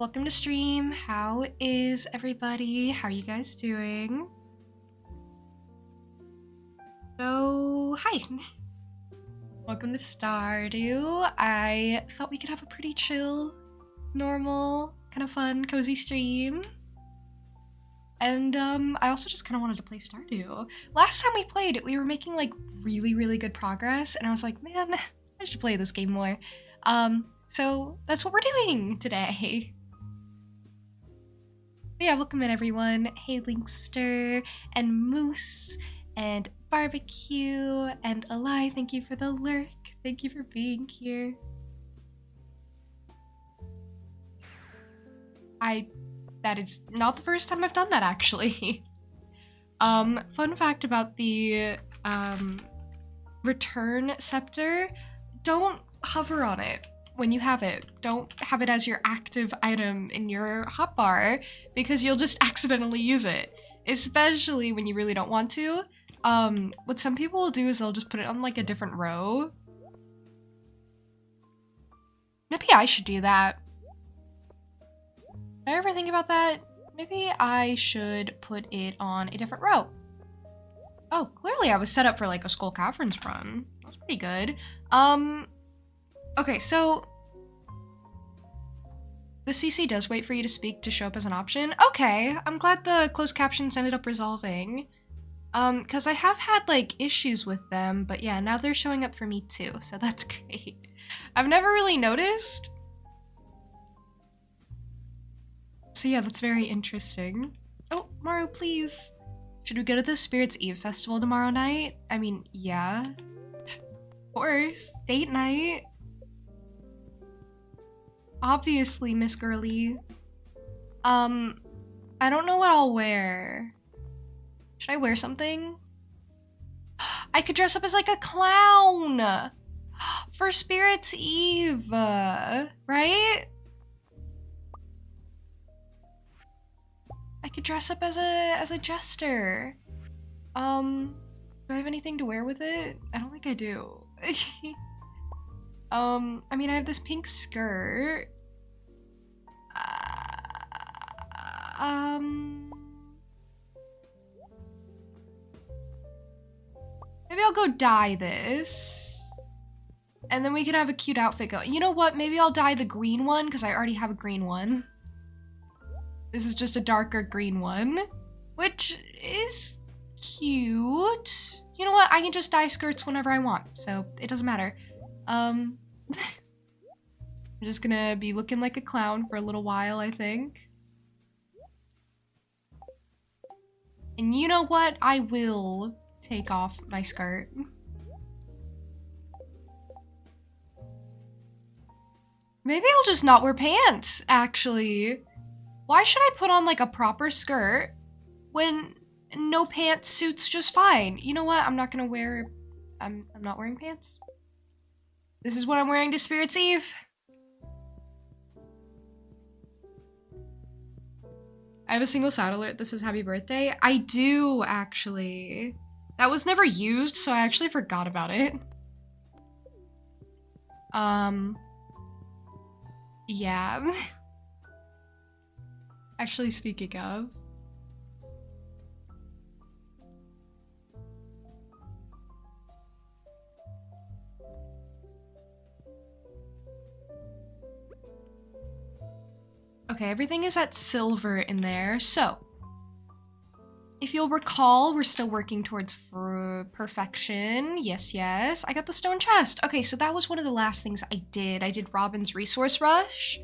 welcome to stream. How is everybody? How are you guys doing? So, hi. Welcome to Stardew. I thought we could have a pretty chill, normal, kind of fun, cozy stream. And I also just kind of wanted to play Stardew. Last time we played, we were making like really good progress, and I was like, man, I should play this game more. So that's what we're doing today. But yeah, welcome in everyone. Hey Linkster and Moose and Barbecue and Eli, thank you for the lurk. Thank you for being here. That is not the first time I've done that actually. Fun fact about the return scepter, don't hover on it when you have it. Don't have it as your active item in your hotbar because you'll just accidentally use it, especially when you really don't want to. What some people will do is they'll just put it on like a different row. Maybe I should do that. Did I ever think about that? Maybe I should put it on a different row. Oh, clearly I was set up for like a Skull Caverns run. That's pretty good. Okay, so the CC does wait for you to speak to show up as an option. Okay, I'm glad the closed captions ended up resolving. Because I have had like issues with them, but yeah, now they're showing up for me too, so that's great. I've never really noticed. So yeah, that's very interesting. Oh, Maru, please. Should we go to the Spirits Eve festival tomorrow night? I mean, yeah. Of course. Date night. Obviously, Miss Girly. I don't know what I'll wear. Should I wear something? I could dress up as like a clown for Spirits Eve, right? I could dress up as a jester. Do I have anything to wear with it? I don't think I do. I mean, I have this pink skirt. Maybe I'll go dye this. And then we can have a cute outfit going. You know what? Maybe I'll dye the green one because I already have a green one. This is just a darker green one, which is cute. You know what? I can just dye skirts whenever I want, so it doesn't matter. I'm just gonna be looking like a clown for a little while, I think. And you know what? I will take off my skirt. Maybe I'll just not wear pants, actually. Why should I put on like a proper skirt when no pants suits just fine? You know what? I'm not gonna wear, I'm not wearing pants. This is what I'm wearing to Spirits Eve. I have a single side alert that says happy birthday. I do, actually. That was never used, so I actually forgot about it. Yeah. Actually, speaking of. Okay, everything is at silver in there, so. If you'll recall, we're still working towards perfection. Yes. I got the stone chest. Okay, so that was one of the last things I did. I did Robin's Resource Rush.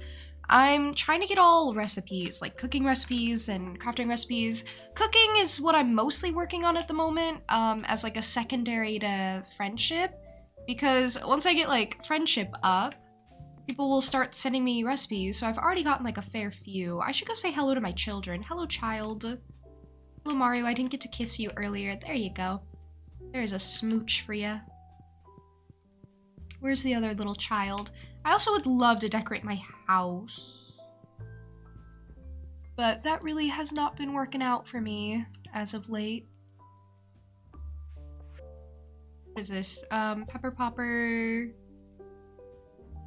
I'm trying to get all recipes, like cooking recipes and crafting recipes. Cooking is what I'm mostly working on at the moment, as like a secondary to friendship. Because once I get like friendship up, people will start sending me recipes, so I've already gotten like a fair few. I should go say hello to my children. Hello, child. Hello, Mario. I didn't get to kiss you earlier. There you go. There's a smooch for you. Where's the other little child? I also would love to decorate my house. But that really has not been working out for me as of late. What is this? Pepper Popper.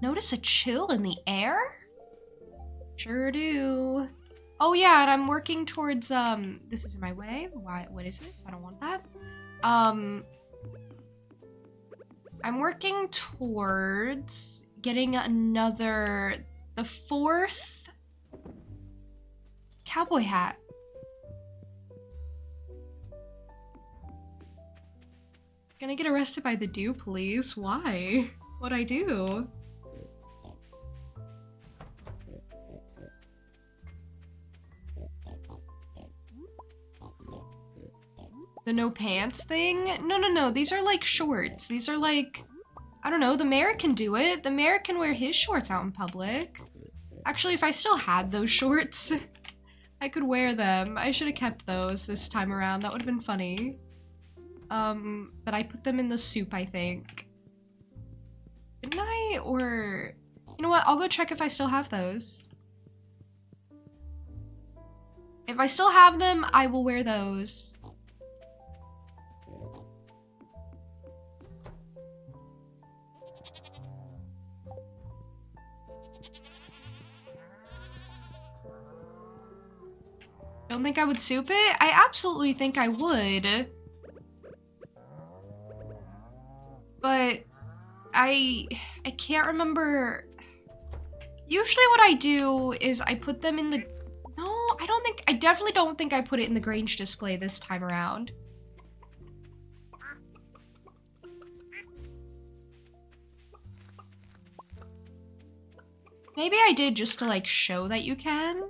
Notice a chill in the air? Sure do. Oh yeah, and I'm working towards, this is in my way. Why, what is this? I don't want that. I'm working towards getting the 4th cowboy hat. Gonna get arrested by the Dew Police. Why? What'd I do? The no pants thing? No. These are like shorts. These are like, I don't know, the mayor can do it. The mayor can wear his shorts out in public. Actually, if I still had those shorts, I could wear them. I should have kept those this time around. That would have been funny. But I put them in the soup, I think. Didn't I? Or, you know what? I'll go check if I still have those. If I still have them, I will wear those. Don't think I would soup it? I absolutely think I would. But I can't remember. Usually what I do is I put them in the... No, I definitely don't think I put it in the Grange display this time around. Maybe I did just to like show that you can.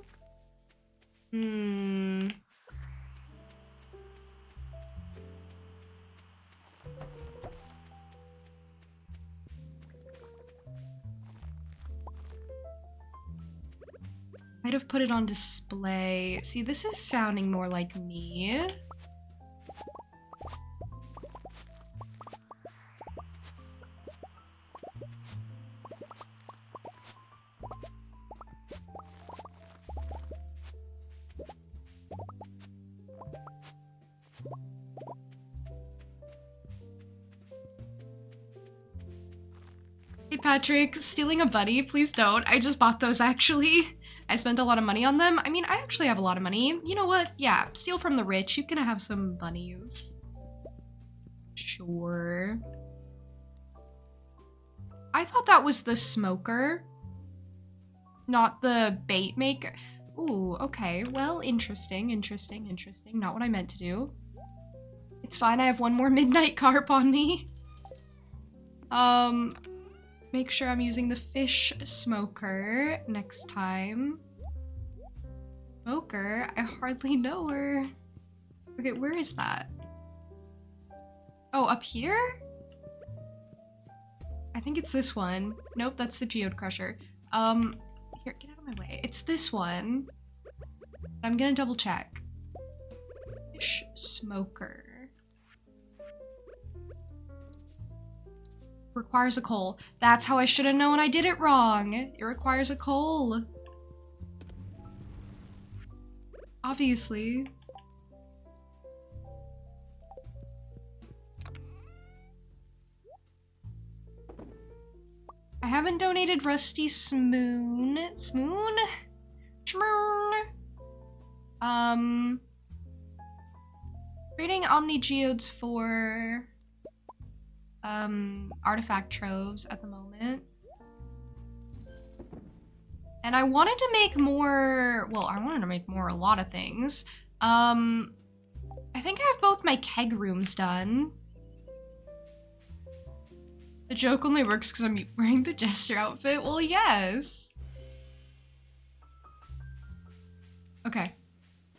Might have put it on display. See, this is sounding more like me. Hey Patrick, stealing a bunny? Please don't. I just bought those actually. I spent a lot of money on them. I mean, I actually have a lot of money. You know what? Yeah, steal from the rich. You can have some bunnies. Sure. I thought that was the smoker, not the bait maker. Ooh, okay. Well, interesting. Not what I meant to do. It's fine, I have one more midnight carp on me. Make sure I'm using the fish smoker next time. Smoker? I hardly know her. Okay, where is that? Oh, up here? I think it's this one. Nope, that's the Geode Crusher. Here, get out of my way. It's this one. I'm gonna double check. Fish smoker. Requires a coal. That's how I should have known I did it wrong. It requires a coal. Obviously. I haven't donated Rusty Schmoon. Creating Omni Geodes for artifact troves at the moment. And I wanted to make more, well, I wanted to make more a lot of things. I think I have both my keg rooms done. The joke only works because I'm wearing the Jester outfit. Well, yes. Okay.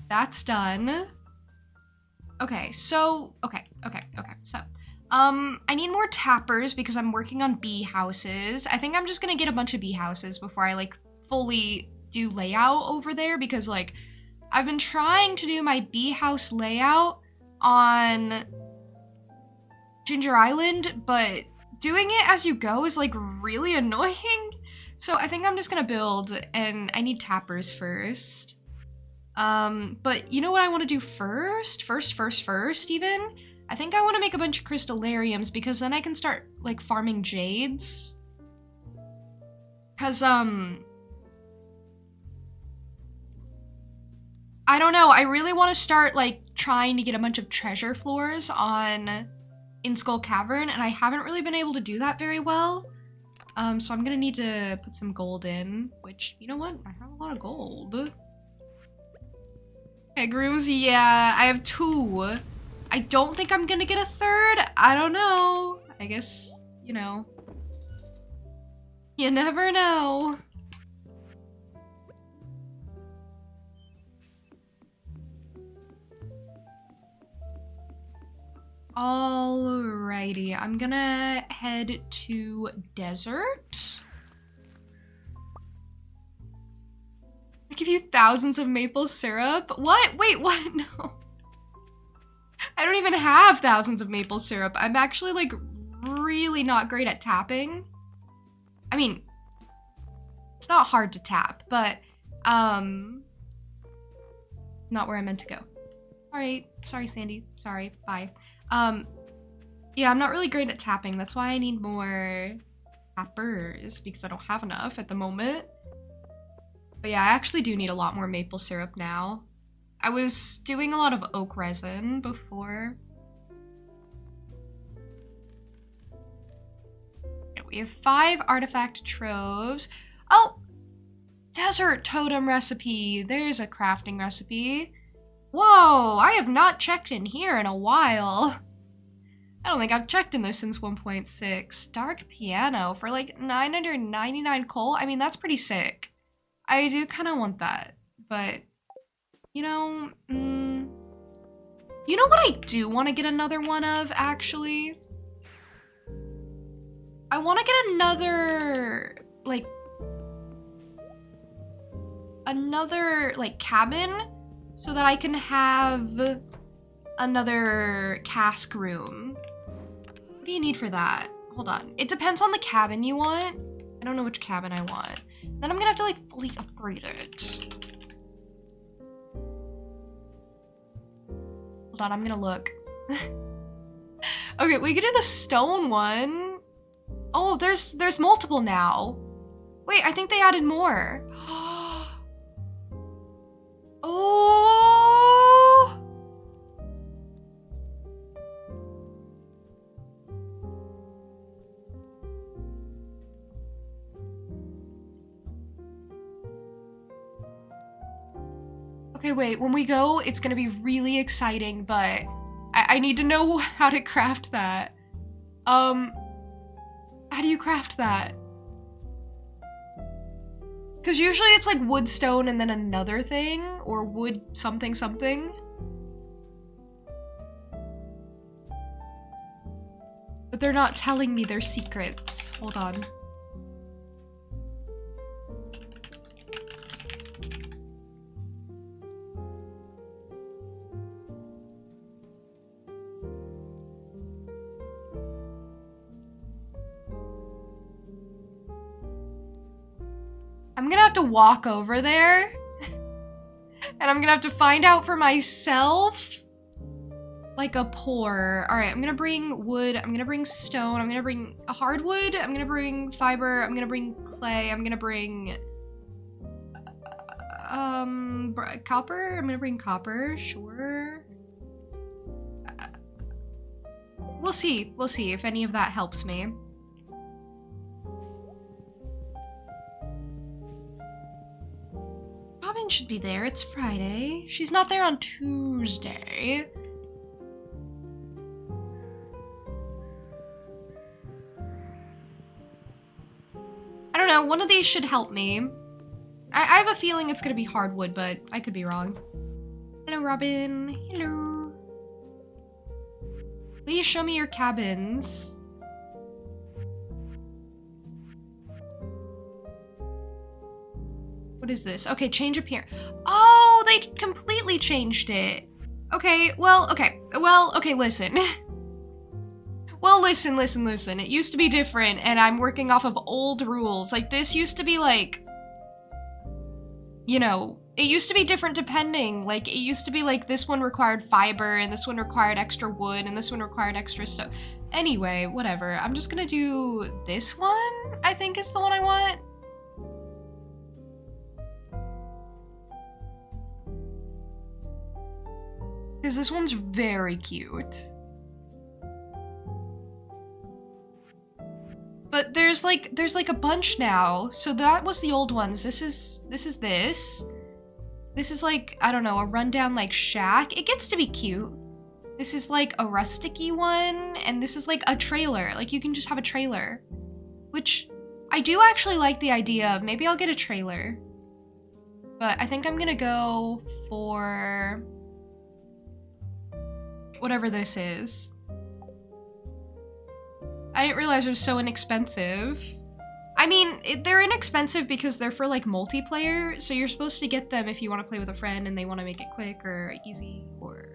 That's done. Okay, so, so, I need more tappers because I'm working on bee houses. I think I'm just gonna get a bunch of bee houses before I, like, fully do layout over there because, like, I've been trying to do my bee house layout on Ginger Island, but doing it as you go is, like, really annoying. So I think I'm just gonna build, and I need tappers first. But you know what I want to do first even? I think I want to make a bunch of crystallariums because then I can start, like, farming jades. Cause, I don't know. I really want to start like trying to get a bunch of treasure floors on in Skull Cavern, and I haven't really been able to do that very well. So I'm gonna need to put some gold in, which, you know what? I have a lot of gold. Egg rooms, yeah, I have 2. I don't think I'm gonna get a 3rd. I don't know. I guess, you know. You never know. Alrighty, I'm gonna head to desert. I give you thousands of maple syrup. What? Wait, what? No. I don't even have thousands of maple syrup. I'm actually like really not great at tapping. I mean, it's not hard to tap, but not where I meant to go. Alright, sorry Sandy, sorry, bye. Yeah, I'm not really great at tapping. That's why I need more tappers, because I don't have enough at the moment. But yeah, I actually do need a lot more maple syrup now. I was doing a lot of oak resin before. Yeah, we have 5 artifact troves. Oh! Desert totem recipe. There's a crafting recipe. Whoa, I have not checked in here in a while. I don't think I've checked in this since 1.6. Dark piano for like 999 coal. I mean, that's pretty sick. I do kind of want that, but you know, you know what I do want to get another one of, actually? I want to get another cabin so that I can have another cask room. What do you need for that? Hold on. It depends on the cabin you want. I don't know which cabin I want. Then I'm gonna have to like fully upgrade it. Hold on, I'm gonna look. Okay, we could do the stone one. Oh, there's multiple now. Wait, I think they added more. Oh! Okay, wait, when we go, it's gonna be really exciting, but I need to know how to craft that. How do you craft that? Because usually it's like wood, stone, and then another thing, or wood something something. But they're not telling me their secrets. Hold on. I'm gonna have to walk over there. And I'm gonna have to find out for myself. Like a pour. Alright, I'm gonna bring wood, I'm gonna bring stone, I'm gonna bring hardwood, I'm gonna bring fiber, I'm gonna bring clay, I'm gonna bring copper? I'm gonna bring copper, sure. We'll see if any of that helps me. Robin should be there, it's Friday. She's not there on Tuesday. I don't know, one of these should help me. I have a feeling it's gonna be hardwood, but I could be wrong. Hello, Robin. Hello. Please show me your cabins. What is this? Okay, change appearance. Oh, they completely changed it. Okay, well, okay, listen. Well, listen. It used to be different, and I'm working off of old rules. Like, this used to be, like, you know, it used to be different depending. Like, it used to be, like, this one required fiber, and this one required extra wood, and this one required extra stuff. Anyway, whatever. I'm just gonna do this one, I think is the one I want. Because this one's very cute. But there's like a bunch now. So that was the old ones. This is this. This is like, I don't know, a rundown like shack. It gets to be cute. This is like a rusticy one, and this is like a trailer. Like you can just have a trailer. Which I do actually like the idea of. Maybe I'll get a trailer. But I think I'm gonna go for whatever this is. I didn't realize it was so inexpensive. I mean, they're inexpensive because they're for like multiplayer, so you're supposed to get them if you want to play with a friend and they want to make it quick or easy or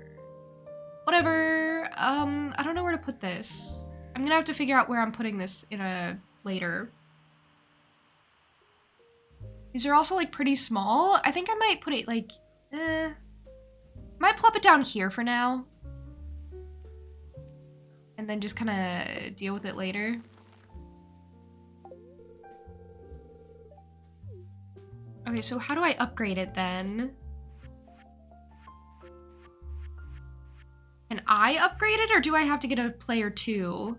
whatever. I don't know where to put this. I'm gonna have to figure out where I'm putting this in a later. These are also like pretty small. I think I might put it like, might plop it down here for now. And then just kind of deal with it later. Okay, so how do I upgrade it then? Can I upgrade it or do I have to get a player 2?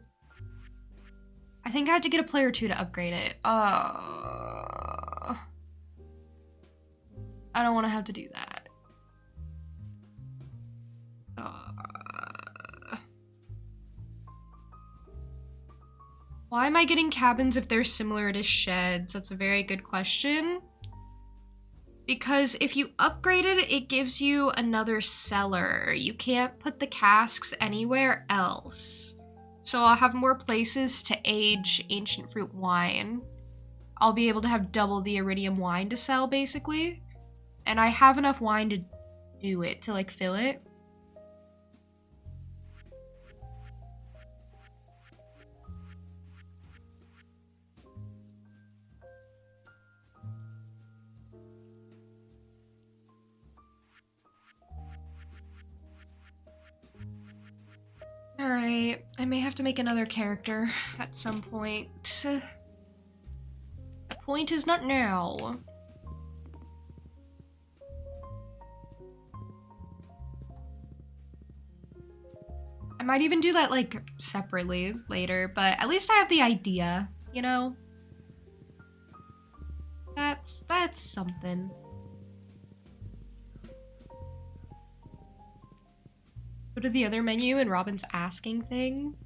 I think I have to get a player 2 to upgrade it. I don't want to have to do that. Why am I getting cabins if they're similar to sheds? That's a very good question. Because if you upgrade it, it gives you another cellar. You can't put the casks anywhere else. So I'll have more places to age ancient fruit wine. I'll be able to have double the iridium wine to sell, basically. And I have enough wine to do it, to like fill it. Alright, I may have to make another character at some point. The point is not now. I might even do that like separately later, but at least I have the idea, you know? That's something. Go to the other menu and Robin's asking thing.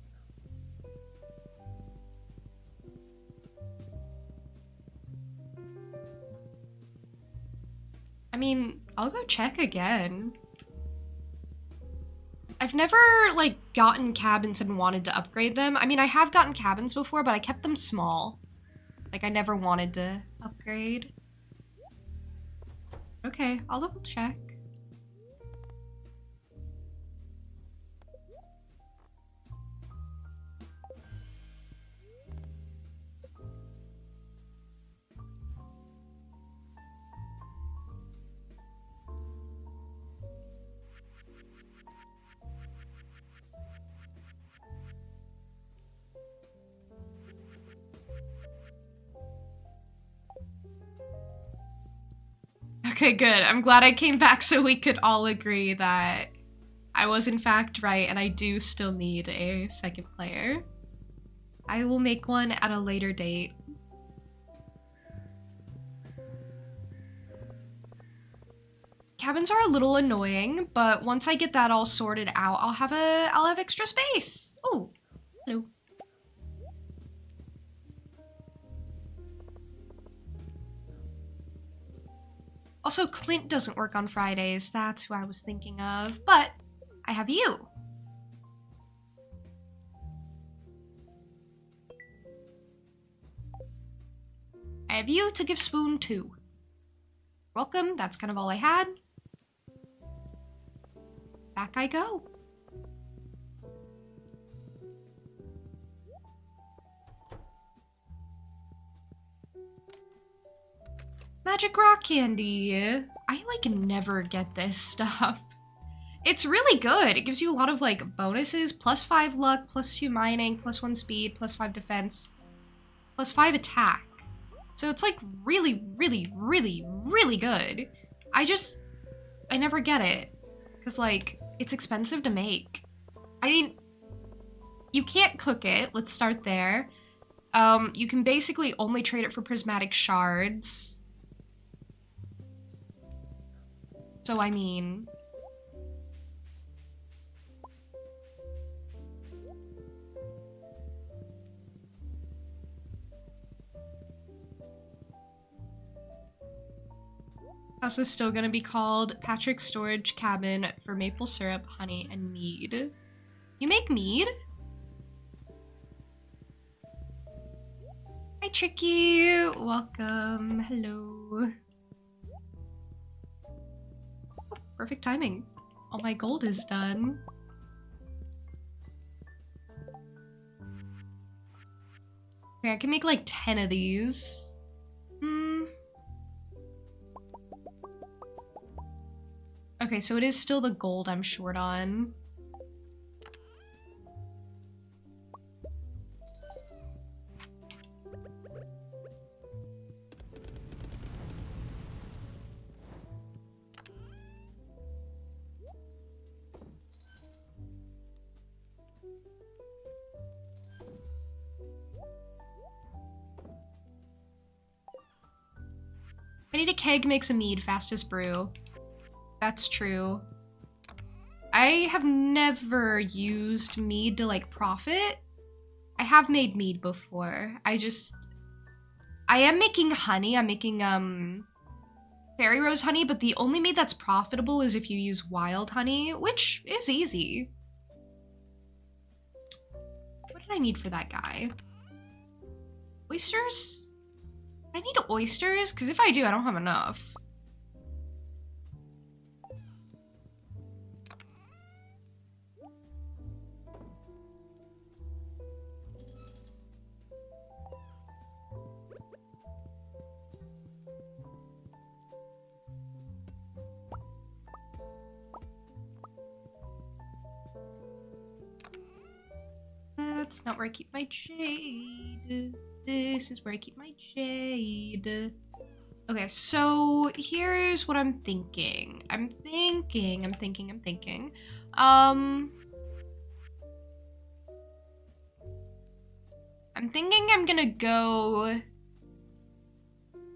I mean, I'll go check again. I've never, like, gotten cabins and wanted to upgrade them. I mean, I have gotten cabins before, but I kept them small. Like, I never wanted to upgrade. Okay, I'll double check. Okay, good. I'm glad I came back so we could all agree that I was in fact right and I do still need a second player. I will make one at a later date. Cabins are a little annoying, but once I get that all sorted out, I'll have extra space. Oh, hello. Also, Clint doesn't work on Fridays. That's who I was thinking of. But I have you. I have you to give Spoon to. Welcome. That's kind of all I had. Back I go. Magic rock candy. I like never get this stuff. It's really good. It gives you a lot of like bonuses. +5 luck, +2 mining, +1 speed, +5 defense, +5 attack. So it's like really, really, really, really good. I never get it. Cause like, It's expensive to make. I mean, you can't cook it. Let's start there. You can basically only trade it for prismatic shards. So, I mean... House is still gonna be called Patrick's Storage Cabin for maple syrup, honey, and mead. You make mead? Hi, Tricky. Welcome. Hello. Oh, perfect timing. All my gold is done. Okay, I can make like 10 of these. Okay, so it is still the gold I'm short on. I need a keg makes a mead, fastest brew. That's true. I have never used mead to like profit. I have made mead before. I am making honey. I'm making fairy rose honey, but the only mead that's profitable is if you use wild honey, which is easy. What did I need for that guy? Oysters? I need oysters? Because if I do, I don't have enough. That's not where I keep my jade. This is where I keep my jade. Okay, so here's what I'm thinking. I'm thinking I'm gonna go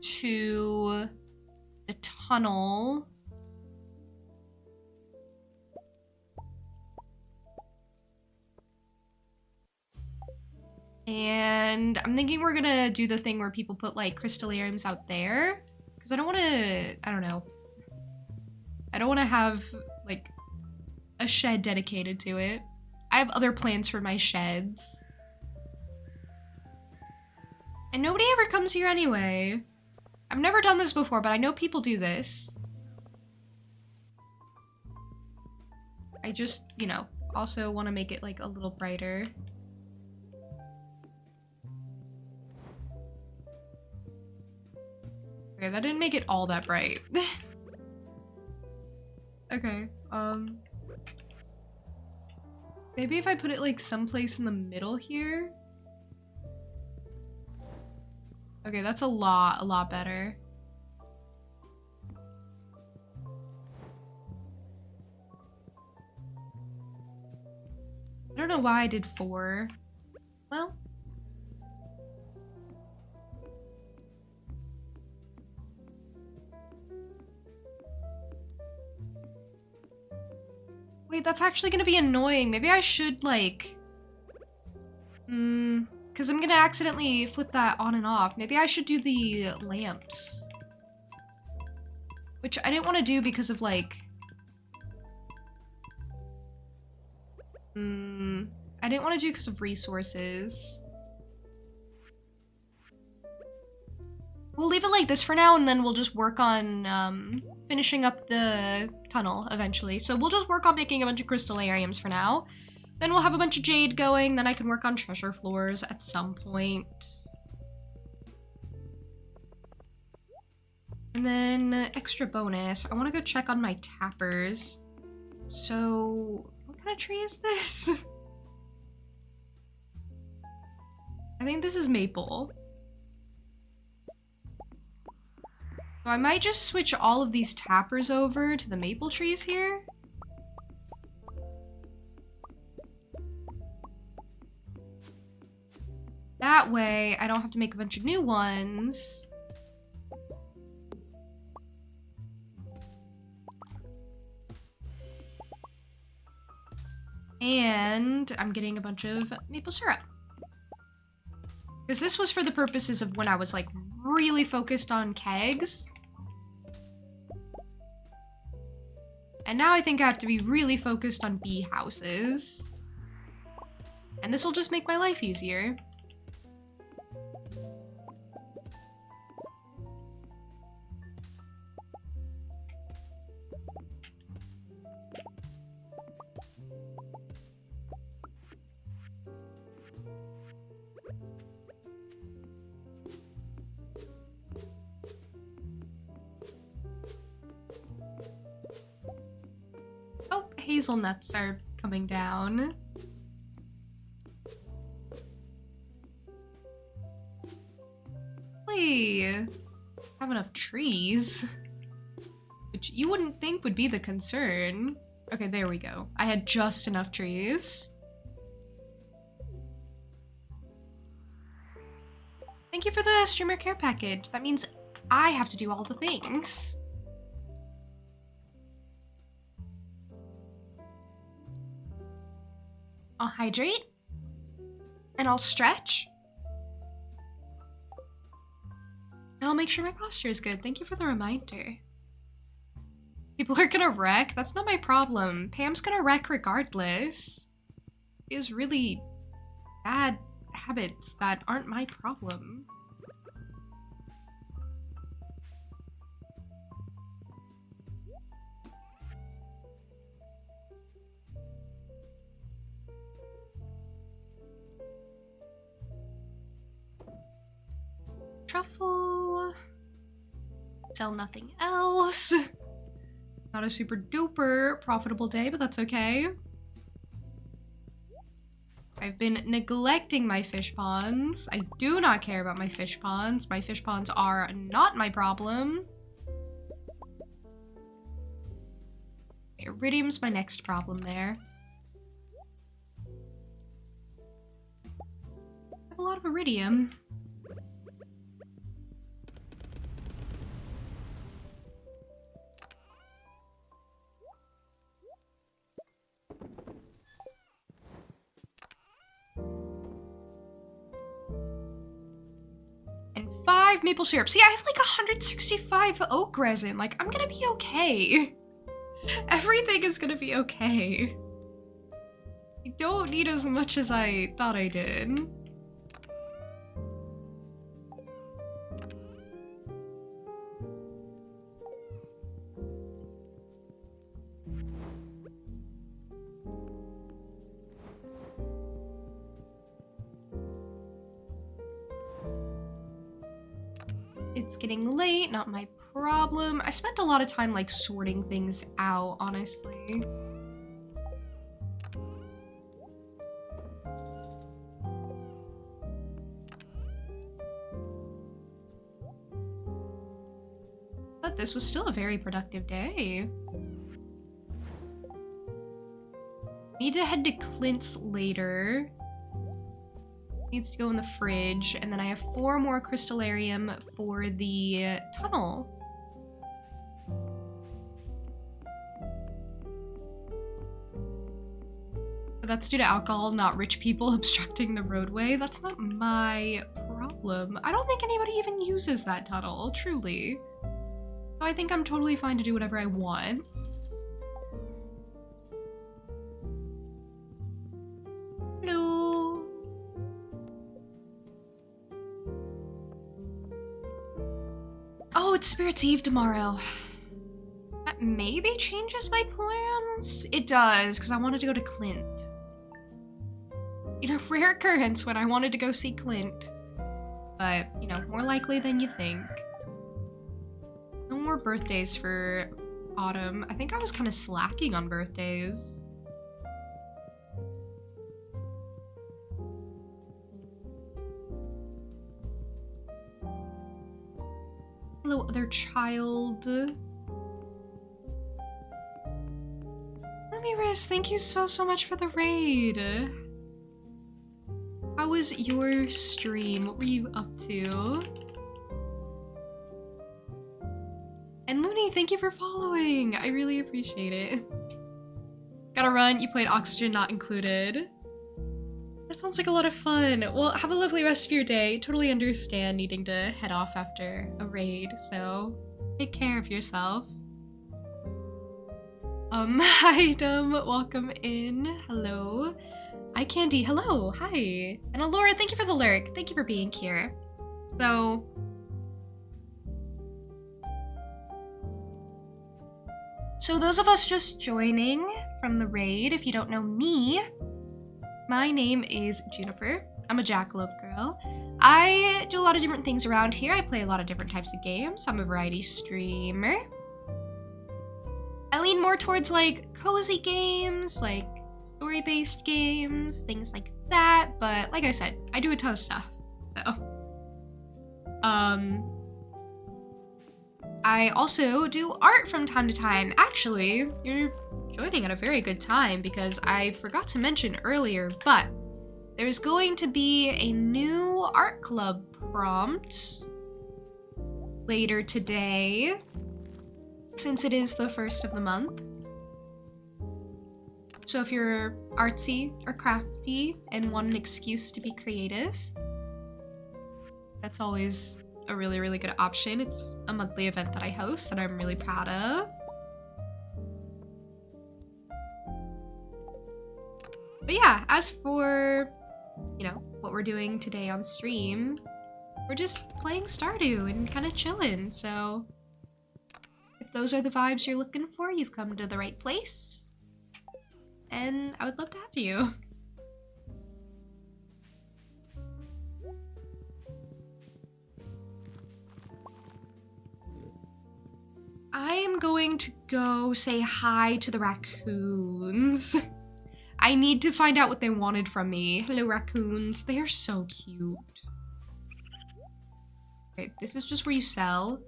to the tunnel. And I'm thinking we're gonna do the thing where people put like crystallariums out there. Because I don't wanna, I don't know. I don't wanna have like a shed dedicated to it. I have other plans for my sheds. And nobody ever comes here anyway. I've never done this before, but I know people do this. I just, you know, also want to make it like a little brighter. Okay, that didn't make it all that bright. Okay, maybe if I put it like someplace in the middle here. Okay, that's a lot better. I don't know why I did 4. Well. Wait, that's actually gonna be annoying. Maybe I should like... because I'm gonna accidentally flip that on and off. Maybe I should do the lamps. Which I didn't want to do because of like... I didn't want to do because of resources. We'll leave it like this for now, and then we'll just work on finishing up the tunnel eventually. So we'll just work on making a bunch of crystallariums for now. Then we'll have a bunch of jade going, then I can work on treasure floors at some point. And then extra bonus, I want to go check on my tappers. So, what kind of tree is this? I think this is maple. So I might just switch all of these tappers over to the maple trees here. That way, I don't have to make a bunch of new ones. And I'm getting a bunch of maple syrup. Because this was for the purposes of when I was like really focused on kegs. And now I think I have to be really focused on bee houses. And this will just make my life easier. Oh, hazelnuts are coming down. Hey, have enough trees. Which you wouldn't think would be the concern. Okay, there we go. I had just enough trees. Thank you for the streamer care package. That means I have to do all the things. I'll hydrate. And I'll stretch. And I'll make sure my posture is good. Thank you for the reminder. People are gonna wreck? That's not my problem. Pam's gonna wreck regardless. She has really bad habits that aren't my problem. Truffle. Sell nothing else. Not a super duper profitable day, but that's okay. I've been neglecting my fish ponds. I do not care about my fish ponds. My fish ponds are not my problem. Iridium's my next problem there. I have a lot of iridium. And 5 maple syrup. See, I have like 165 oak resin. Like, I'm gonna be okay. Everything is gonna be okay. I don't need as much as I thought I did. It's getting late, not my problem. I spent a lot of time like sorting things out, honestly. But this was still a very productive day. Need to head to Clint's later. Needs to go in the fridge, and then I have 4 more crystallarium for the tunnel. But that's due to alcohol, not rich people obstructing the roadway. That's not my problem. I don't think anybody even uses that tunnel, truly. So I think I'm totally fine to do whatever I want. Oh, it's Spirit's Eve tomorrow. That maybe changes my plans? It does, because I wanted to go to Clint. You know, rare occurrence when I wanted to go see Clint. But, you know, more likely than you think. No more birthdays for autumn. I think I was kind of slacking on birthdays. Hello, other child. Ramirez, thank you so much for the raid. How was your stream? What were you up to? And Looney, thank you for following. I really appreciate it. Gotta run. You played Oxygen Not Included. That sounds like a lot of fun. Well, have a lovely rest of your day. Totally understand needing to head off after a raid, so take care of yourself. Hi, Dum. Welcome in. Hello. Hi, Candy. Hello. Hi. And Alora, thank you for the lurk. Thank you for being here. So those of us just joining from the raid, if you don't know me, my name is Juniper. I'm a Jackalope girl. I do a lot of different things around here. I play a lot of different types of games. I'm a variety streamer. I lean more towards like cozy games, like story-based games, things like that. But like I said, I do a ton of stuff. So, I also do art from time to time. Actually, you're joining at a very good time because I forgot to mention earlier, but there's going to be a new art club prompt later today, since it is the first of the month. So if you're artsy or crafty and want an excuse to be creative, that's always a really, really good option. It's a monthly event that I host that I'm really proud of. But yeah, as for, you know, what we're doing today on stream, we're just playing Stardew and kind of chilling. So if those are the vibes you're looking for, you've come to the right place. And I would love to have you. I am going to go say hi to the raccoons. I need to find out what they wanted from me. Hello, raccoons. They are so cute. Okay, this is just where you sell.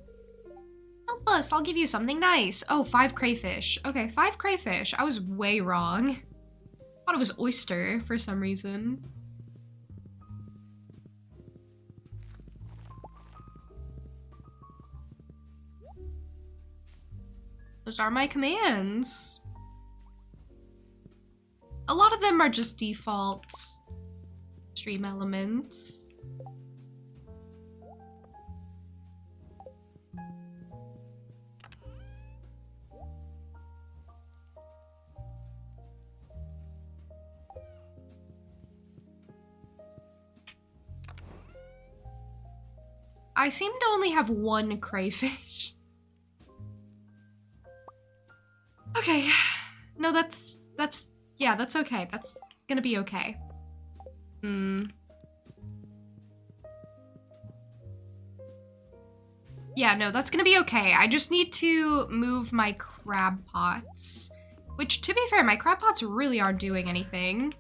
Help us, I'll give you something nice. Oh, 5 crayfish. Okay, 5 crayfish. I was way wrong. I thought it was oyster for some reason. Those are my commands. A lot of them are just default stream elements. I seem to only have 1 crayfish. Okay. No, that's yeah, that's okay. That's gonna be okay. Yeah, no, that's gonna be okay. I just need to move my crab pots. Which, to be fair, my crab pots really aren't doing anything.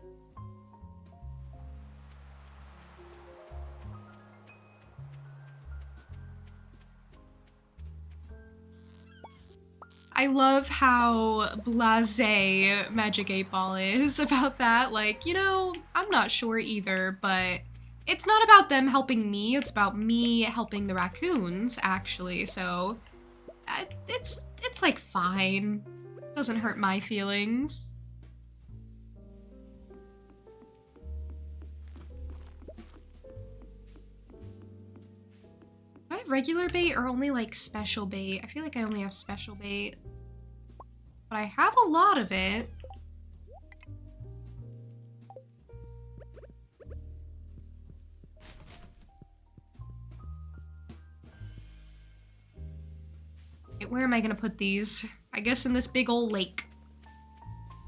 I love how blasé Magic 8 Ball is about that. Like, you know, I'm not sure either, but it's not about them helping me. It's about me helping the raccoons, actually. So it's like fine. Doesn't hurt my feelings. Do I have regular bait or only like special bait? I feel like I only have special bait. But I have a lot of it. Okay, where am I gonna put these? I guess in this big old lake.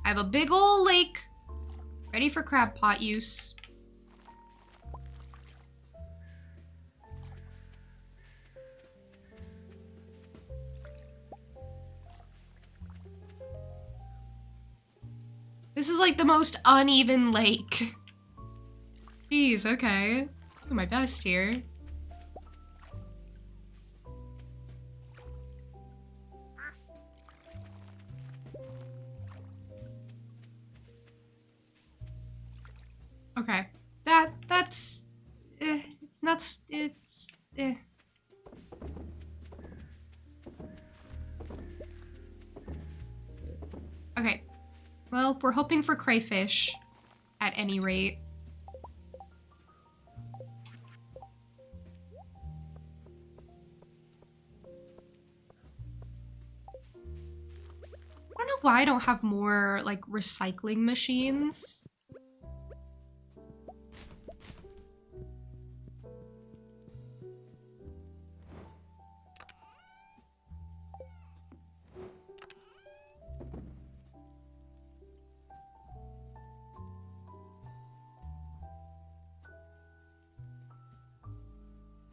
I have a big old lake ready for crab pot use. This is like the most uneven lake. Jeez, okay. Do my best here. it's... eh. Okay. Well, we're hoping for crayfish at any rate. I don't know why I don't have more, like, recycling machines.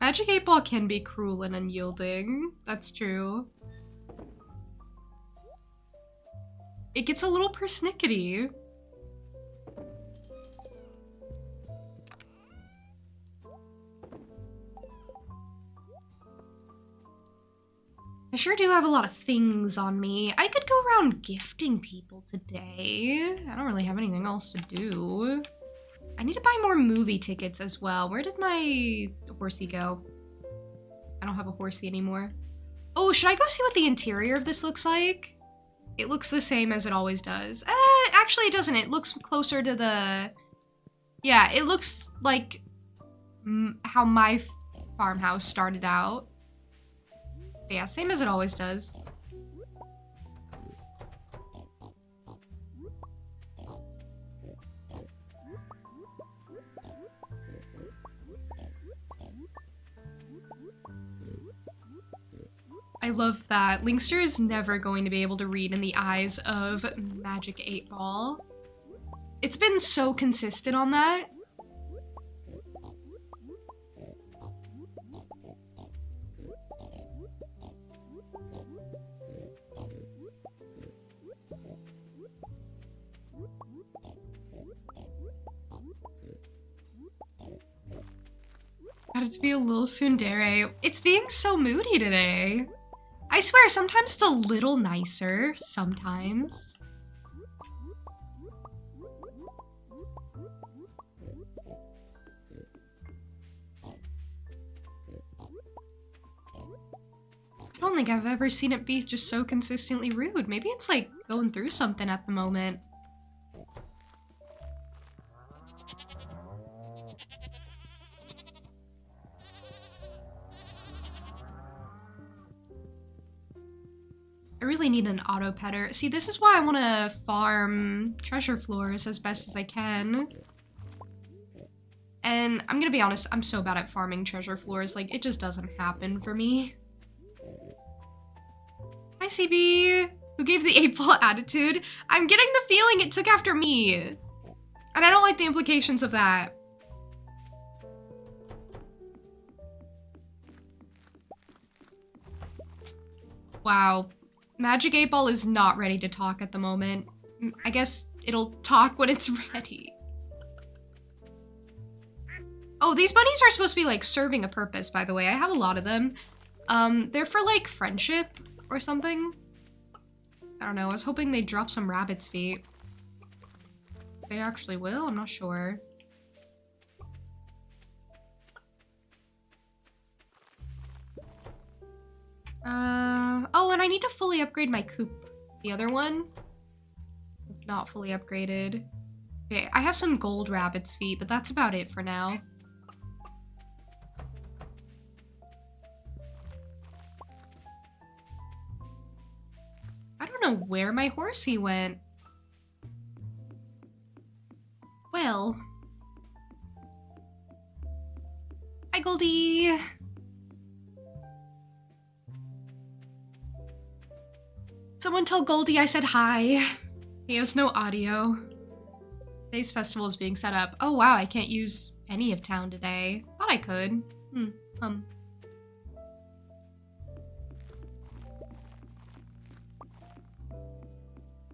Magic 8 Ball can be cruel and unyielding. That's true. It gets a little persnickety. I sure do have a lot of things on me. I could go around gifting people today. I don't really have anything else to do. I need to buy more movie tickets as well. Where did my horsey go? I don't have a horsey anymore. Oh, should I go see what the interior of this looks like? It looks the same as it always does. Actually it doesn't. It looks closer to the... Yeah, it looks like how my farmhouse started out. Yeah, same as it always does. I love that. Linkster is never going to be able to read in the eyes of Magic 8 Ball. It's been so consistent on that. Got it to be a little tsundere. It's being so moody today. I swear, sometimes it's a little nicer. Sometimes. I don't think I've ever seen it be just so consistently rude. Maybe it's like going through something at the moment. I really need an auto petter. See, this is why I want to farm treasure floors as best as I can. And I'm gonna be honest, I'm so bad at farming treasure floors. Like, it just doesn't happen for me. Hi, CB, who gave the 8 Ball attitude. I'm getting the feeling it took after me. And I don't like the implications of that. Wow. Magic 8 Ball is not ready to talk at the moment. I guess it'll talk when it's ready. Oh, these bunnies are supposed to be, like, serving a purpose, by the way. I have a lot of them. They're for, like, friendship or something. I don't know. I was hoping they'd drop some rabbit's feet. They actually will? I'm not sure. Oh, and I need to fully upgrade my coop. The other one is not fully upgraded. Okay, I have some gold rabbit's feet, but that's about it for now. I don't know where my horsey went. Well. Hi, Goldie. Someone tell Goldie I said hi. He has no audio. Today's festival is being set up. Oh wow, I can't use any of town today. Thought I could.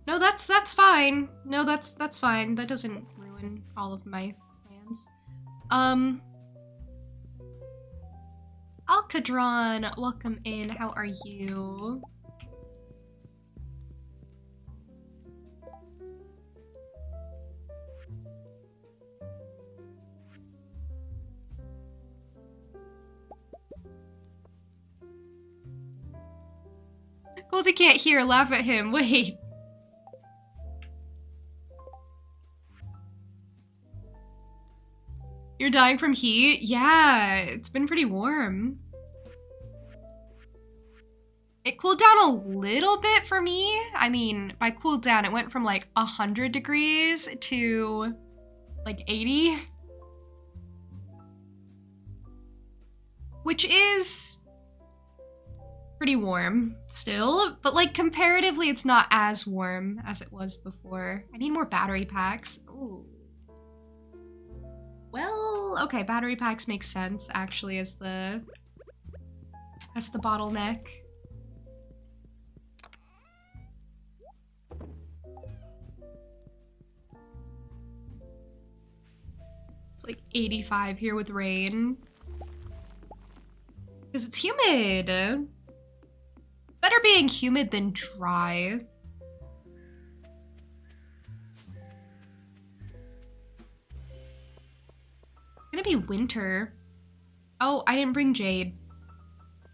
No, that's fine. No, that's fine. That doesn't ruin all of my plans. Alcadron, welcome in. How are you? Goldie can't hear. Laugh at him. Wait. You're dying from heat? Yeah, it's been pretty warm. It cooled down a little bit for me. I mean, by cooled down, it went from like 100 degrees to like 80. Which is pretty warm still, but like comparatively, it's not as warm as it was before. I need more battery packs. Ooh. Well, okay, battery packs make sense actually as the bottleneck. It's like 85 here with rain. Because it's humid. Better being humid than dry. It's gonna be winter. Oh, I didn't bring jade.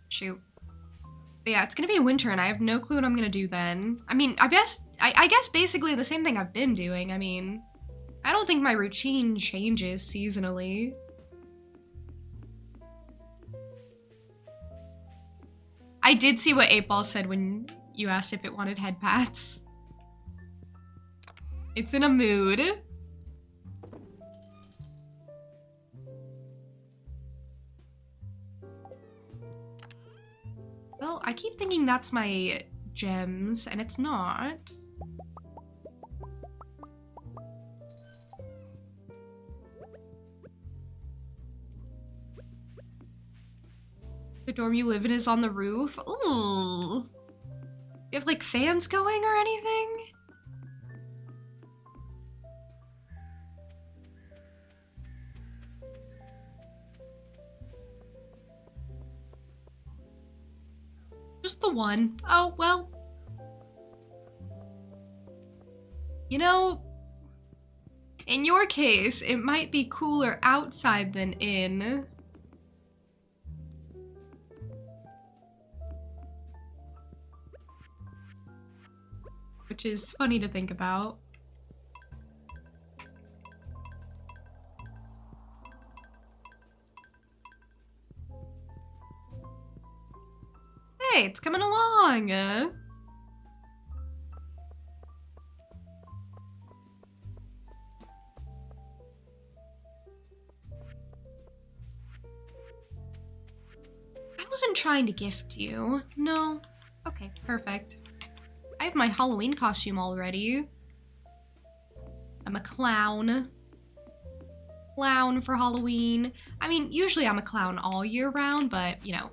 Shoot. But yeah, it's gonna be winter and I have no clue what I'm gonna do then. I mean, I guess basically the same thing I've been doing. I mean, I don't think my routine changes seasonally. I did see what 8Ball said when you asked if it wanted head pats. It's in a mood. Well, I keep thinking that's my gems, and it's not. The dorm you live in is on the roof? Ooh. You have like fans going or anything? Just the one. Oh, well. You know, in your case, it might be cooler outside than in. Which is funny to think about. Hey, it's coming along. I wasn't trying to gift you. No. Okay, perfect. I have my Halloween costume already. I'm a clown. Clown for Halloween. I mean, usually I'm a clown all year round, but, you know,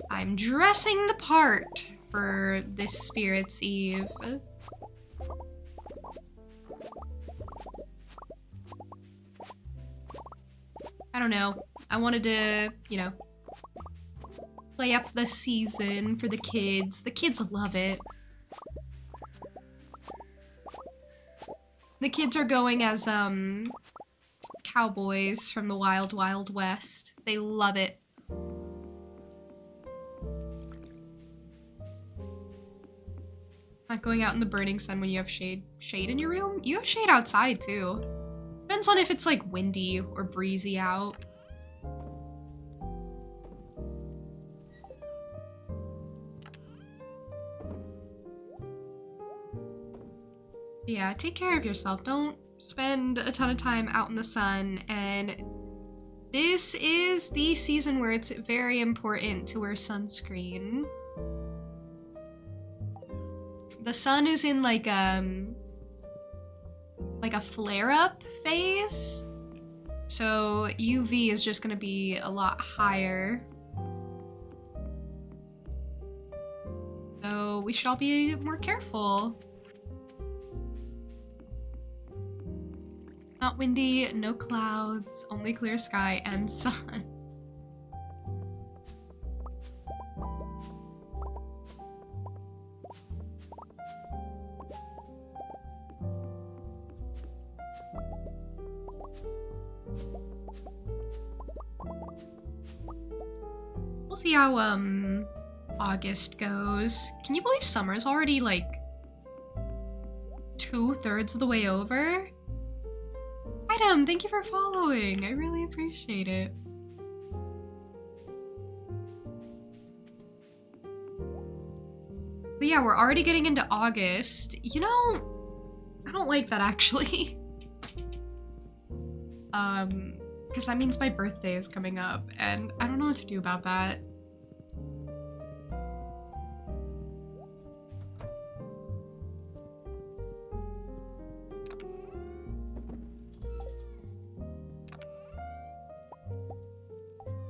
I'm dressing the part for this Spirits Eve. I don't know. I wanted to, you know, play up the season for the kids. The kids love it. The kids are going as, cowboys from the Wild Wild West. They love it. Not going out in the burning sun when you have shade in your room? You have shade outside, too. Depends on if it's, like, windy or breezy out. Yeah, take care of yourself. Don't spend a ton of time out in the sun, and this is the season where it's very important to wear sunscreen. The sun is in like a flare-up phase, so UV is just gonna be a lot higher. So we should all be more careful. Not windy, no clouds, only clear sky and sun. We'll see how August goes. Can you believe summer's already like 2/3 of the way over? Item, thank you for following. I really appreciate it. But yeah, we're already getting into August. You know, I don't like that actually. Because that means my birthday is coming up, and I don't know what to do about that.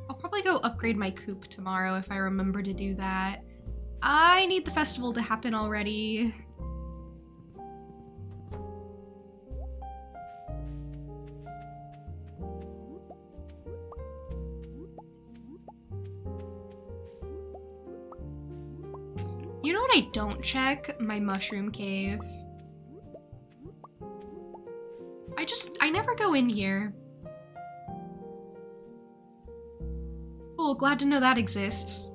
I'll probably go upgrade my coop tomorrow if I remember to do that. I need the festival to happen already. You know what I don't check? My mushroom cave. I never go in here. Cool, glad to know that exists.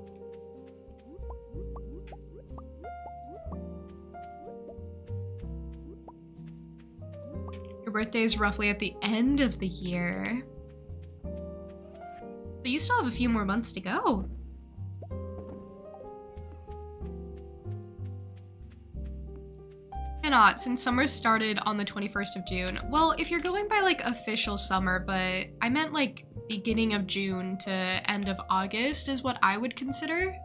Your birthday is roughly at the end of the year. But you still have a few more months to go. Cannot, since summer started on the 21st of June. Well, if you're going by like official summer, but I meant like beginning of June to end of August is what I would consider.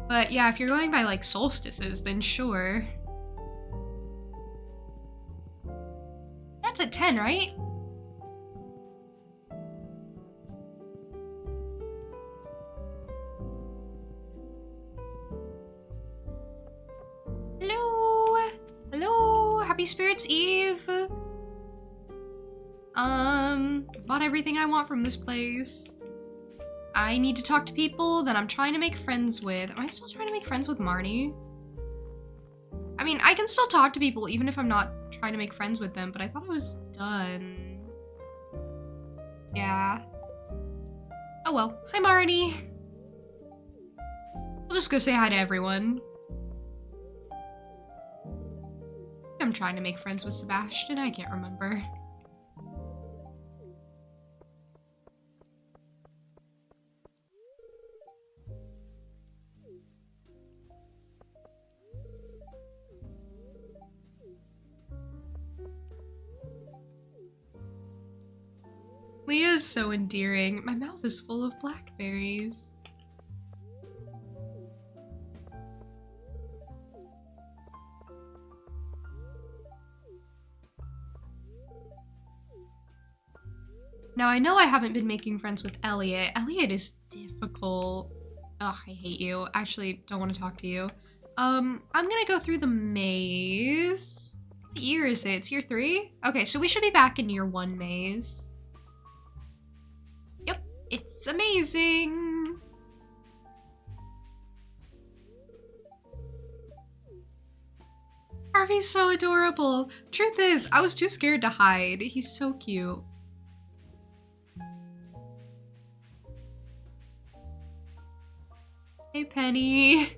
But yeah, if you're going by like solstices, then sure. That's at 10, right? Hello? Hello? Happy Spirits Eve? Bought everything I want from this place. I need to talk to people that I'm trying to make friends with. Am I still trying to make friends with Marnie? I mean, I can still talk to people even if I'm not trying to make friends with them, but I thought I was done. Yeah. Oh well. Hi, Marnie. I'll just go say hi to everyone. I'm trying to make friends with Sebastian. I can't remember. Leah is so endearing. My mouth is full of blackberries. Now, I know I haven't been making friends with Elliot. Elliot is difficult. Ugh, I hate you. Actually, don't want to talk to you. I'm gonna go through the maze. What year is it? It's year 3? Okay, so we should be back in year 1 maze. Yep, it's amazing. Harvey's so adorable. Truth is, I was too scared to hide. He's so cute. Hey, Penny.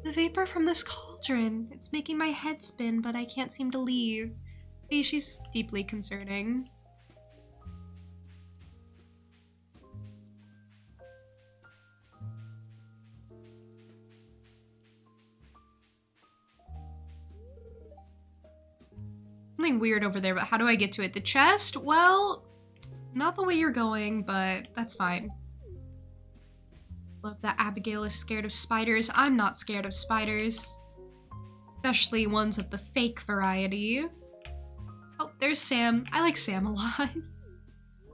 The vapor from this cauldron. It's making my head spin, but I can't seem to leave. See, she's deeply concerning. Something weird over there, but how do I get to it? The chest? Well, not the way you're going, but that's fine. Love that Abigail is scared of spiders. I'm not scared of spiders. Especially ones of the fake variety. Oh, there's Sam. I like Sam a lot.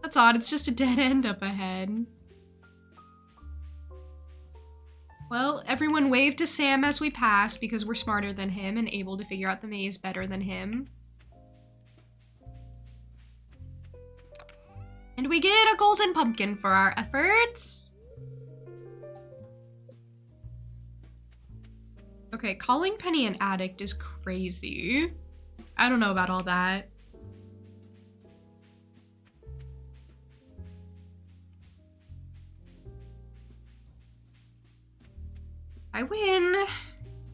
That's odd, it's just a dead end up ahead. Well, everyone wave to Sam as we pass because we're smarter than him and able to figure out the maze better than him. And we get a golden pumpkin for our efforts. Okay, calling Penny an addict is crazy. I don't know about all that. I win.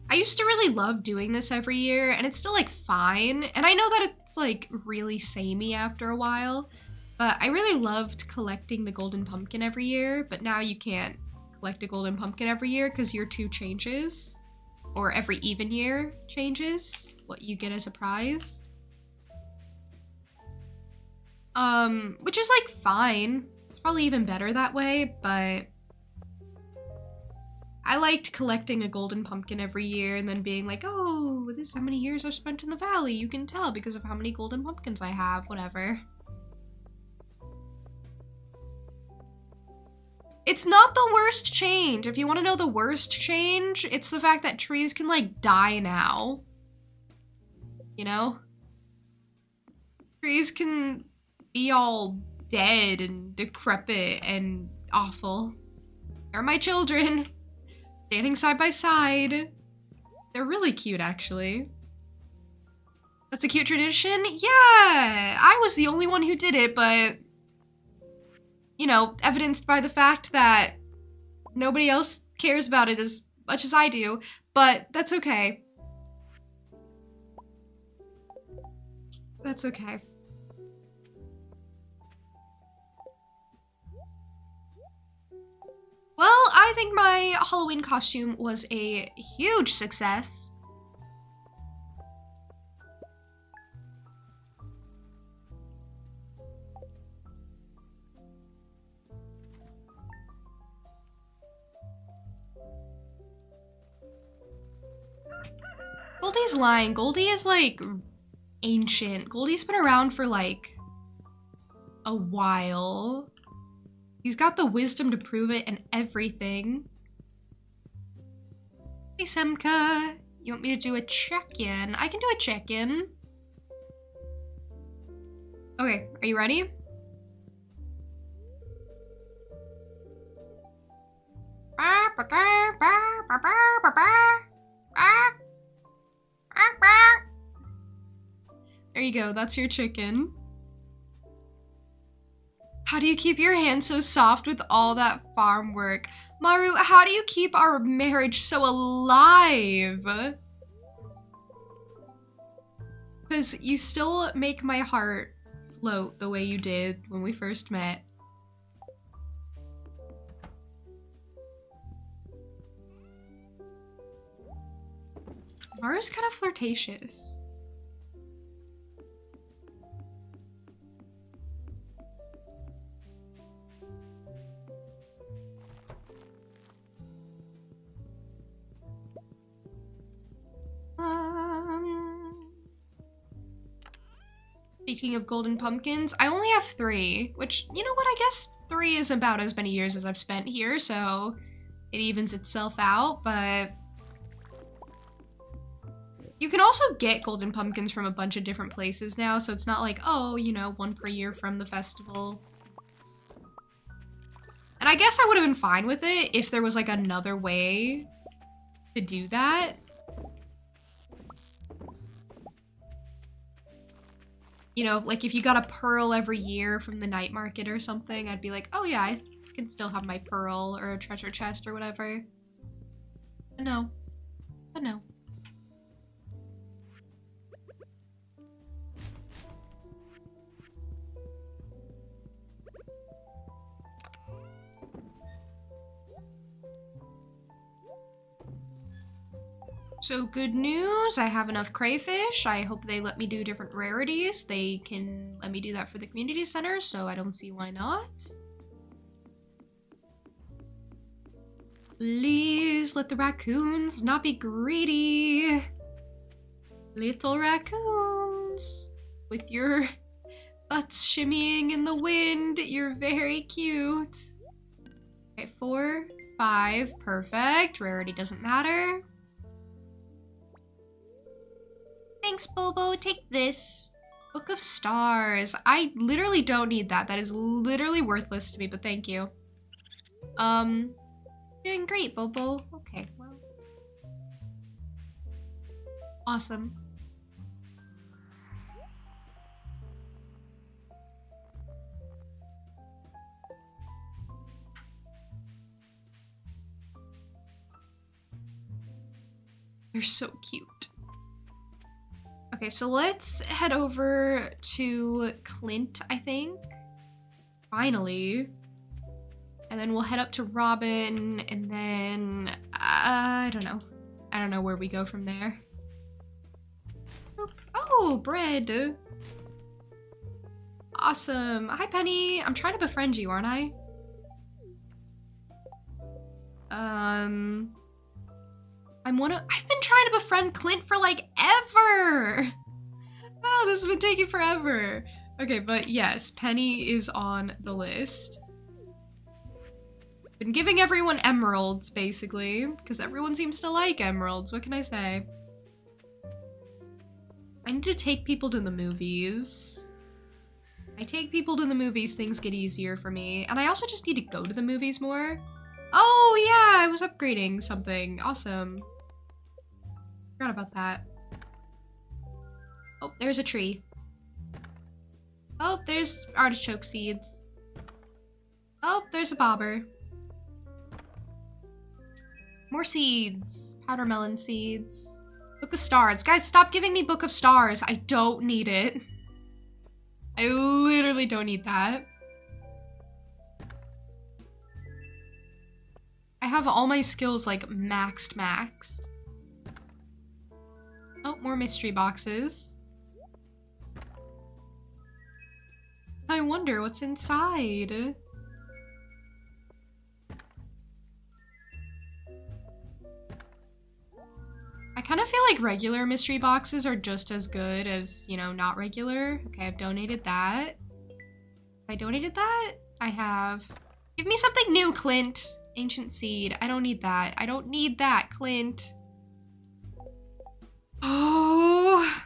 I used to really love doing this every year, and it's still like fine. And I know that it's like really samey after a while, but I really loved collecting the golden pumpkin every year. But now you can't collect a golden pumpkin every year because year 2 changes, or every even year changes what you get as a prize. Which is like fine. It's probably even better that way, but I liked collecting a golden pumpkin every year and then being like, oh, this is how many years I've spent in the valley. You can tell because of how many golden pumpkins I have, whatever. It's not the worst change. If you want to know the worst change, it's the fact that trees can like die now. You know? Trees can be all dead and decrepit and awful. They're my children. Standing side by side. They're really cute, actually. That's a cute tradition? Yeah! I was the only one who did it, but... You know, evidenced by the fact that nobody else cares about it as much as I do, but that's okay. That's okay. Well, I think my Halloween costume was a huge success. Goldie's lying. Goldie is like ancient. Goldie's been around for like a while. He's got the wisdom to prove it and everything. Hey, Semka. You want me to do a check-in? I can do a check-in. Okay, are you ready? There you go, that's your chicken. How do you keep your hands so soft with all that farm work? Maru, how do you keep our marriage so alive? Because you still make my heart float the way you did when we first met. Maru's kind of flirtatious. Speaking of golden pumpkins, I only have 3, which, you know what, I guess 3 is about as many years as I've spent here, so it evens itself out, but you can also get golden pumpkins from a bunch of different places now, so it's not like, oh, you know, 1 per year from the festival. And I guess I would have been fine with it if there was like another way to do that. You know, like if you got a pearl every year from the night market or something, I'd be like, oh yeah, I can still have my pearl or a treasure chest or whatever. But no. But no. So good news, I have enough crayfish. I hope they let me do different rarities. They can let me do that for the community center, so I don't see why not. Please let the raccoons not be greedy. Little raccoons, with your butts shimmying in the wind, you're very cute. Okay, 4, 5, perfect. Rarity doesn't matter. Thanks, Bobo. Take this. Book of Stars. I literally don't need that. That is literally worthless to me, but thank you. Doing great, Bobo. Okay, well. Awesome. They're so cute. Okay, so let's head over to Clint, I think. Finally. And then we'll head up to Robin, and then I don't know. I don't know where we go from there. Oh, bread. Awesome. Hi, Penny. I'm trying to befriend you, aren't I? I've been trying to befriend Clint for like ever. Oh, this has been taking forever. Okay, but yes, Penny is on the list. Been giving everyone emeralds, basically, because everyone seems to like emeralds. What can I say? I need to take people to the movies. I take people to the movies, things get easier for me. And I also just need to go to the movies more. Oh, yeah, I was upgrading something. Awesome. Forgot about that. Oh, there's a tree. Oh, there's artichoke seeds. Oh, there's a bobber. More seeds. Powder melon seeds. Book of Stars. Guys, stop giving me Book of Stars. I don't need it. I literally don't need that. I have all my skills like maxed. Oh, more mystery boxes. I wonder what's inside. I kind of feel like regular mystery boxes are just as good as, you know, not regular. Okay, I've donated that. I donated that? I have. Give me something new, Clint. Ancient seed. I don't need that. I don't need that, Clint. Oh.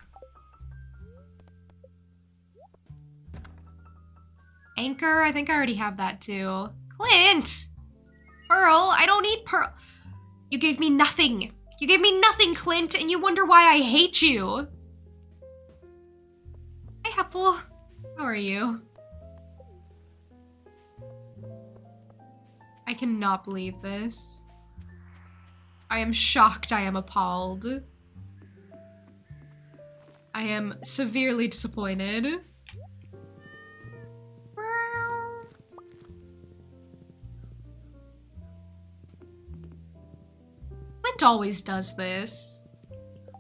Anchor, I think I already have that too. Clint! Pearl, I don't need Pearl. You gave me nothing. You gave me nothing, Clint, and you wonder why I hate you. Hi, Apple. How are you? I cannot believe this. I am shocked. I am appalled. I am severely disappointed. Clint always does this.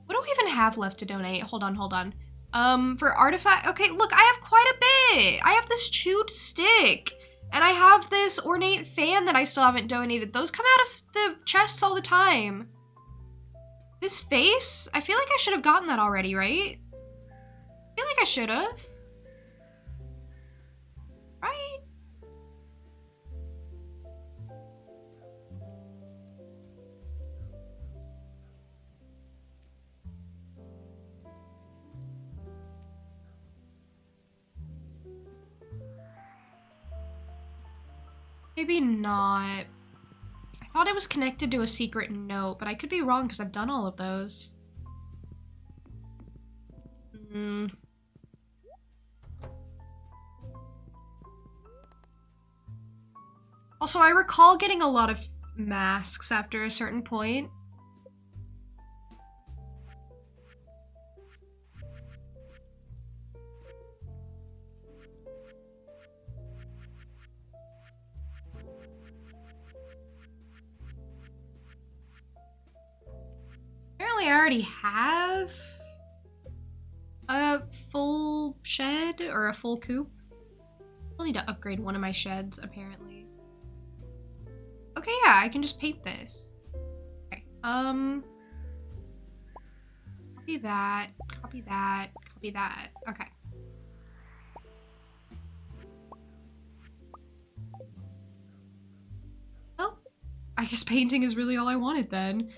What do we even have left to donate? Hold on. For artifact, okay, look, I have quite a bit. I have this chewed stick, and I have this ornate fan that I still haven't donated. Those come out of the chests all the time. This face, I feel like I should have gotten that already, right? I feel like I should have. Right? Maybe not. I thought it was connected to a secret note, but I could be wrong because I've done all of those. Also, I recall getting a lot of masks after a certain point. Apparently I already have a full shed or a full coop. I'll need to upgrade one of my sheds, apparently. Okay, yeah, I can just paint this. Okay, copy that, copy that, copy that. Okay. Well, I guess painting is really all I wanted then.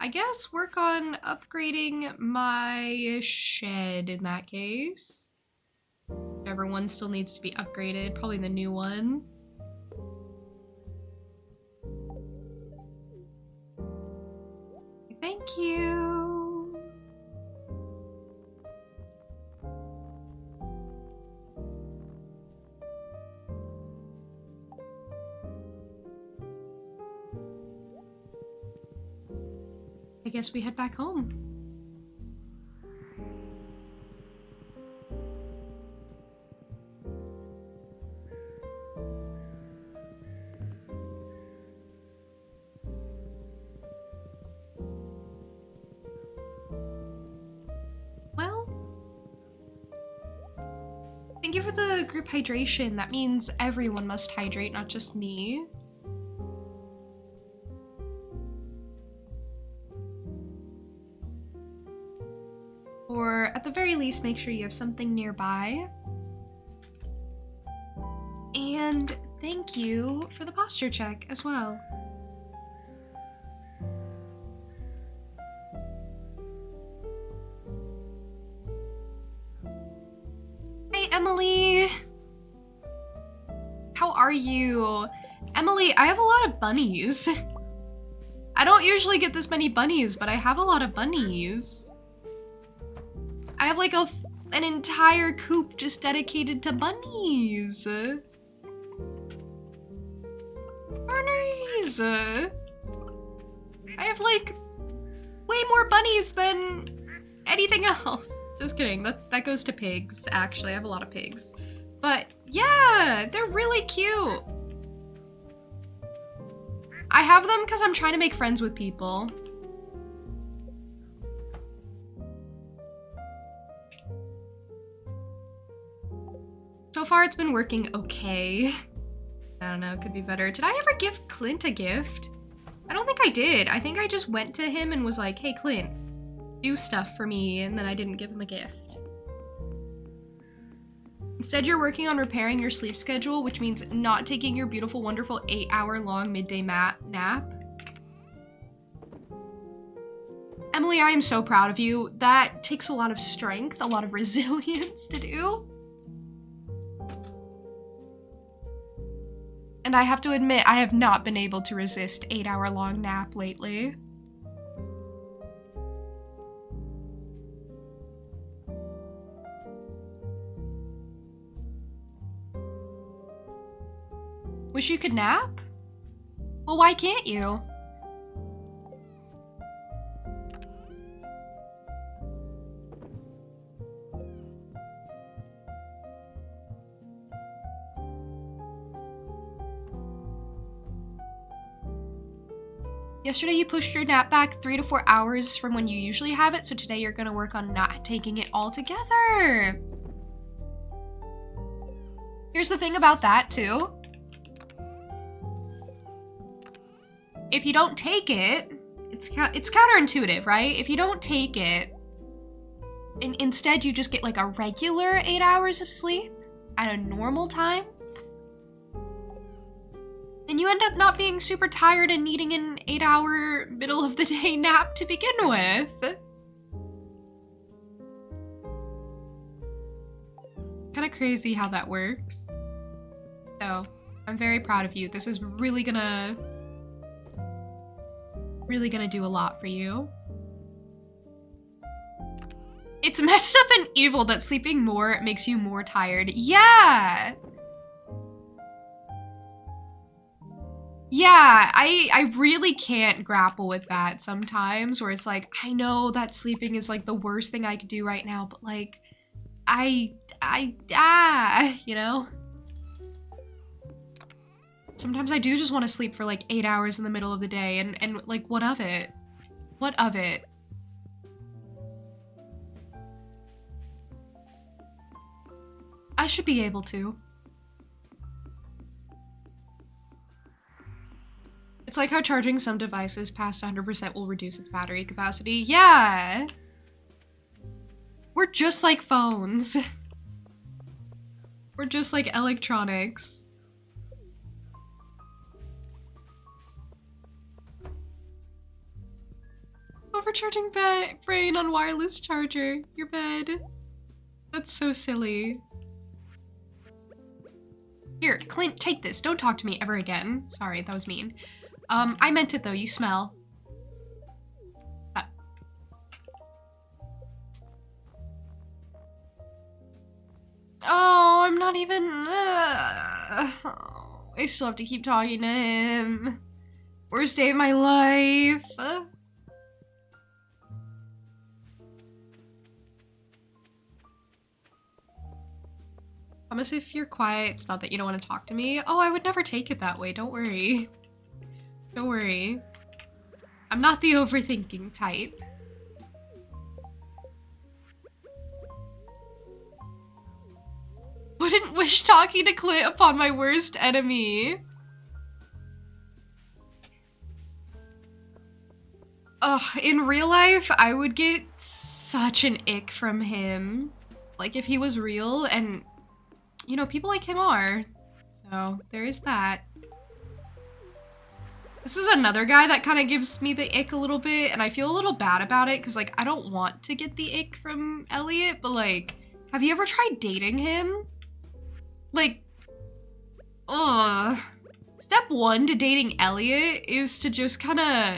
I guess work on upgrading my shed in that case. Whichever one still needs to be upgraded, probably the new one. Thank you. I I guess we head back home. Thank you for the group hydration. That means everyone must hydrate, not just me. Or at the very least, make sure you have something nearby. And thank you for the posture check as well. Emily, how are you? Emily, I have a lot of bunnies. I don't usually get this many bunnies, but I have a lot of bunnies. I have like an entire coop just dedicated to bunnies. Bunnies! I have like way more bunnies than anything else. Just kidding, that goes to pigs, actually. I have a lot of pigs. But yeah, they're really cute. I have them because I'm trying to make friends with people. So far it's been working okay. I don't know, it could be better. Did I ever give Clint a gift? I don't think I did. I think I just went to him and was like, hey Clint, do stuff for me, and then I didn't give him a gift. Instead, you're working on repairing your sleep schedule, which means not taking your beautiful, wonderful 8-hour-long midday nap. Emily, I am so proud of you. That takes a lot of strength, a lot of resilience to do. And I have to admit, I have not been able to resist 8-hour-long nap lately. Wish you could nap? Well, why can't you? Yesterday you pushed your nap back 3 to 4 hours from when you usually have it, so today you're gonna work on not taking it altogether. Here's the thing about that too. If you don't take it, it's counterintuitive, right? If you don't take it, and instead you just get like a regular 8 hours of sleep at a normal time, then you end up not being super tired and needing an 8-hour middle of the day nap to begin with. Kind of crazy how that works. So, I'm very proud of you. This is really gonna do a lot for you. It's messed up and evil that sleeping more makes you more tired. Yeah! Yeah, I really can't grapple with that sometimes, where it's like, I know that sleeping is like the worst thing I could do right now, but like, you know? Sometimes I do just want to sleep for like 8 hours in the middle of the day, and like, what of it? What of it? I should be able to. It's like how charging some devices past 100% will reduce its battery capacity. Yeah! We're just like phones. We're just like electronics. Overcharging brain on wireless charger. Your bed. That's so silly. Here, Clint, take this. Don't talk to me ever again. Sorry, that was mean. I meant it though, you smell. Oh, I'm not even... I still have to keep talking to him. Worst day of my life. Promise if you're quiet, it's not that you don't want to talk to me. Oh, I would never take it that way. Don't worry. Don't worry. I'm not the overthinking type. Wouldn't wish talking to Clint upon my worst enemy. Ugh, in real life, I would get such an ick from him. Like, if he was real, and, you know, people like him are. So, there is that. This is another guy that kind of gives me the ick a little bit, and I feel a little bad about it, because, like, I don't want to get the ick from Elliot, but, like, have you ever tried dating him? Like, ugh. Step one to dating Elliot is to just kind of...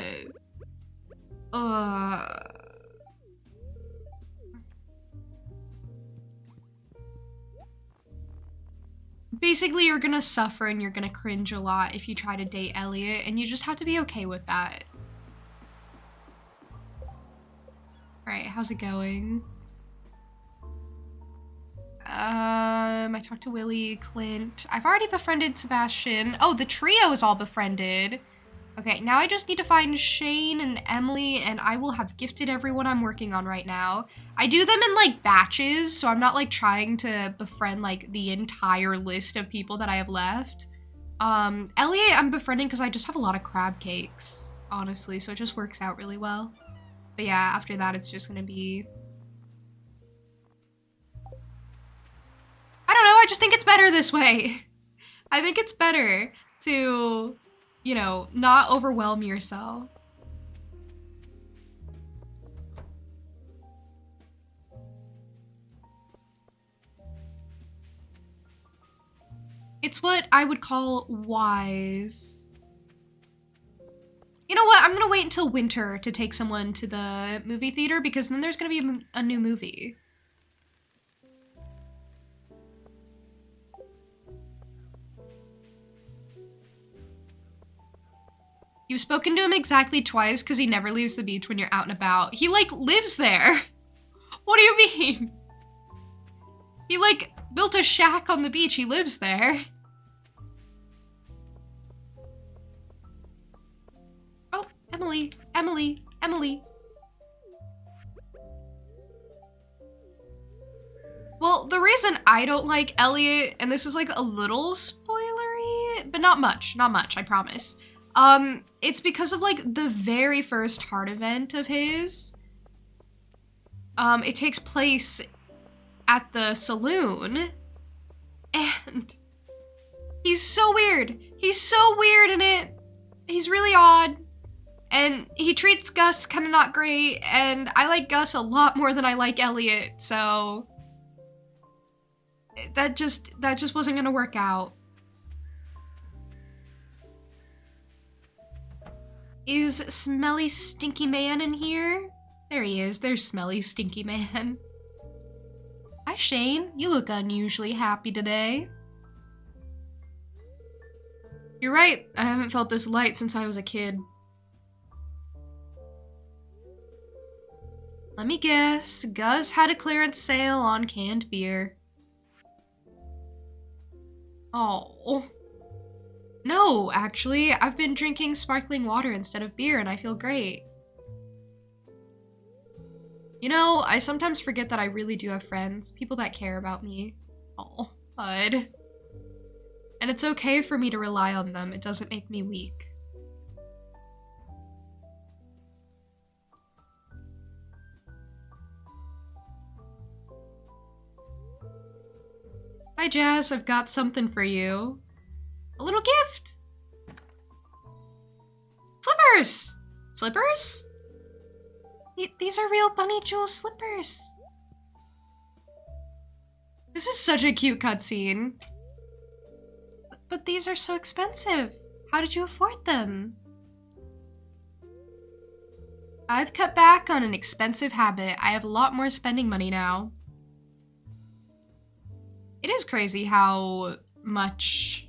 Basically, you're gonna suffer and you're gonna cringe a lot if you try to date Elliot, and you just have to be okay with that. Alright, how's it going? I talked to Willie, Clint. I've already befriended Sebastian. Oh, the trio is all befriended. Okay, now I just need to find Shane and Emily, and I will have gifted everyone I'm working on right now. I do them in, like, batches, so I'm not, like, trying to befriend, like, the entire list of people that I have left. Elliot I'm befriending because I just have a lot of crab cakes, honestly, so it just works out really well. But yeah, after that, it's just gonna be... I don't know, I just think it's better this way. I think it's better to, you know, not overwhelm yourself. It's what I would call wise. You know what? I'm gonna wait until winter to take someone to the movie theater, because then there's gonna be a new movie. You've spoken to him exactly twice because he never leaves the beach when you're out and about. He, like, lives there. What do you mean? He, like, built a shack on the beach. He lives there. Oh, Emily, Emily, Emily. Well, the reason I don't like Elliot, and this is, like, a little spoilery, but not much, I promise. It's because of, like, the very first heart event of his. It takes place at the saloon, and he's so weird. He's so weird in it. He's really odd, and he treats Gus kind of not great, and I like Gus a lot more than I like Elliot, so that just wasn't gonna work out. Is Smelly Stinky Man in here? There he is. There's Smelly Stinky Man. Hi, Shane. You look unusually happy today. You're right. I haven't felt this light since I was a kid. Let me guess. Gus had a clearance sale on canned beer. Oh. No, actually, I've been drinking sparkling water instead of beer and I feel great. You know, I sometimes forget that I really do have friends, people that care about me. Oh, bud. And it's okay for me to rely on them, it doesn't make me weak. Hi, Jazz, I've got something for you. A little gift! Slippers! Slippers? These are real Bunny Jewel slippers. This is such a cute cutscene. But these are so expensive. How did you afford them? I've cut back on an expensive habit. I have a lot more spending money now. It is crazy how much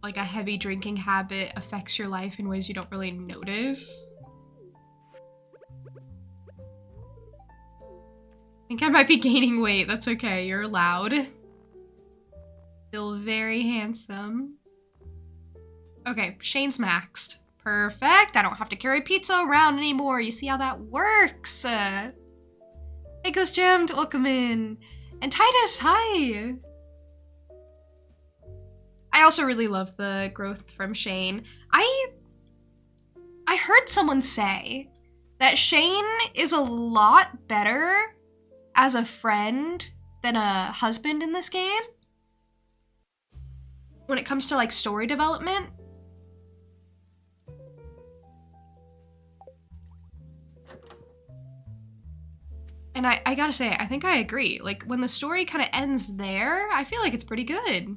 like a heavy drinking habit affects your life in ways you don't really notice. think I might be gaining weight. That's okay. You're allowed. Still very handsome. Okay, Shane's maxed. Perfect. I don't have to carry pizza around anymore. You see how that works? Hey, Ghost Jammed. Welcome in. And Titus, hi. I also really love the growth from Shane. I heard someone say that Shane is a lot better as a friend than a husband in this game when it comes to like story development. And I gotta say, I think I agree. Like, when the story kind of ends there, I feel like it's pretty good.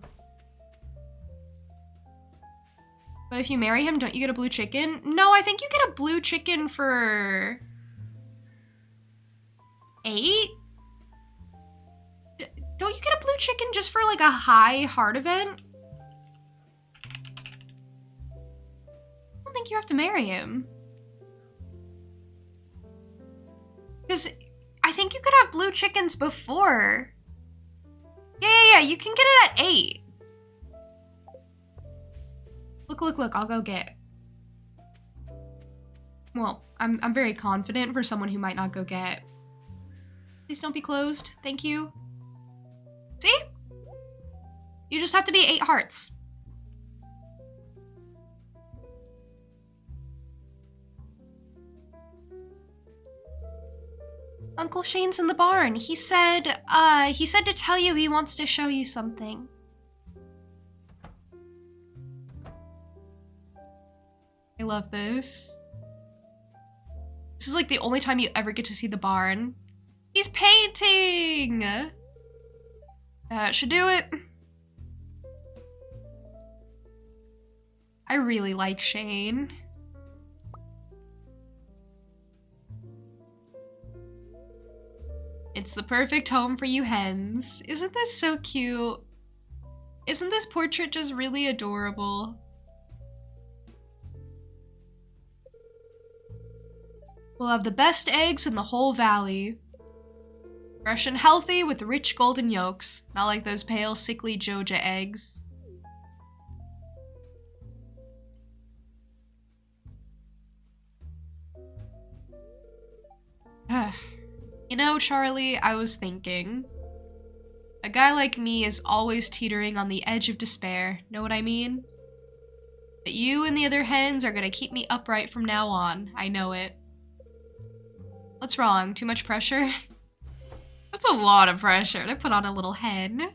But if you marry him, don't you get a blue chicken? No, I think you get a blue chicken for 8? Don't you get a blue chicken just for like a high heart event? I don't think you have to marry him. Because I think you could have blue chickens before. Yeah, you can get it at 8. Look, I'll go get. Well, I'm very confident for someone who might not go get. Please don't be closed, thank you. See? You just have to be 8 hearts. Uncle Shane's in the barn. He said to tell you he wants to show you something. I love this. This is like the only time you ever get to see the barn. He's painting! Should do it. I really like Shane. It's the perfect home for you hens. Isn't this so cute? Isn't this portrait just really adorable? We'll have the best eggs in the whole valley. Fresh and healthy with rich golden yolks, not like those pale, sickly Joja eggs. You know, Charlie, I was thinking. A guy like me is always teetering on the edge of despair, know what I mean? But you and the other hens are gonna keep me upright from now on, I know it. What's wrong? Too much pressure? That's a lot of pressure to put on a little hen.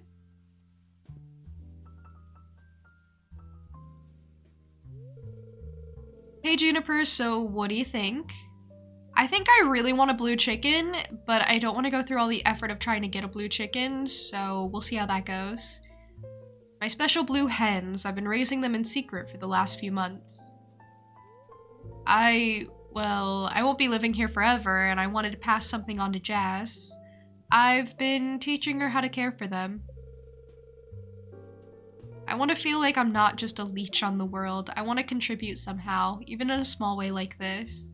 Hey Juniper, so what do you think? I think I really want a blue chicken, but I don't want to go through all the effort of trying to get a blue chicken, so we'll see how that goes. My special blue hens, I've been raising them in secret for the last few months. Well, I won't be living here forever, and I wanted to pass something on to Jazz. I've been teaching her how to care for them. I want to feel like I'm not just a leech on the world. I want to contribute somehow, even in a small way like this.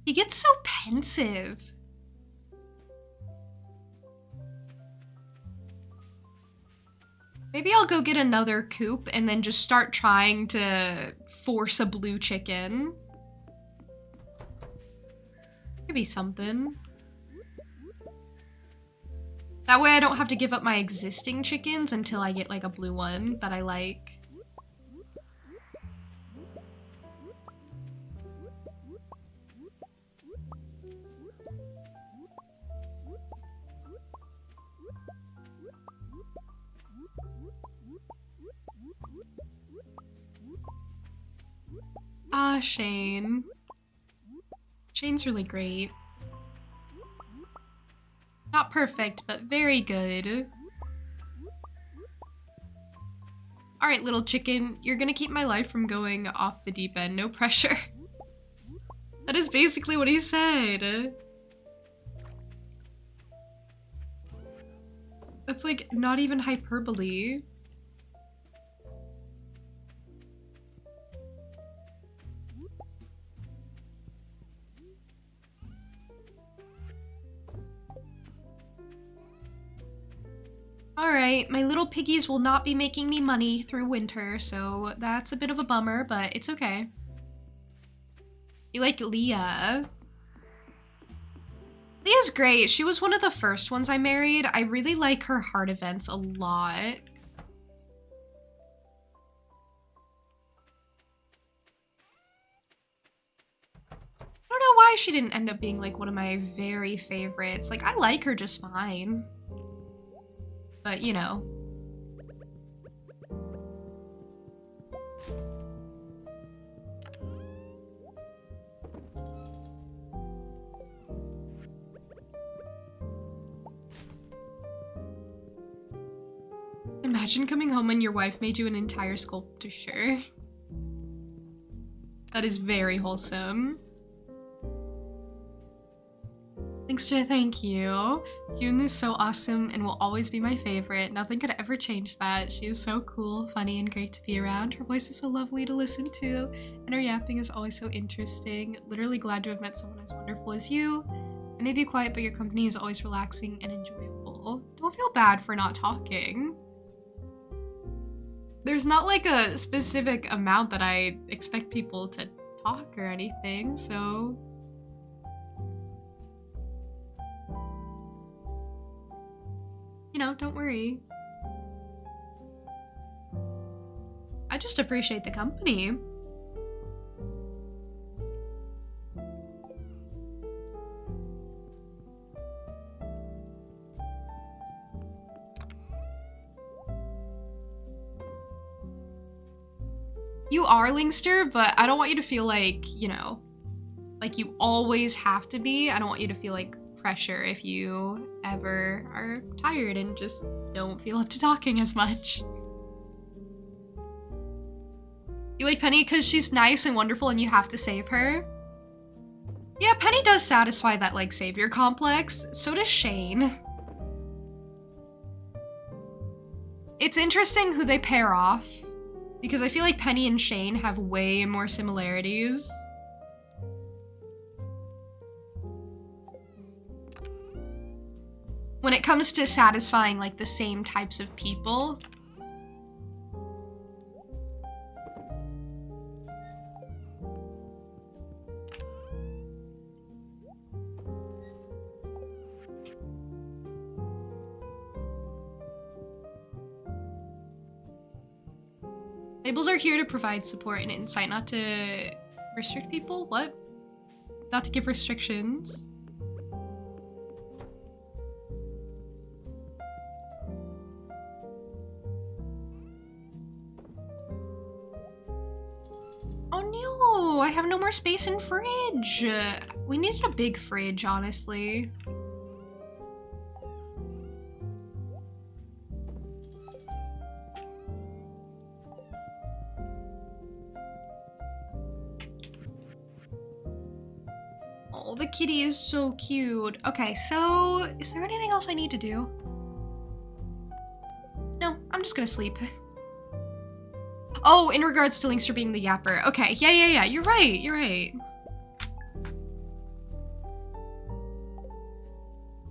He gets so pensive. Maybe I'll go get another coop and then just start trying to force a blue chicken. Could be something. That way I don't have to give up my existing chickens until I get like a blue one that I like. Ah, Shane. Shane's really great. Not perfect, but very good. Alright, little chicken, you're gonna keep my life from going off the deep end, no pressure. That is basically what he said. That's like not even hyperbole. Alright, my little piggies will not be making me money through winter, so that's a bit of a bummer, but it's okay. You like Leah? Leah's great. She was one of the first ones I married. I really like her heart events a lot. I don't know why she didn't end up being like one of my very favorites. Like, I like her just fine. But, you know. Imagine coming home and your wife made you an entire sculpture. That is very wholesome. Linkster, thank you. Yoon is so awesome and will always be my favorite. Nothing could ever change that. She is so cool, funny, and great to be around. Her voice is so lovely to listen to, and her yapping is always so interesting. Literally glad to have met someone as wonderful as you. I may be quiet, but your company is always relaxing and enjoyable. Don't feel bad for not talking. There's not like a specific amount that I expect people to talk or anything, so... You know, don't worry. I just appreciate the company. You are Linkster, but I don't want you to feel like, you know, like you always have to be. I don't want you to feel like pressure if you ever are tired and just don't feel up to talking as much. You like Penny because she's nice and wonderful and you have to save her? Yeah, Penny does satisfy that, like, savior complex. So does Shane. It's interesting who they pair off, because I feel like Penny and Shane have way more similarities. When it comes to satisfying, like, the same types of people. Labels are here to provide support and insight, not to restrict people? What? Not to give restrictions. Oh no, I have no more space in fridge. We needed a big fridge, honestly. Oh, the kitty is so cute. Okay, so is there anything else I need to do? No, I'm just gonna sleep. Oh, in regards to Linkster being the yapper. Okay, yeah, you're right.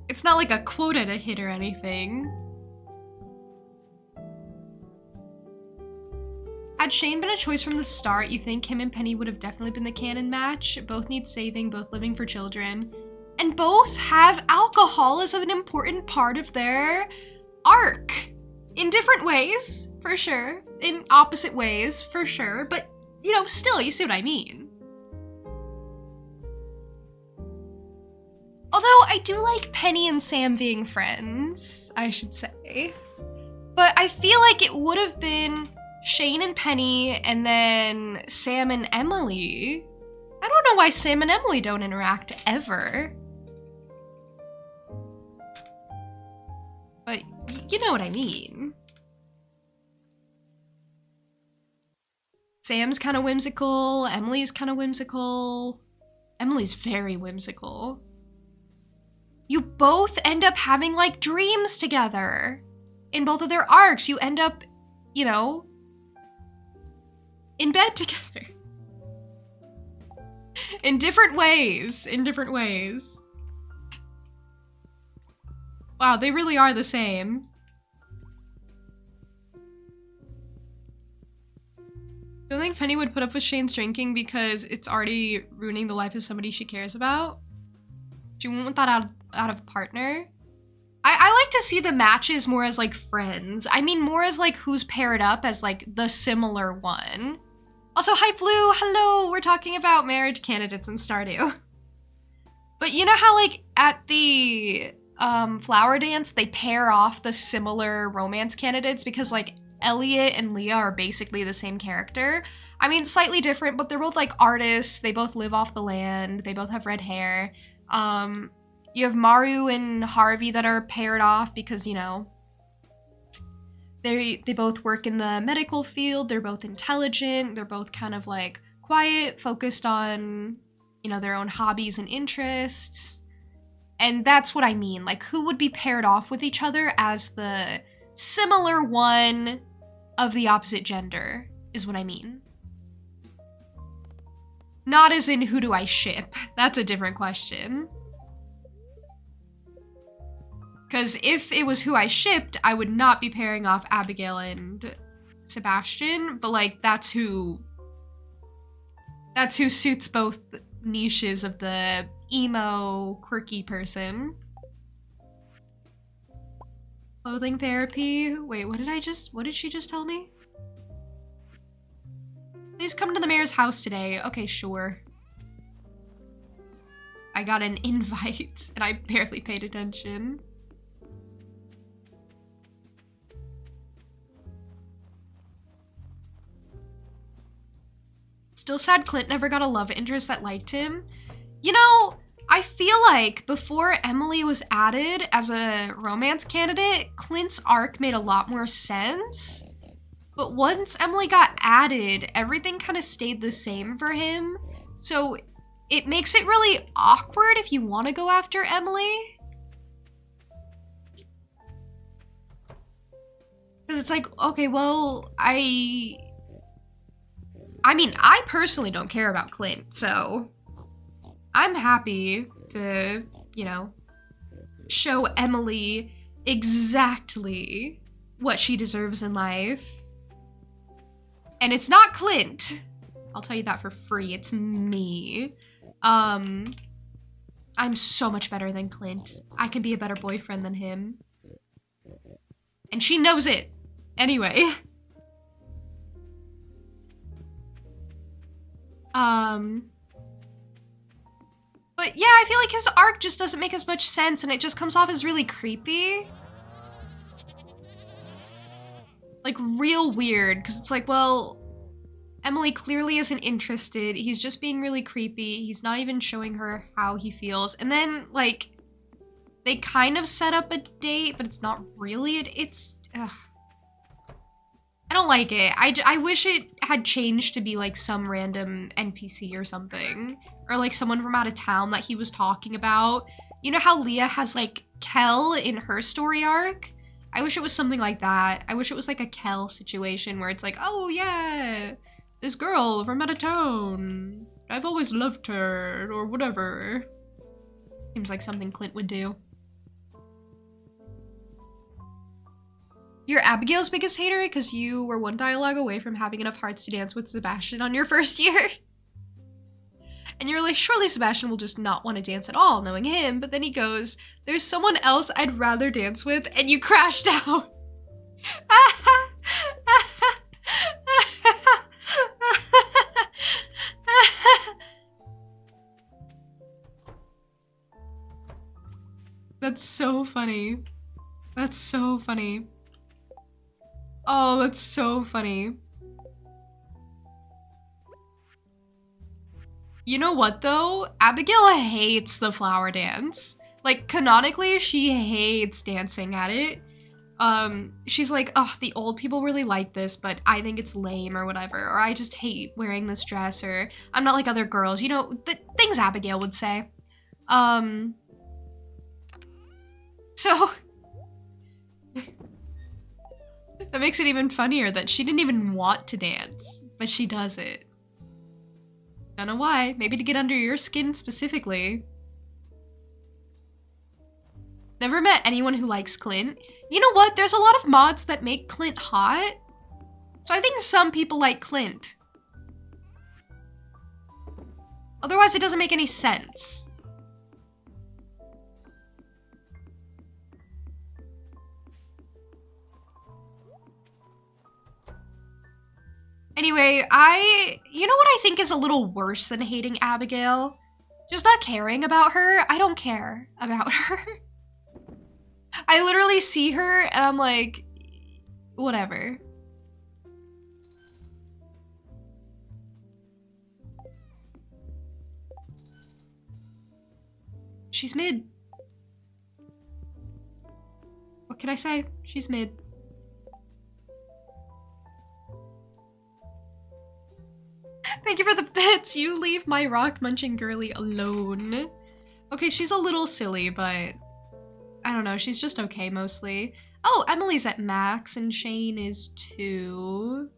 It's not like a quota to hit or anything. Had Shane been a choice from the start, you think him and Penny would have definitely been the canon match? Both need saving, both living for children. And both have alcohol as an important part of their arc. In different ways, for sure. In opposite ways, for sure. But, you know, still, you see what I mean. Although, I do like Penny and Sam being friends, I should say. But I feel like it would have been Shane and Penny, and then Sam and Emily. I don't know why Sam and Emily don't interact ever. But you know what I mean. Sam's kind of whimsical, Emily's kind of whimsical. Emily's very whimsical. You both end up having, like, dreams together. In both of their arcs, you end up, you know, in bed together. In different ways. Wow, they really are the same. don't think Penny would put up with Shane's drinking because it's already ruining the life of somebody she cares about. She wouldn't want that out of a partner. I like to see the matches more as like friends. I mean more as like who's paired up as like the similar one. Also, hi Blue, hello! We're talking about marriage candidates in Stardew. But you know how like at the flower dance, they pair off the similar romance candidates because like Elliot and Leah are basically the same character. I mean, slightly different, but they're both like artists. They both live off the land. They both have red hair. You have Maru and Harvey that are paired off because, you know, they both work in the medical field. They're both intelligent. They're both kind of like quiet, focused on, you know, their own hobbies and interests. And that's what I mean. Like, who would be paired off with each other as the similar one of the opposite gender is what I mean. Not as in who do I ship. That's a different question. Because if it was who I shipped, I would not be pairing off Abigail and Sebastian, but like that's who suits both niches of the emo, quirky person. Clothing therapy. Wait, what did she just tell me? Please come to the mayor's house today. Okay, sure. I got an invite and I barely paid attention. Still sad Clint never got a love interest that liked him. You know, I feel like before Emily was added as a romance candidate, Clint's arc made a lot more sense. But once Emily got added, everything kind of stayed the same for him. So it makes it really awkward if you want to go after Emily. Because it's like, okay, well, I mean, I personally don't care about Clint, so I'm happy to, you know, show Emily exactly what she deserves in life. And it's not Clint. I'll tell you that for free. It's me. I'm so much better than Clint. I can be a better boyfriend than him. And she knows it. Anyway. But yeah, I feel like his arc just doesn't make as much sense and it just comes off as really creepy. Like real weird, because it's like, well, Emily clearly isn't interested. He's just being really creepy. He's not even showing her how he feels. And then like, they kind of set up a date, but it's not really, ugh. I don't like it. I wish it had changed to be like some random NPC or something. Or like someone from out of town that he was talking about. You know how Leah has like Kel in her story arc? I wish it was something like that. I wish it was like a Kel situation where it's like, oh yeah, this girl from out of town. I've always loved her, or whatever. Seems like something Clint would do. You're Abigail's biggest hater because you were one dialogue away from having enough hearts to dance with Sebastian on your first year. And you're like, surely Sebastian will just not want to dance at all, knowing him. But then he goes, there's someone else I'd rather dance with, and you crashed out. That's so funny. That's so funny. Oh, that's so funny. You know what though? Abigail hates the flower dance. Like canonically, she hates dancing at it. She's like, oh, the old people really like this, but I think it's lame or whatever. Or I just hate wearing this dress, or I'm not like other girls. You know, the things Abigail would say. So that makes it even funnier that she didn't even want to dance, but she does it. Don't know why. Maybe to get under your skin specifically. Never met anyone who likes Clint. You know what? There's a lot of mods that make Clint hot. So I think some people like Clint. Otherwise, it doesn't make any sense. Anyway, you know what I think is a little worse than hating Abigail? Just not caring about her. I don't care about her. I literally see her and I'm like, whatever. She's mid. What can I say? She's mid. Thank you for the bits. You leave my rock munching girly alone. Okay, she's a little silly, but I don't know. She's just okay mostly. Oh, Emily's at max and Shane is too.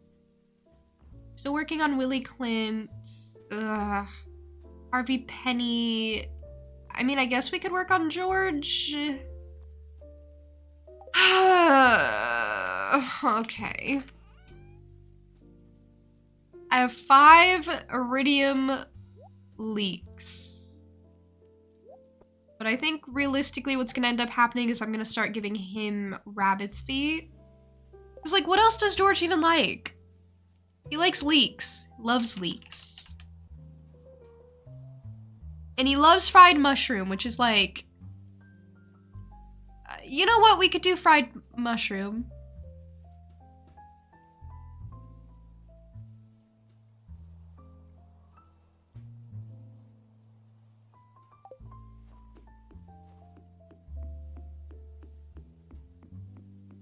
Still working on Willie Clint. Ugh. Harvey Penny. I mean, I guess we could work on George. Okay. I have 5 iridium leaks. But I think realistically what's gonna end up happening is I'm gonna start giving him rabbit's feet. It's like, what else does George even like? He likes leeks. Loves leeks. And he loves fried mushroom, which is like... you know what? We could do fried mushroom.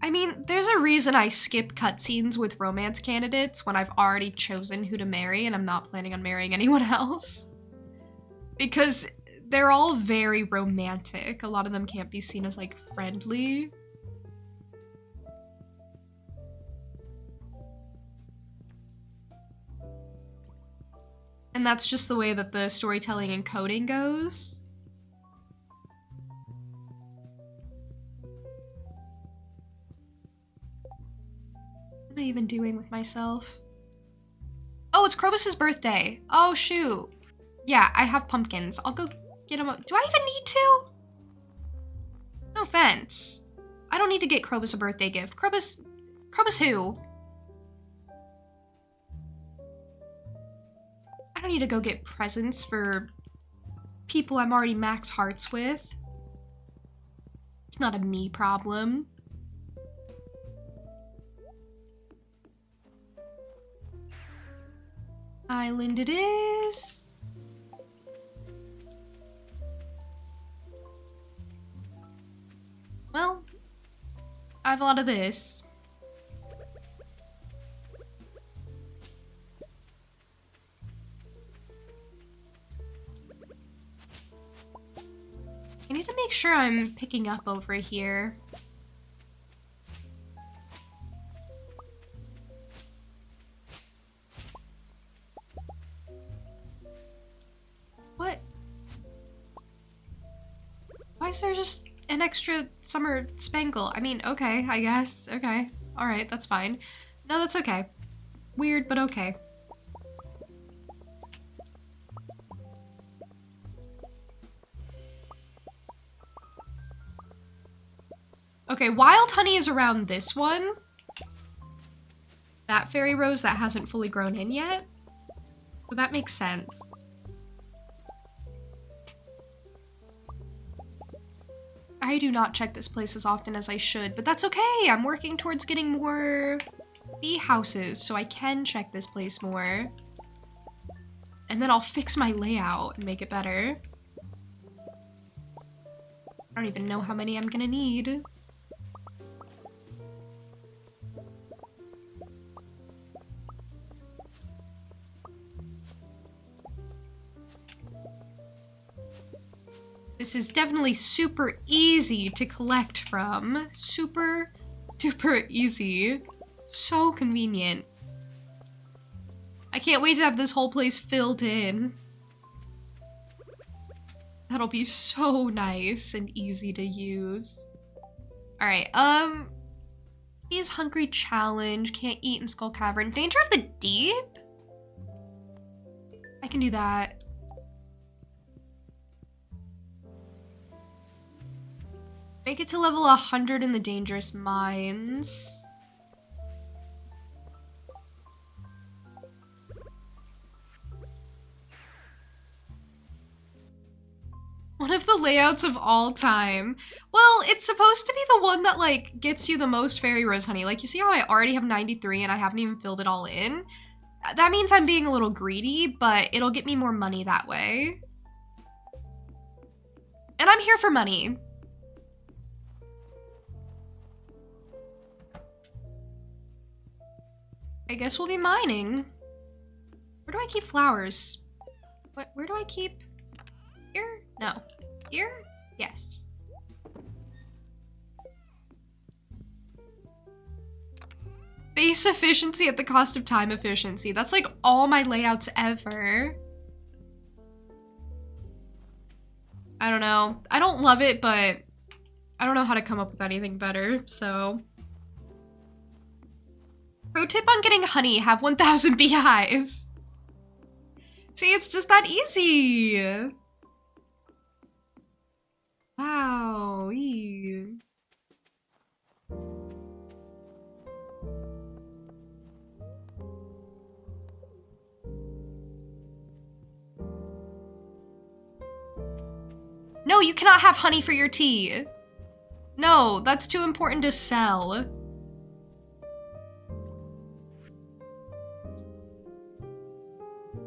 I mean, there's a reason I skip cutscenes with romance candidates when I've already chosen who to marry and I'm not planning on marrying anyone else. Because they're all very romantic. A lot of them can't be seen as, like, friendly. And that's just the way that the storytelling and coding goes. What am I even doing with myself? Oh, it's Krobus's birthday. Oh, shoot. Yeah, I have pumpkins. I'll go get them. Do I even need to? No offense. I don't need to get Krobus a birthday gift. Krobus who? I don't need to go get presents for people I'm already max hearts with. It's not a me problem. Island it is. Well, I have a lot of this. I need to make sure I'm picking up over here. What? Why is there just an extra summer spangle? I mean, okay, I guess. Okay. Alright, that's fine. No, that's okay. Weird, but okay. Okay, wild honey is around this one. That fairy rose that hasn't fully grown in yet. So that makes sense. I do not check this place as often as I should, but that's okay. I'm working towards getting more bee houses, so I can check this place more. And then I'll fix my layout and make it better. I don't even know how many I'm gonna need. This is definitely super easy to collect from. Super duper easy. So convenient. I can't wait to have this whole place filled in. That'll be so nice and easy to use. Alright, is hungry challenge, can't eat in Skull Cavern. Danger of the Deep? I can do that. Make it to level 100 in the dangerous mines. One of the layouts of all time. Well, it's supposed to be the one that, like, gets you the most fairy rose honey. Like, you see how I already have 93 and I haven't even filled it all in? That means I'm being a little greedy, but it'll get me more money that way. And I'm here for money. I guess we'll be mining. Where do I keep flowers? Where do I keep... Here? No. Here? Yes. Base efficiency at the cost of time efficiency. That's like all my layouts ever. I don't know. I don't love it, but I don't know how to come up with anything better, so... Pro tip on getting honey, have 1,000 beehives. See, it's just that easy. Wow. Eee. No, you cannot have honey for your tea. No, that's too important to sell.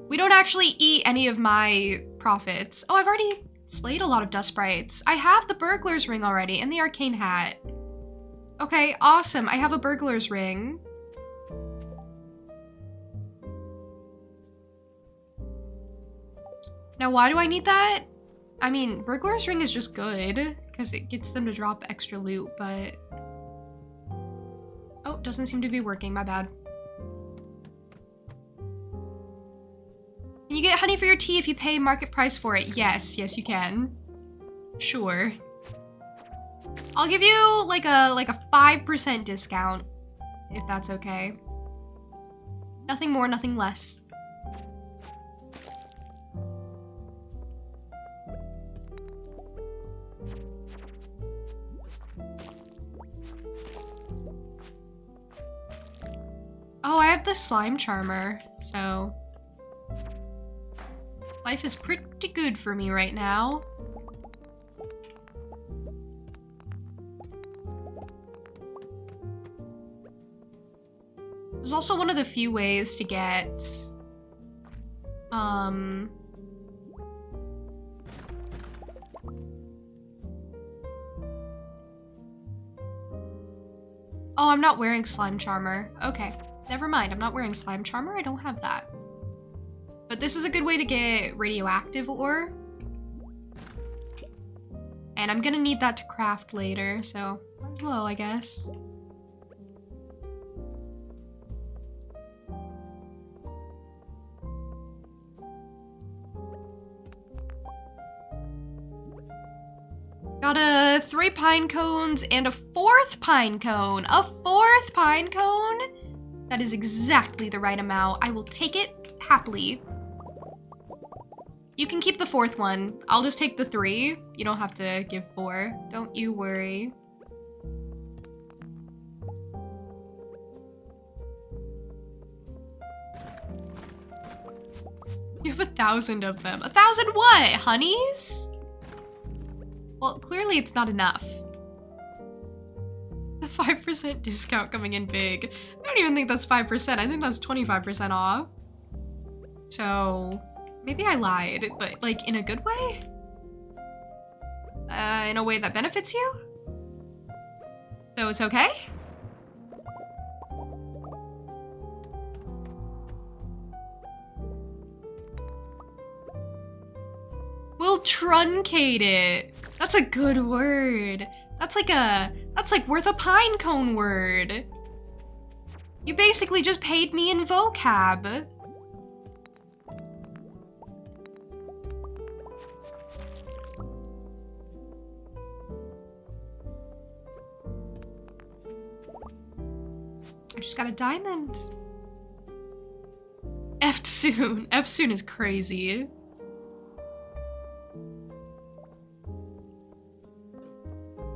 We don't actually eat any of my profits. Oh, I've already slayed a lot of dust sprites. I have the burglar's ring already and the arcane hat. Okay, awesome. I have a burglar's ring. Now, why do I need that? I mean, burglar's ring is just good because it gets them to drop extra loot, but... Oh, doesn't seem to be working. My bad. Can you get honey for your tea if you pay market price for it? Yes, yes you can. Sure. I'll give you like a 5% discount, if that's okay. Nothing more, nothing less. Oh, I have the slime charmer, so... Life is pretty good for me right now. This is also one of the few ways to get... Oh, I'm not wearing slime charmer. Okay, never mind. I'm not wearing slime charmer. I don't have that. But this is a good way to get radioactive ore. And I'm gonna need that to craft later, so well, I guess. Got 3 pine cones and a 4th pine cone. A 4th pine cone? That is exactly the right amount. I will take it happily. You can keep the 4th one. I'll just take the 3. You don't have to give 4. Don't you worry. You have 1,000 of them. 1,000 what? Honeys? Well, clearly it's not enough. The 5% discount coming in big. I don't even think that's 5%. I think that's 25% off. So... maybe I lied, but like in a good way? In a way that benefits you? So it's okay? We'll truncate it. That's a good word. That's like worth a pine cone word. You basically just paid me in vocab. I just got a diamond. Eftsoon. Eftsoon is crazy.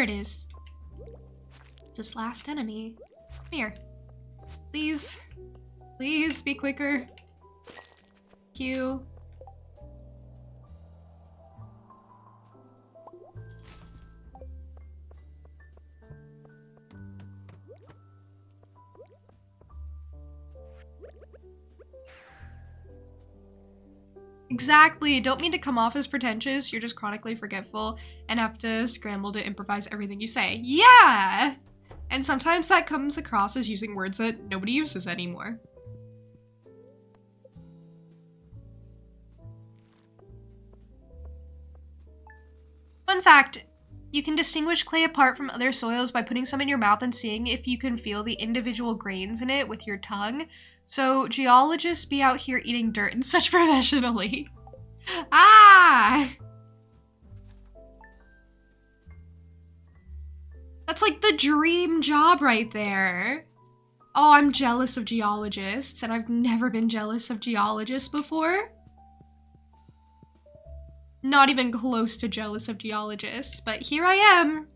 here it is. It's his last enemy. Come here. Please. Please be quicker. Thank you. Exactly. Don't mean to come off as pretentious. You're just chronically forgetful and have to scramble to improvise everything you say. Yeah! And sometimes that comes across as using words that nobody uses anymore. Fun fact, you can distinguish clay apart from other soils by putting some in your mouth and seeing if you can feel the individual grains in it with your tongue. So geologists be out here eating dirt and such professionally. Ah! That's like the dream job right there. Oh, I'm jealous of geologists, and I've never been jealous of geologists before. Not even close to jealous of geologists, but here I am.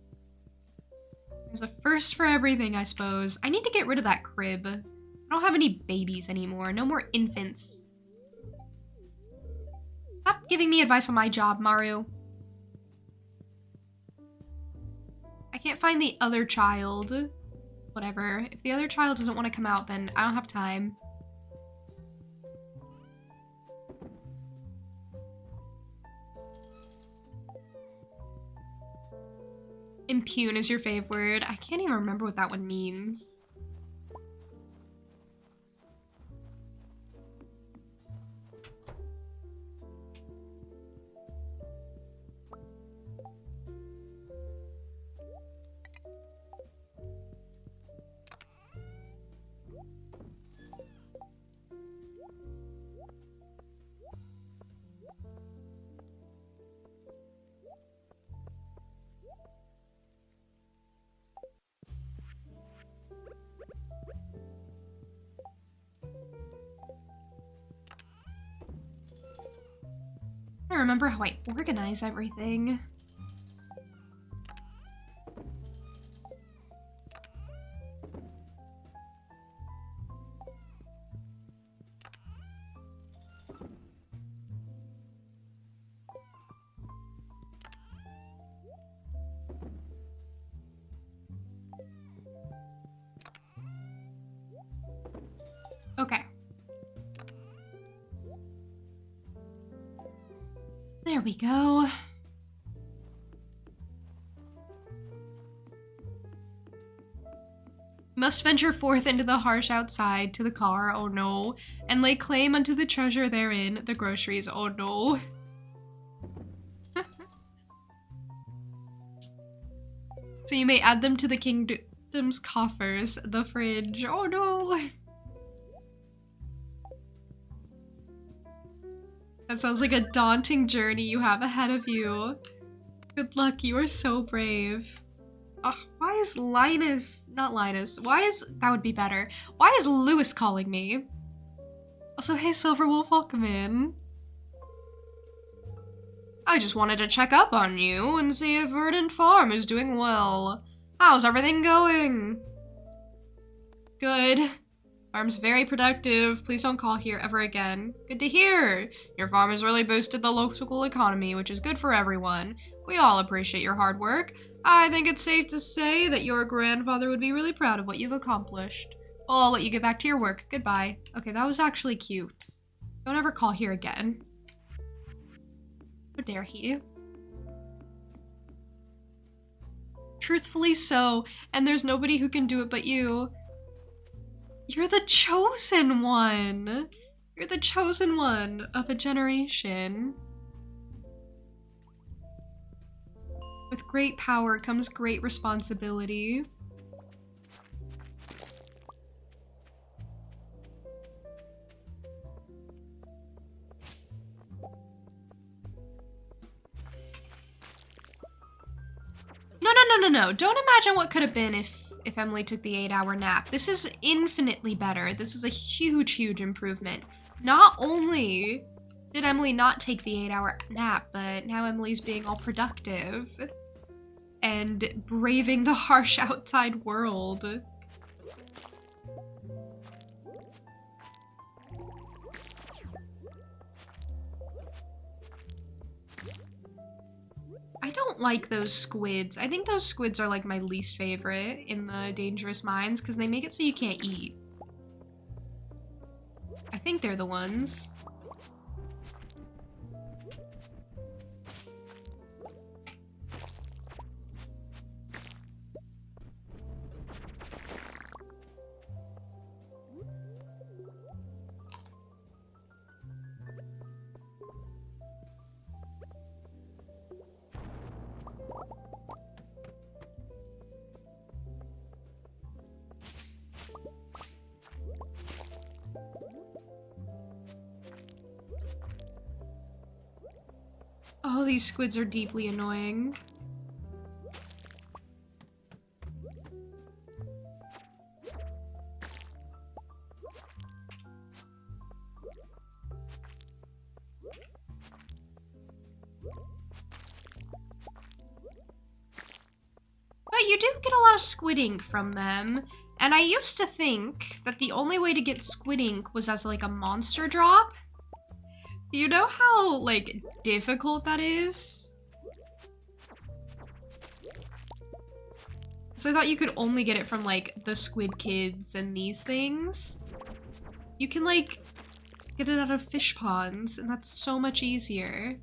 There's a first for everything, I suppose. I need to get rid of that crib. I don't have any babies anymore. No more infants. Stop giving me advice on my job, Maru. I can't find the other child. Whatever. If the other child doesn't want to come out, then I don't have time. Impugn is your fave word. I can't even remember what that one means. I remember how I organize everything. Okay. There we go. Must venture forth into the harsh outside to the car, oh no, and lay claim unto the treasure therein, the groceries, oh no. So you may add them to the kingdom's coffers, the fridge, oh no. That sounds like a daunting journey you have ahead of you. Good luck, you are so brave. Why is Linus, not Linus, that would be better. Why is Lewis calling me? Also, hey Silverwolf, welcome in. I just wanted to check up on you and see if Verdant Farm is doing well. How's everything going? Good. Farm's very productive. Please don't call here ever again. Good to hear. Your farm has really boosted the local economy, which is good for everyone. We all appreciate your hard work. I think it's safe to say that your grandfather would be really proud of what you've accomplished. Well, I'll let you get back to your work. Goodbye. Okay, that was actually cute. Don't ever call here again. How dare he? Truthfully so, and there's nobody who can do it but you. You're the chosen one! You're the chosen one of a generation. With great power comes great responsibility. No. Don't imagine what could have been if Emily took the 8-hour nap. This is infinitely better. This is a huge improvement. Not only did Emily not take the 8-hour nap, but now Emily's being all productive. and braving the harsh outside world. I don't like those squids. I think those squids are like my least favorite in the Dangerous Mines because they make it so you can't eat. I think they're the ones. Oh, these squids are deeply annoying. But you do get a lot of squid ink from them, and I used to think that the only way to get squid ink was as like a monster drop. Do you know how, like, difficult that is? So I thought you could only get it from, like, the Squid Kids and these things. You can, like, get it out of fish ponds, and that's so much easier.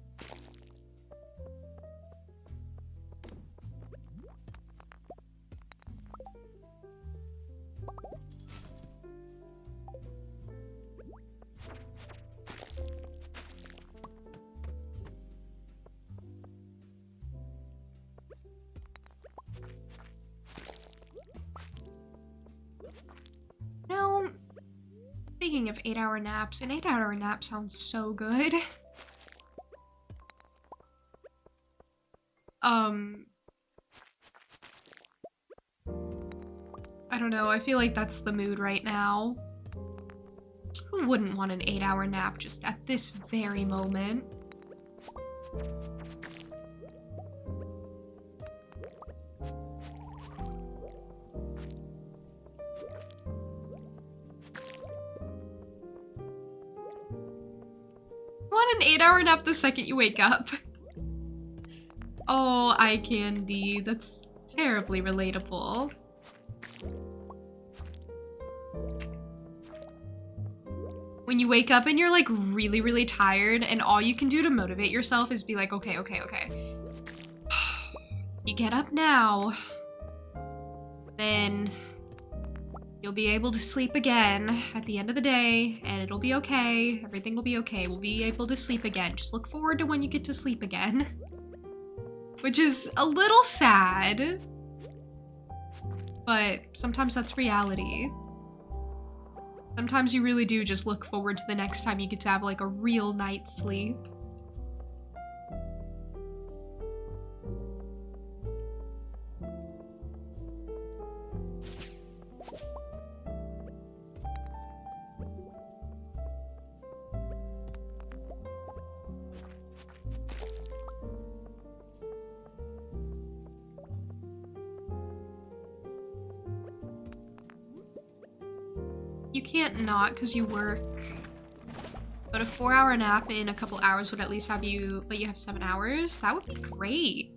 No. Speaking of 8-hour naps, an 8-hour nap sounds so good. I don't know, I feel like that's the mood right now. Who wouldn't want an 8-hour nap just at this very moment? Want an 8-hour nap the second you wake up? Oh, eye candy. That's terribly relatable. When you wake up and you're like really, really tired and all you can do to motivate yourself is be like, okay. You get up now. Then you'll be able to sleep again at the end of the day, and it'll be okay. Everything will be okay. We'll be able to sleep again. Just look forward to when you get to sleep again. Which is a little sad, but sometimes that's reality. Sometimes you really do just look forward to the next time you get to have like a real night's sleep. You can't not because you work. But a 4-hour nap in a couple hours would at least have you, let you have 7 hours. That would be great.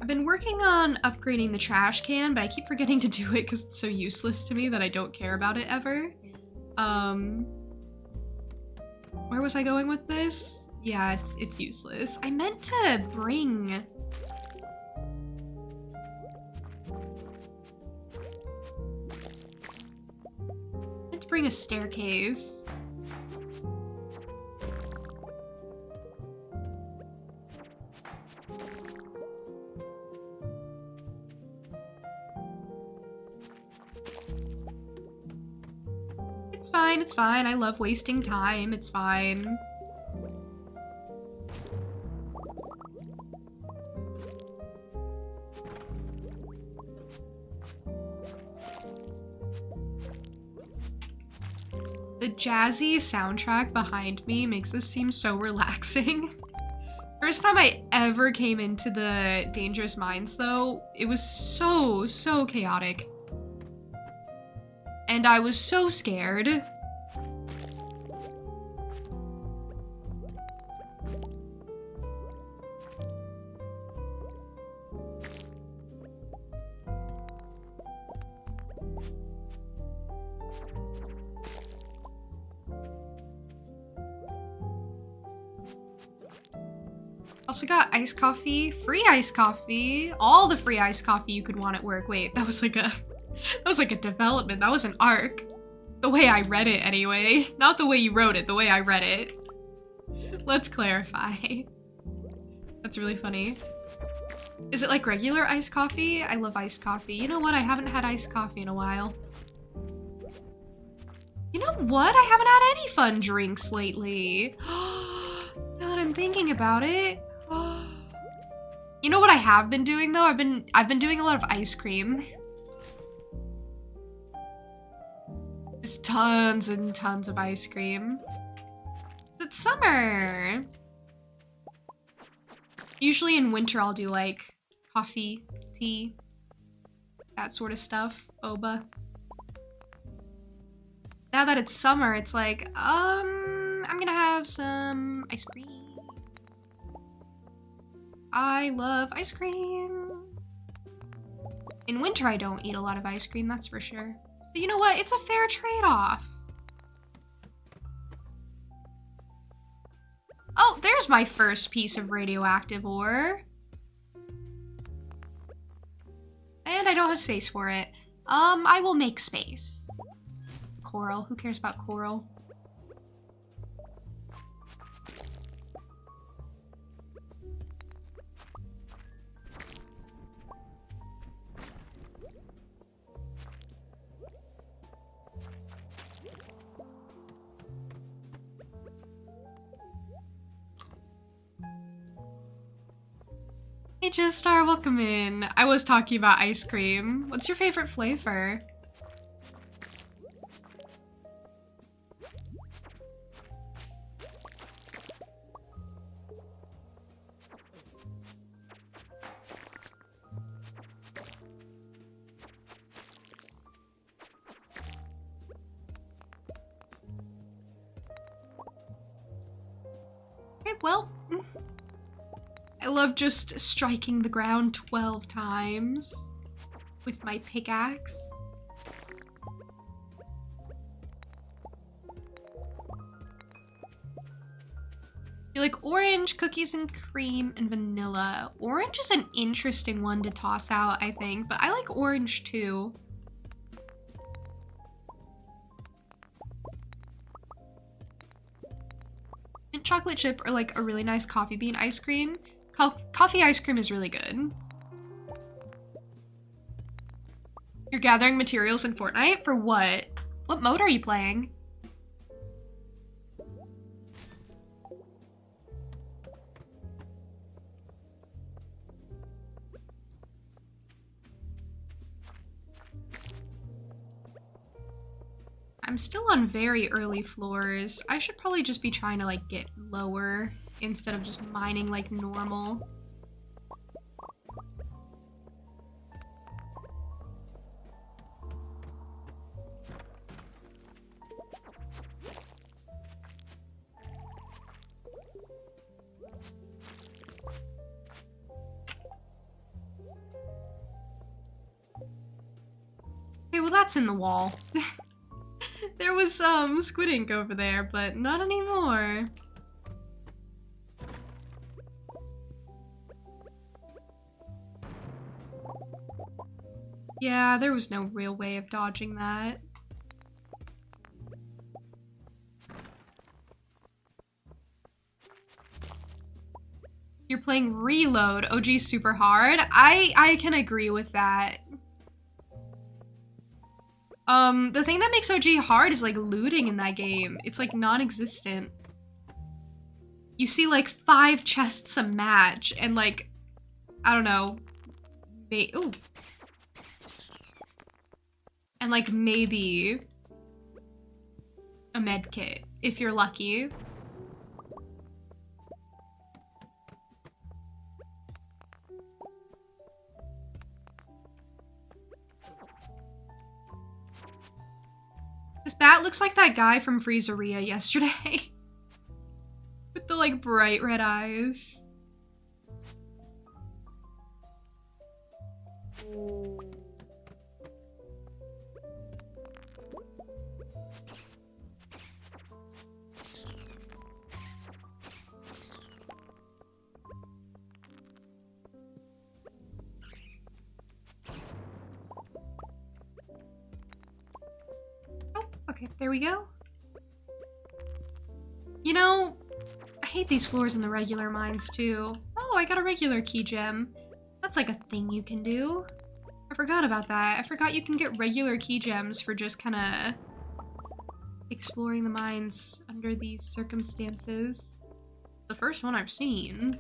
I've been working on upgrading the trash can, but I keep forgetting to do it because it's so useless to me that I don't care about it ever. Where was I going with this? Yeah, it's useless. I meant to bring... a staircase. It's fine. I love wasting time. It's fine. The jazzy soundtrack behind me makes this seem so relaxing. First time I ever came into the Dangerous Minds, though, it was so chaotic. And I was so scared. Also got iced coffee, free iced coffee, all the free iced coffee you could want at work. Wait, that was like a development. That was an arc. The way I read it anyway. Not the way you wrote it, the way I read it. Let's clarify. That's really funny. Is it like regular iced coffee? I love iced coffee. You know what? I haven't had iced coffee in a while. You know what? I haven't had any fun drinks lately. Now that I'm thinking about it. You know what I have been doing though? I've been doing a lot of ice cream. Just tons and tons of ice cream. It's summer. Usually in winter I'll do like coffee, tea, that sort of stuff, boba. Now that it's summer, it's like, I'm gonna have some ice cream. I love ice cream. In winter, I don't eat a lot of ice cream, that's for sure. So you know what? It's a fair trade-off. Oh, there's my first piece of radioactive ore. And I don't have space for it. I will make space. Coral. Who cares about coral? Hey Joestar, welcome in. I was talking about ice cream. What's your favorite flavor? Okay, well, I love just striking the ground 12 times with my pickaxe. You like orange, cookies and cream, and vanilla. Orange is an interesting one to toss out, I think, but I like orange too. Mint chocolate chip or like a really nice coffee bean ice cream. Coffee ice cream is really good. You're gathering materials in Fortnite? For what? What mode are you playing? I'm still on very early floors. I should probably just be trying to like get lower instead of just mining like normal. Okay, well that's in the wall. There was some squid ink over there, but not anymore. Yeah, there was no real way of dodging that. You're playing Reload. OG super hard. I can agree with that. The thing that makes OG hard is like looting in that game. It's like non-existent. You see like 5 chests a match and like, I don't know, ooh. And like maybe a med kit, if you're lucky. This bat looks like that guy from Freezeria yesterday. With the, like, bright red eyes. Okay, there we go. You know, I hate these floors in the regular mines too. Oh, I got a regular key gem. That's like a thing you can do. I forgot about that. I forgot you can get regular key gems for just kind of exploring the mines under these circumstances. The first one I've seen.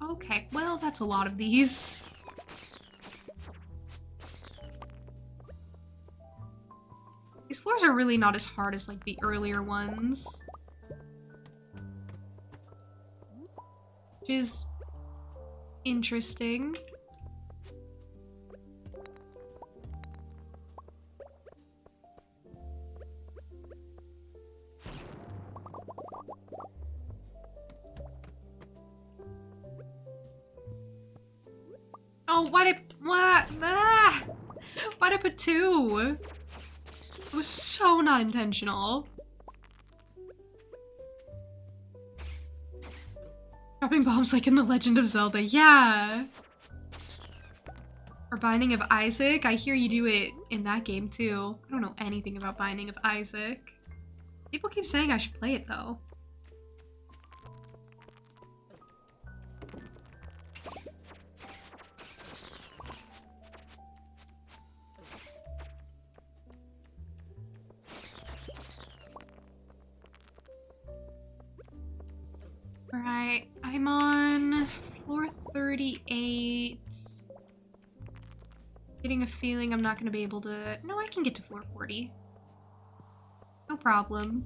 Okay, well, that's a lot of these. These floors are really not as hard as, like, the earlier ones. Which is interesting. Oh, why'd I put 2? It was so not intentional. Dropping bombs like in The Legend of Zelda, yeah. Or Binding of Isaac, I hear you do it in that game too. I don't know anything about Binding of Isaac. People keep saying I should play it though. Alright, I'm on floor 38. Getting a feeling I'm not going to be able to... No, I can get to floor 40. No problem.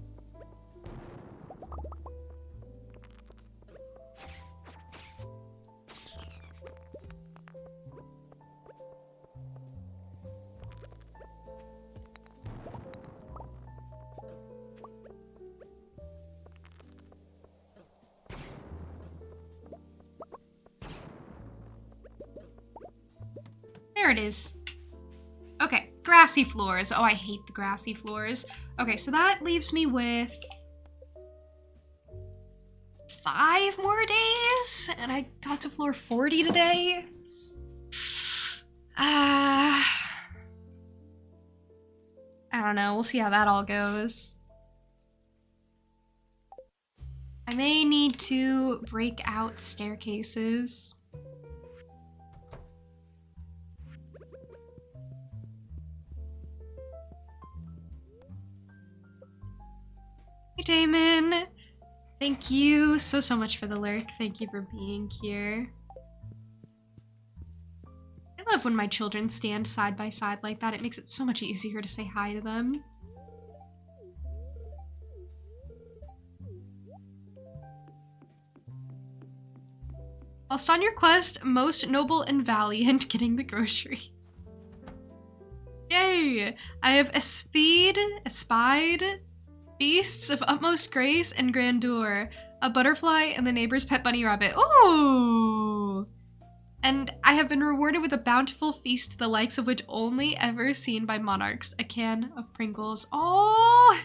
There it is. Okay, grassy floors. Oh, I hate the grassy floors. Okay, so that leaves me with 5 more days, and I got to floor 40 today. I don't know. We'll see how that all goes. I may need to break out staircases. Hey, Damon. Thank you so much for the lurk. Thank you for being here. I love when my children stand side by side like that. It makes it so much easier to say hi to them. Whilst on your quest, most noble and valiant, getting the groceries. Yay! I have espied beasts of utmost grace and grandeur, a butterfly and the neighbor's pet bunny rabbit. Ooh! And I have been rewarded with a bountiful feast, the likes of which only ever seen by monarchs. A can of Pringles. Oh!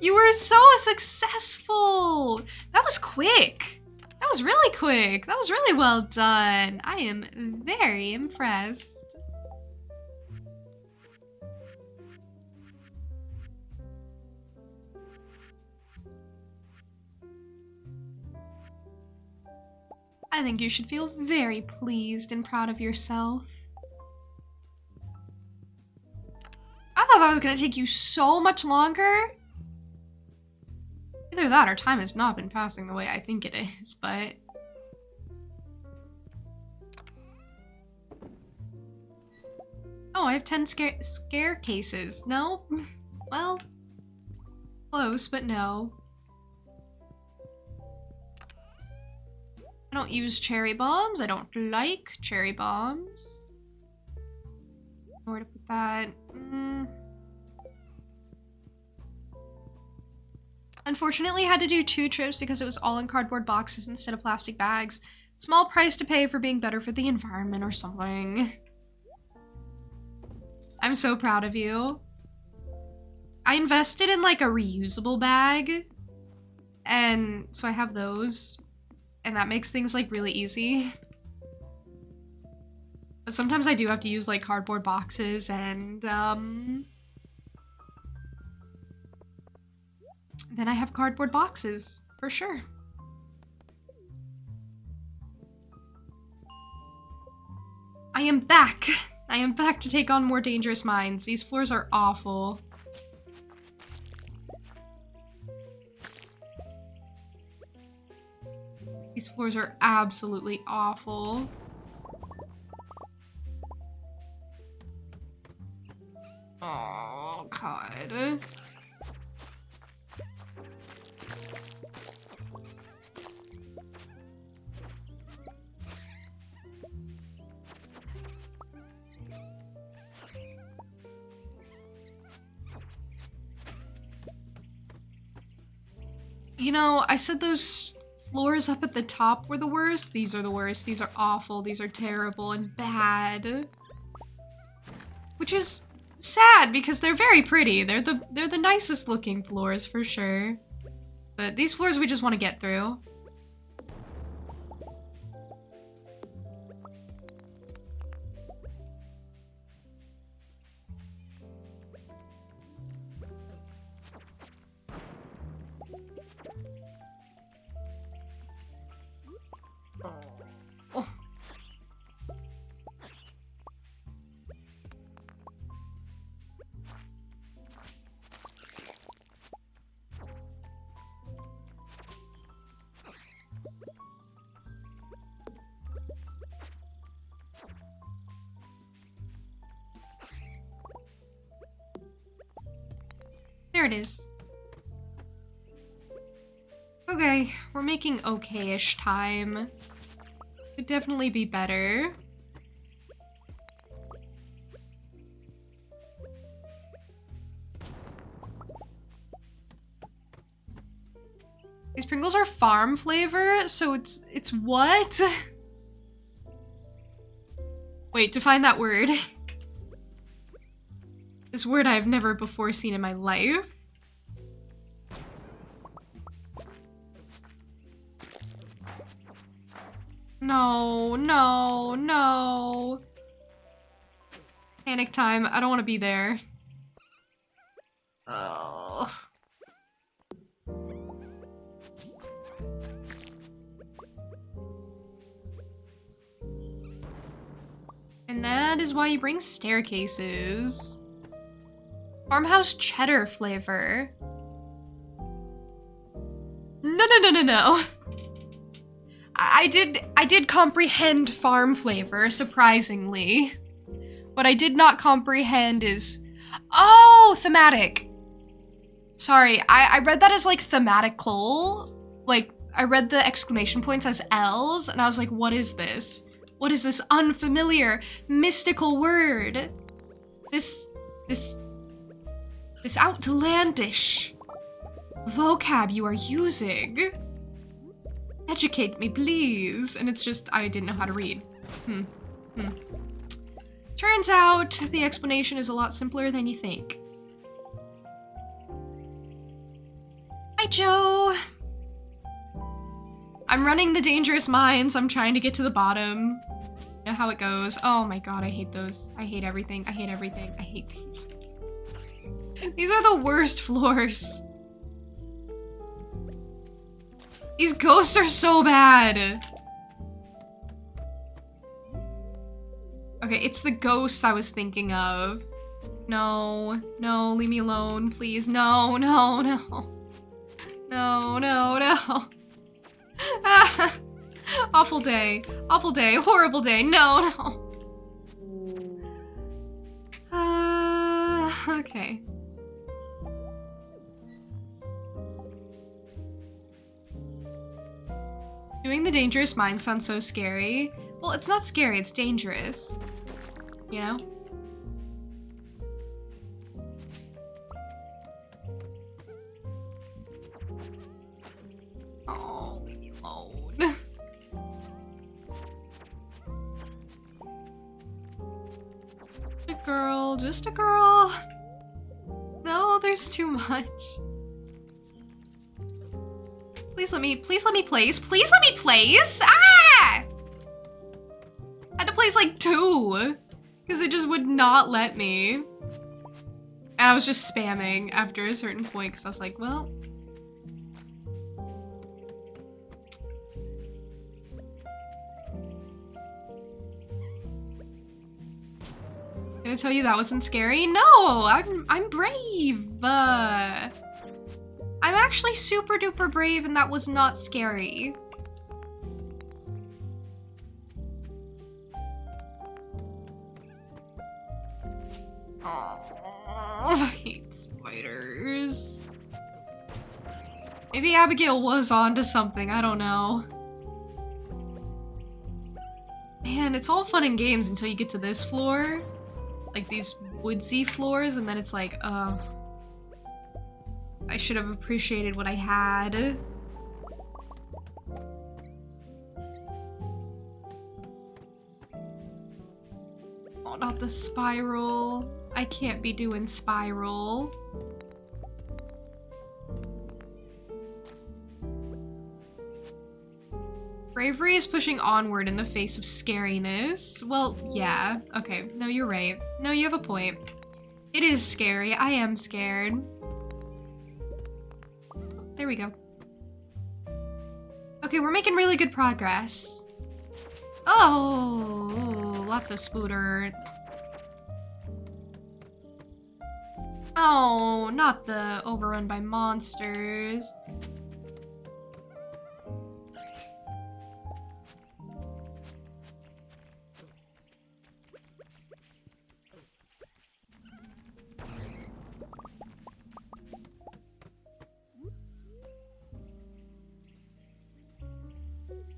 You were so successful! That was quick! That was really quick! That was really well done! I am very impressed. I think you should feel very pleased and proud of yourself. I thought that was gonna take you so much longer. Either that or time has not been passing the way I think it is, but... Oh, I have 10 scare cases. No? Well, close, but no. I don't use cherry bombs. I don't like cherry bombs. Where to put that? Unfortunately, I had to do 2 trips because it was all in cardboard boxes instead of plastic bags. Small price to pay for being better for the environment or something. I'm so proud of you. I invested in like a reusable bag, and so I have those, and that makes things like really easy. But sometimes I do have to use like cardboard boxes, and then I have cardboard boxes for sure. I am back. I am back to take on more dangerous mines. These floors are awful. These floors are absolutely awful. Oh, God. You know, I said those floors up at the top were the worst. These are the worst. These are awful. These are terrible and bad. Which is sad because they're very pretty. They're the nicest looking floors for sure. But these floors we just want to get through. Oh. There it is. Okay, we're making okay-ish time. Could definitely be better. These Pringles are farm flavor, so it's what? Wait, define that word. This word I've never before seen in my life. No, no, no. Panic time. I don't want to be there. Oh. And that is why you bring staircases. Farmhouse cheddar flavor. No, no, no, no, no. I did comprehend farm flavor, surprisingly. What I did not comprehend is... Oh, thematic. Sorry, I read that as like thematical. Like, I read the exclamation points as L's, and I was like, what is this? What is this unfamiliar, mystical word? This outlandish vocab you are using. Educate me, please. And it's just, I didn't know how to read. Turns out the explanation is a lot simpler than you think. Hi, Joe. I'm running the dangerous mines. I'm trying to get to the bottom. You know how it goes. Oh my god, I hate those. I hate everything. I hate everything. I hate these. These are the worst floors. These ghosts are so bad. Okay, it's the ghosts I was thinking of. No, no, leave me alone, please. No, no, no. No, no, no. Ah, awful day, horrible day. No, no. Okay. Doing the dangerous mine sounds so scary. Well, it's not scary, it's dangerous. You know? Oh, leave me alone. A girl, just a girl. No, there's too much. Please let me place. Please let me place. Ah! I had to place like 2 because it just would not let me. And I was just spamming after a certain point because I was like, well. Can I tell you that wasn't scary? No, I'm brave. I'm actually super duper brave and that was not scary. Oh, I hate spiders. Maybe Abigail was onto something, I don't know. Man, it's all fun and games until you get to this floor. Like these woodsy floors, and then it's like, I should have appreciated what I had. Oh, not the spiral. I can't be doing spiral. Bravery is pushing onward in the face of scariness. Well, yeah. Okay, no, you're right. No, you have a point. It is scary. I am scared. There we go. Okay, we're making really good progress. Oh, lots of spooter. Oh, not the overrun by monsters.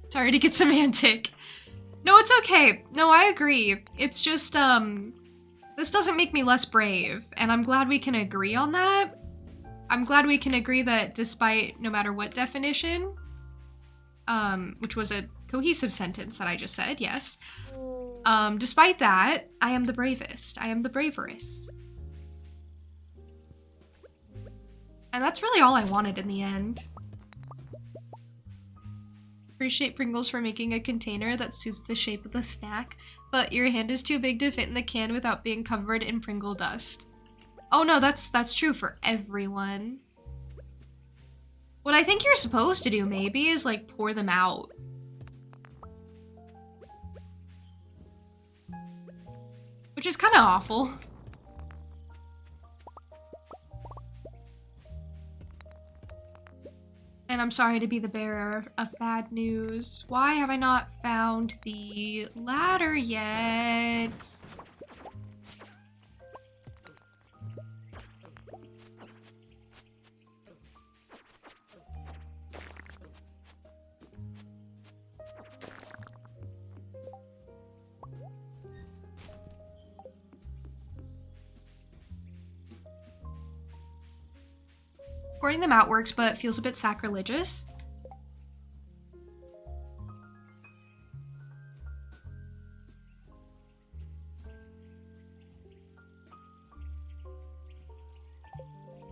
Sorry to get semantic. No, it's okay. No, I agree. It's just, this doesn't make me less brave, and I'm glad we can agree on that. I'm glad we can agree that despite no matter what definition, which was a cohesive sentence that I just said, yes. Despite that, I am the bravest. I am the braverest. And that's really all I wanted in the end. Appreciate Pringles for making a container that suits the shape of the snack, but your hand is too big to fit in the can without being covered in Pringle dust. Oh no, that's true for everyone. What I think you're supposed to do maybe is like pour them out. Which is kind of awful. And I'm sorry to be the bearer of bad news. Why have I not found the ladder yet? Pouring them out works, but feels a bit sacrilegious.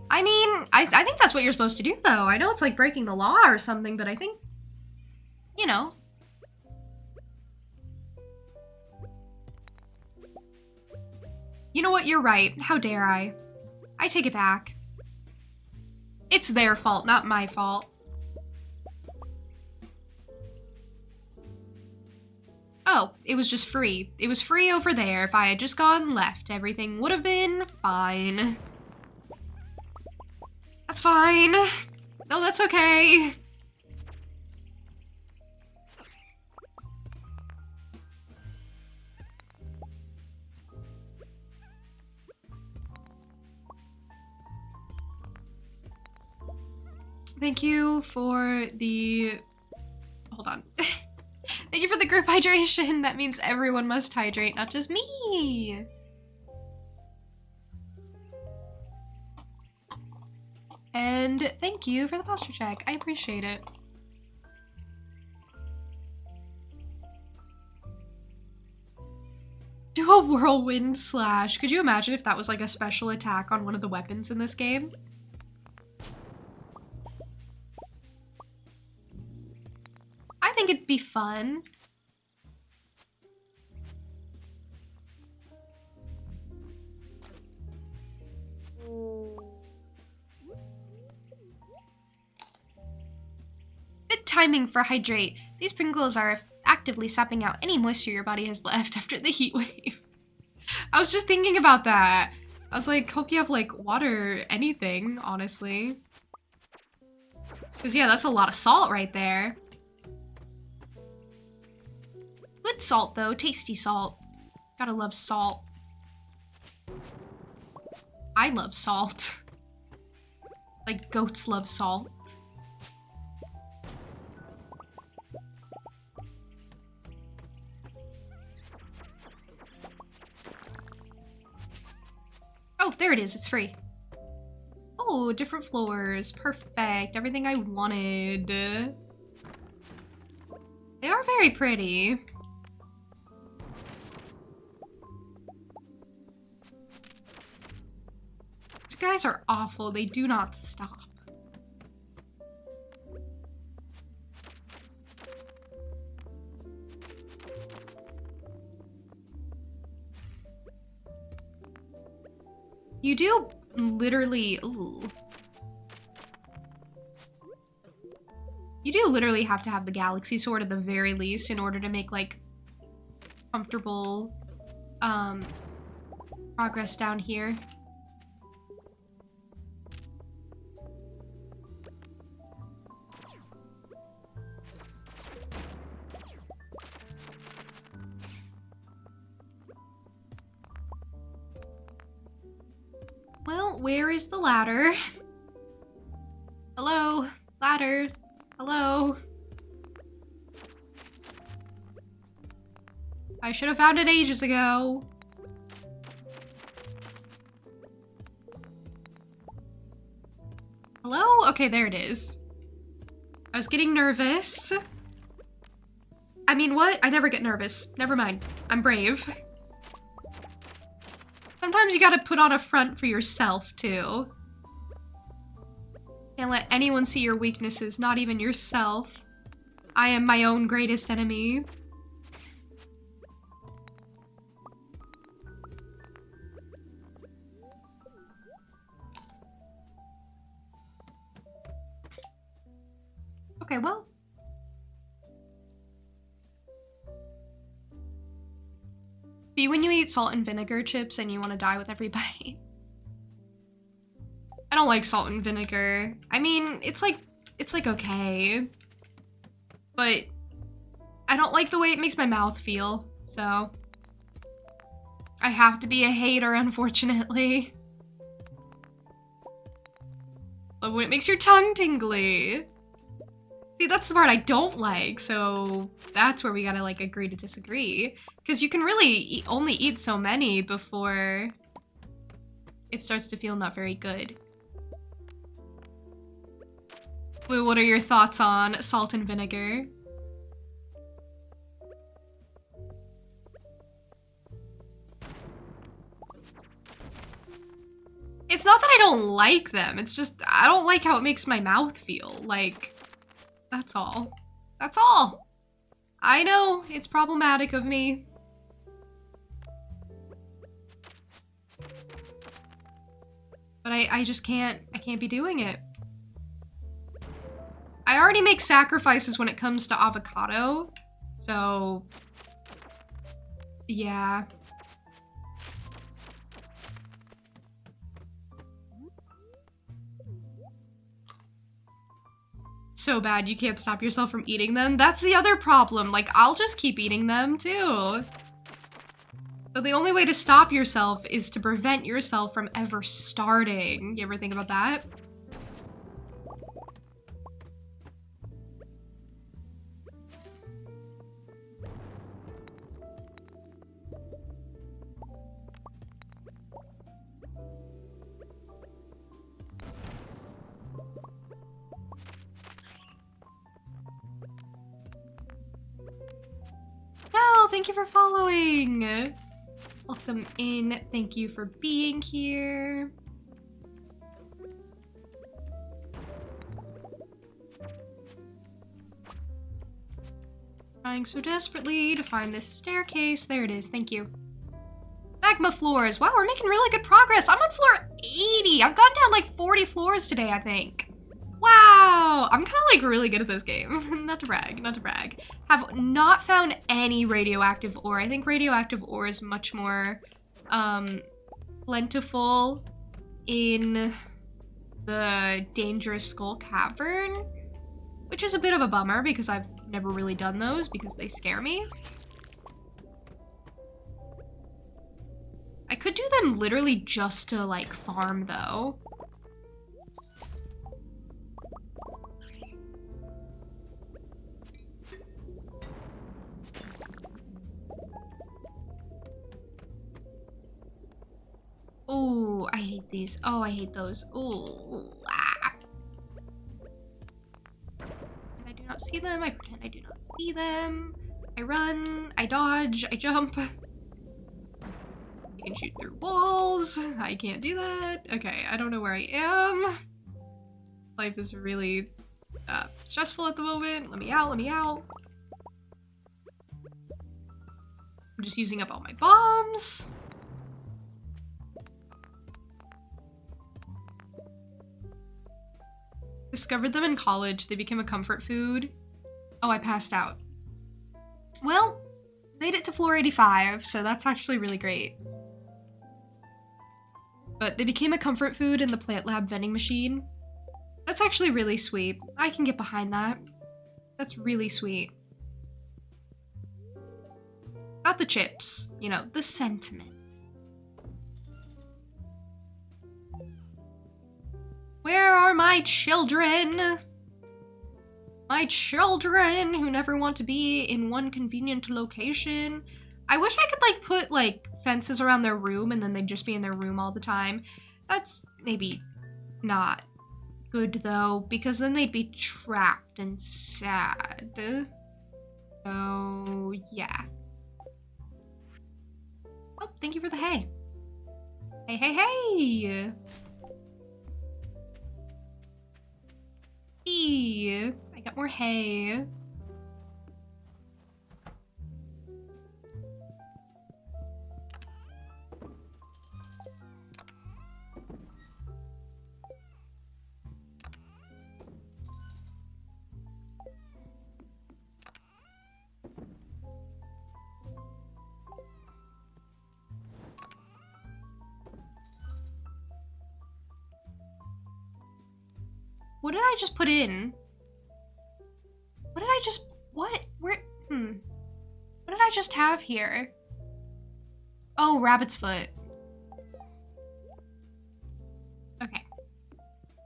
I mean, I think that's what you're supposed to do, though. I know it's like breaking the law or something, but I think, you know. You know what? You're right. How dare I? I take it back. It's their fault, not my fault. Oh, it was just free. It was free over there. If I had just gone left, everything would have been fine. That's fine. No, that's okay. Thank you for the... Hold on. you for the group hydration. That means everyone must hydrate, not just me. And thank you for the posture check. I appreciate it. Do a whirlwind slash. Could you imagine if that was like a special attack on one of the weapons in this game? I think it'd be fun. Good timing for hydrate. These sprinkles are actively sapping out any moisture your body has left after the heat wave. I was just thinking about that. I was like, hope you have like water, anything, honestly. Because yeah, that's a lot of salt right there. Good salt though, tasty salt. Gotta love salt. I love salt. Like goats love salt. Oh, there it is. It's free. Oh, different floors. Perfect. Everything I wanted. They are very pretty. These guys are awful. They do not stop. You do literally, ooh. You do literally have to have the Galaxy Sword at the very least in order to make like comfortable progress down here. Well, where is the ladder? Hello? Ladder? Hello? I should have found it ages ago. Hello? Okay, there it is. I was getting nervous. I mean, what? I never get nervous. Never mind. I'm brave. Sometimes you gotta put on a front for yourself, too. Can't let anyone see your weaknesses, not even yourself. I am my own greatest enemy. Okay, well. Be when you eat salt and vinegar chips and you want to die with every bite. I don't like salt and vinegar. I mean, it's like okay. But I don't like the way it makes my mouth feel, so I have to be a hater, unfortunately. But when it makes your tongue tingly. See, that's the part I don't like, so that's where we gotta like agree to disagree. Because you can really only eat so many before it starts to feel not very good. Blue, what are your thoughts on salt and vinegar? It's not that I don't like them, it's just I don't like how it makes my mouth feel. Like, that's all. That's all. I know, it's problematic of me. But I just can't be doing it. I already make sacrifices when it comes to avocado, so yeah. So bad you can't stop yourself from eating them. That's the other problem. Like, I'll just keep eating them too. So the only way to stop yourself is to prevent yourself from ever starting. You ever think about that? thank you for following. Welcome in. Thank you for being here. Trying so desperately to find this staircase. There it is. Thank you. Magma floors. Wow, we're making really good progress. I'm on floor 80. I've gone down like 40 floors today, I think. Wow. I'm kind of like really good at this game. Not to brag, not to brag. Have not found any radioactive ore. I think radioactive ore is much more plentiful in the Dangerous Skull Cavern, which is a bit of a bummer because I've never really done those because they scare me. I could do them literally just to like farm though. Oh, I hate these. Oh, I hate those. Oh, ah. I do not see them. I pretend I do not see them. I run. I dodge. I jump. I can shoot through walls. I can't do that. Okay, I don't know where I am. Life is really stressful at the moment. Let me out. Let me out. I'm just using up all my bombs. Discovered them in college. They became a comfort food. Oh, I passed out. Well, made it to floor 85, so that's actually really great. But they became a comfort food in the plant lab vending machine. That's actually really sweet. I can get behind that. That's really sweet. Got the chips, you know, the sentiment. Where are my children? My children who never want to be in one convenient location. I wish I could like put like fences around their room and then they'd just be in their room all the time. That's maybe not good though, because then they'd be trapped and sad. Oh, yeah. Oh, thank you for the hay. Hey, hey, hey! Hey, I got more hay. What did I just put in? What did I just, what? Where, What did I just have here? Oh, rabbit's foot. Okay.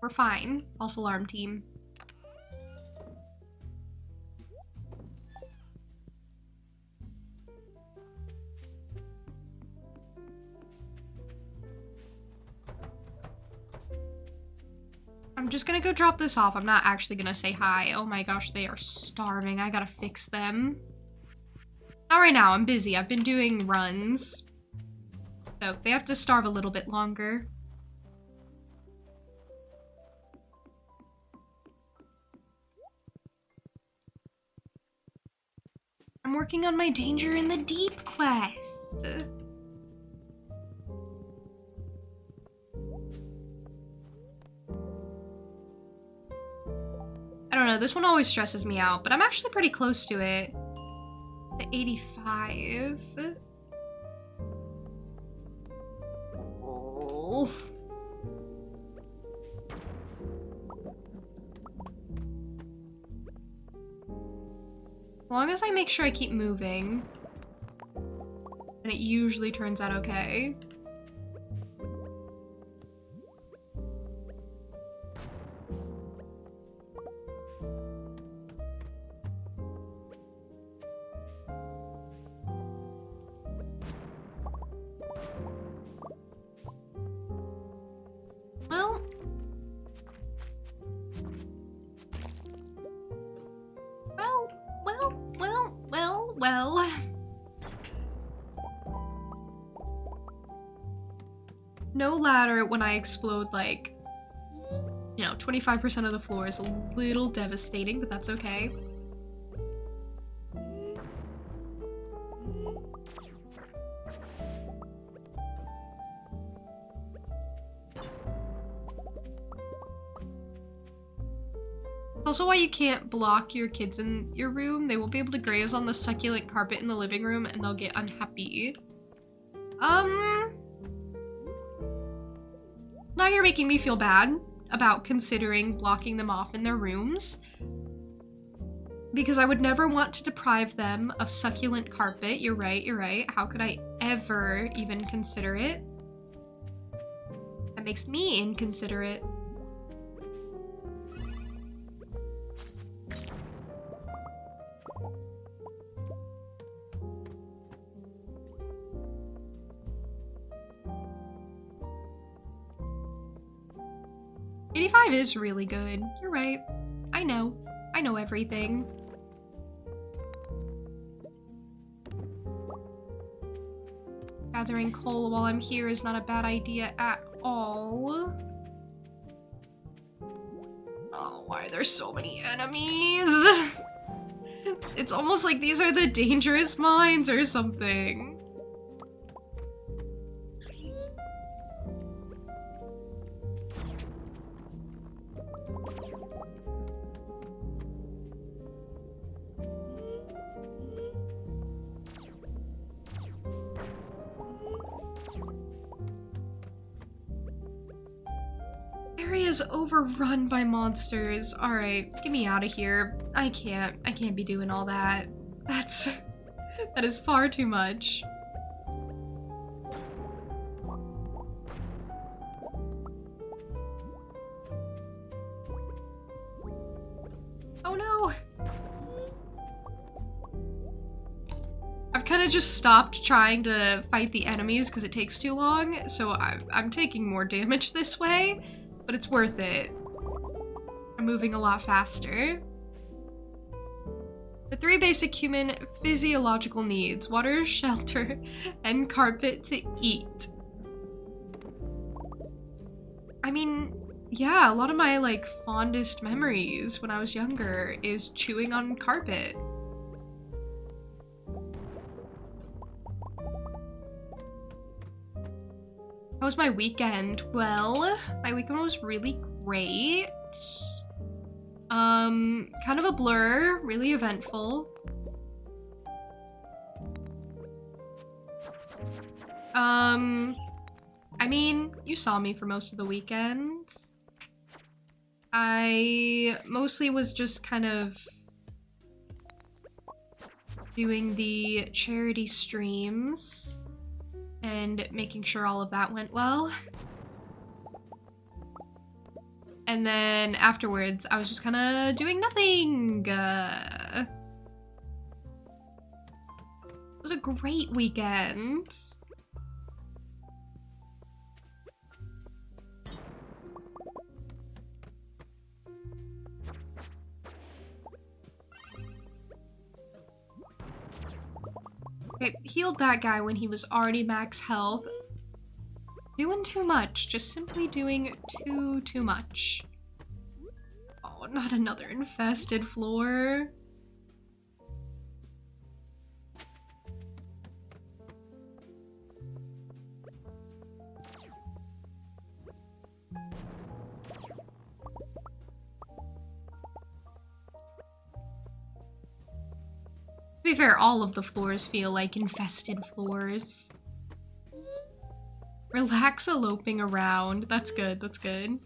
We're fine. False alarm team. I'm just gonna go drop this off. I'm not actually gonna say hi. Oh my gosh, they are starving. I gotta fix them. Not right now, I'm busy. I've been doing runs. So they have to starve a little bit longer. I'm working on my Danger in the Deep quest. I don't know, this one always stresses me out, but I'm actually pretty close to it. The 85. Oh. As long as I make sure I keep moving, then it usually turns out okay. Well. no ladder when I explode, like, you know, 25% of the floor is a little devastating, but that's okay. Also why you can't block your kids in your room. They won't be able to graze on the succulent carpet in the living room and they'll get unhappy. Now you're making me feel bad about considering blocking them off in their rooms. Because I would never want to deprive them of succulent carpet. You're right, you're right. How could I ever even consider it? That makes me inconsiderate. $85 is really good. You're right. I know. I know everything. Gathering coal while I'm here is not a bad idea at all. Oh, why are there so many enemies? It's almost like these are the dangerous mines or something. Area's overrun by monsters. Alright, get me out of here. I can't be doing all that. That is far too much. Oh no! I've kind of just stopped trying to fight the enemies because it takes too long, so I'm taking more damage this way. But it's worth it. I'm moving a lot faster. The 3 basic human physiological needs: water, shelter, and carpet to eat. I mean, yeah, a lot of my, like, fondest memories when I was younger is chewing on carpet. How was my weekend? Well, my weekend was really great. Kind of a blur, really eventful. I mean, you saw me for most of the weekend. I mostly was just kind of doing the charity streams and making sure all of that went well. And then afterwards, I was just kind of doing nothing. It was a great weekend. Okay, healed that guy when he was already max health. Doing too much, just simply doing too much. Oh, not another infested floor. To be fair, all of the floors feel like infested floors. Relax eloping around. That's good, that's good.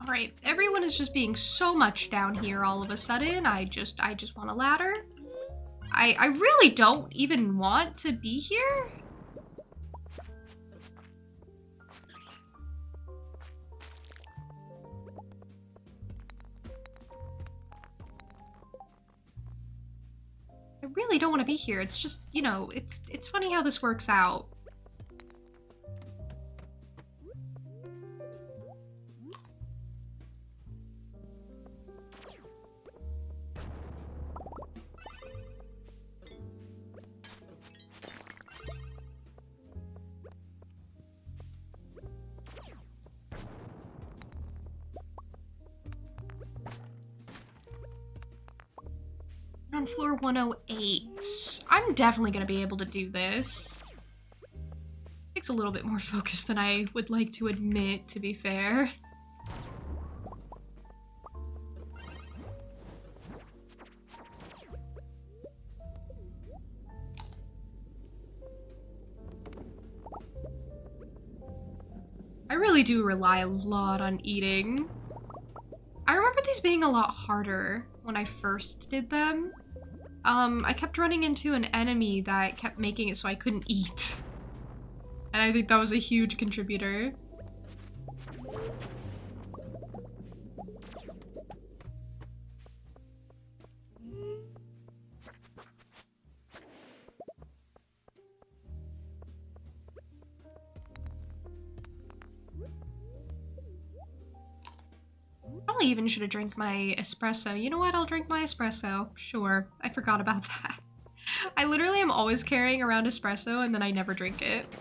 Alright, everyone is just being so much down here all of a sudden. I just want a ladder. I really don't even want to be here. I I really don't want to be here. It's just, you know, it's funny how this works out. On floor 108. I'm definitely gonna be able to do this. Takes a little bit more focus than I would like to admit, to be fair. I really do rely a lot on eating. I remember these being a lot harder when I first did them. I kept running into an enemy that kept making it so I couldn't eat. And I think that was a huge contributor. Probably even should have drank my espresso. You know what? I'll drink my espresso. Sure. I forgot about that. I literally am always carrying around espresso and then I never drink it.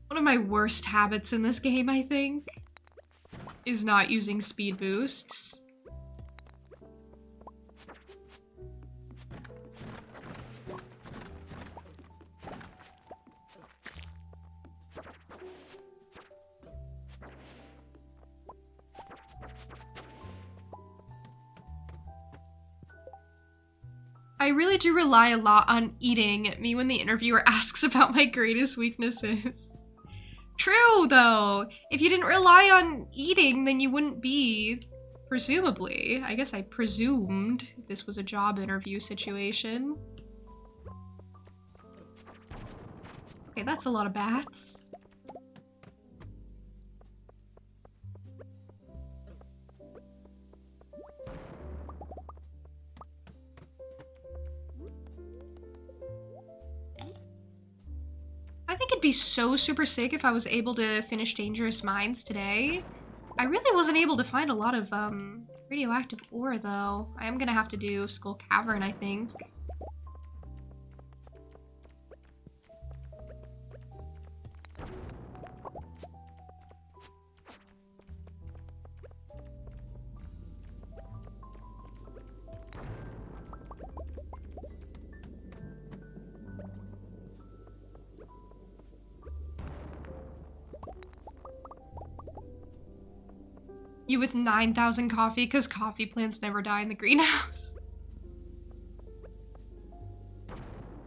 One of my worst habits in this game, I think, is not using speed boosts. I really do rely a lot on eating, me when the interviewer asks about my greatest weaknesses. True, though. If you didn't rely on eating, then you wouldn't be, presumably. I guess I presumed this was a job interview situation. Okay, that's a lot of bats. I think it'd be so super sick if I was able to finish Dangerous Minds today. I really wasn't able to find a lot of radioactive ore though. I am gonna have to do Skull Cavern, I think. You with 9,000 coffee, because coffee plants never die in the greenhouse.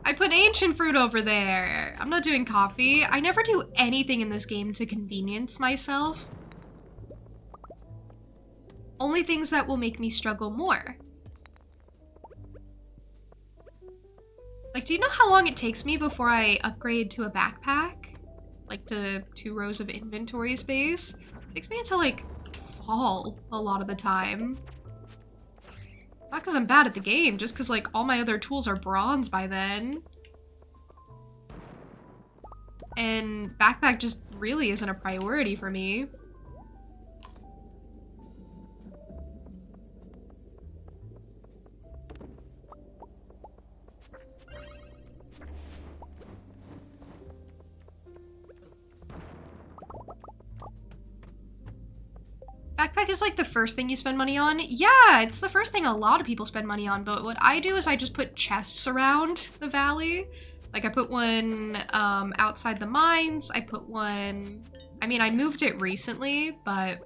I put ancient fruit over there. I'm not doing coffee. I never do anything in this game to convenience myself. Only things that will make me struggle more. Like, do you know how long it takes me before I upgrade to a backpack? Like the 2 rows of inventory space? It takes me until like fall a lot of the time. Not because I'm bad at the game, just because like all my other tools are bronze by then. And backpack just really isn't a priority for me. Backpack is like the first thing you spend money on. Yeah, it's the first thing a lot of people spend money on, but what I do is I just put chests around the valley. Like I put one outside the mines, I put one... I mean, I moved it recently, but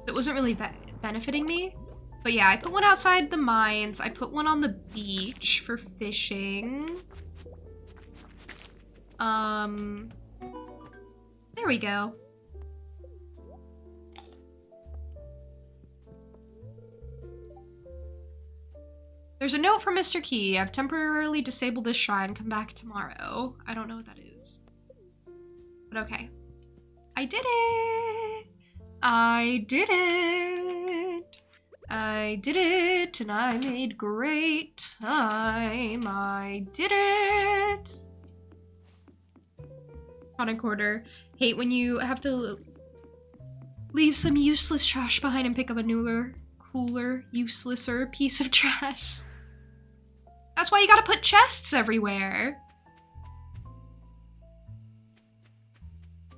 it wasn't really benefiting me. But yeah, I put one outside the mines, I put one on the beach for fishing. There we go. There's a note from Mr. Key. I've temporarily disabled this shrine. Come back tomorrow. I don't know what that is. But okay. I did it! I did it! I I did it, and I made great time. I did it! Product quarter. Hate when you have to leave some useless trash behind and pick up a newer, cooler, uselesser piece of trash. That's why you gotta put chests everywhere.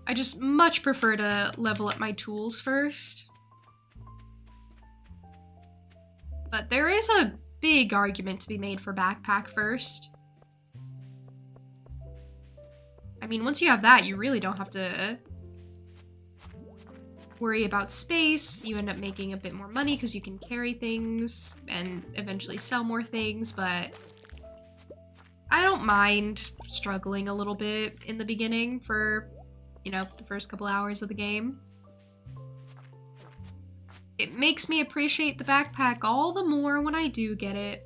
I just much prefer to level up my tools first. But there is a big argument to be made for backpack first. I mean, once you have that, you really don't have to worry about space. You end up making a bit more money because you can carry things and eventually sell more things, but I don't mind struggling a little bit in the beginning for, you know, the first couple hours of the game. It makes me appreciate the backpack all the more when I do get it.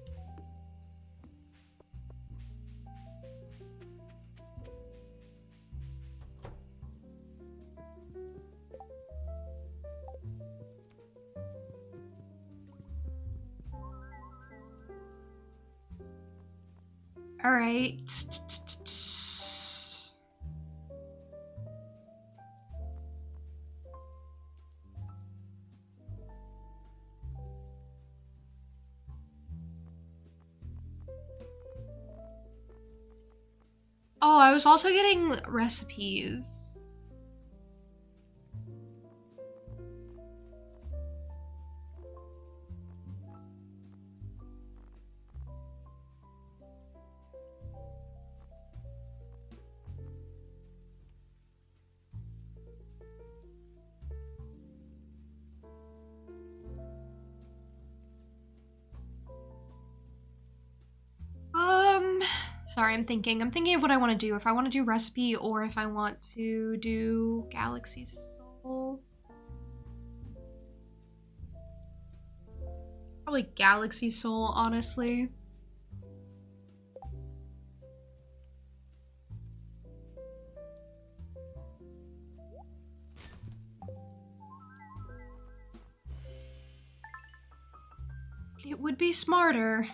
All right. Oh, I was also getting recipes. Sorry, I'm thinking of what I want to do. If I want to do recipe or if I want to do Galaxy Soul. Probably Galaxy Soul, honestly. It would be smarter.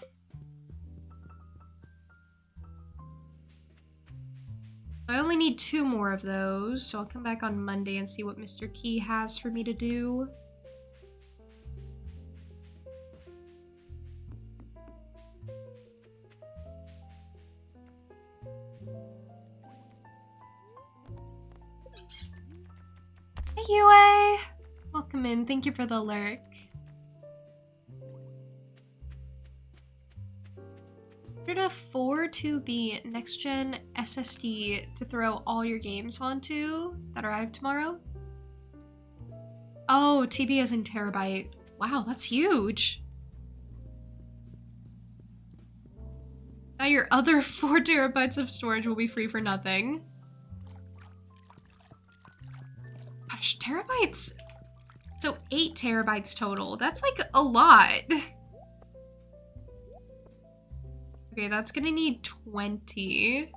I only need 2 more of those, so I'll come back on Monday and see what Mr. Key has for me to do. Hey, Yue! Welcome in. Thank you for the lurk. Ordered a 4-2B next-gen SSD to throw all your games onto that arrive tomorrow. Oh, TB as in terabyte. Wow, that's huge. Now your other 4 terabytes of storage will be free for nothing. Gosh, terabytes. So 8 terabytes total. That's like a lot. Okay, that's gonna need 20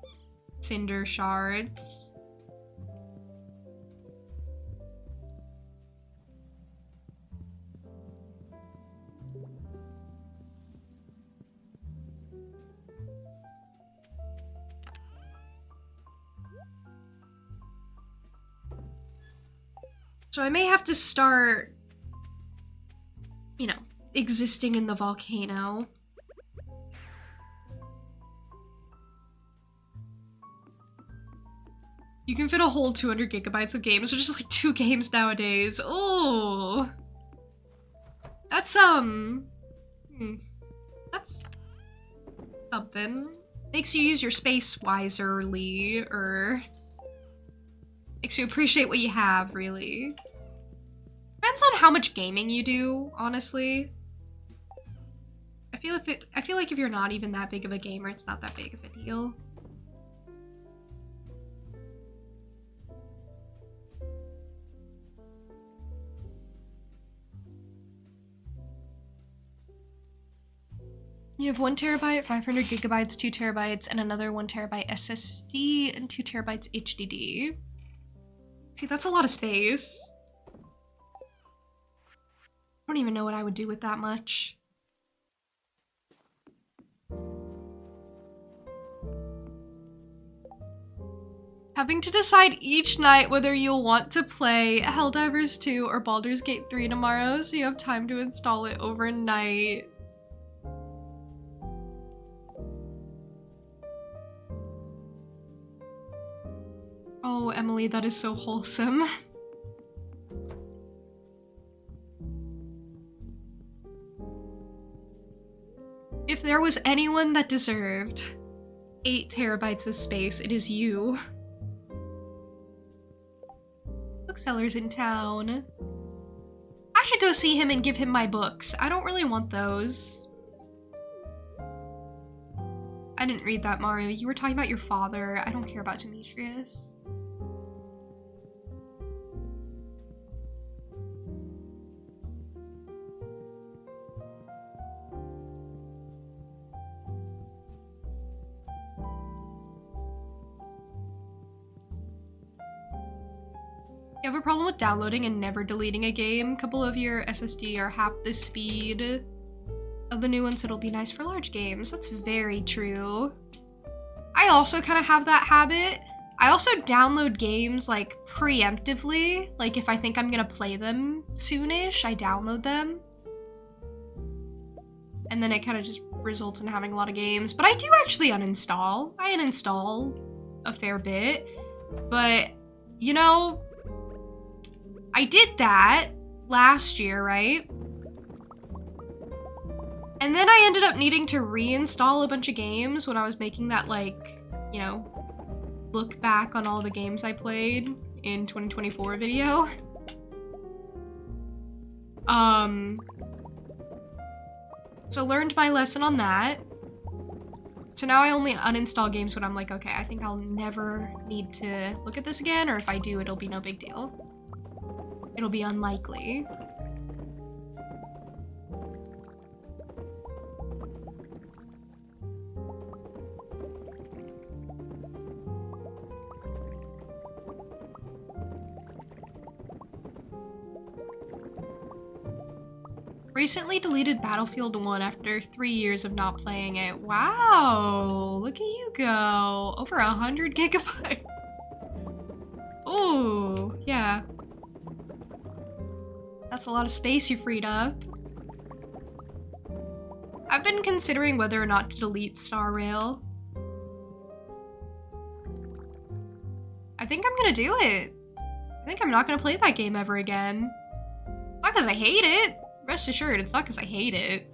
cinder shards. So I may have to start, you know, existing in the volcano. You can fit a whole 200 gigabytes of games, which is like 2 games nowadays. Oh, that's that's something. Makes you use your space wisely, or makes you appreciate what you have, really. Depends on how much gaming you do, honestly. I feel like if you're not even that big of a gamer, it's not that big of a deal. You have 1 terabyte, 500 gigabytes, 2 terabytes, and another 1 terabyte SSD, and 2 terabytes HDD. See, that's a lot of space. don't even know what I would do with that much. Having to decide each night whether you'll want to play Helldivers 2 or Baldur's Gate 3 tomorrow, so you have time to install it overnight. Oh, Emily, that is so wholesome. If there was anyone that deserved 8 terabytes of space, it is you. Bookseller's in town. I should go see him and give him my books. I don't really want those. I didn't read that, Mario. You were talking about your father. I don't care about Demetrius. You have a problem with downloading and never deleting a game? A couple of your SSD are half the speed of the new ones, so it'll be nice for large games. That's very true. I also kind of have that habit. I also download games like preemptively. Like if I think I'm gonna play them soonish, I download them. And then it kind of just results in having a lot of games. But I do actually uninstall. I uninstall a fair bit. But, you know, I did that last year, right? And then I ended up needing to reinstall a bunch of games when I was making that, like, you know, look back on all the games I played in 2024 video. So learned my lesson on that. So now I only uninstall games when I'm like, okay, I think I'll never need to look at this again, or if I do, it'll be no big deal. It'll be unlikely. Recently deleted Battlefield 1 after 3 years of not playing it. Wow, look at you go. Over 100 gigabytes. Oh, yeah. That's a lot of space you freed up. I've been considering whether or not to delete Star Rail. I think I'm gonna do it. I think I'm not gonna play that game ever again. Not because I hate it. Rest assured, it's not because I hate it.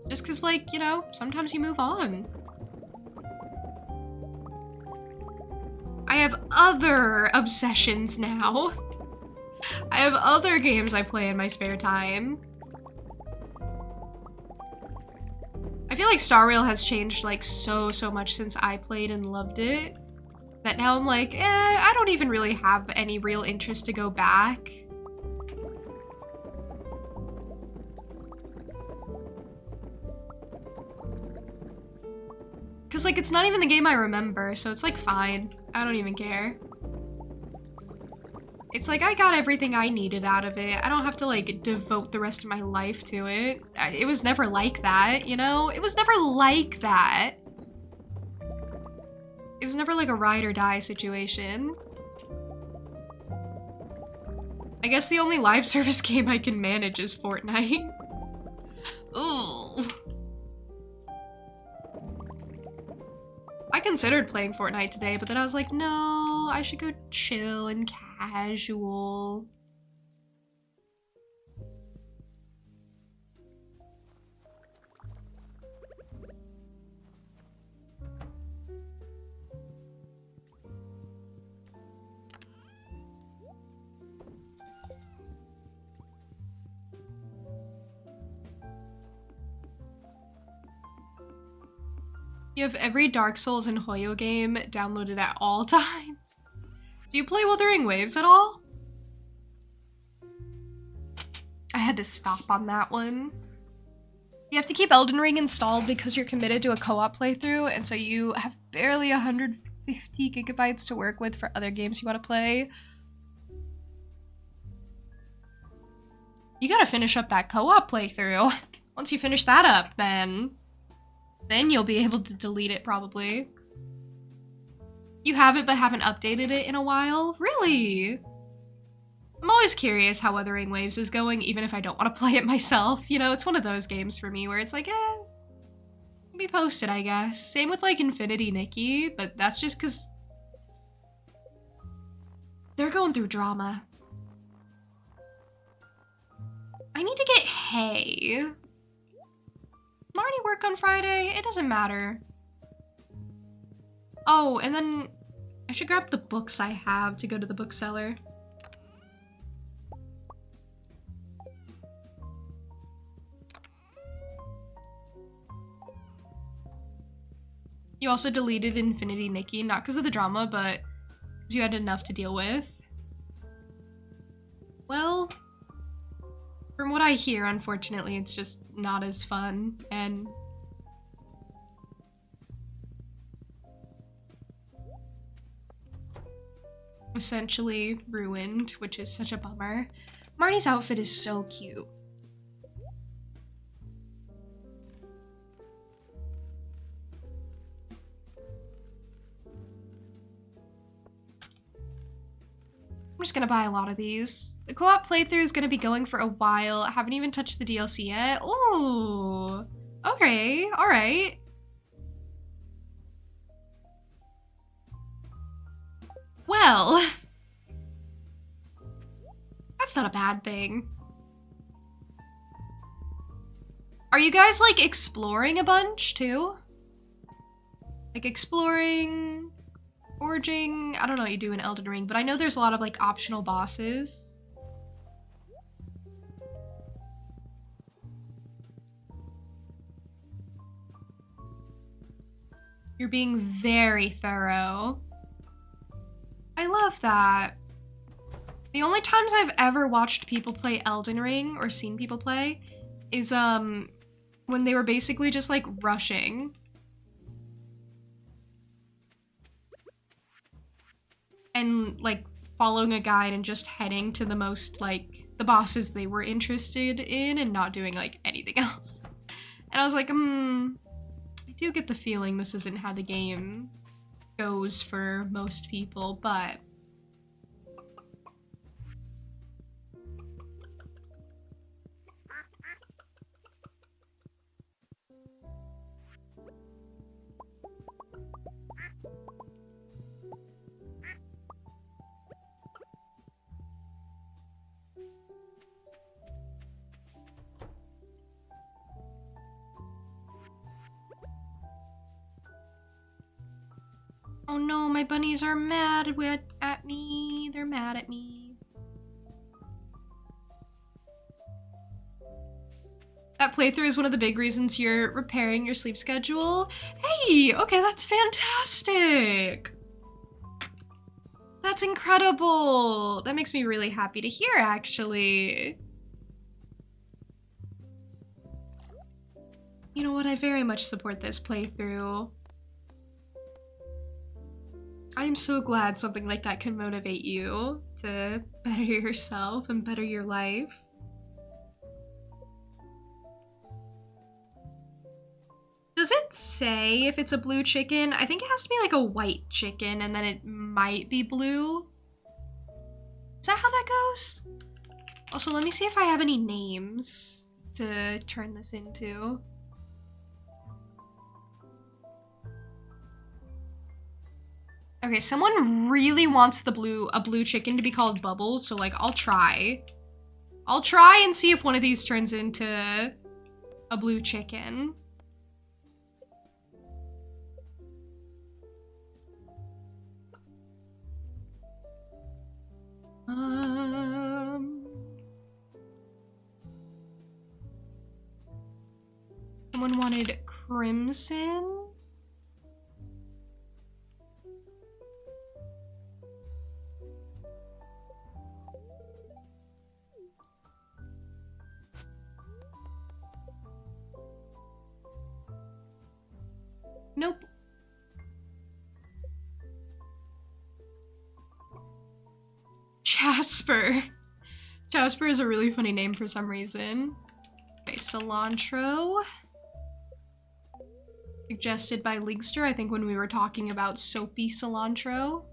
Just because, like, you know, sometimes you move on. I have other obsessions now. I have other games I play in my spare time. I feel like Star Rail has changed, like, so much since I played and loved it. That now I'm like, I don't even really have any real interest to go back. Because, like, it's not even the game I remember, so it's, like, fine. I don't even care. It's like, I got everything I needed out of it. I don't have to, like, devote the rest of my life to it. It was never like that, you know? It was never like that. It was never, like, a ride or die situation. I guess the only live service game I can manage is Fortnite. Ooh. I considered playing Fortnite today, but then I was like, no, I should go chill and casual. You have every Dark Souls and Hoyo game downloaded at all times. Do you play Wuthering Waves at all? I had to stop on that one. You have to keep Elden Ring installed because you're committed to a co-op playthrough, and so you have barely 150 gigabytes to work with for other games you want to play. You gotta finish up that co-op playthrough. Once you finish that up, then you'll be able to delete it probably. You have it but haven't updated it in a while? Really? I'm always curious how Wuthering Waves is going, even if I don't want to play it myself. You know, it's one of those games for me where it's like, be posted, I guess. Same with like Infinity Nikki, but that's just because they're going through drama. I need to get hay. I'm already work on Friday. It doesn't matter. Oh, and then I should grab the books I have to go to the bookseller. You also deleted Infinity Nikki, not because of the drama, but because you had enough to deal with. Well, from what I hear, unfortunately, it's just not as fun, and essentially ruined, which is such a bummer. Marnie's outfit is so cute. I'm just gonna buy a lot of these. The co-op playthrough is gonna be going for a while. I haven't even touched the DLC yet. Ooh, okay, all right. Well, that's not a bad thing. Are you guys like exploring a bunch too? Like exploring, foraging? I don't know what you do in Elden Ring, but I know there's a lot of like optional bosses. You're being very thorough. I love that. The only times I've ever watched people play Elden Ring or seen people play is when they were basically just like rushing. And like following a guide and just heading to the most like the bosses they were interested in and not doing like anything else. And I was like, I do get the feeling this isn't how the game goes for most people, but oh no, my bunnies are mad at me. They're mad at me. That playthrough is one of the big reasons you're repairing your sleep schedule. Hey, okay, that's fantastic. That's incredible. That makes me really happy to hear, actually. You know what? I very much support this playthrough. I'm so glad something like that can motivate you to better yourself and better your life. Does it say if it's a blue chicken? I think it has to be like a white chicken and then it might be blue. Is that how that goes? Also, let me see if I have any names to turn this into. Okay, someone really wants a blue chicken to be called Bubbles, so like I'll try. I'll try and see if one of these turns into a blue chicken. Someone wanted Crimson. Nope. Jasper. Jasper is a really funny name for some reason. Okay, cilantro. Suggested by Leaguester, I think when we were talking about soapy cilantro.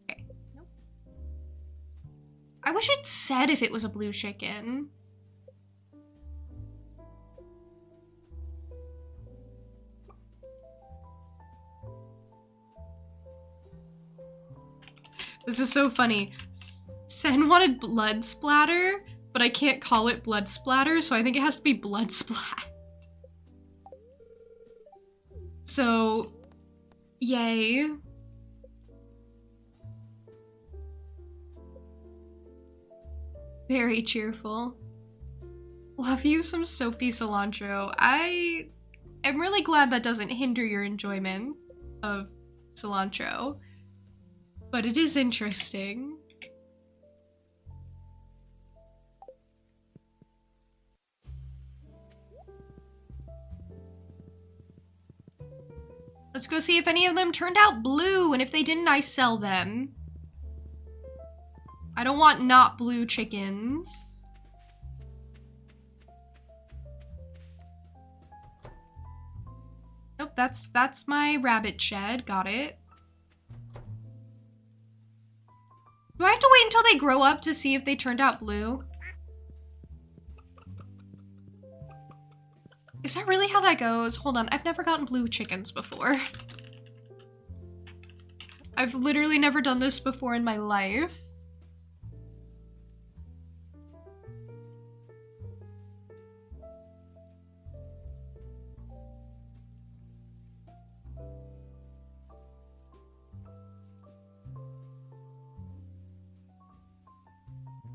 Okay, nope. I wish it said if it was a blue chicken. This is so funny. Sen wanted blood splatter, but I can't call it blood splatter, so I think it has to be blood splat. So, yay. Very cheerful. Love you some soapy cilantro. I am really glad that doesn't hinder your enjoyment of cilantro, but it is interesting. Let's go see if any of them turned out blue, and if they didn't, I sell them. I don't want not blue chickens. Nope, that's my rabbit shed. Got it. Do I have to wait until they grow up to see if they turned out blue? Is that really how that goes? Hold on, I've never gotten blue chickens before. I've literally never done this before in my life.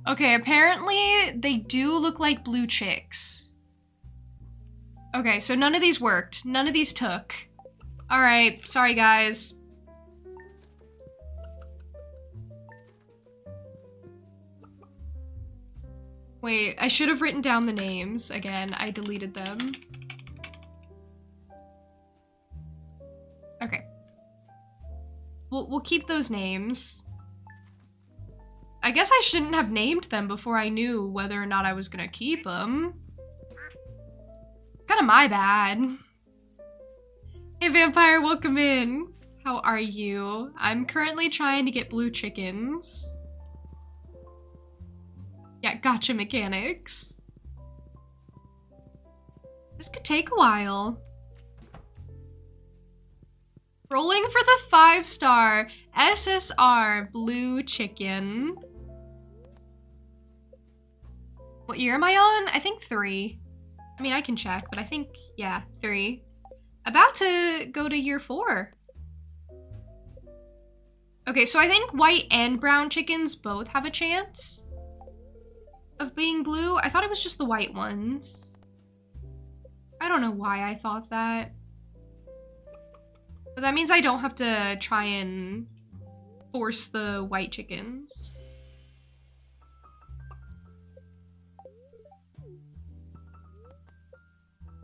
Okay, apparently they do look like blue chicks. Okay, so none of these worked. None of these took. Alright, sorry guys. Wait, I should have written down the names again. I deleted them. Okay. We'll keep those names. I guess I shouldn't have named them before I knew whether or not I was gonna keep them. Kinda my bad. Hey Vampire, welcome in. How are you? I'm currently trying to get blue chickens. Yeah, gotcha mechanics. This could take a while. Rolling for the 5-star SSR blue chicken. What year am I on? I think 3. I mean, I can check, but I think, yeah, 3. About to go to year 4. Okay, so I think white and brown chickens both have a chance of being blue. I thought it was just the white ones. I don't know why I thought that. But that means I don't have to try and force the white chickens.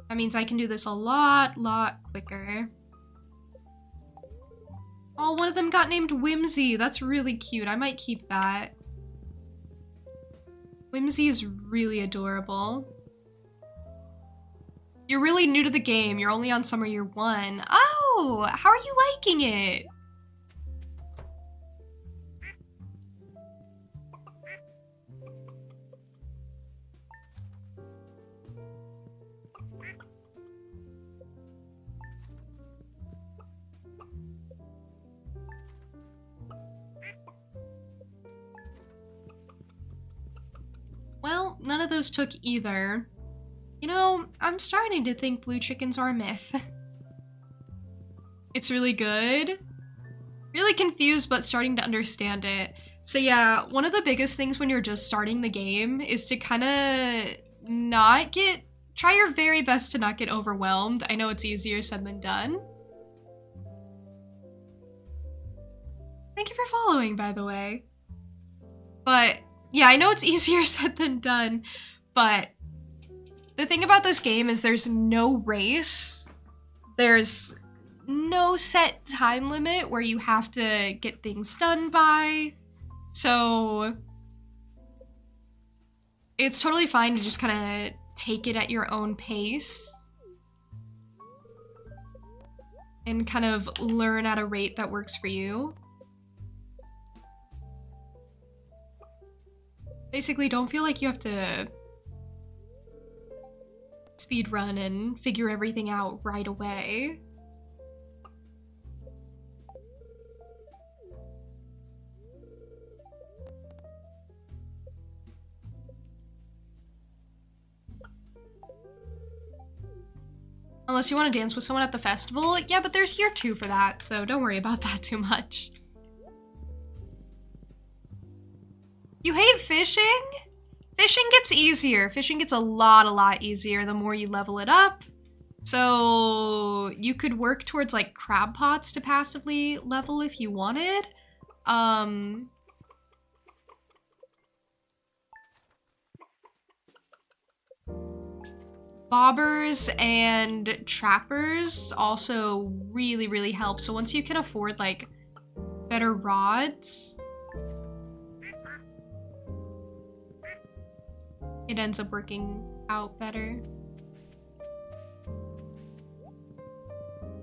That means I can do this a lot quicker. Oh, one of them got named Whimsy. That's really cute. I might keep that. Whimsy is really adorable. You're really new to the game. You're only on summer year 1. Oh, how are you liking it? Well, none of those took either. You know, I'm starting to think blue chickens are a myth. It's really good. Really confused, but starting to understand it. So yeah, one of the biggest things when you're just starting the game is to kind of try your very best to not get overwhelmed. I know it's easier said than done. Thank you for following, by the way. But yeah, I know it's easier said than done, but the thing about this game is there's no race. There's no set time limit where you have to get things done by. So it's totally fine to just kind of take it at your own pace and kind of learn at a rate that works for you. Basically, don't feel like you have to speed run and figure everything out right away. Unless you want to dance with someone at the festival. Yeah, but there's year 2 for that, so don't worry about that too much. You hate fishing? Fishing gets easier. Fishing gets a lot easier the more you level it up. So you could work towards like crab pots to passively level if you wanted. Bobbers and trappers also really help. So once you can afford like better rods, it ends up working out better.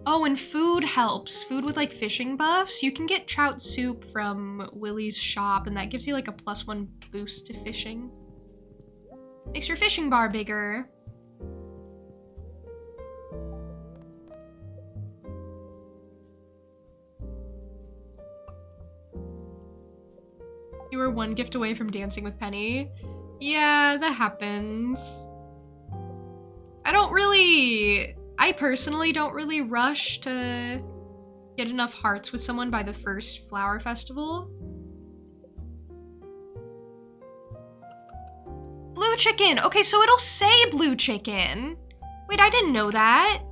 Oh, and food helps. Food with like fishing buffs. You can get trout soup from Willie's shop and that gives you like a +1 boost to fishing. Makes your fishing bar bigger. You were 1 gift away from dancing with Penny. Yeah, that happens. I personally don't really rush to get enough hearts with someone by the first flower festival. Blue chicken! Okay, so it'll say blue chicken. Wait, I didn't know that.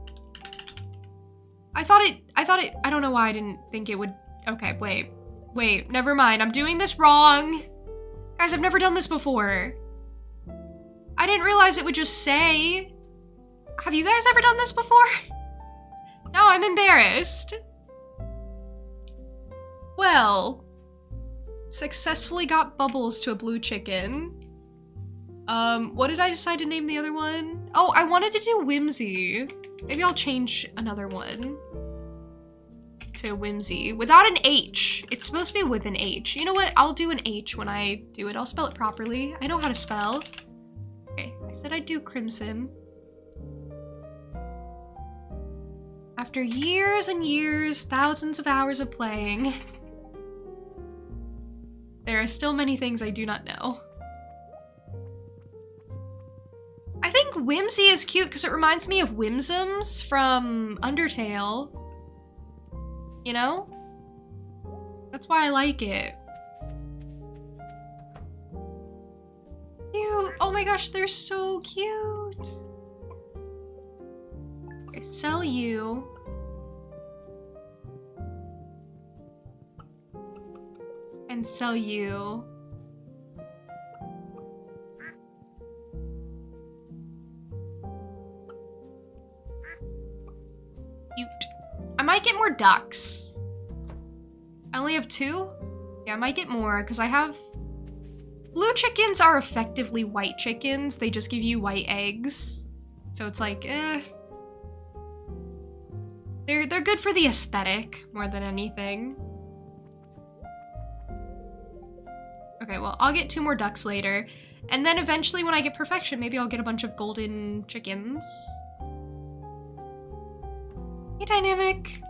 I don't know why I didn't think it would. Okay, wait, never mind. I'm doing this wrong. Guys, I've never done this before. I didn't realize it would just say. Have you guys ever done this before? No, I'm embarrassed. Well, successfully got Bubbles to a blue chicken. What did I decide to name the other one? Oh, I wanted to do Whimsy. Maybe I'll change another one to Whimsy without an H. It's supposed to be with an H. You know what? I'll do an H when I do it. I'll spell it properly. I know how to spell. Okay, I said I'd do Crimson. After years and years, thousands of hours of playing, there are still many things I do not know. I think Whimsy is cute because it reminds me of Whimsims from Undertale. You know? That's why I like it. Cute! Oh my gosh, they're so cute! Okay, sell you. And sell you. Cute. I might get more ducks. I only have 2? Yeah, I might get more because I have... Blue chickens are effectively white chickens. They just give you white eggs. So it's like, eh. They're good for the aesthetic more than anything. Okay, well, I'll get 2 more ducks later. And then eventually when I get perfection, maybe I'll get a bunch of golden chickens. Hey, Dynamic.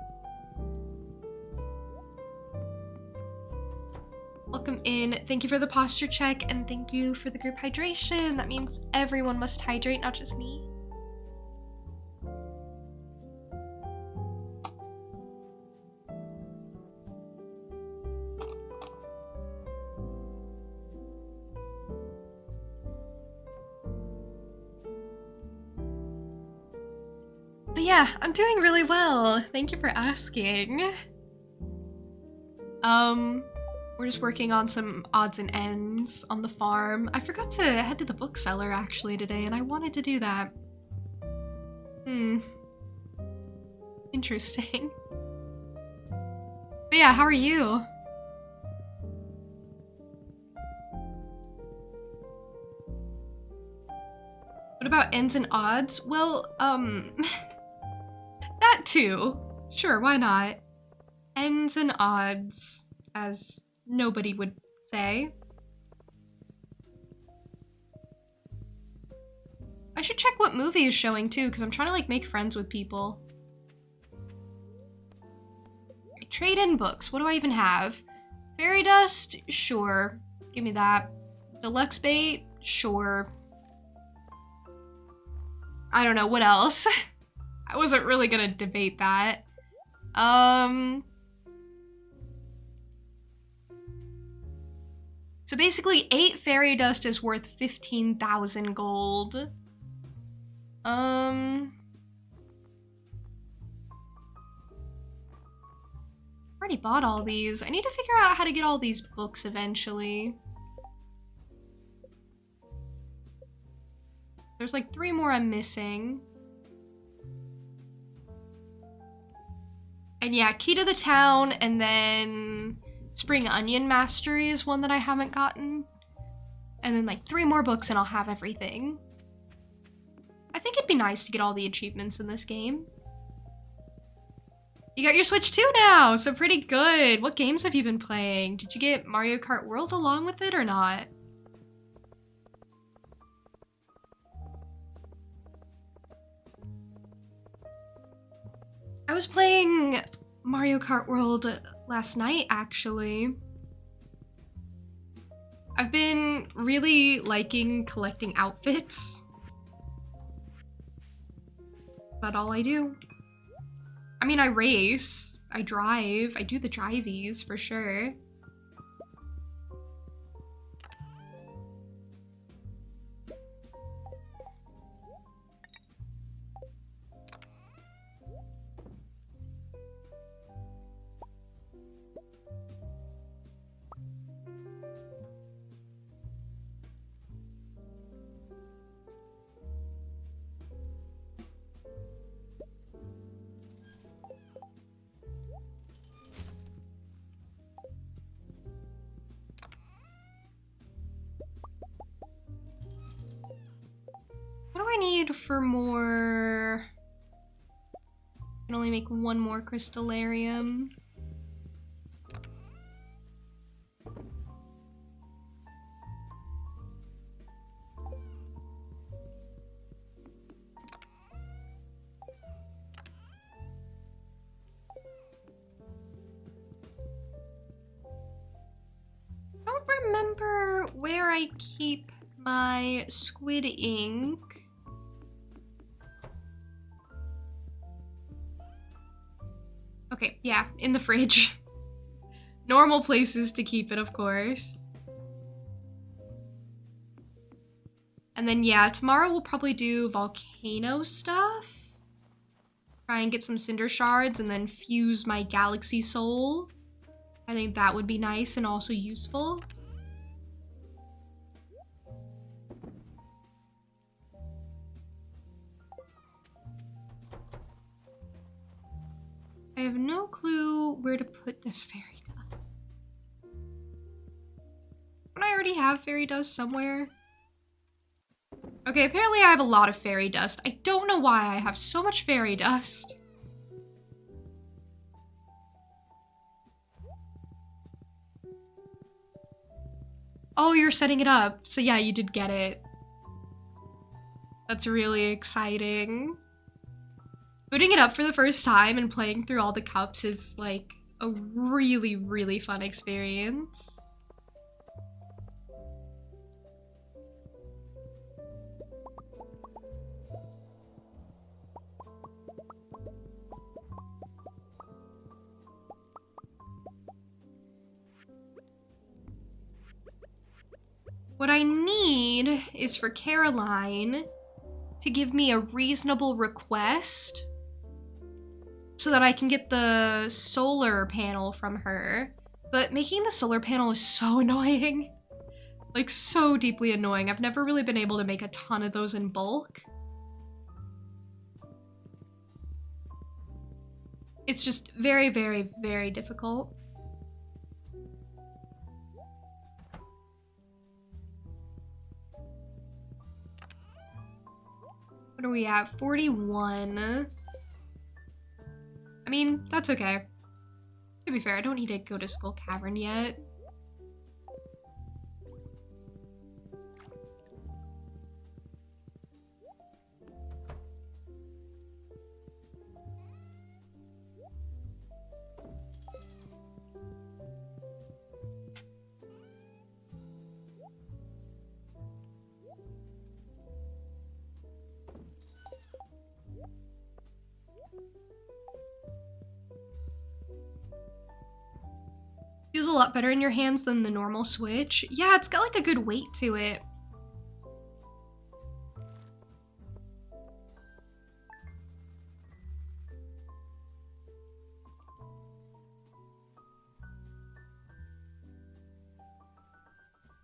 Welcome in. Thank you for the posture check and thank you for the group hydration. That means everyone must hydrate, not just me. But yeah, I'm doing really well. Thank you for asking. We're just working on some odds and ends on the farm. I forgot to head to the bookseller actually today, and I wanted to do that. You Interesting. But yeah, how are you? What about ends and odds? Well, that too. Sure, why not? Ends and odds, as nobody would say. I should check what movie is showing too, because I'm trying to like make friends with people. Trade in books. What do I even have? Fairy dust? Sure. Give me that. Deluxe bait? Sure. I don't know. What else? I wasn't really gonna debate that. So basically 8 fairy dust is worth 15,000 gold. Already bought all these. I need to figure out how to get all these books eventually. There's like 3 more I'm missing. And yeah, Key to the Town, and then Spring Onion Mastery is one that I haven't gotten. And then like 3 more books and I'll have everything. I think it'd be nice to get all the achievements in this game. You got your Switch 2 now, so pretty good. What games have you been playing? Did you get Mario Kart World along with it or not? I was playing Mario Kart World last night, actually. I've been really liking collecting outfits. That's all I do. I mean, I race, I drive, I do the driveys for sure. What do I need for more? I can only make 1 more crystallarium. I don't remember where I keep my squid ink. Okay, yeah, in the fridge. Normal places to keep it, of course. And then, yeah, tomorrow we'll probably do volcano stuff. Try and get some cinder shards and then fuse my galaxy soul. I think that would be nice and also useful. I have no clue where to put this fairy dust. Don't I already have fairy dust somewhere? Okay, apparently I have a lot of fairy dust. I don't know why I have so much fairy dust. Oh, you're setting it up. So yeah, you did get it. That's really exciting. Booting it up for the first time and playing through all the cups is like a really, really fun experience. What I need is for Caroline to give me a reasonable request so that I can get the solar panel from her. But making the solar panel is so annoying. Like, so deeply annoying. I've never really been able to make a ton of those in bulk. It's just very, very, very difficult. What are we at? 41. I mean, that's okay. To be fair, I don't need to go to Skull Cavern yet. Feels a lot better in your hands than the normal Switch. Yeah, it's got like a good weight to it.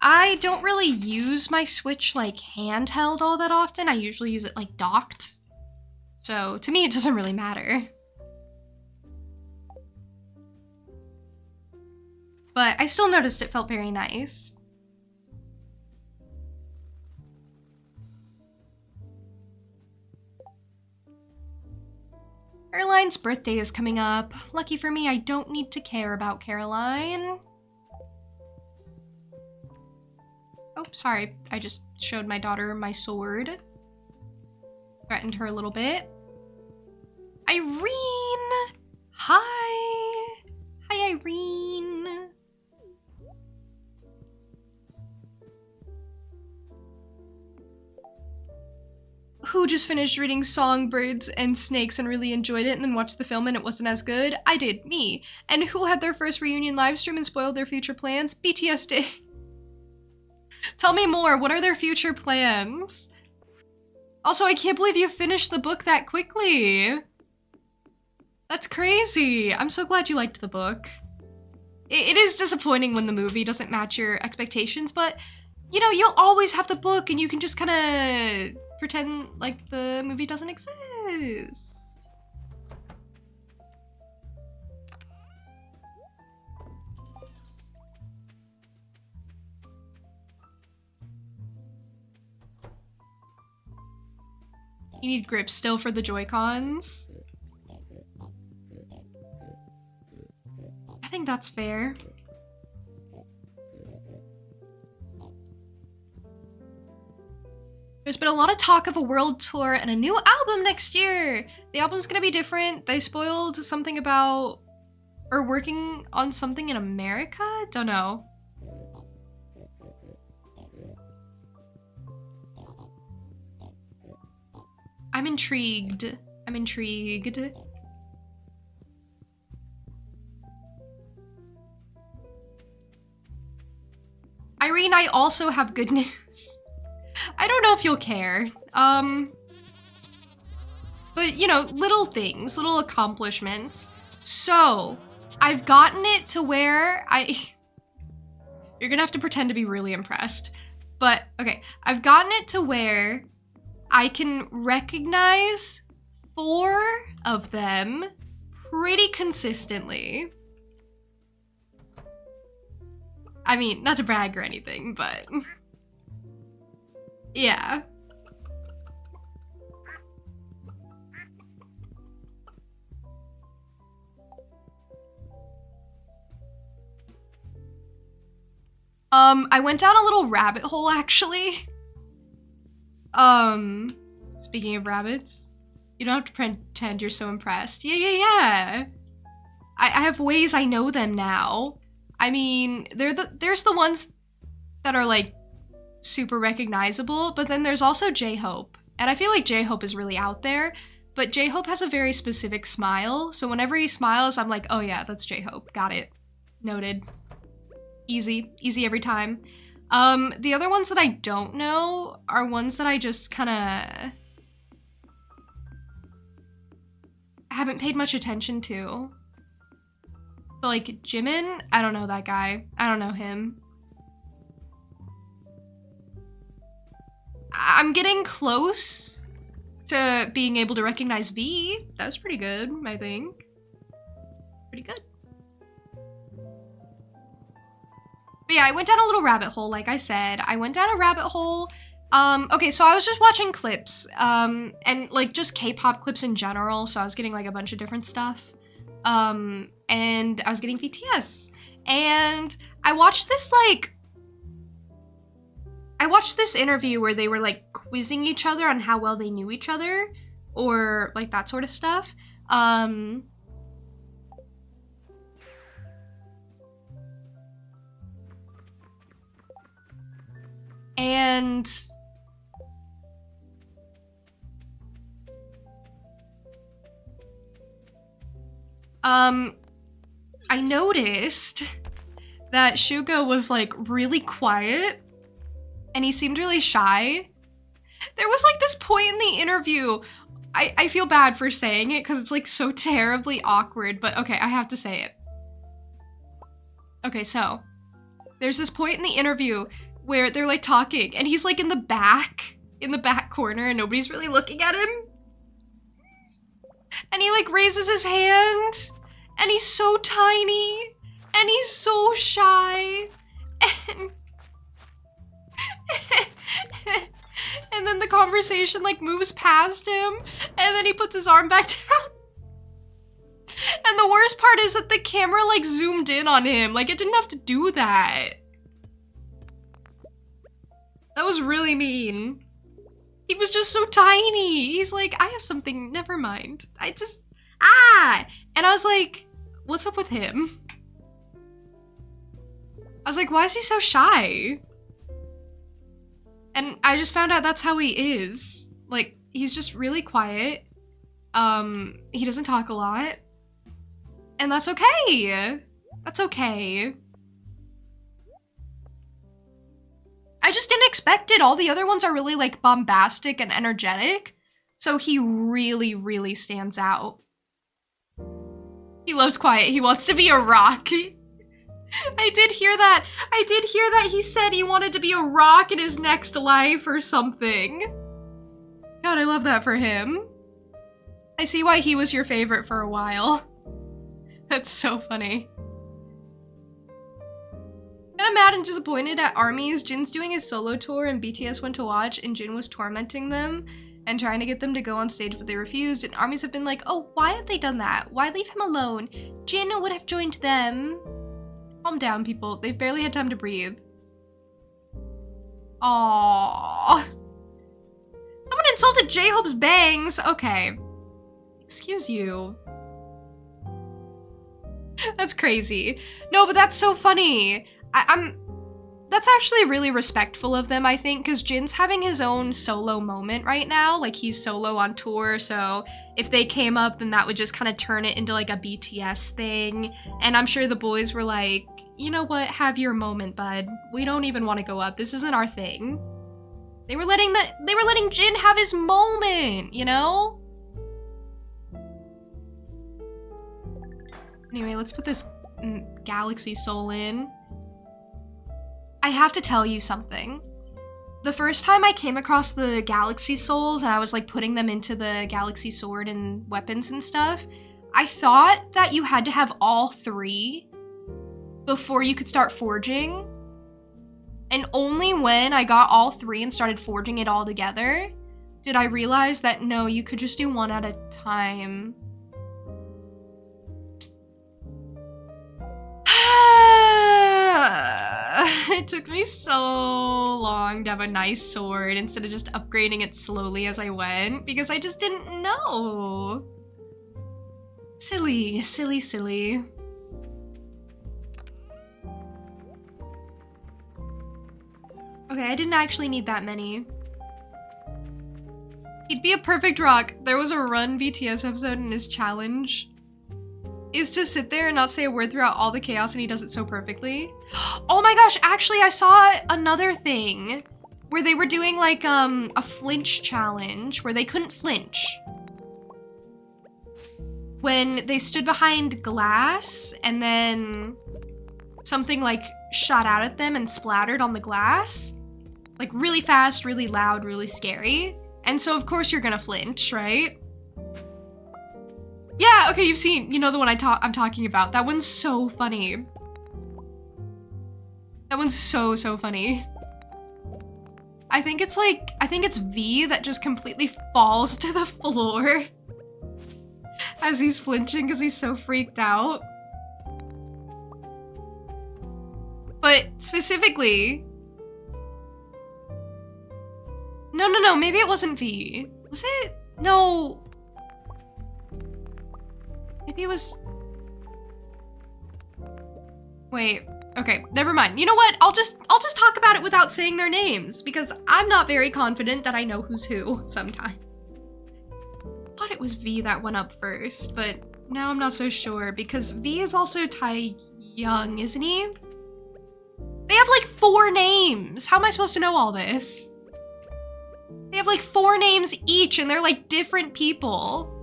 I don't really use my Switch like handheld all that often. I usually use it like docked. So to me, it doesn't really matter. But I still noticed it felt very nice. Caroline's birthday is coming up. Lucky for me, I don't need to care about Caroline. Oh, sorry. I just showed my daughter my sword. Threatened her a little bit. Irene! Hi! Hi, Irene! Who just finished reading Songbirds and Snakes and really enjoyed it and then watched the film and it wasn't as good? I did, me. And who had their first reunion livestream and spoiled their future plans? BTS did. Tell me more, what are their future plans? Also, I can't believe you finished the book that quickly. That's crazy. I'm so glad you liked the book. It is disappointing when the movie doesn't match your expectations, but you know, you'll always have the book and you can just kind of pretend like the movie doesn't exist. You need grip still for the Joy-Cons. I think that's fair. There's been a lot of talk of a world tour and a new album next year. The album's gonna be different. They spoiled something about or working on something in America? Don't know. I'm intrigued. I'm intrigued. Irene, I also have good news. I don't know if you'll care. But you know, little things, little accomplishments. So, I've gotten it to where you're gonna have to pretend to be really impressed. But, okay, I've gotten it to where I can recognize 4 of them pretty consistently. I mean, not to brag or anything, but yeah. I went down a little rabbit hole actually. Speaking of rabbits, you don't have to pretend you're so impressed. Yeah. I have ways I know them now. I mean, there's the ones that are like super recognizable, but then there's also J-Hope. And I feel like J-Hope is really out there, but J-Hope has a very specific smile. So whenever he smiles, I'm like, oh yeah, that's J-Hope. Got it. Noted. Easy every time. The other ones that I don't know are ones that I just kinda haven't paid much attention to. So like Jimin, I don't know that guy. I don't know him. I'm getting close to being able to recognize V. That was pretty good, I think. pretty good. But yeah, I went down a little rabbit hole, like I said. I went down a rabbit hole. Okay, so I was just watching clips, and like just K-pop clips in general, so I was getting like a bunch of different stuff. And I was getting BTS. And I watched this interview where they were like quizzing each other on how well they knew each other, or like that sort of stuff. And I noticed that Suga was like really quiet and he seemed really shy. There was like this point in the interview, I feel bad for saying it because it's like so terribly awkward, but okay, I have to say it. Okay, so there's this point in the interview where they're like talking and he's like in the back corner and nobody's really looking at him. And he like raises his hand and he's so tiny and he's so shy and then the conversation like moves past him and then he puts his arm back down. And the worst part is that the camera like zoomed in on him. Like it didn't have to do that. That was really mean. He was just so tiny. He's like, I have something, never mind. And I was like, what's up with him? I was like, why is he so shy? And I just found out that's how he is. Like, he's just really quiet. He doesn't talk a lot. And that's okay. That's okay. I just didn't expect it. All the other ones are really like bombastic and energetic. So he really, really stands out. He loves quiet. He wants to be a rock. I did hear that. I did hear that he said he wanted to be a rock in his next life or something. God, I love that for him. I see why he was your favorite for a while. That's so funny. Kinda mad and disappointed at ARMY's. Jin's doing his solo tour and BTS went to watch and Jin was tormenting them and trying to get them to go on stage, but they refused, and ARMYs have been like, oh, why have they done that? Why leave him alone? Jin would have joined them. Calm down, people. They've barely had time to breathe. Aww. Someone insulted J-Hope's bangs. Okay. Excuse you. That's crazy. No, but that's so funny. That's actually really respectful of them, I think, because Jin's having his own solo moment right now. Like, he's solo on tour, so if they came up, then that would just kind of turn it into, like, a BTS thing. And I'm sure the boys were like, you know what? Have your moment, bud. We don't even want to go up. This isn't our thing. They were letting Jin have his moment, you know? Anyway, let's put this Galaxy Soul in. I have to tell you something. The first time I came across the Galaxy Souls and I was like putting them into the Galaxy Sword and weapons and stuff, I thought that you had to have all 3 before you could start forging. And only when I got all 3 and started forging it all together did I realize that no, you could just do 1 at a time. It took me so long to have a nice sword instead of just upgrading it slowly as I went because I just didn't know. Silly, silly, silly. Okay, I didn't actually need that many. He'd be a perfect rock. There was a Run BTS episode and his challenge is to sit there and not say a word throughout all the chaos, and he does it so perfectly. Oh my gosh, actually I saw another thing where they were doing like a flinch challenge where they couldn't flinch. When they stood behind glass and then something like shot out at them and splattered on the glass. Like really fast, really loud, really scary. And so of course you're gonna flinch, right? Yeah, okay, you know the one I'm talking about. That one's so funny. That one's so funny. I think it's V that just completely falls to the floor as he's flinching because he's so freaked out. But specifically, no, maybe it wasn't V. Was it? No. Maybe it was... Wait, okay, never mind. You know what? I'll just talk about it without saying their names because I'm not very confident that I know who's who sometimes. I thought it was V that went up first, but now I'm not so sure because V is also Tai Young, isn't he? They have like 4 names. How am I supposed to know all this? They have like 4 names each and they're like different people.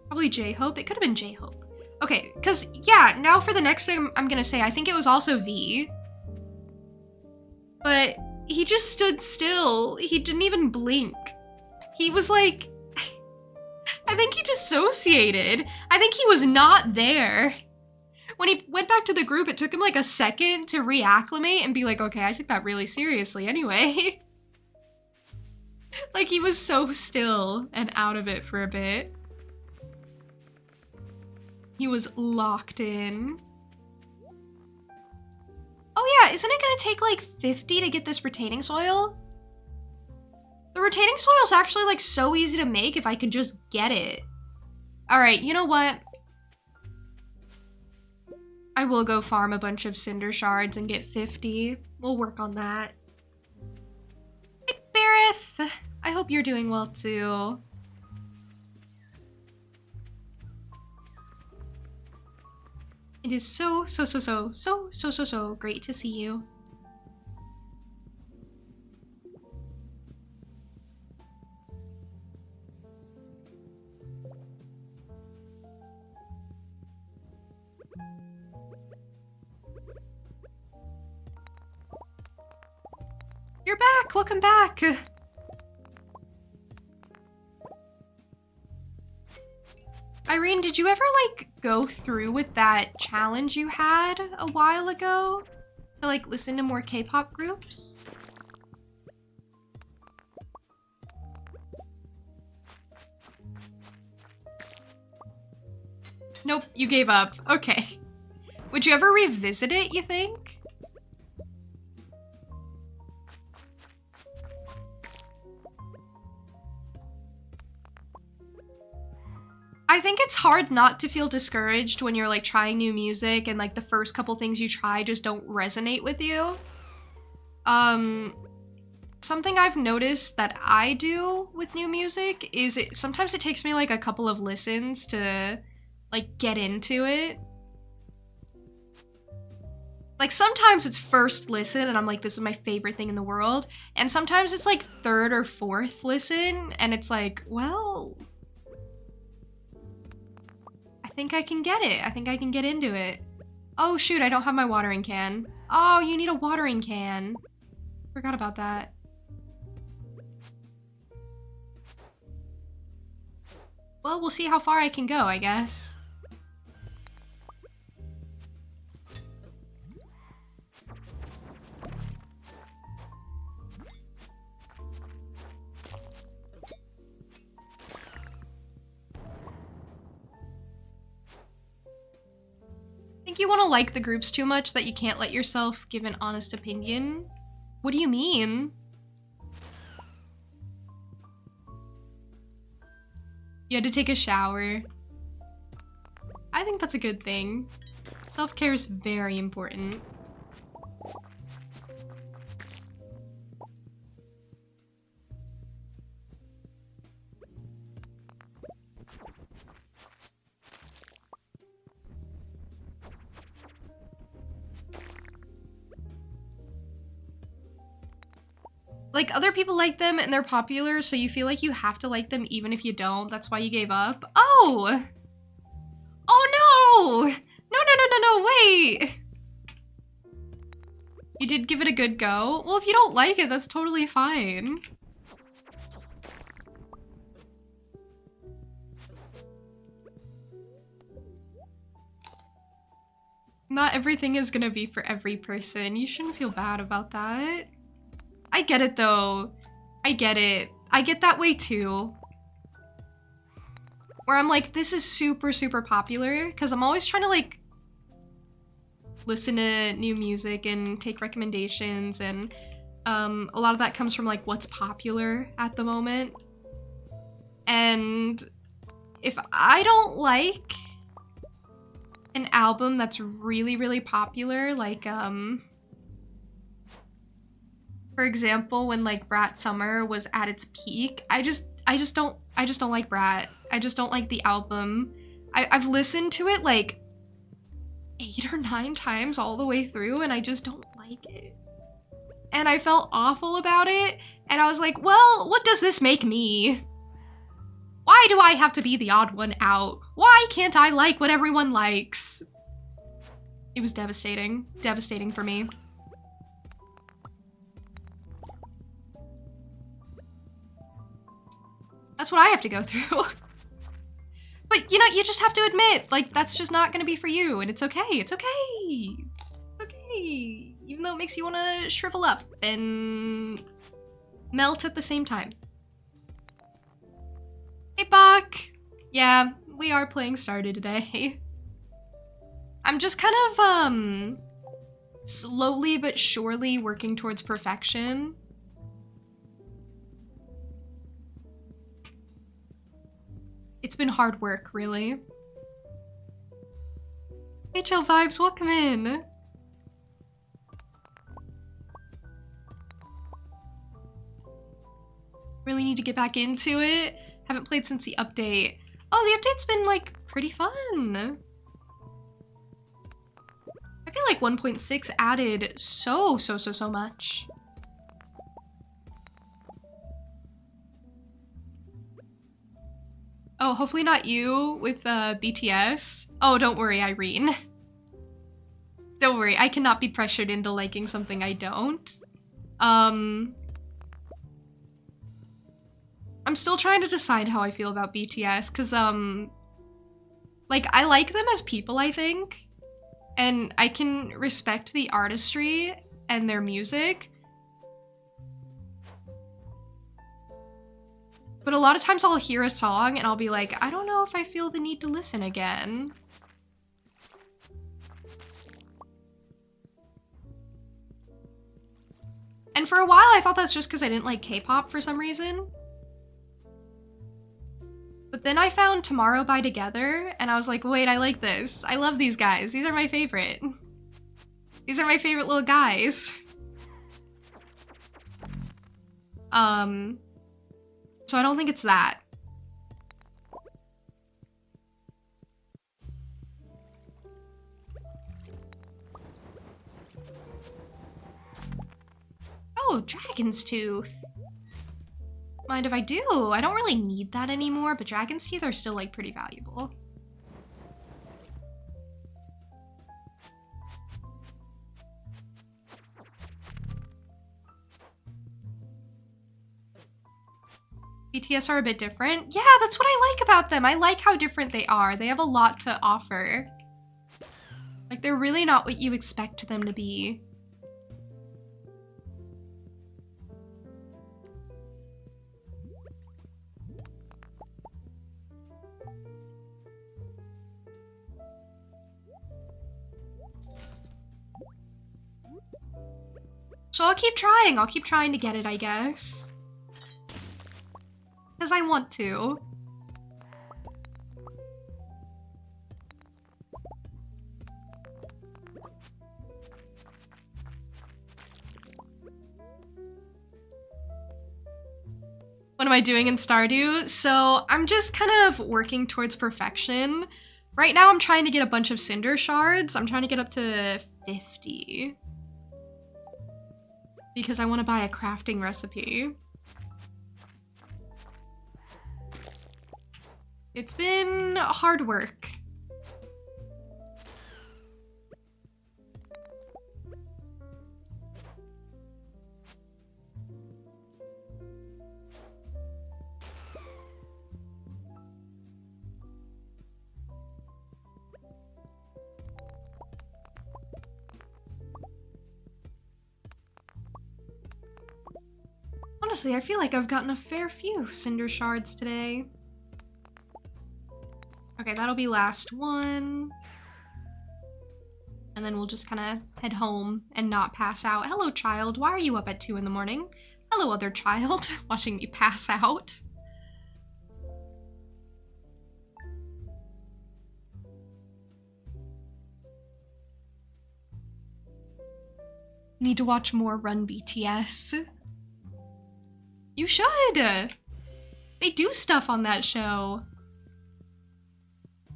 Probably J-Hope. It could have been J-Hope. Okay, because, yeah, now for the next thing I'm gonna say, I think it was also V. But he just stood still. He didn't even blink. He was like... I think he dissociated. I think he was not there. When he went back to the group, it took him like a second to reacclimate and be like, okay, I took that really seriously anyway. Like, he was so still and out of it for a bit. He was locked in. Oh yeah, isn't it gonna take like 50 to get this retaining soil? The retaining soil is actually like so easy to make if I could just get it. All right, you know what? I will go farm a bunch of cinder shards and get 50. We'll work on that. Hey, Bareth. I hope you're doing well too. It is so great to see you. You're back! Welcome back! Irene, did you ever, like, go through with that challenge you had a while ago? To, like, listen to more K-pop groups? Nope, you gave up. Okay. Would you ever revisit it, you think? I think it's hard not to feel discouraged when you're like trying new music and like the first couple things you try just don't resonate with you. Something I've noticed that I do with new music is sometimes it takes me like a couple of listens to like get into it. Like sometimes it's first listen and I'm like, this is my favorite thing in the world. And sometimes it's like third or fourth listen and it's like, well, I think I can get it. I think I can get into it. Oh shoot, I don't have my watering can. Oh, you need a watering can. Forgot about that. Well, we'll see how far I can go, I guess. Think you want to like the groups too much that you can't let yourself give an honest opinion? What do you mean? You had to take a shower. I think that's a good thing. Self-care is very important. Like, other people like them and they're popular, so you feel like you have to like them even if you don't. That's why you gave up. Oh! Oh no! No, wait! You did give it a good go? Well, if you don't like it, that's totally fine. Not everything is gonna be for every person. You shouldn't feel bad about that. I get it though. I get it. I get that way too. Where I'm like, this is super, super popular, because I'm always trying to like listen to new music and take recommendations, and a lot of that comes from like what's popular at the moment. And if I don't like an album that's really, really popular, like for example, when like Brat Summer was at its peak, I just don't like Brat. I just don't like the album. I've listened to it like 8 or 9 times all the way through, and I just don't like it. And I felt awful about it, and I was like, well, what does this make me? Why do I have to be the odd one out? Why can't I like what everyone likes? It was devastating. Devastating for me. That's what I have to go through. But, you know, you just have to admit, like, that's just not gonna be for you, and it's okay. It's okay. It's okay. Even though it makes you want to shrivel up and melt at the same time. Hey, Bach! Yeah, we are playing Stardew today. I'm just kind of, slowly but surely working towards perfection. It's been hard work, really. Hey, Chill Vibes, welcome in. Really need to get back into it. Haven't played since the update. Oh, the update's been, like, pretty fun. I feel like 1.6 added so much. Oh, hopefully not you with BTS. Oh, don't worry, Irene. Don't worry, I cannot be pressured into liking something I don't. I'm still trying to decide how I feel about BTS, because, like, I like them as people, I think. And I can respect the artistry and their music. But a lot of times I'll hear a song and I'll be like, I don't know if I feel the need to listen again. And for a while I thought that's just because I didn't like K-pop for some reason. But then I found Tomorrow by Together and I was like, wait, I like this. I love these guys. These are my favorite. These are my favorite little guys. So I don't think it's that. Oh, Dragon's Tooth. Mind if I do? I don't really need that anymore, but Dragon's Teeth are still, like, pretty valuable. BTS are a bit different. Yeah, that's what I like about them. I like how different they are. They have a lot to offer. Like, they're really not what you expect them to be. So I'll keep trying. I'll keep trying to get it, I guess. Because I want to. What am I doing in Stardew? So I'm just kind of working towards perfection. Right now I'm trying to get a bunch of Cinder Shards. I'm trying to get up to 50. Because I want to buy a crafting recipe. It's been hard work. Honestly, I feel like I've gotten a fair few cinder shards today. Okay, that'll be last one. And then we'll just kind of head home and not pass out. Hello, child. Why are you up at 2 in the morning? Hello, other child. Watching me pass out. Need to watch more Run BTS. You should! They do stuff on that show.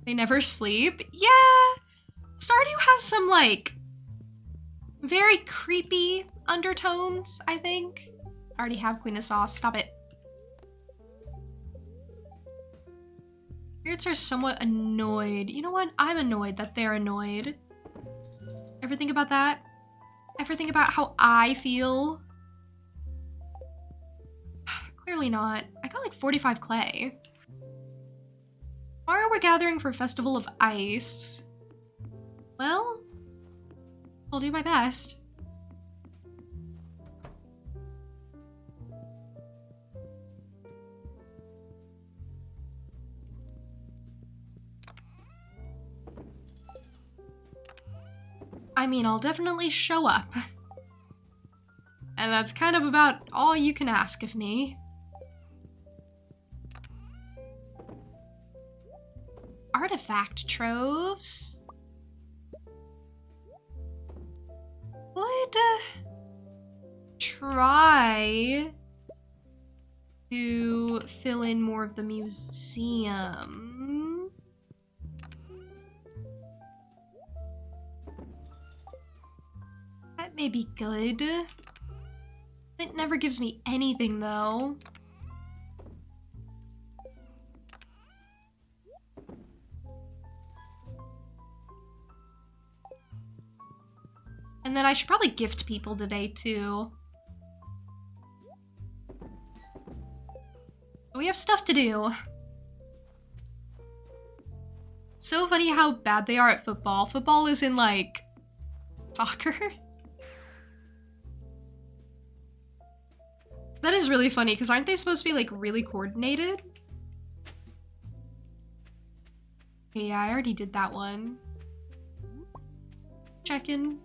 They never sleep? Yeah! Stardew has some, like, very creepy undertones, I think. I already have Queen of Sauce. Stop it. Spirits are somewhat annoyed. You know what? I'm annoyed that they're annoyed. Ever think about that? Ever think about how I feel? Clearly not. I got like 45 clay. Tomorrow we're gathering for Festival of Ice. Well, I'll do my best. I mean, I'll definitely show up. And that's kind of about all you can ask of me. Artifact troves? Would try to fill in more of the museum. That may be good. It never gives me anything though. And then I should probably gift people today too. But we have stuff to do. So funny how bad they are at football. Football is in like soccer. That is really funny because aren't they supposed to be like really coordinated? Yeah, I already did that one. Check in.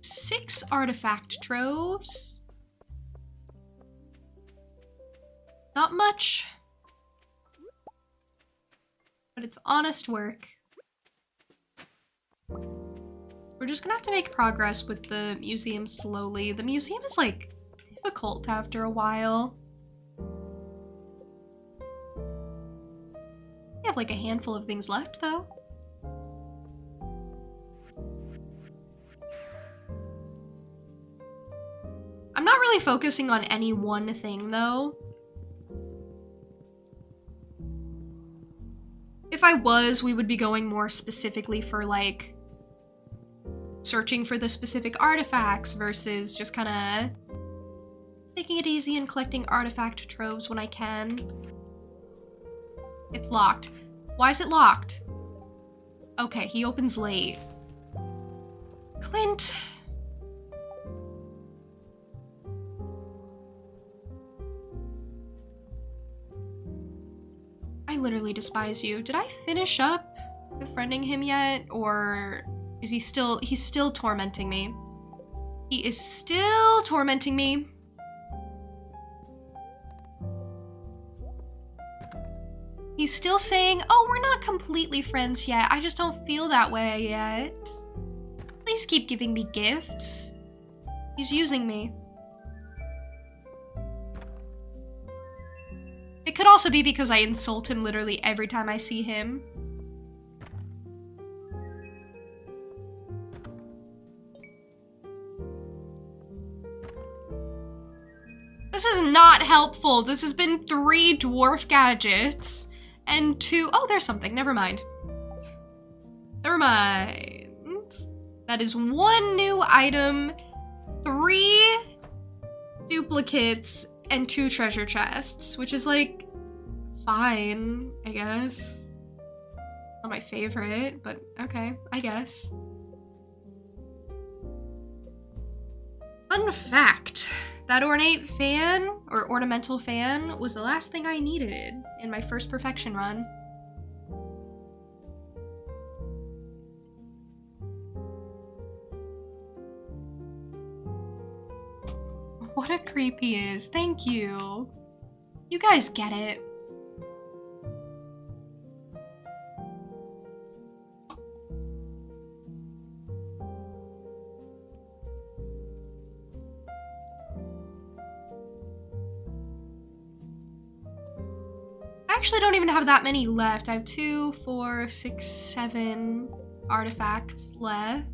Six artifact troves. Not much, but it's honest work. We're just gonna have to make progress with the museum slowly. The museum is like difficult after a while. We have like a handful of things left though. I'm not really focusing on any one thing though. If I was, we would be going more specifically for like searching for the specific artifacts versus just kind of taking it easy and collecting artifact troves when I can. It's locked. Why is it locked? Okay, he opens late. Clint. I literally despise you. Did I finish up befriending him yet? Or is he's still tormenting me? He is still tormenting me. He's still saying, oh, we're not completely friends yet. I just don't feel that way yet. Please keep giving me gifts. He's using me. It could also be because I insult him literally every time I see him. This is not helpful. This has been 3 dwarf gadgets and 2... Oh, there's something. Never mind. Never mind. That is 1 new item, 3 duplicates, and 2 treasure chests, which is like fine, I guess. Not my favorite, but okay, I guess. Fun fact, that ornate fan, or ornamental fan, was the last thing I needed in my first perfection run. What a creep he is. Thank you. You guys get it. I actually don't even have that many left. I have 2, 4, 6, 7 artifacts left.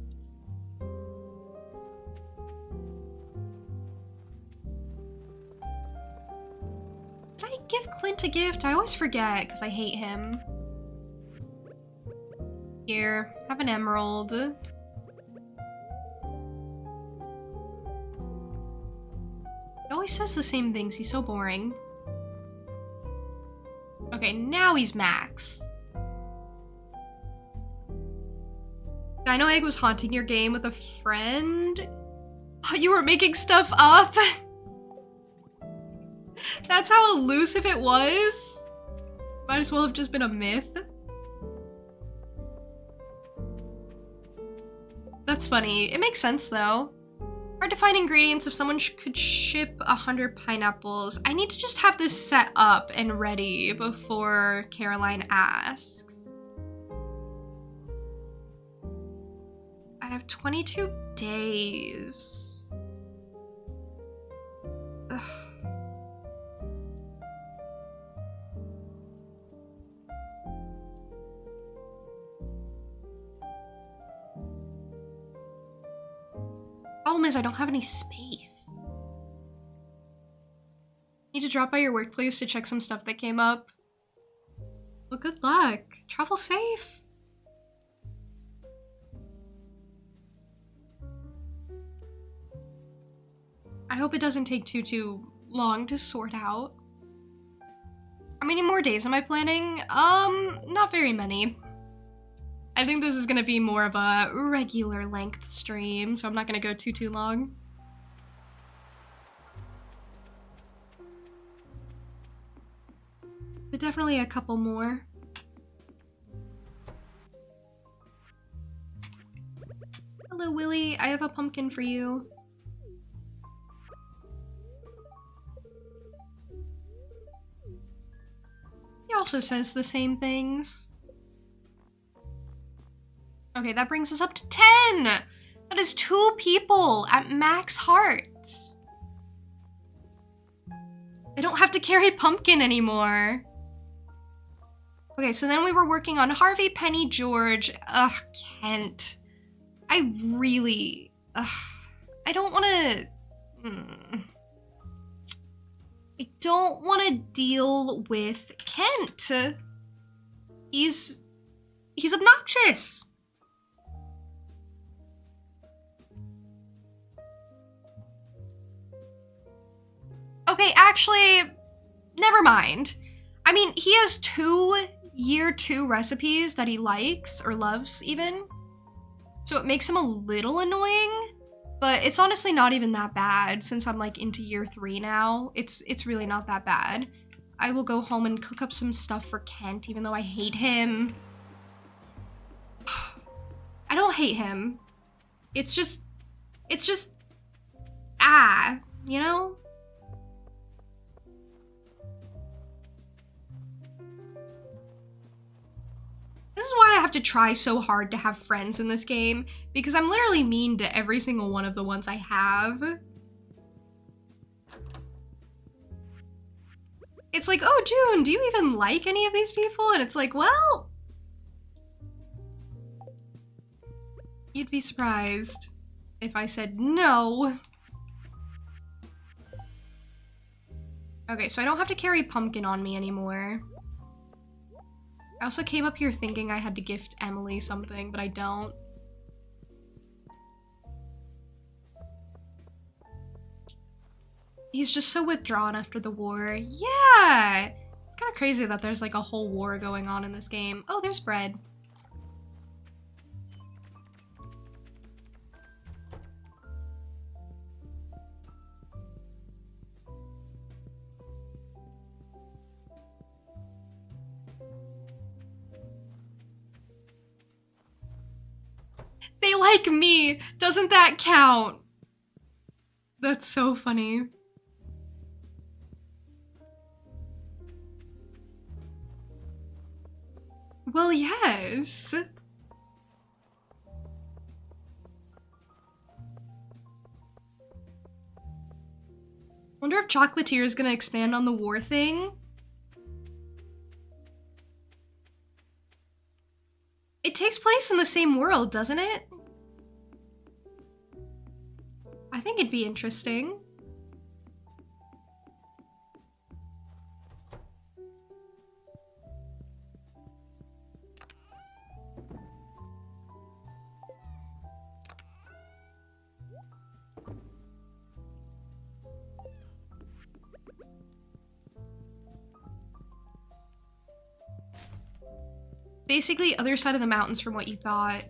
Give Clint a gift? I always forget because I hate him. Here, have an emerald. He always says the same things. He's so boring. Okay, now he's max. Dino Egg was haunting your game with a friend? You were making stuff up? That's how elusive it was? Might as well have just been a myth. That's funny. It makes sense though. Hard to find ingredients if someone could ship 100 pineapples. I need to just have this set up and ready before Caroline asks. I have 22 days. Ugh. Problem is, I don't have any space. Need to drop by your workplace to check some stuff that came up. Well, good luck. Travel safe. I hope it doesn't take too long to sort out. How many more days am I planning? Not very many. I think this is gonna be more of a regular length stream, so I'm not gonna go too long. But definitely a couple more. Hello, Willy. I have a pumpkin for you. He also says the same things. Okay, that brings us up to 10! That is 2 people at max hearts. They don't have to carry pumpkin anymore. Okay, so then we were working on Harvey, Penny, George. Ugh, Kent. I really... I don't want to... I don't want to deal with Kent. He's obnoxious. Okay, actually, never mind. I mean, he has 2 year 2 recipes that he likes, or loves even. So it makes him a little annoying, but it's honestly not even that bad since I'm like into year 3 now. It's really not that bad. I will go home and cook up some stuff for Kent, even though I hate him. I don't hate him. It's just, you know? This is why I have to try so hard to have friends in this game, because I'm literally mean to every single one of the ones I have. It's like, oh, June, do you even like any of these people? And it's like, well, you'd be surprised if I said no. Okay, so I don't have to carry pumpkin on me anymore. I also came up here thinking I had to gift Emily something, but I don't. He's just so withdrawn after the war. Yeah! It's kind of crazy that there's like a whole war going on in this game. Oh, there's bread. They like me. Doesn't that count? That's so funny. Well, yes. Wonder if Chocolatier is gonna expand on the war thing. It takes place in the same world, doesn't it? I think it'd be interesting. Basically, other side of the mountains from what you thought.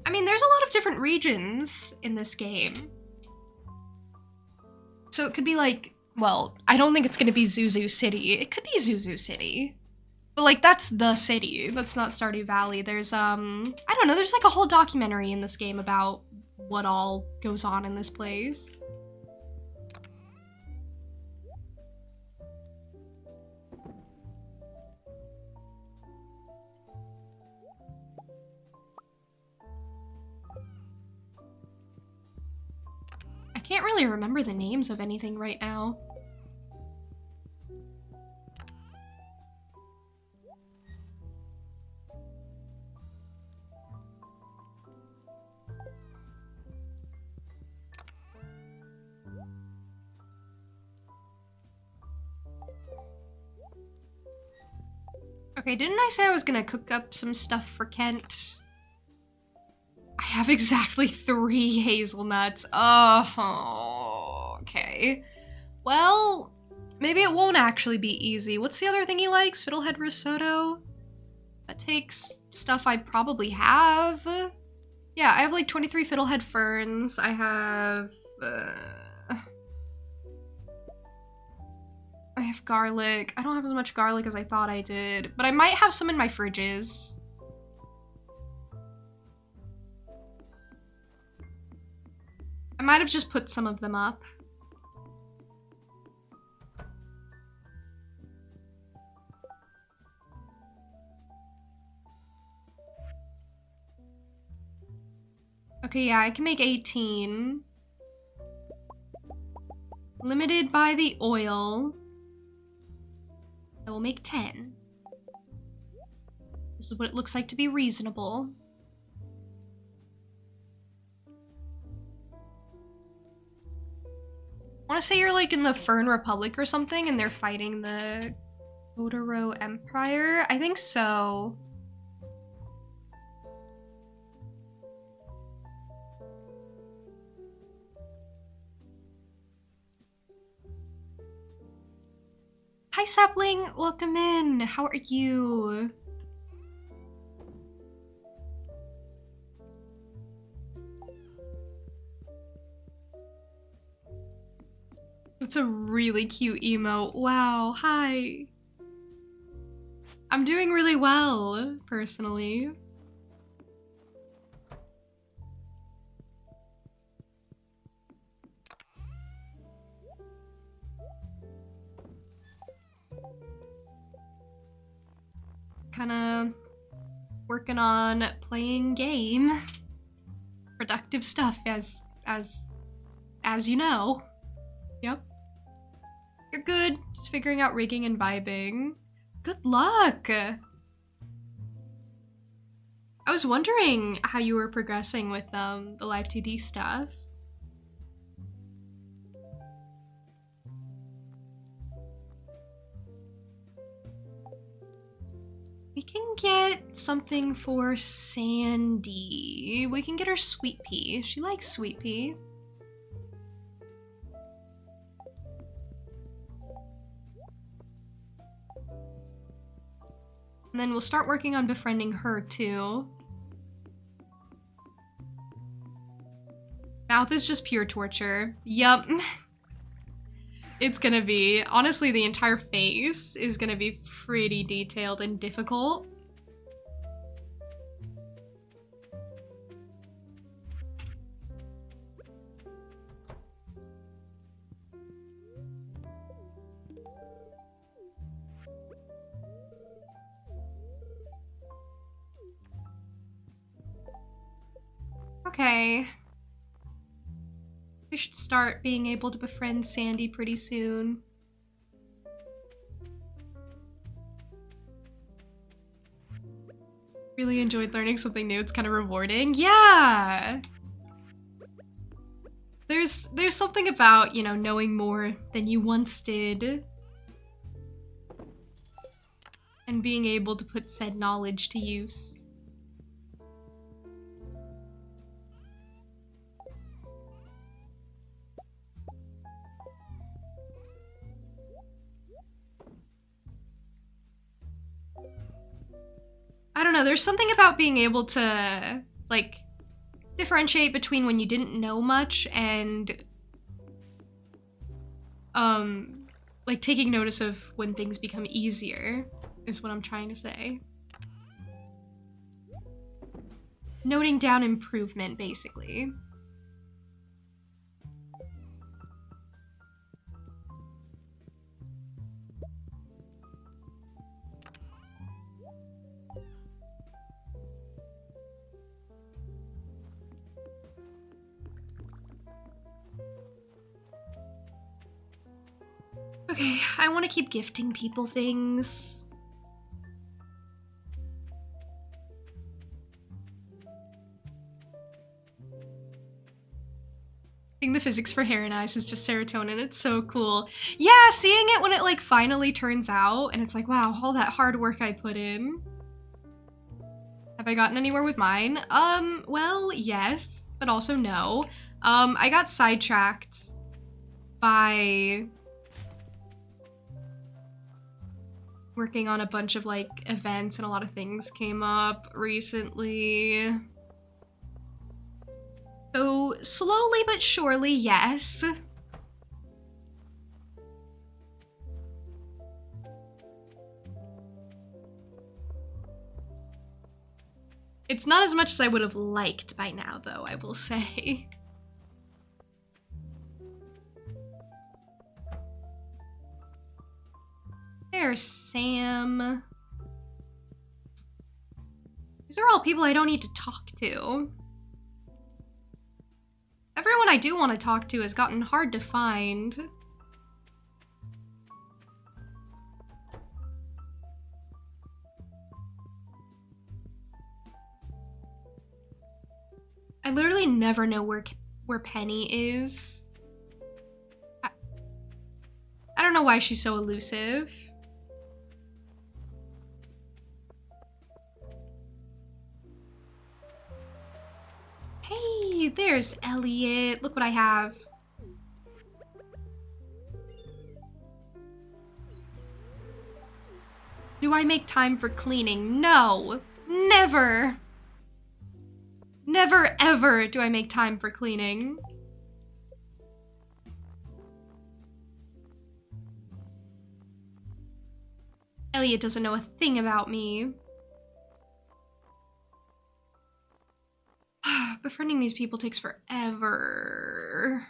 I mean, there's a lot of different regions in this game. So it could be like, well, I don't think it's gonna be Zuzu City. It could be Zuzu City. But like, that's the city. That's not Stardew Valley. There's, I don't know, there's like a whole documentary in this game about what all goes on in this place. I can't really remember the names of anything right now. Okay, didn't I say I was gonna cook up some stuff for Kent? I have exactly 3 hazelnuts. Oh, okay. Well, maybe it won't actually be easy. What's the other thing he likes? Fiddlehead risotto? That takes stuff I probably have. Yeah, I have like 23 fiddlehead ferns. I have garlic. I don't have as much garlic as I thought I did, but I might have some in my fridges. I might have just put some of them up. Okay, yeah, I can make 18. Limited by the oil. I will make 10. This is what it looks like to be reasonable. I want to say you're like in the Fern Republic or something and they're fighting the Totoro Empire? I think so. Hi Sapling, welcome in. How are you? That's a really cute emote. Wow, hi. I'm doing really well, personally. Kinda working on playing game. Productive stuff, as you know. Yep. You're good. Just figuring out rigging and vibing. Good luck! I was wondering how you were progressing with the Live 2D stuff. We can get something for Sandy. We can get her sweet pea. She likes sweet pea. And then we'll start working on befriending her too. Mouth is just pure torture. Yup. It's gonna be. Honestly, the entire face is gonna be pretty detailed and difficult. Okay. We should start being able to befriend Sandy pretty soon. Really enjoyed learning something new. It's kind of rewarding. Yeah! There's something about, you know, knowing more than you once did. And being able to put said knowledge to use. I don't know, there's something about being able to, like, differentiate between when you didn't know much and, like, taking notice of when things become easier, is what I'm trying to say. Noting down improvement, basically. Okay, I want to keep gifting people things. Seeing the physics for hair and eyes is just serotonin. It's so cool. Yeah, seeing it when it like finally turns out and it's like, wow, all that hard work I put in. Have I gotten anywhere with mine? Well, yes, but also no. I got sidetracked by working on a bunch of like events and a lot of things came up recently. So slowly but surely, yes. It's not as much as I would have liked by now, though, I will say. There's Sam. These are all people I don't need to talk to. Everyone I do want to talk to has gotten hard to find. I literally never know where Penny is. I don't know why she's so elusive. Hey, there's Elliot. Look what I have. Do I make time for cleaning? No, never. Never ever do I make time for cleaning. Elliot doesn't know a thing about me. Befriending these people takes forever.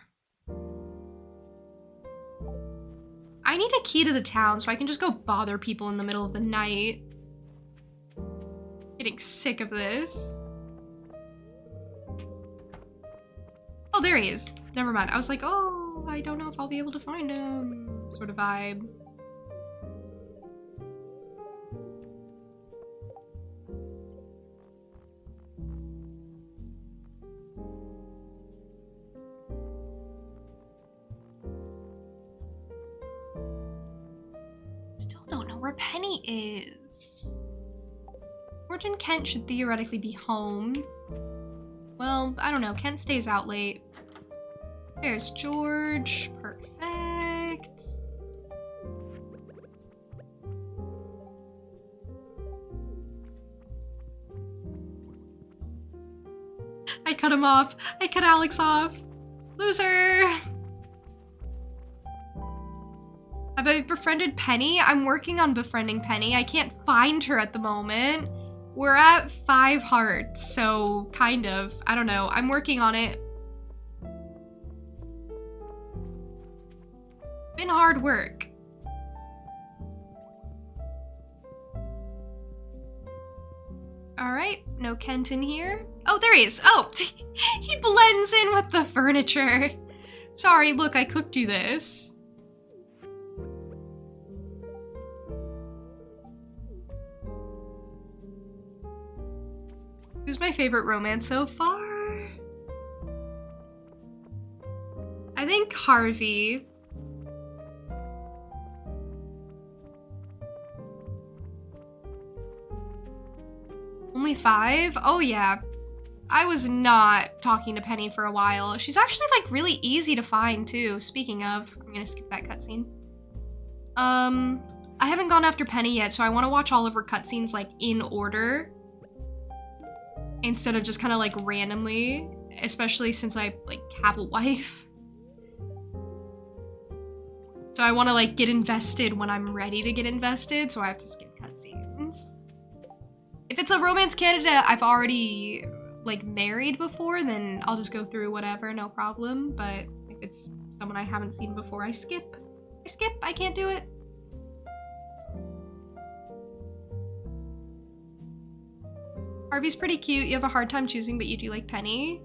I need a key to the town so I can just go bother people in the middle of the night. Getting sick of this. Oh, there he is. Never mind. I was like, oh, I don't know if I'll be able to find him. Sort of vibe. Where Penny is. George and Kent should theoretically be home. Well, I don't know. Kent stays out late. There's George. Perfect. him off. I cut Alex off. Loser. Have I befriended Penny? I'm working on befriending Penny. I can't find her at the moment. We're at 5 hearts, so kind of. I don't know. I'm working on it. Been hard work. Alright, no Kenton here. Oh, there he is. Oh, he blends in with the furniture. Sorry, look, I cooked you this. Who's my favorite romance so far? I think Harvey. Only 5? Oh yeah. I was not talking to Penny for a while. She's actually like really easy to find too. Speaking of, I'm gonna skip that cutscene. I haven't gone after Penny yet, so I want to watch all of her cutscenes like in order. Instead of just kind of like randomly, especially since I like have a wife. So I want to like get invested when I'm ready to get invested, so I have to skip cutscenes. If it's a romance candidate I've already like married before, then I'll just go through whatever, no problem. But if it's someone I haven't seen before, I skip. I can't do it. Harvey's pretty cute. You have a hard time choosing, but you do like Penny.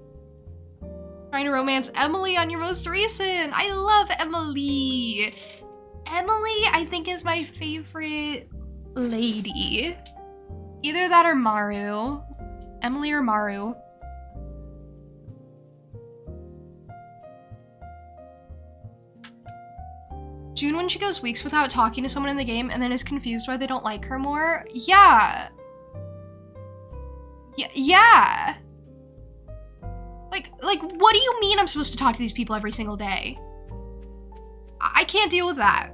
Trying to romance Emily on your most recent. I love Emily. Emily, I think, is my favorite lady. Either that or Maru. Emily or Maru. June when she goes weeks without talking to someone in the game and then is confused why they don't like her more. Yeah. Yeah. Like, what do you mean I'm supposed to talk to these people every single day? I can't deal with that.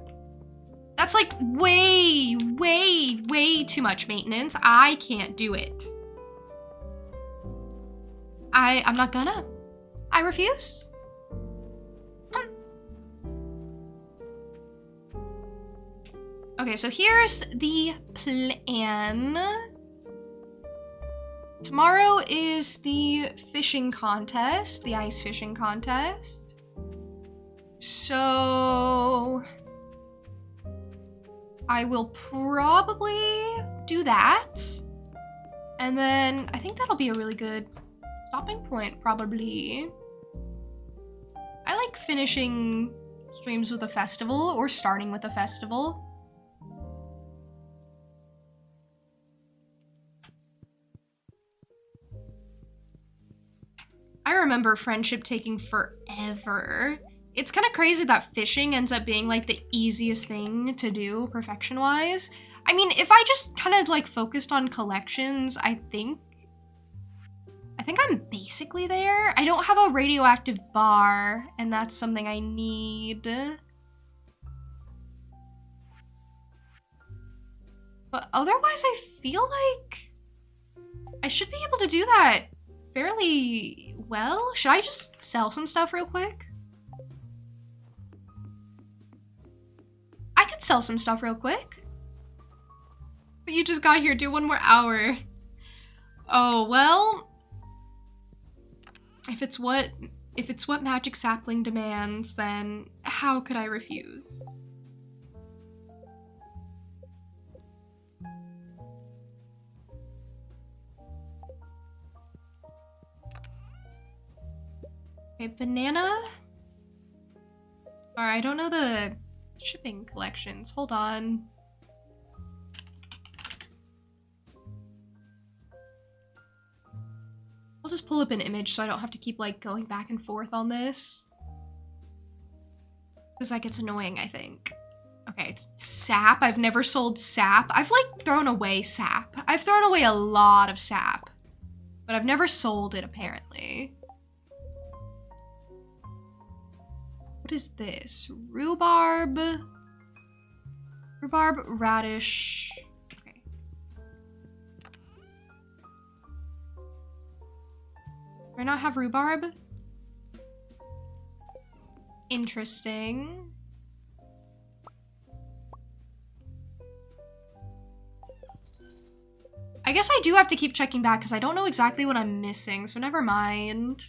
That's like way too much maintenance. I can't do it. I'm not gonna. I refuse. Okay, so here's the plan. Tomorrow is the fishing contest, the ice fishing contest. So I will probably do that. And then I think that'll be a really good stopping point, probably. I like finishing streams with a festival or starting with a festival. I remember friendship taking forever. It's kind of crazy that fishing ends up being like the easiest thing to do perfection-wise. I mean, if I just kind of like focused on collections, I think I'm basically there. I don't have a radioactive bar, and that's something I need. But otherwise, I feel like I should be able to do that fairly well. Should I just sell some stuff real quick? I could sell some stuff real quick. But you just got here, do 1 more hour. Oh, well. If it's what Magic Sapling demands, then how could I refuse? Okay, banana. Alright, I don't know the shipping collections. Hold on. I'll just pull up an image so I don't have to keep like going back and forth on this. Because that gets annoying, I think. Okay, sap. I've never sold sap. I've like thrown away sap. I've thrown away a lot of sap. But I've never sold it, apparently. What is this? Rhubarb. Rhubarb, radish. Okay. I not have rhubarb? Interesting. I guess I do have to keep checking back because I don't know exactly what I'm missing, so never mind.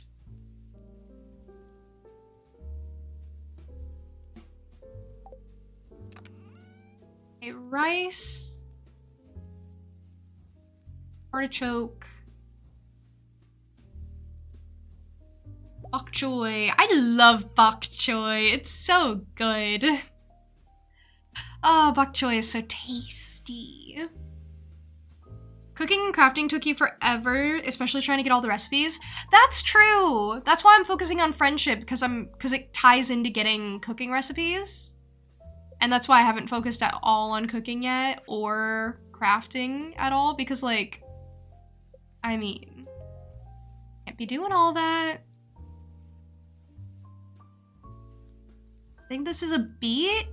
Okay, rice. Artichoke. Bok choy. I love bok choy. It's so good. Oh, bok choy is so tasty. Cooking and crafting took you forever, especially trying to get all the recipes. That's true. That's why I'm focusing on friendship, because it ties into getting cooking recipes. And that's why I haven't focused at all on cooking yet or crafting at all, because like, I mean, can't be doing all that. I think this is a beet.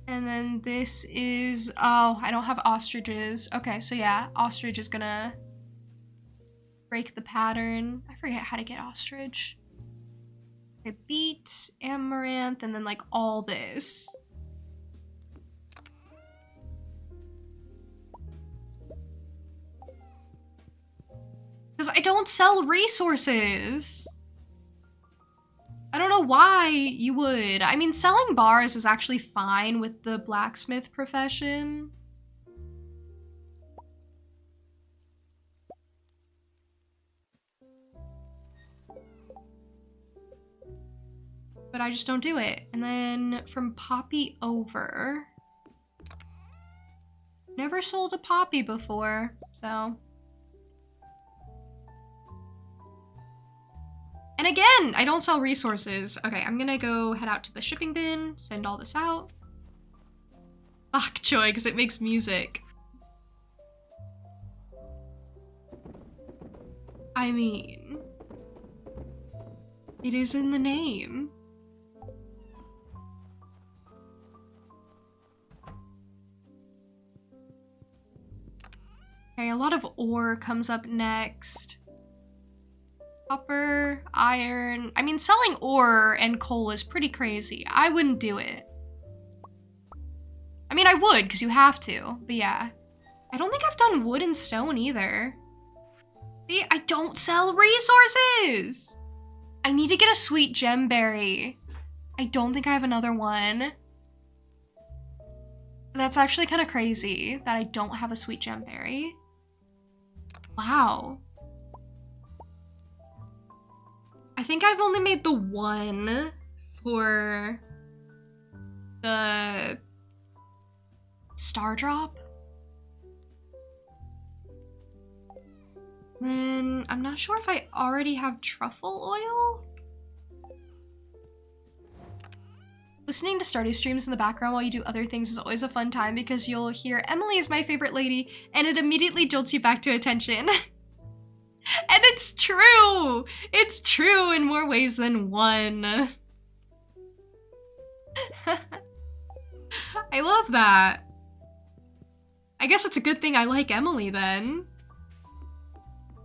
And then this is, oh, I don't have ostriches. Okay, so yeah, ostrich is gonna break the pattern. I forget how to get ostrich. Okay, beet, amaranth, and then like all this. Because I don't sell resources. I don't know why you would. I mean, selling bars is actually fine with the blacksmith profession. But I just don't do it. And then from Poppy over. Never sold a Poppy before, so. And again, I don't sell resources. Okay, I'm gonna go head out to the shipping bin, send all this out. Bok choy, because it makes music. I mean, it is in the name. Okay, a lot of ore comes up next. Copper, iron. I mean, selling ore and coal is pretty crazy. I wouldn't do it. I mean, I would, because you have to, but yeah. I don't think I've done wood and stone either. See, I don't sell resources! I need to get a sweet gemberry. I don't think I have another one. That's actually kind of crazy that I don't have a sweet gemberry. Wow. I think I've only made the one for the star drop. Then I'm not sure if I already have truffle oil. Listening to Stardew streams in the background while you do other things is always a fun time because you'll hear Emily is my favorite lady and it immediately jolts you back to attention. And it's true! It's true in more ways than one. I love that. I guess it's a good thing I like Emily then.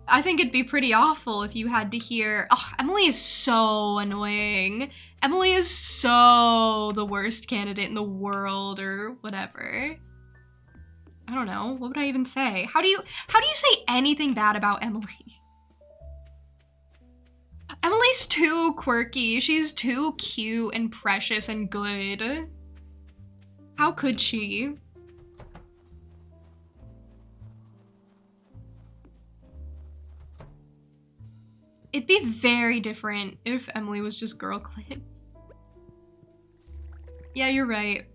I think it'd be pretty awful if you had to hear, oh, Emily is so annoying. Emily is so the worst candidate in the world or whatever. I don't know. What would I even say? How do you say anything bad about Emily? Emily's too quirky. She's too cute and precious and good. How could she? It'd be very different if Emily was just girl clips. Yeah, you're right.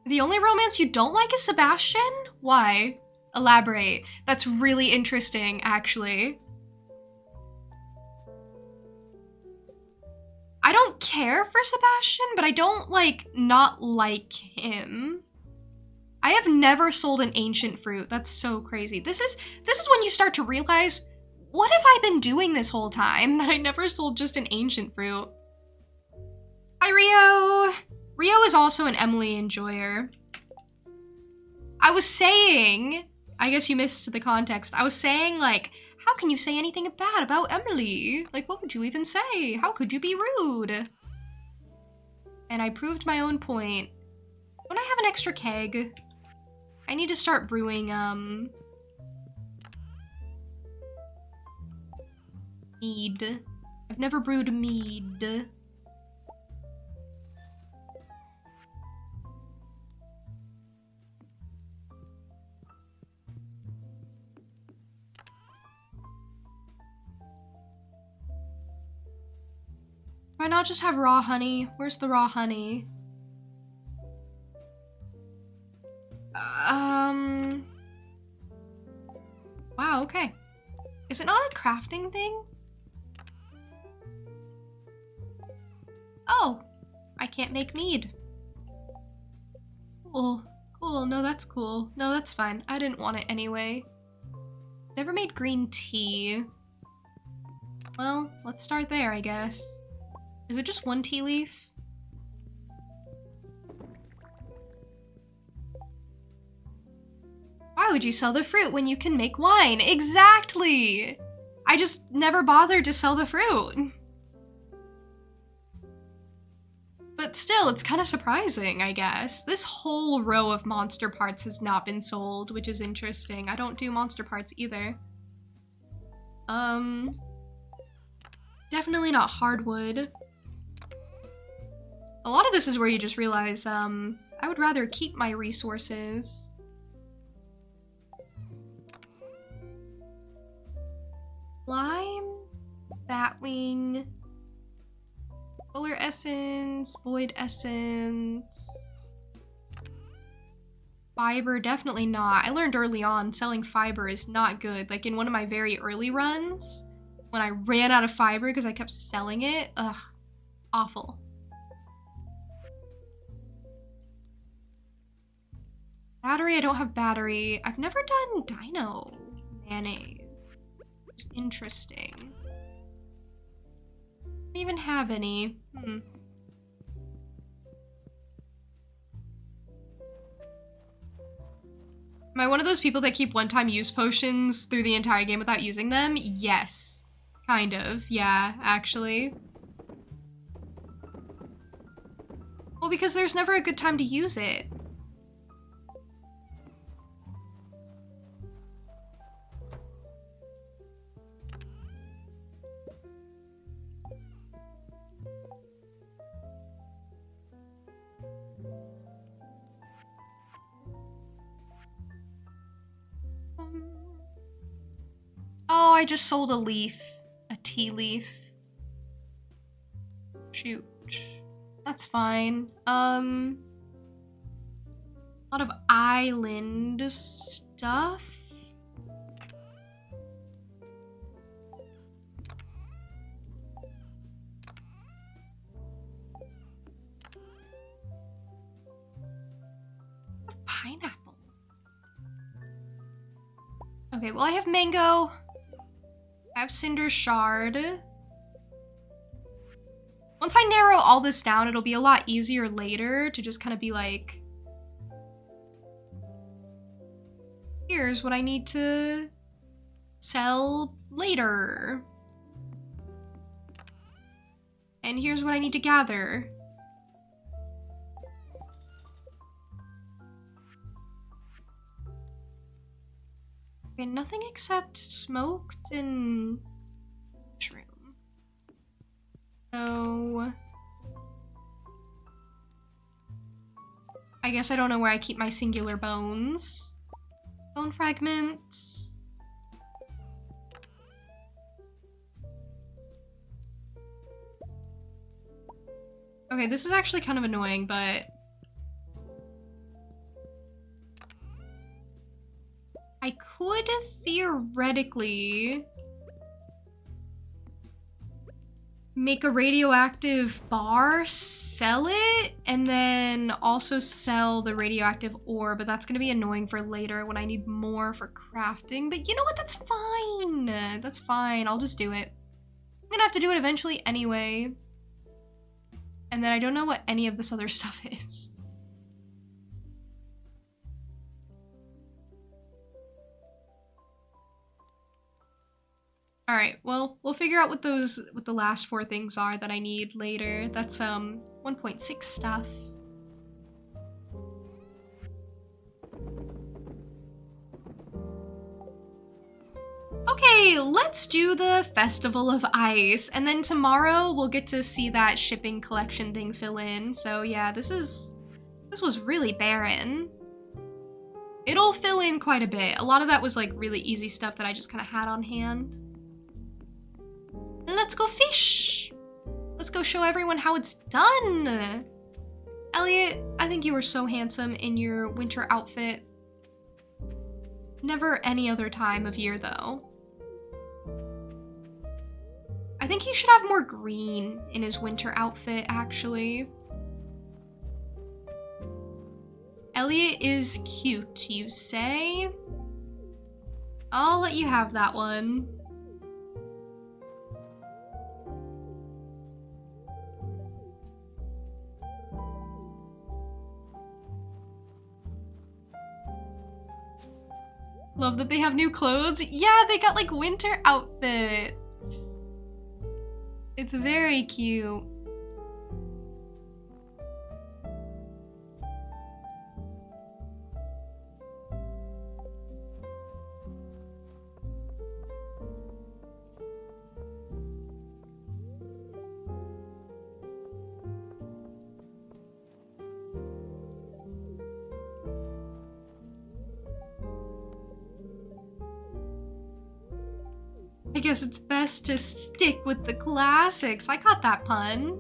The only romance you don't like is Sebastian? Why? Elaborate. That's really interesting, actually. I don't care for Sebastian, but I don't, like, not like him. I have never sold an ancient fruit. That's so crazy. This is when you start to realize, what have I been doing this whole time that I never sold just an ancient fruit? Hi, Rio. Rio is also an Emily enjoyer. I was saying I guess you missed the context. I was saying, like, how can you say anything bad about Emily? Like, what would you even say? How could you be rude? And I proved my own point. Don't I have an extra keg? I need to start brewing, mead. I've never brewed mead. Why not just have raw honey? Where's the raw honey? Wow, okay. Is it not a crafting thing? Oh, I can't make mead. Cool, cool, no that's cool. No, that's fine. I didn't want it anyway. Never made green tea. Well, let's start there, I guess. Is it just one tea leaf? Why would you sell the fruit when you can make wine? Exactly! I just never bothered to sell the fruit. But still, it's kind of surprising, I guess. This whole row of monster parts has not been sold, which is interesting. I don't do monster parts either. Definitely not hardwood. A lot of this is where you just realize, I would rather keep my resources. Lime, batwing, solar essence, void essence, fiber, definitely not. I learned early on selling fiber is not good. Like in one of my very early runs, when I ran out of fiber because I kept selling it, ugh, awful. Battery, I don't have battery. I've never done dino mayonnaise. Interesting. Don't even have any. Am I one of those people that keep one-time use potions through the entire game without using them? Yes. Kind of. Yeah, actually. Well, because there's never a good time to use it. Oh, I just sold a leaf. A tea leaf. Shoot. That's fine. A lot of island stuff. Pineapple. Okay, well I have mango. I have Cinder Shard. Once I narrow all this down, it'll be a lot easier later to just kind of be like, here's what I need to sell later. And here's what I need to gather. Okay, nothing except smoked and mushroom. So I guess I don't know where I keep my singular bones. Bone fragments. Okay, this is actually kind of annoying, but I could theoretically make a radioactive bar, sell it, and then also sell the radioactive ore, but that's gonna be annoying for later when I need more for crafting. But you know what? That's fine. That's fine. I'll just do it. I'm gonna have to do it eventually anyway. And then I don't know what any of this other stuff is. All right, well, we'll figure out what the last 4 things are that I need later. That's 1.6 stuff. Okay, let's do the Festival of Ice, and then tomorrow we'll get to see that shipping collection thing fill in. So yeah, this was really barren. It'll fill in quite a bit. A lot of that was like really easy stuff that I just kind of had on hand. Let's go fish. Let's go show everyone how it's done. Elliot, I think you were so handsome in your winter outfit. Never any other time of year though. I think he should have more green in his winter outfit, actually. Elliot is cute, you say? I'll let you have that one. Love that they have new clothes. Yeah, they got like winter outfits. It's very cute. I guess it's best to stick with the classics. I caught that pun.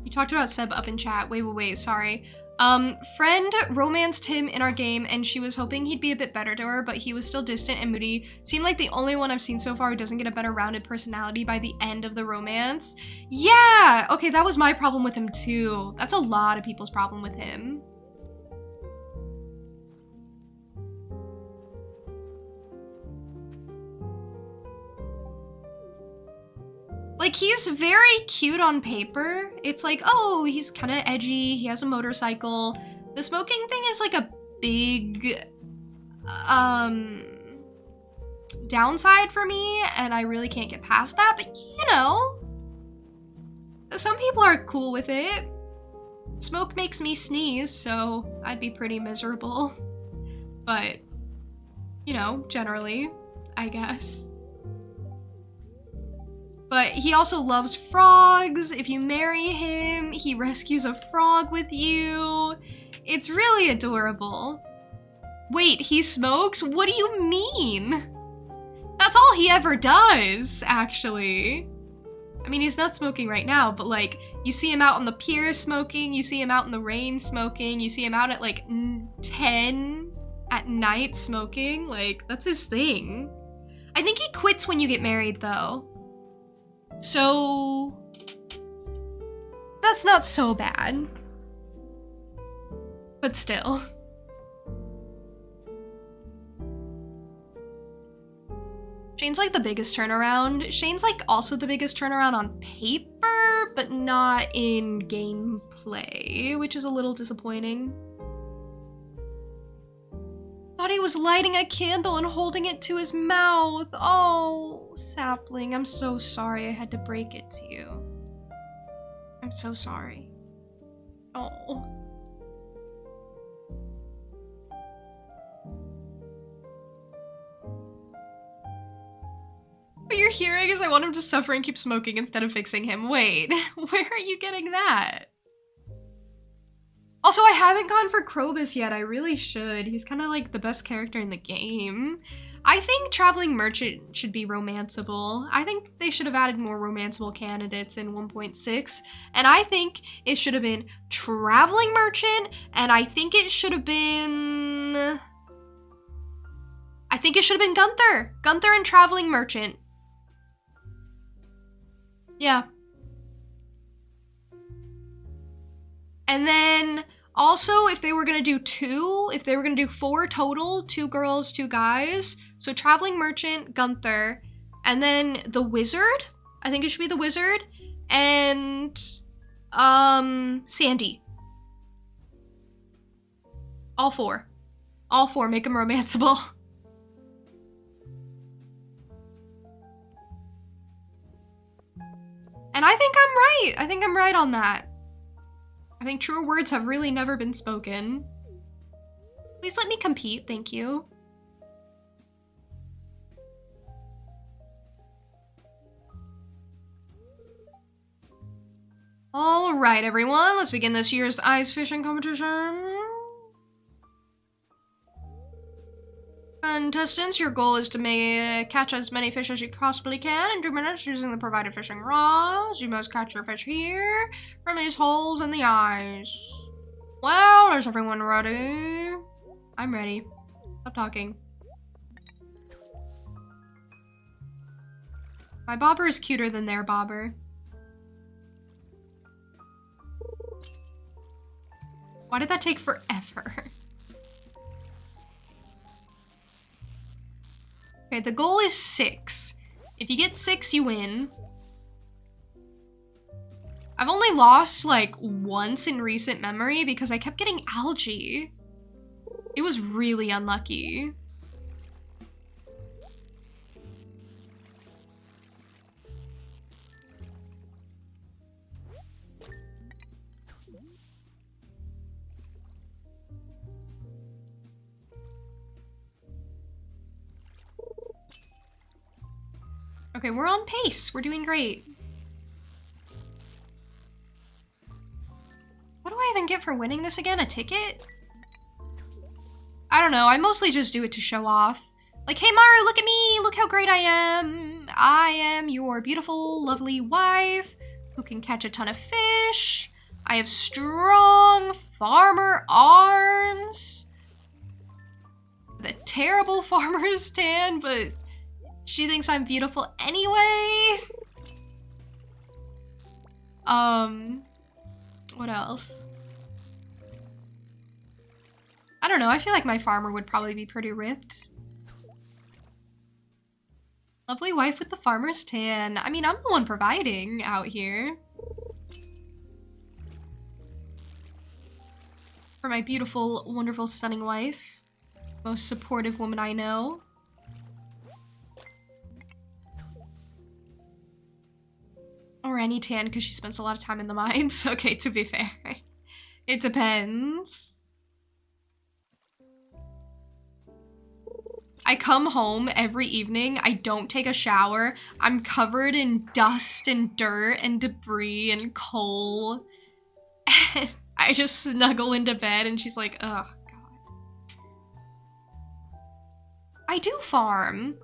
You talked about Seb up in chat. Wait, sorry. Friend romanced him in our game and she was hoping he'd be a bit better to her, but he was still distant and moody. Seemed like the only one I've seen so far who doesn't get a better rounded personality by the end of the romance. Yeah! Okay, that was my problem with him too. That's a lot of people's problem with him. Like, he's very cute on paper. It's like, oh, he's kind of edgy. He has a motorcycle. The smoking thing is like a big, downside for me, and I really can't get past that, but you know, some people are cool with it. Smoke makes me sneeze, so I'd be pretty miserable. But, you know, generally, I guess. But he also loves frogs. If you marry him, he rescues a frog with you. It's really adorable. Wait, he smokes? What do you mean? That's all he ever does, actually. I mean, he's not smoking right now, but like, you see him out on the pier smoking, you see him out in the rain smoking, you see him out at like 10 at night smoking. Like, that's his thing. I think he quits when you get married, though. So, that's not so bad. But still. Shane's like the biggest turnaround. Shane's like also the biggest turnaround on paper, but not in gameplay, which is a little disappointing. Thought he was lighting a candle and holding it to his mouth. Oh, sapling, I'm so sorry I had to break it to you. I'm so sorry. Oh. What you're hearing is I want him to suffer and keep smoking instead of fixing him. Wait, where are you getting that? Also, I haven't gone for Krobus yet. I really should. He's kind of like the best character in the game. I think Traveling Merchant should be romanceable. I think they should have added more romanceable candidates in 1.6. And I think it should have been Traveling Merchant. And I think it should have been... Gunther. Gunther and Traveling Merchant. Yeah. And then also, if they were gonna do 4 total, 2 girls, 2 guys, so Traveling Merchant, Gunther, and then the Wizard, I think it should be the Wizard, and, Sandy. All four. All four, make them romanceable. And I think I'm right. I think I'm right on that. I think truer words have really never been spoken. Please let me compete, thank you. All right, everyone, let's begin this year's ice fishing competition. Contestants, your goal is to catch as many fish as you possibly can in 2 minutes using the provided fishing rods. You must catch your fish here from these holes in the ice. Well, is everyone ready? I'm ready. Stop talking. My bobber is cuter than their bobber. Why did that take forever? Okay, the goal is 6. If you get 6, you win. I've only lost like once in recent memory because I kept getting algae. It was really unlucky. Okay, we're on pace. We're doing great. What do I even get for winning this again? A ticket? I don't know. I mostly just do it to show off. Like, hey Maru, look at me! Look how great I am! I am your beautiful, lovely wife who can catch a ton of fish. I have strong farmer arms. The terrible farmer's tan, but she thinks I'm beautiful anyway. What else? I don't know, I feel like my farmer would probably be pretty ripped. Lovely wife with the farmer's tan. I mean, I'm the one providing out here. For my beautiful, wonderful, stunning wife. Most supportive woman I know. Or any tan because she spends a lot of time in the mines. Okay, to be fair. It depends. I come home every evening, I don't take a shower, I'm covered in dust and dirt and debris and coal. And I just snuggle into bed and she's like, oh god. I do farm.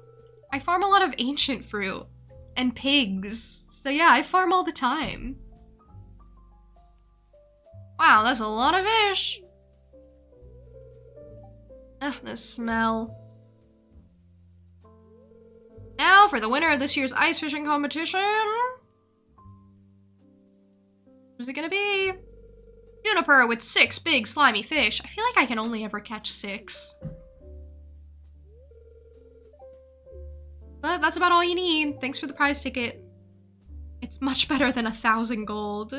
I farm a lot of ancient fruit and pigs. So yeah, I farm all the time. Wow, that's a lot of fish. Ugh, the smell. Now for the winner of this year's ice fishing competition. Who's it gonna be? Juniper with 6 big slimy fish. I feel like I can only ever catch 6. But that's about all you need. Thanks for the prize ticket. It's much better than 1,000 gold.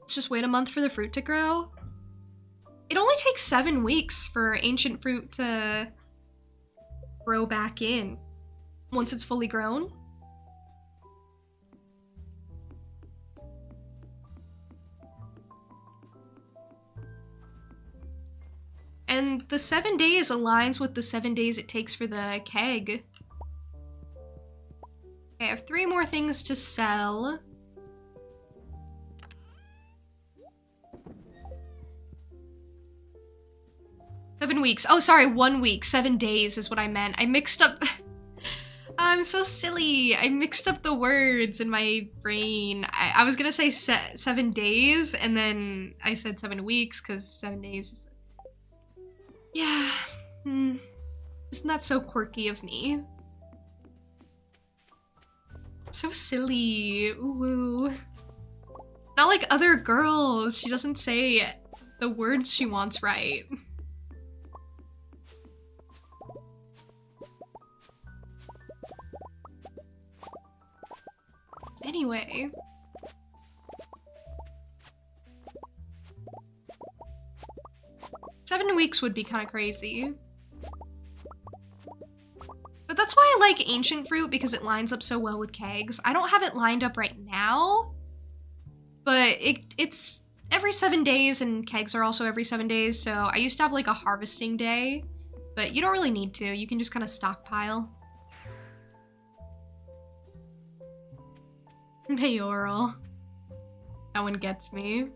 Let's just wait a month for the fruit to grow. It only takes 7 weeks for ancient fruit to grow back in once it's fully grown. And the 7 days aligns with the 7 days it takes for the keg. Okay, I have 3 more things to sell. Seven weeks. Oh, sorry, 1 week. 7 days is what I meant. I mixed up... I'm so silly. I mixed up the words in my brain. I was gonna say 7 days, and then I said 7 weeks, because 7 days is... Yeah. Isn't that so quirky of me? So silly. Ooh. Not like other girls. She doesn't say the words she wants right. Anyway. 7 weeks would be kind of crazy. But that's why I like ancient fruit, because it lines up so well with kegs. I don't have it lined up right now, but it's every 7 days, and kegs are also every 7 days. So I used to have like a harvesting day, but you don't really need to. You can just kind of stockpile. Mayoral. That one gets me.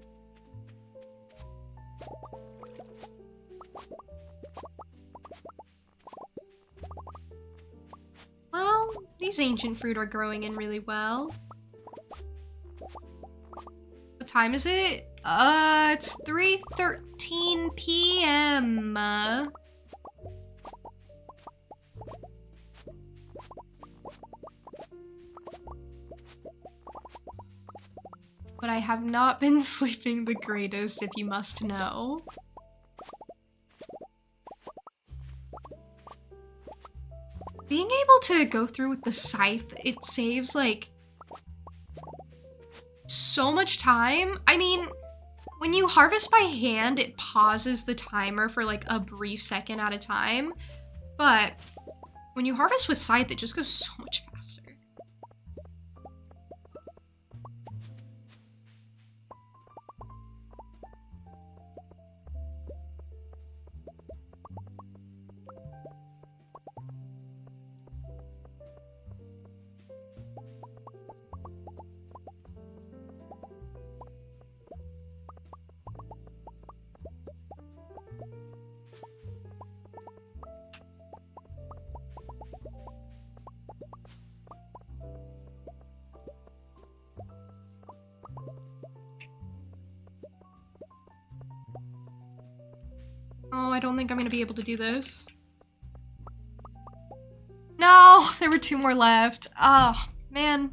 Well, these ancient fruit are growing in really well. What time is it? It's 3:13 p.m. But I have not been sleeping the greatest, if you must know. Being able to go through with the scythe, it saves, like, so much time. I mean, when you harvest by hand, it pauses the timer for, like, a brief second at a time. But when you harvest with scythe, it just goes so much faster. Oh, I don't think I'm gonna be able to do this. No, there were 2 more left. Oh, man.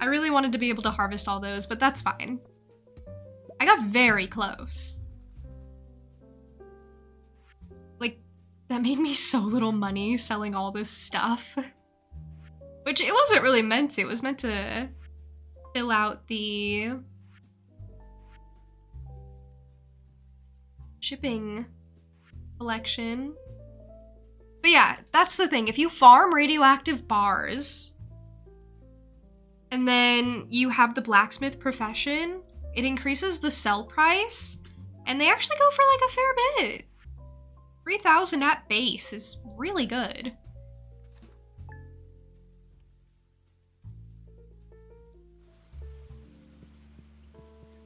I really wanted to be able to harvest all those, but that's fine. I got very close. Like, that made me so little money selling all this stuff. Which it wasn't really meant to. It was meant to fill out the shipping collection. But yeah, that's the thing. If you farm radioactive bars and then you have the blacksmith profession, it increases the sell price, and they actually go for like a fair bit. 3,000 at base is really good.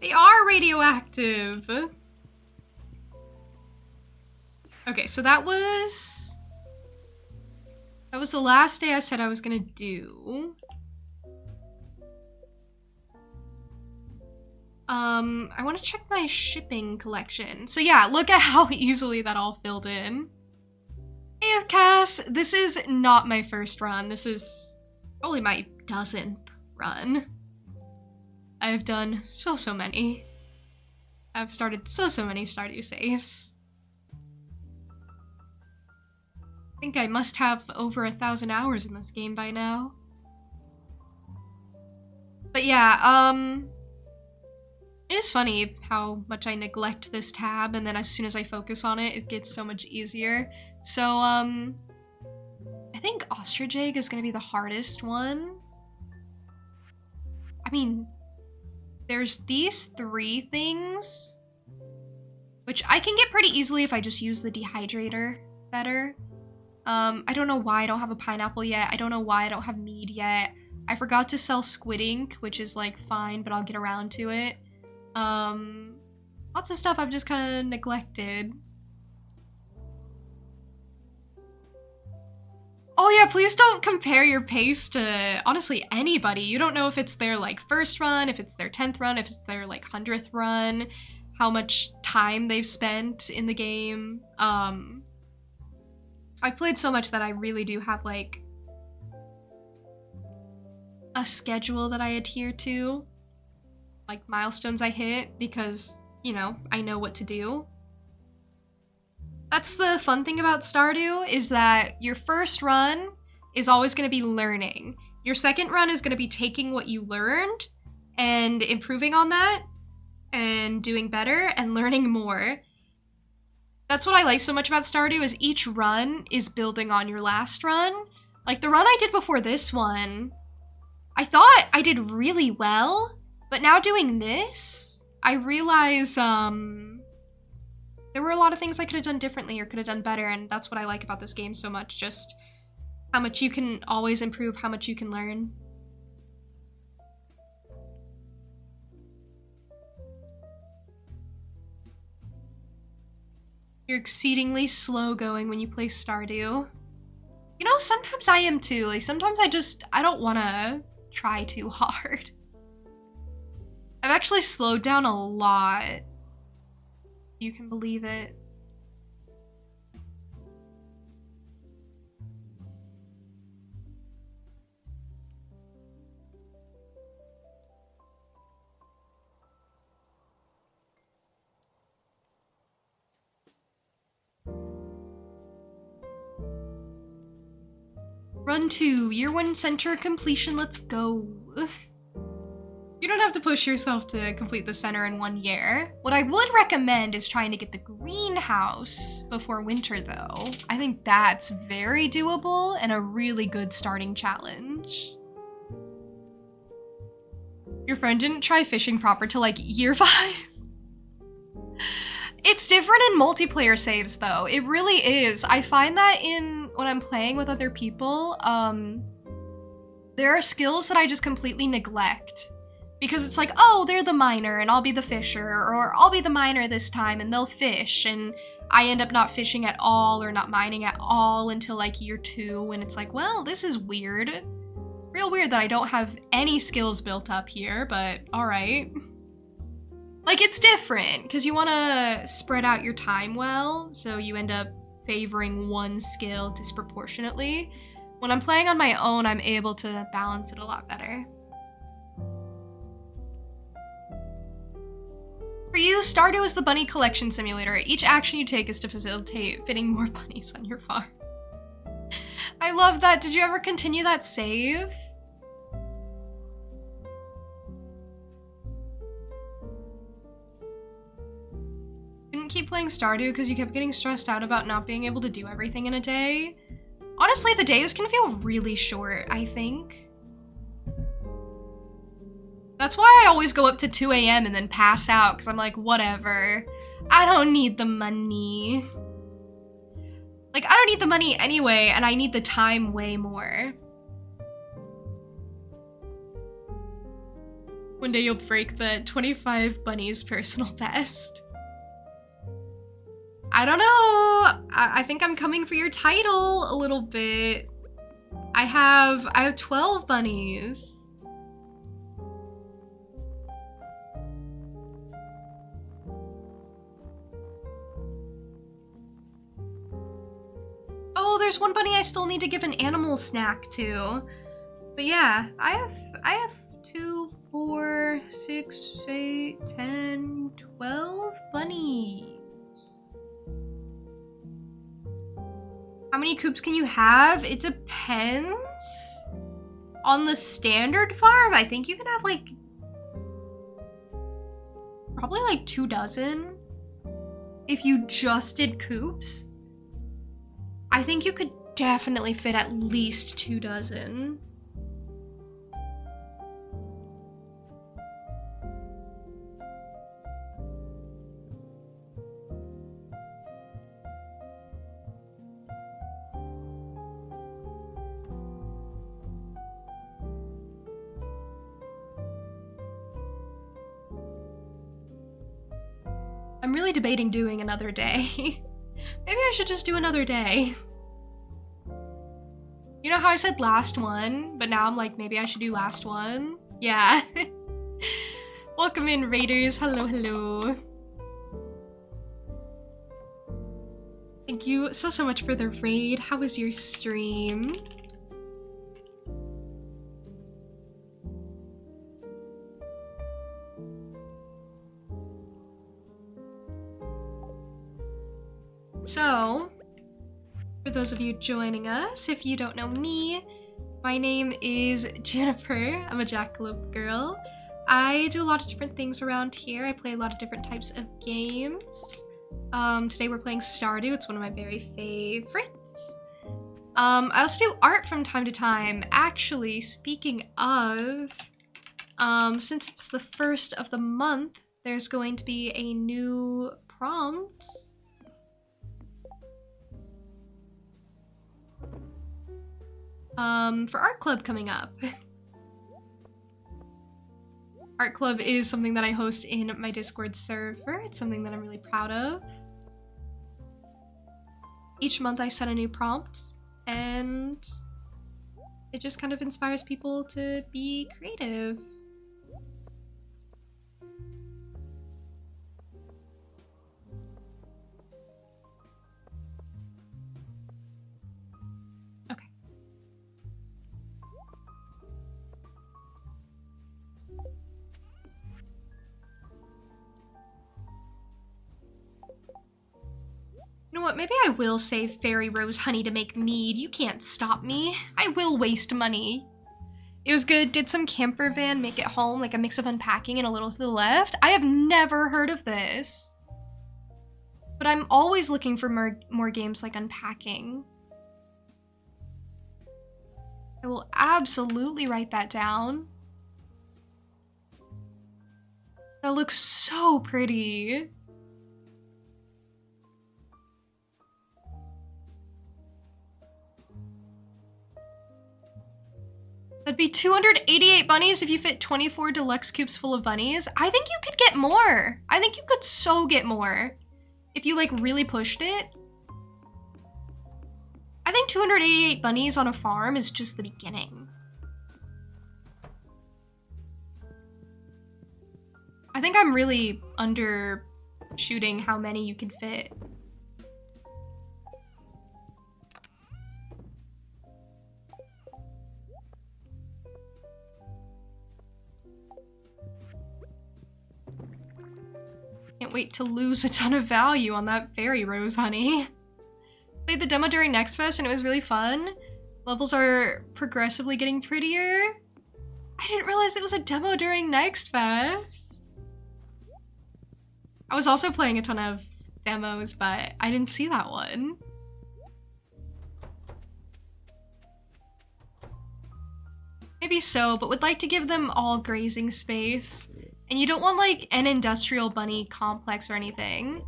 They are radioactive. Okay, so that was the last day I said I was gonna do. I want to check my shipping collection. So yeah, look at how easily that all filled in. Hey, Cass, this is not my first run. This is probably my 10th run. I've done so many. I've started so many Stardew saves. I think I must have over 1,000 hours in this game by now. But yeah, it is funny how much I neglect this tab, and then as soon as I focus on it, it gets so much easier. So, I think Ostrich Egg is gonna be the hardest one. I mean, there's these 3 things, which I can get pretty easily if I just use the dehydrator better. I don't know why I don't have a pineapple yet. I don't know why I don't have mead yet. I forgot to sell squid ink, which is like fine, but I'll get around to it. Lots of stuff I've just kind of neglected. Oh yeah, please don't compare your pace to, honestly, anybody. You don't know if it's their, like, first run, if it's their 10th run, if it's their, like, 100th run, how much time they've spent in the game. I've played so much that I really do have, like, a schedule that I adhere to. Like, milestones I hit because, you know, I know what to do. That's the fun thing about Stardew, is that your first run is always going to be learning. Your second run is going to be taking what you learned and improving on that and doing better and learning more. That's what I like so much about Stardew is each run is building on your last run. Like the run I did before this one, I thought I did really well, but now doing this, I realize there were a lot of things I could have done differently or could have done better, and that's what I like about this game so much, just how much you can always improve, how much you can learn. You're exceedingly slow going when you play Stardew. You know, sometimes I am too. Like, sometimes I don't want to try too hard. I've actually slowed down a lot. You can believe it. Run 2, year 1 center completion, let's go. You don't have to push yourself to complete the center in 1 year. What I would recommend is trying to get the greenhouse before winter though. I think that's very doable and a really good starting challenge. Your friend didn't try fishing proper till like year 5? It's different in multiplayer saves though. It really is. I find that when I'm playing with other people, there are skills that I just completely neglect. Because it's like, oh, they're the miner and I'll be the fisher, or I'll be the miner this time and they'll fish, and I end up not fishing at all or not mining at all until like year 2, and it's like, well, this is weird. Real weird that I don't have any skills built up here, but all right. Like, it's different, because you want to spread out your time well, so you end up favoring one skill disproportionately. When I'm playing on my own, I'm able to balance it a lot better. For you, Stardew is the bunny collection simulator. Each action you take is to facilitate fitting more bunnies on your farm. I love that. Did you ever continue that save? Didn't keep playing Stardew because you kept getting stressed out about not being able to do everything in a day. Honestly, the days can feel really short, I think. That's why I always go up to 2 a.m. and then pass out, because I'm like, whatever. I don't need the money. Like, I don't need the money anyway, and I need the time way more. One day you'll break the 25 bunnies personal best. I don't know. I think I'm coming for your title a little bit. I have 12 bunnies. Oh, there's one bunny I still need to give an animal snack to. But yeah, I have 2, 4, 6, 8, 10, 12 bunnies. How many coops can you have? It depends. On the standard farm, I think you can have like probably like 2 dozen. If you just did coops, I think you could definitely fit at least 2 dozen. I'm really debating doing another day. Maybe I should just do another day. You know how I said last one, but now I'm like, maybe I should do last one? Yeah. Welcome in, Raiders. Hello, hello. Thank you so much for the raid. How was your stream? So, for those of you joining us, if you don't know me, my name is Juniper. I'm a Jackalope girl. I do a lot of different things around here. I play a lot of different types of games. Today we're playing Stardew. It's one of my very favorites. I also do art from time to time. Actually, speaking of, since it's the first of the month, there's going to be a new prompt. For Art Club coming up. Art Club is something that I host in my Discord server. It's something that I'm really proud of. Each month I set a new prompt, and it just kind of inspires people to be creative. Okay. You know what, maybe I will save fairy rose honey to make mead. You can't stop me. I will waste money. It was good. Did some camper van make it home, like a mix of unpacking and a little to the left. I have never heard of this. But I'm always looking for more games like unpacking. I will absolutely write that down. That looks so pretty. That'd be 288 bunnies if you fit 24 deluxe cubes full of bunnies. I think you could get more. I think you could so get more if you like really pushed it. I think 288 bunnies on a farm is just the beginning. I think I'm really undershooting how many you can fit. Can't wait to lose a ton of value on that fairy rose honey. Played the demo during Next Fest and it was really fun. Levels are progressively getting prettier. I didn't realize it was a demo during Next Fest. I was also playing a ton of demos, but I didn't see that one. Maybe so, but would like to give them all grazing space. And you don't want like an industrial bunny complex or anything.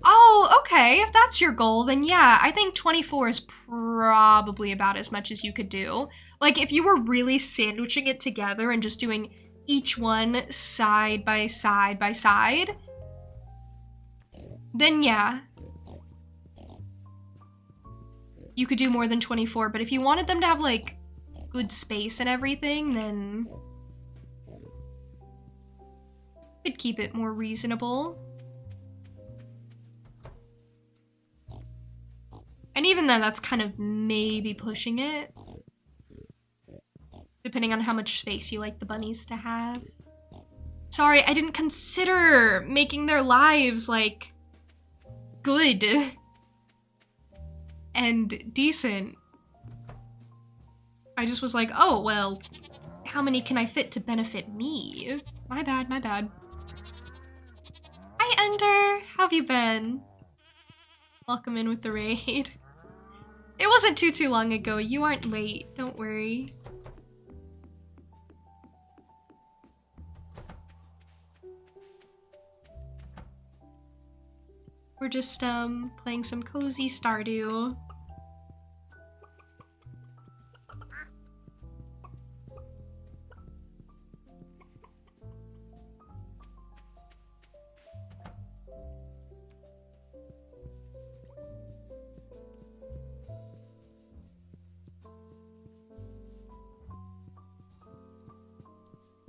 Oh, okay, if that's your goal, then yeah, I think 24 is probably about as much as you could do. Like if you were really sandwiching it together and just doing each one side by side by side, then yeah. You could do more than 24, but if you wanted them to have like good space and everything, then could keep it more reasonable. And even then, that's kind of maybe pushing it. Depending on how much space you like the bunnies to have. Sorry, I didn't consider making their lives, like, good. And decent. I just was like, oh, well, how many can I fit to benefit me? My bad, my bad. Hi, Ender. How have you been? Welcome in with the raid. It wasn't too long ago. You aren't late. Don't worry. We're just playing some cozy Stardew.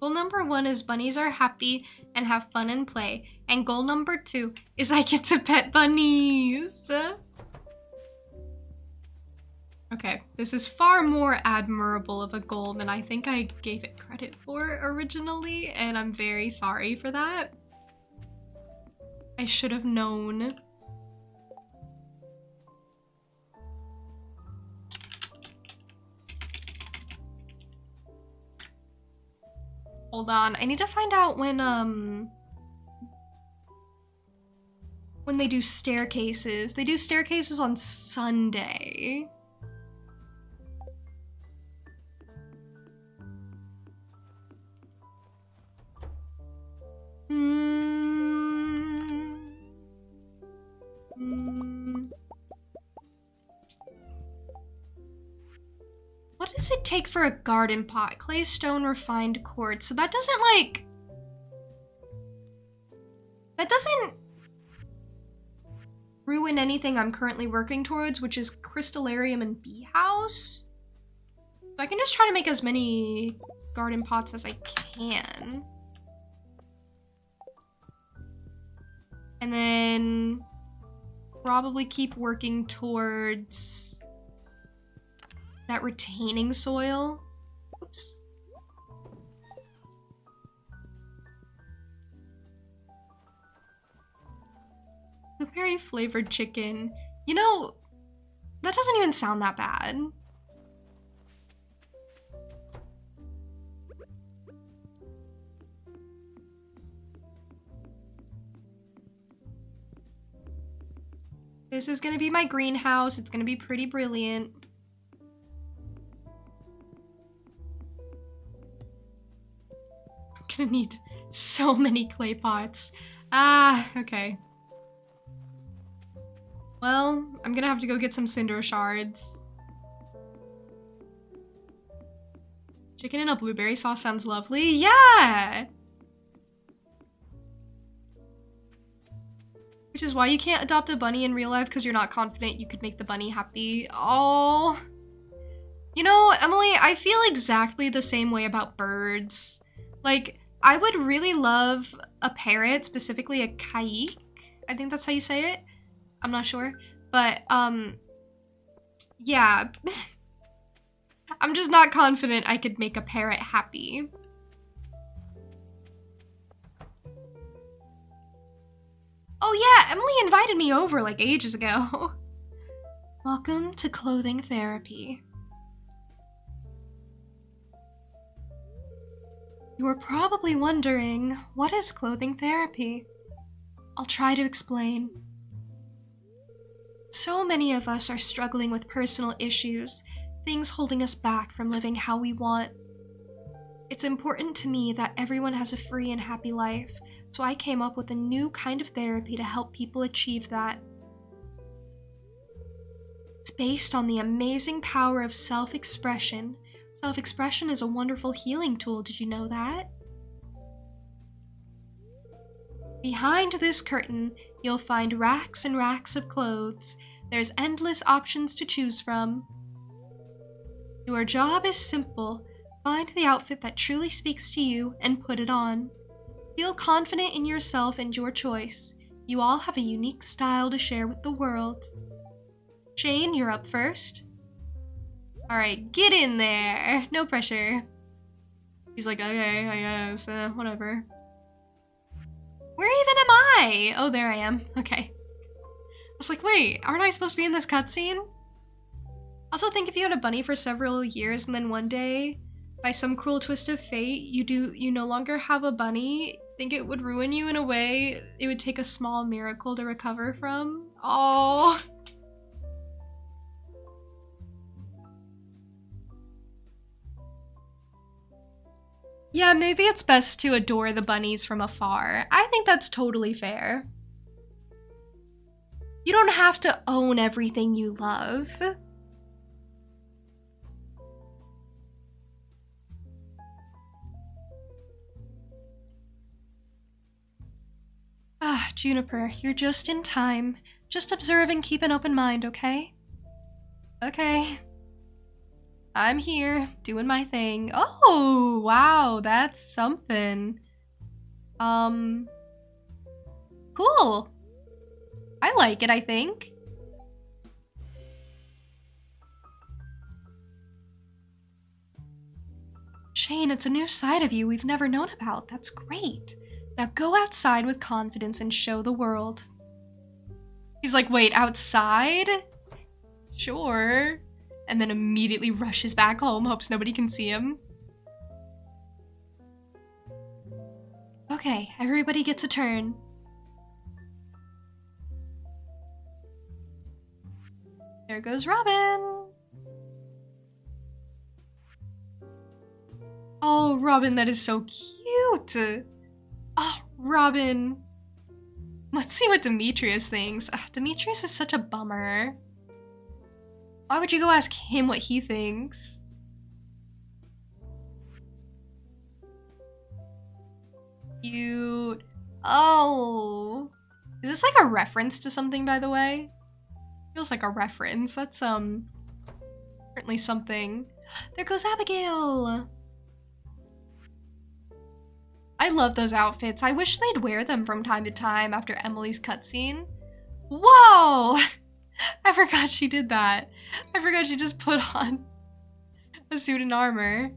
Goal number 1 is bunnies are happy and have fun and play. And goal number 2 is I get to pet bunnies. Okay, this is far more admirable of a goal than I think I gave it credit for originally, and I'm very sorry for that. I should have known. Hold on, I need to find out when, when they do staircases. They do staircases on Sunday. What does it take for a garden pot? Clay, stone, refined quartz. So that doesn't like... That doesn't ruin anything I'm currently working towards, which is crystallarium and bee house. So I can just try to make as many garden pots as I can. And then probably keep working towards that retaining soil. Oops. Blueberry flavored chicken. You know, that doesn't even sound that bad. This is gonna be my greenhouse. It's gonna be pretty brilliant. I'm gonna need so many clay pots. Ah, okay. Well, I'm gonna have to go get some cinder shards. Chicken in a blueberry sauce sounds lovely. Yeah! Which is why you can't adopt a bunny in real life, because you're not confident you could make the bunny happy. Oh. You know, Emily, I feel exactly the same way about birds. Like, I would really love a parrot, specifically a kike. I think that's how you say it. I'm not sure. But, yeah. I'm just not confident I could make a parrot happy. Oh yeah, Emily invited me over like ages ago. Welcome to clothing therapy. You are probably wondering, what is clothing therapy? I'll try to explain. So many of us are struggling with personal issues, things holding us back from living how we want. It's important to me that everyone has a free and happy life, so I came up with a new kind of therapy to help people achieve that. It's based on the amazing power of self-expression. Self-expression is a wonderful healing tool, did you know that? Behind this curtain, you'll find racks and racks of clothes. There's endless options to choose from. Your job is simple. Find the outfit that truly speaks to you and put it on. Feel confident in yourself and your choice. You all have a unique style to share with the world. Shane, you're up first. Alright, get in there. No pressure. He's like, okay, I guess, whatever. Where even am I? Oh, there I am. Okay. I was like, wait, aren't I supposed to be in this cutscene? Also think if you had a bunny for several years and then one day, by some cruel twist of fate, you no longer have a bunny, think it would ruin you in a way it would take a small miracle to recover from? Oh. Yeah, maybe it's best to adore the bunnies from afar. I think that's totally fair. You don't have to own everything you love. Ah, Juniper, you're just in time. Just observe and keep an open mind, okay? Okay. I'm here, doing my thing. Oh, wow, that's something. Cool. I like it, I think. Shane, it's a new side of you we've never known about. That's great. Now go outside with confidence and show the world. He's like, wait, outside? Sure. And then immediately rushes back home, hopes nobody can see him. Okay, everybody gets a turn. There goes Robin. Oh, Robin, that is so cute. Oh, Robin. Let's see what Demetrius thinks. Ugh, Demetrius is such a bummer. Why would you go ask him what he thinks? Cute. Oh. Is this like a reference to something, by the way? Feels like a reference. That's, certainly something. There goes Abigail. I love those outfits. I wish they'd wear them from time to time after Emily's cutscene. Whoa! I forgot she did that. I forgot she just put on a suit and armor.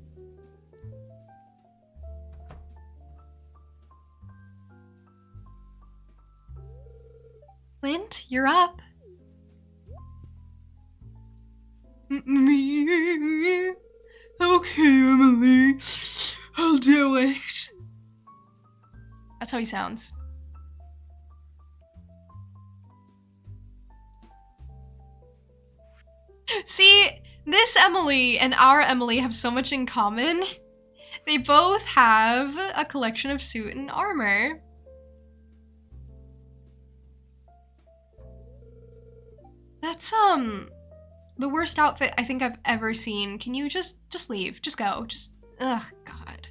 Clint, you're up. Me? Okay, Emily. I'll do it. That's how he sounds. See, this Emily and our Emily have so much in common. They both have a collection of suit and armor. That's, the worst outfit I think I've ever seen. Can you just leave? Just go. Ugh, God.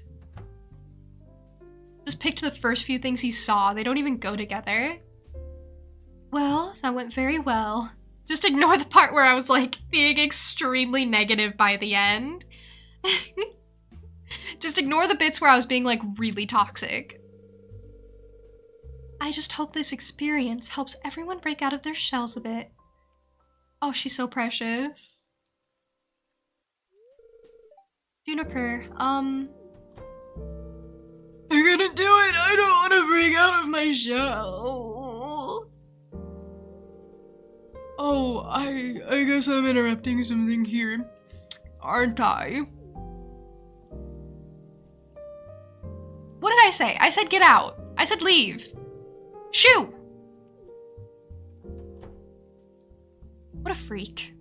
Just picked the first few things he saw. They don't even go together. Well, that went very well. Just ignore the part where I was, like, being extremely negative by the end. Just ignore the bits where I was being, like, really toxic. I just hope this experience helps everyone break out of their shells a bit. Oh, she's so precious. Juniper, I'm gonna do it! I don't want to break out of my shell. Oh, I guess I'm interrupting something here, aren't I? What did I say? I said get out. I said leave. Shoo! What a freak.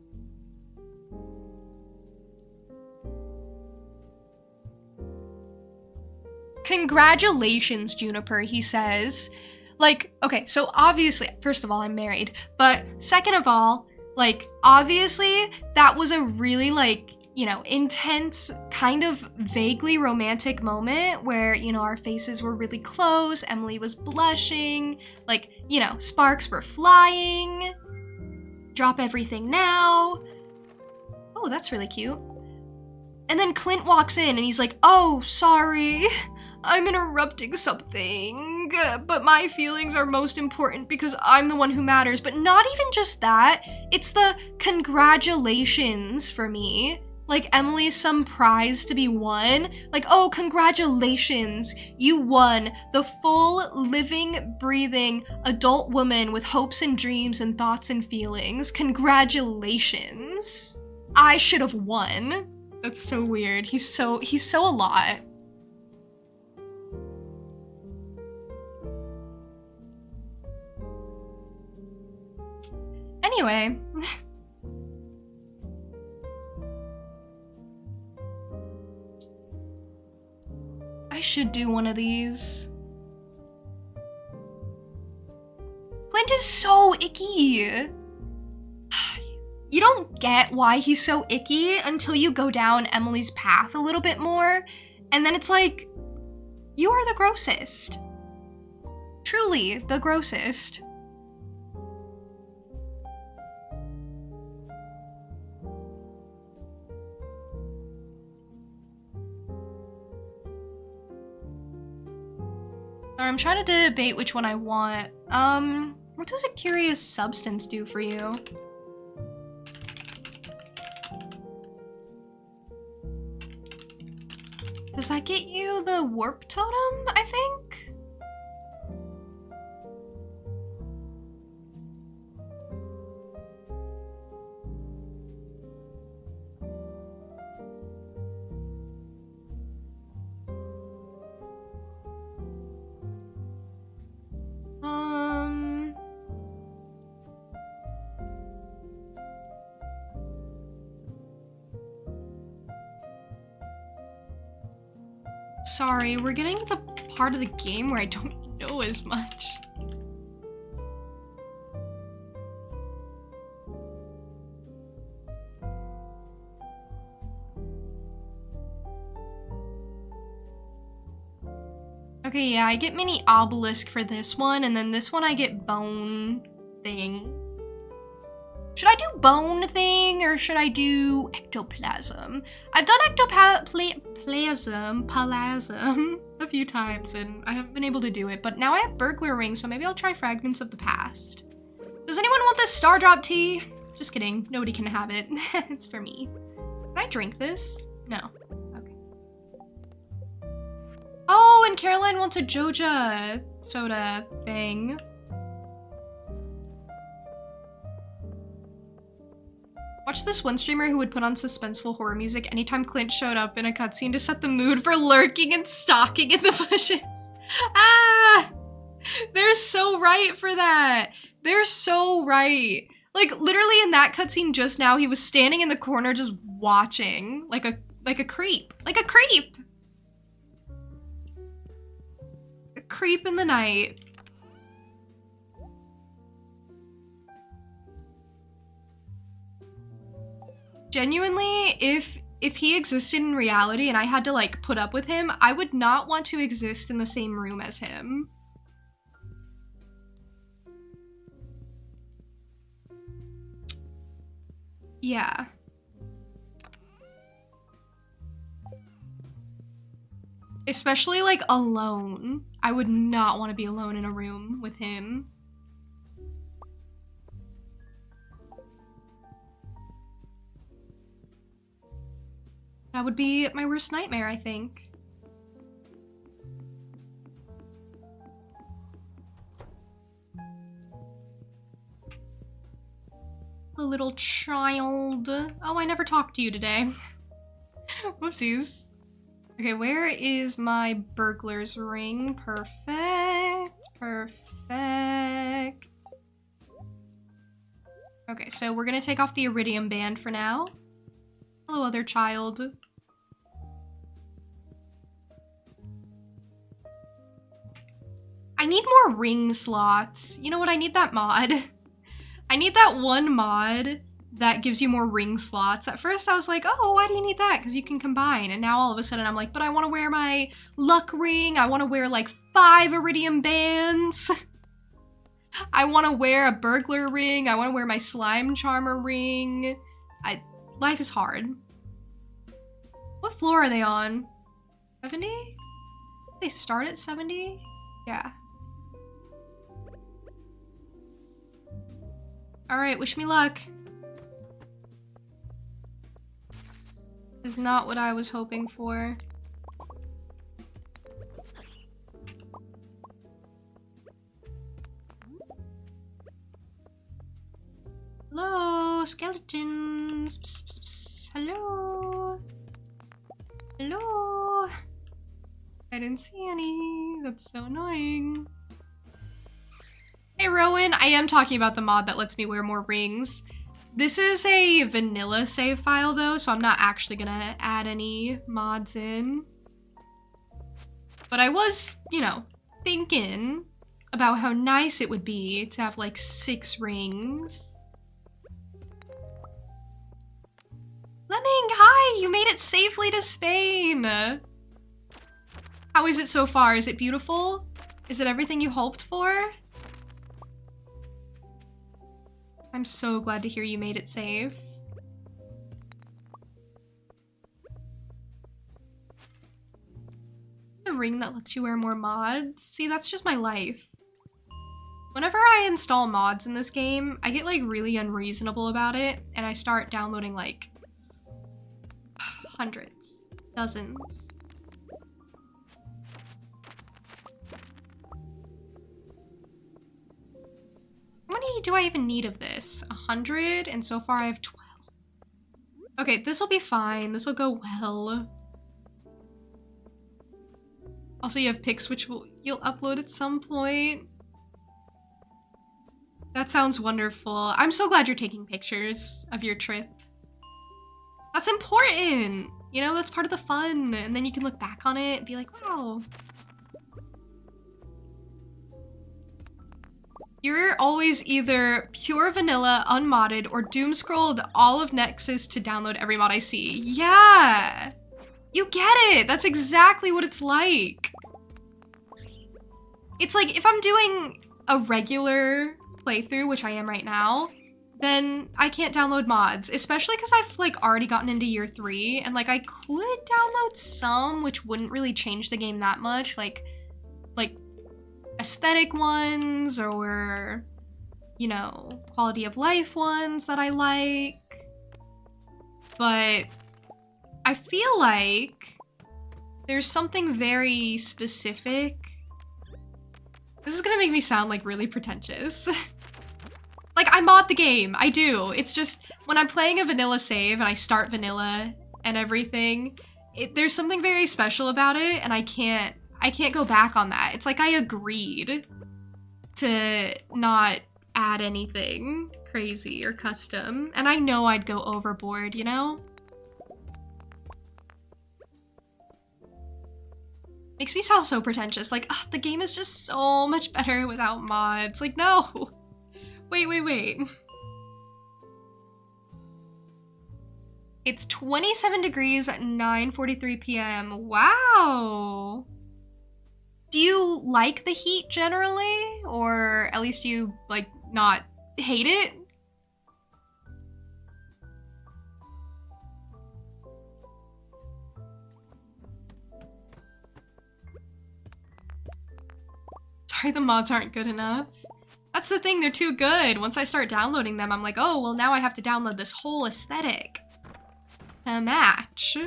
Congratulations, Juniper, he says. Like, okay, so obviously, first of all, I'm married, but second of all, like, obviously, that was a really, like, you know, intense, kind of vaguely romantic moment where, you know, our faces were really close, Emily was blushing, like, you know, sparks were flying. Drop everything now. Oh, that's really cute. And then Clint walks in and he's like, oh, sorry, I'm interrupting something, but my feelings are most important because I'm the one who matters. But not even just that, it's the congratulations for me. Like, Emily's some prize to be won. Like, oh, congratulations, you won the full, living, breathing adult woman with hopes and dreams and thoughts and feelings. Congratulations. I should have won. That's so weird. He's so a lot. Anyway. I should do one of these. Clint is so icky. You don't get why he's so icky until you go down Emily's path a little bit more, and then it's like, you are the grossest. Truly, the grossest. I'm trying to debate which one I want. What does a curious substance do for you? Does that get you the warp totem, I think? Sorry, we're getting to the part of the game where I don't know as much. Okay, yeah, I get mini obelisk for this one, and then this one I get bone thing. Should I do bone thing, or should I do ectoplasm? I've done ectoplasm a few times, and I haven't been able to do it, but now I have burglar ring, so maybe I'll try fragments of the past. Does anyone want this star drop tea? Just kidding, nobody can have it. It's for me. Can I drink this? No. Oh, and Caroline wants a Joja soda thing. Watch this one streamer who would put on suspenseful horror music anytime Clint showed up in a cutscene to set the mood for lurking and stalking in the bushes. Ah! They're so right for that. They're so right. Like, literally in that cutscene just now, he was standing in the corner just watching like a creep. Like a creep! Creep in the night. Genuinely, if he existed in reality and I had to like put up with him, I would not want to exist in the same room as him. Yeah. Especially like alone. I would not want to be alone in a room with him. That would be my worst nightmare, I think. The little child. Oh, I never talked to you today. Whoopsies. Okay, where is my burglar's ring? Perfect. Perfect. Okay, so we're gonna take off the iridium band for now. Hello, other child. I need more ring slots. You know what? I need that mod. I need that one mod that gives you more ring slots. At first I was like, oh, why do you need that? Because you can combine. And now all of a sudden I'm like, but I want to wear my luck ring. I want to wear like 5 iridium bands. I want to wear a burglar ring. I want to wear my slime charmer ring. Life is hard. What floor are they on? 70? They start at 70? Yeah. All right, wish me luck. Is not what I was hoping for. Hello, skeletons. Psst, psst, psst. Hello. Hello. I didn't see any. That's so annoying. Hey, Rowan. I am talking about the mod that lets me wear more rings. This is a vanilla save file though, so I'm not actually gonna add any mods in. But I was, you know, thinking about how nice it would be to have like 6 rings. Lemming, hi! You made it safely to Spain! How is it so far? Is it beautiful? Is it everything you hoped for? I'm so glad to hear you made it safe. The ring that lets you wear more mods. See, that's just my life. Whenever I install mods in this game, I get like really unreasonable about it, and I start downloading like hundreds, dozens. How many do I even need of this? 100, and so far I have 12. Okay, this will be fine. This will go well. Also, you have pics which you'll upload at some point. That sounds wonderful. I'm so glad you're taking pictures of your trip. That's important. You know, that's part of the fun. And then you can look back on it and be like, wow. You're always either pure vanilla, unmodded, or doom scrolled all of Nexus to download every mod I see. Yeah! You get it! That's exactly what it's like. It's like, if I'm doing a regular playthrough, which I am right now, then I can't download mods, especially because I've like already gotten into year 3, and like I could download some, which wouldn't really change the game that much, like aesthetic ones or, you know, quality of life ones that I like. But I feel like there's something very specific. This is gonna make me sound like really pretentious. Like, I mod the game, I do. It's just, when I'm playing a vanilla save and I start vanilla and everything, there's something very special about it, and I can't go back on that. It's like I agreed to not add anything crazy or custom, and I know I'd go overboard, you know? Makes me sound so pretentious, like, ugh, the game is just so much better without mods. Like, no! Wait. It's 27 degrees at 9:43 p.m. Wow! Do you like the heat generally? Or at least you, like, not hate it? Sorry, the mods aren't good enough. That's the thing, they're too good. Once I start downloading them, I'm like, oh, well now I have to download this whole aesthetic to match.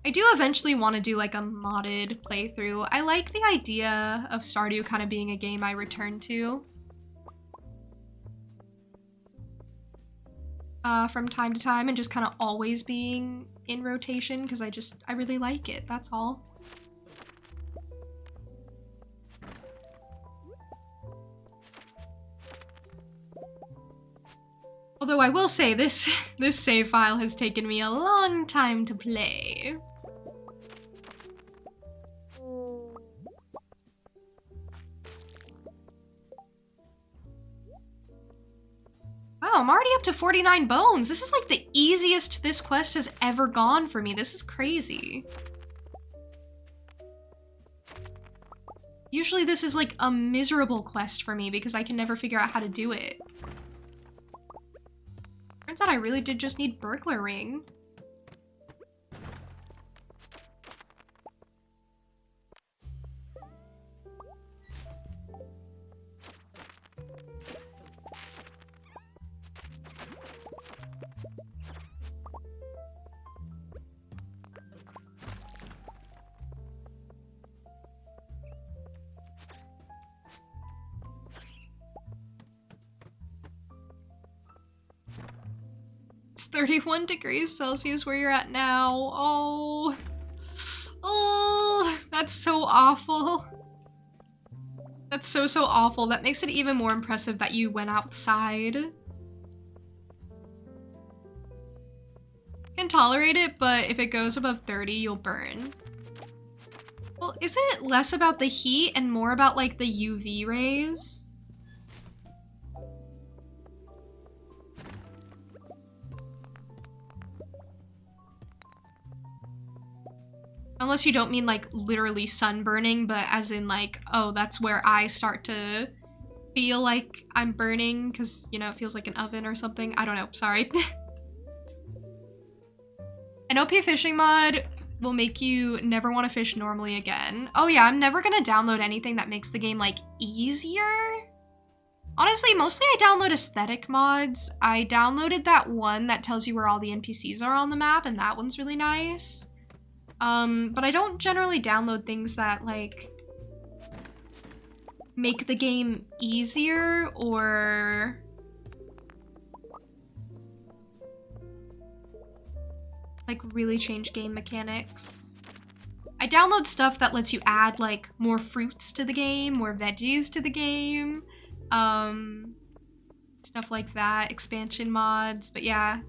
I do eventually want to do like a modded playthrough. I like the idea of Stardew kind of being a game I return to from time to time, and just kind of always being in rotation, because I really like it, that's all. Although I will say this save file has taken me a long time to play. Wow, I'm already up to 49 bones. This is like the easiest this quest has ever gone for me. This is crazy. Usually this is like a miserable quest for me because I can never figure out how to do it. Turns out I really did just need Burglar Ring. It's 31 degrees Celsius where you're at now. Oh, that's so awful. That's so awful. That makes it even more impressive that you went outside. Can tolerate it, but if it goes above 30, you'll burn. Well, isn't it less about the heat and more about like the UV rays? Unless you don't mean like literally sunburning, but as in like, oh, that's where I start to feel like I'm burning because, you know, it feels like an oven or something. I don't know, sorry. An OP fishing mod will make you never want to fish normally again. Oh yeah, I'm never gonna download anything that makes the game like easier. Honestly, mostly I download aesthetic mods. I downloaded that one that tells you where all the NPCs are on the map, and that one's really nice. But I don't generally download things that like make the game easier or like really change game mechanics. I download stuff that lets you add like more fruits to the game, more veggies to the game, stuff like that, expansion mods, but yeah.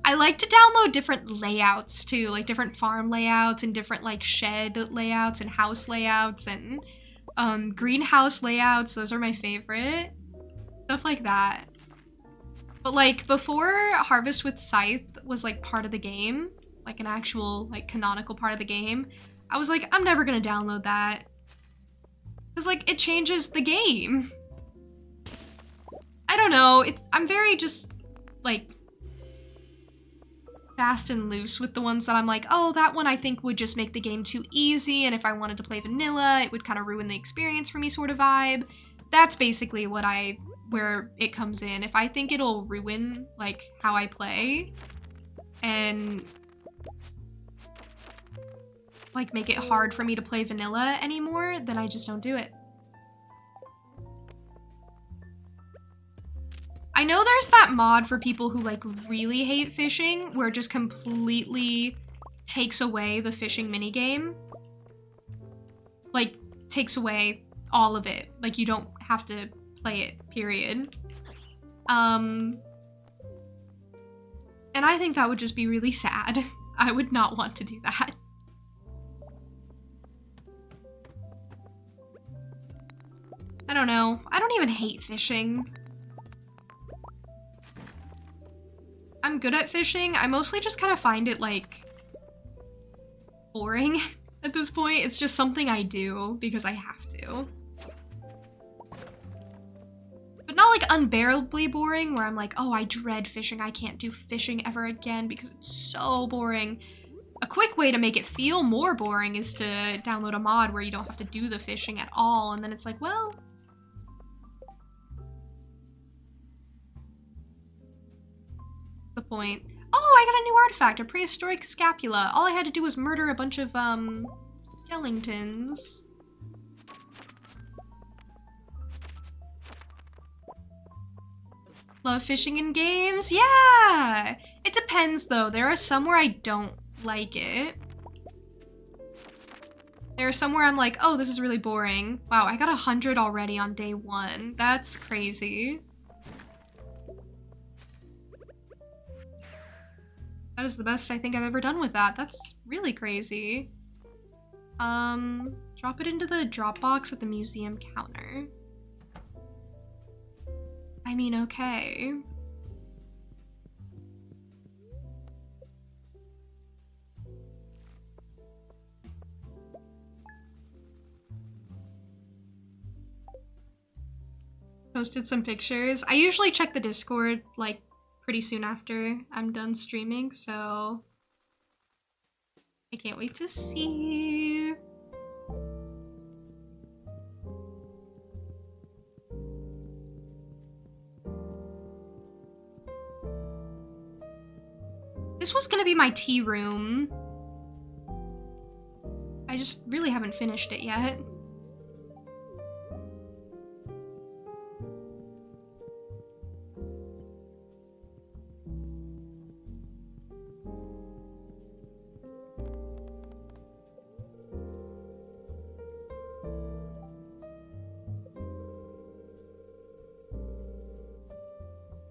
I like to download different layouts too, like different farm layouts and different like shed layouts and house layouts and greenhouse layouts. Those are my favorite. Stuff like that. But like before Harvest with Scythe was like part of the game, like an actual like canonical part of the game, I was like, I'm never gonna download that. Cause like it changes the game. I don't know, I'm very just like fast and loose with the ones that I'm like, oh, that one I think would just make the game too easy, and if I wanted to play vanilla, it would kind of ruin the experience for me sort of vibe. That's basically where it comes in. If I think it'll ruin like how I play and like make it hard for me to play vanilla anymore, then I just don't do it. I know there's that mod for people who like really hate fishing where it just completely takes away the fishing minigame. Like takes away all of it. Like you don't have to play it, period. And I think that would just be really sad. I would not want to do that. I don't know. I don't even hate fishing. I'm good at fishing. I mostly just kind of find it like boring at this point. It's just something I do because I have to. But not like unbearably boring where I'm like, oh, I dread fishing. I can't do fishing ever again because it's so boring. A quick way to make it feel more boring is to download a mod where you don't have to do the fishing at all. And then it's like, well, the point. Oh, I got a new artifact, a prehistoric scapula. All I had to do was murder a bunch of skeletons. Love fishing in games? Yeah! It depends though. There are some where I don't like it. There are some where I'm like, oh, this is really boring. Wow, I got 100 already on day 1. That's crazy. That is the best I think I've ever done with that. That's really crazy. Drop it into the drop box at the museum counter. I mean, okay. Posted some pictures. I usually check the Discord, like, pretty soon after I'm done streaming, so I can't wait to see. This was gonna be my tea room. I just really haven't finished it yet.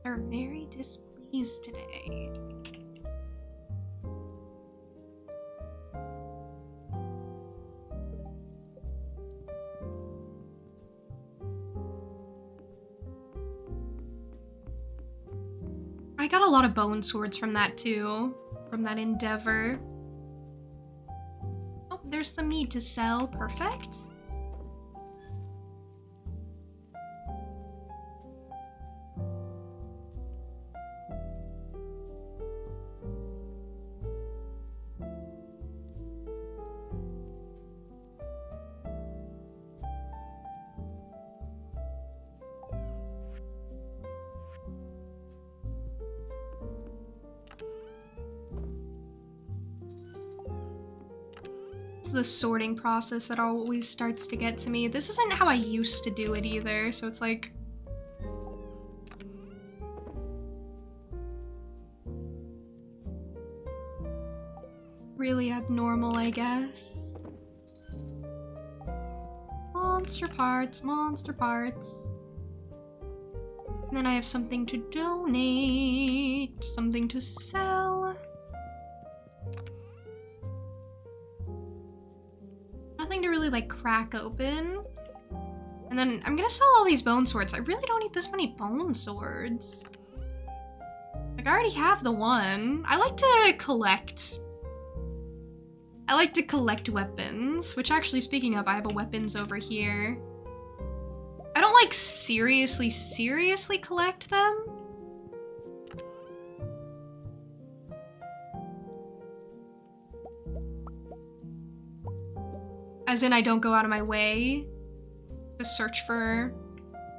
They're very displeased today. I got a lot of bone swords from that too, from that endeavor. Oh, there's some meat to sell. Perfect. The sorting process that always starts to get to me. This isn't how I used to do it either, so it's like really abnormal, I guess. Monster parts, monster parts. And then I have something to donate, something to sell. Nothing to really like crack open. And then I'm gonna sell all these bone swords. I really don't need this many bone swords. Like I already have the one. I like to collect weapons, which actually speaking of, I have a weapons over here. I don't like seriously collect them. As in I don't go out of my way to search for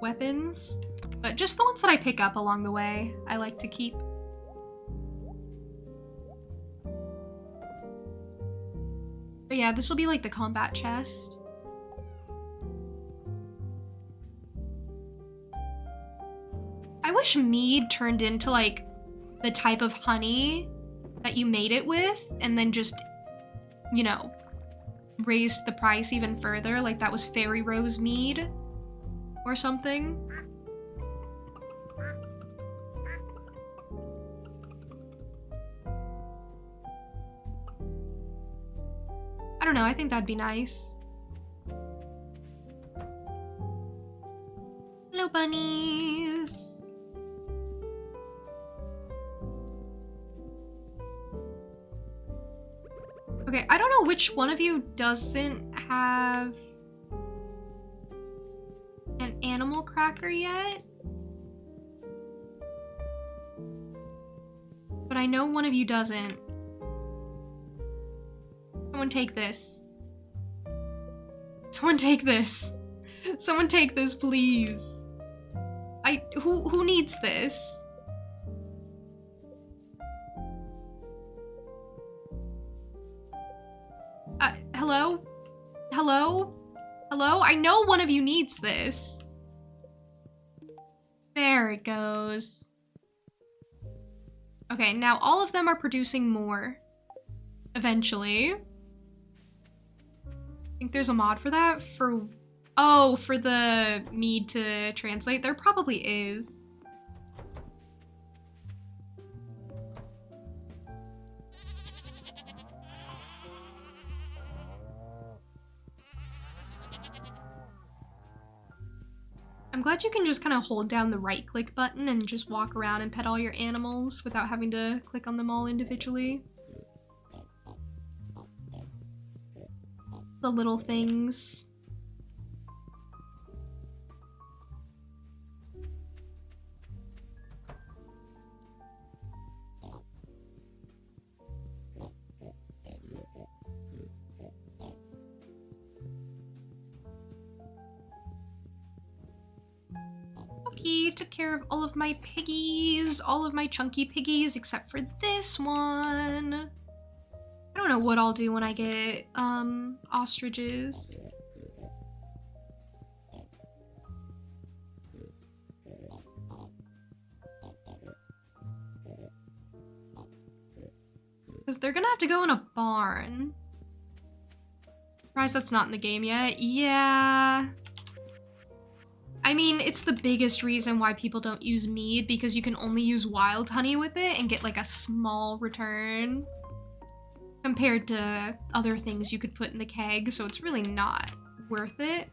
weapons, but just the ones that I pick up along the way, I like to keep. But yeah, this will be like the combat chest. I wish mead turned into like the type of honey that you made it with and then just, you know, raised the price even further, like that was Fairy Rose mead or something. I don't know, I think that'd be nice. Hello, bunnies. Okay, I don't know which one of you doesn't have an animal cracker yet. But I know one of you doesn't. Someone take this. Someone take this. Someone take this, please. Who needs this? Hello? Hello? Hello? I know one of you needs this. There it goes. Okay, now all of them are producing more. Eventually. I think there's a mod for that? Oh, for the mead to translate? There probably is. I'm glad you can just kind of hold down the right click button and just walk around and pet all your animals without having to click on them all individually. The little things. Took care of all of my piggies, all of my chunky piggies, except for this one. I don't know what I'll do when I get, ostriches. Because they're gonna have to go in a barn. Surprised that's not in the game yet. Yeah. I mean, it's the biggest reason why people don't use mead, because you can only use wild honey with it and get like a small return compared to other things you could put in the keg, so it's really not worth it.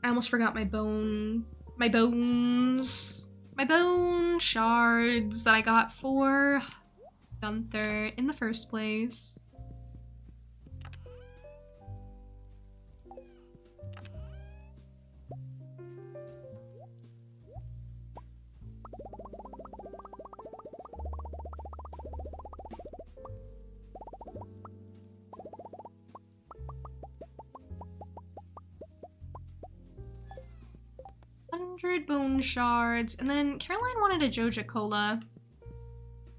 I almost forgot my bone shards that I got for Gunther in the first place. Bone shards, and then Caroline wanted a Joja Cola,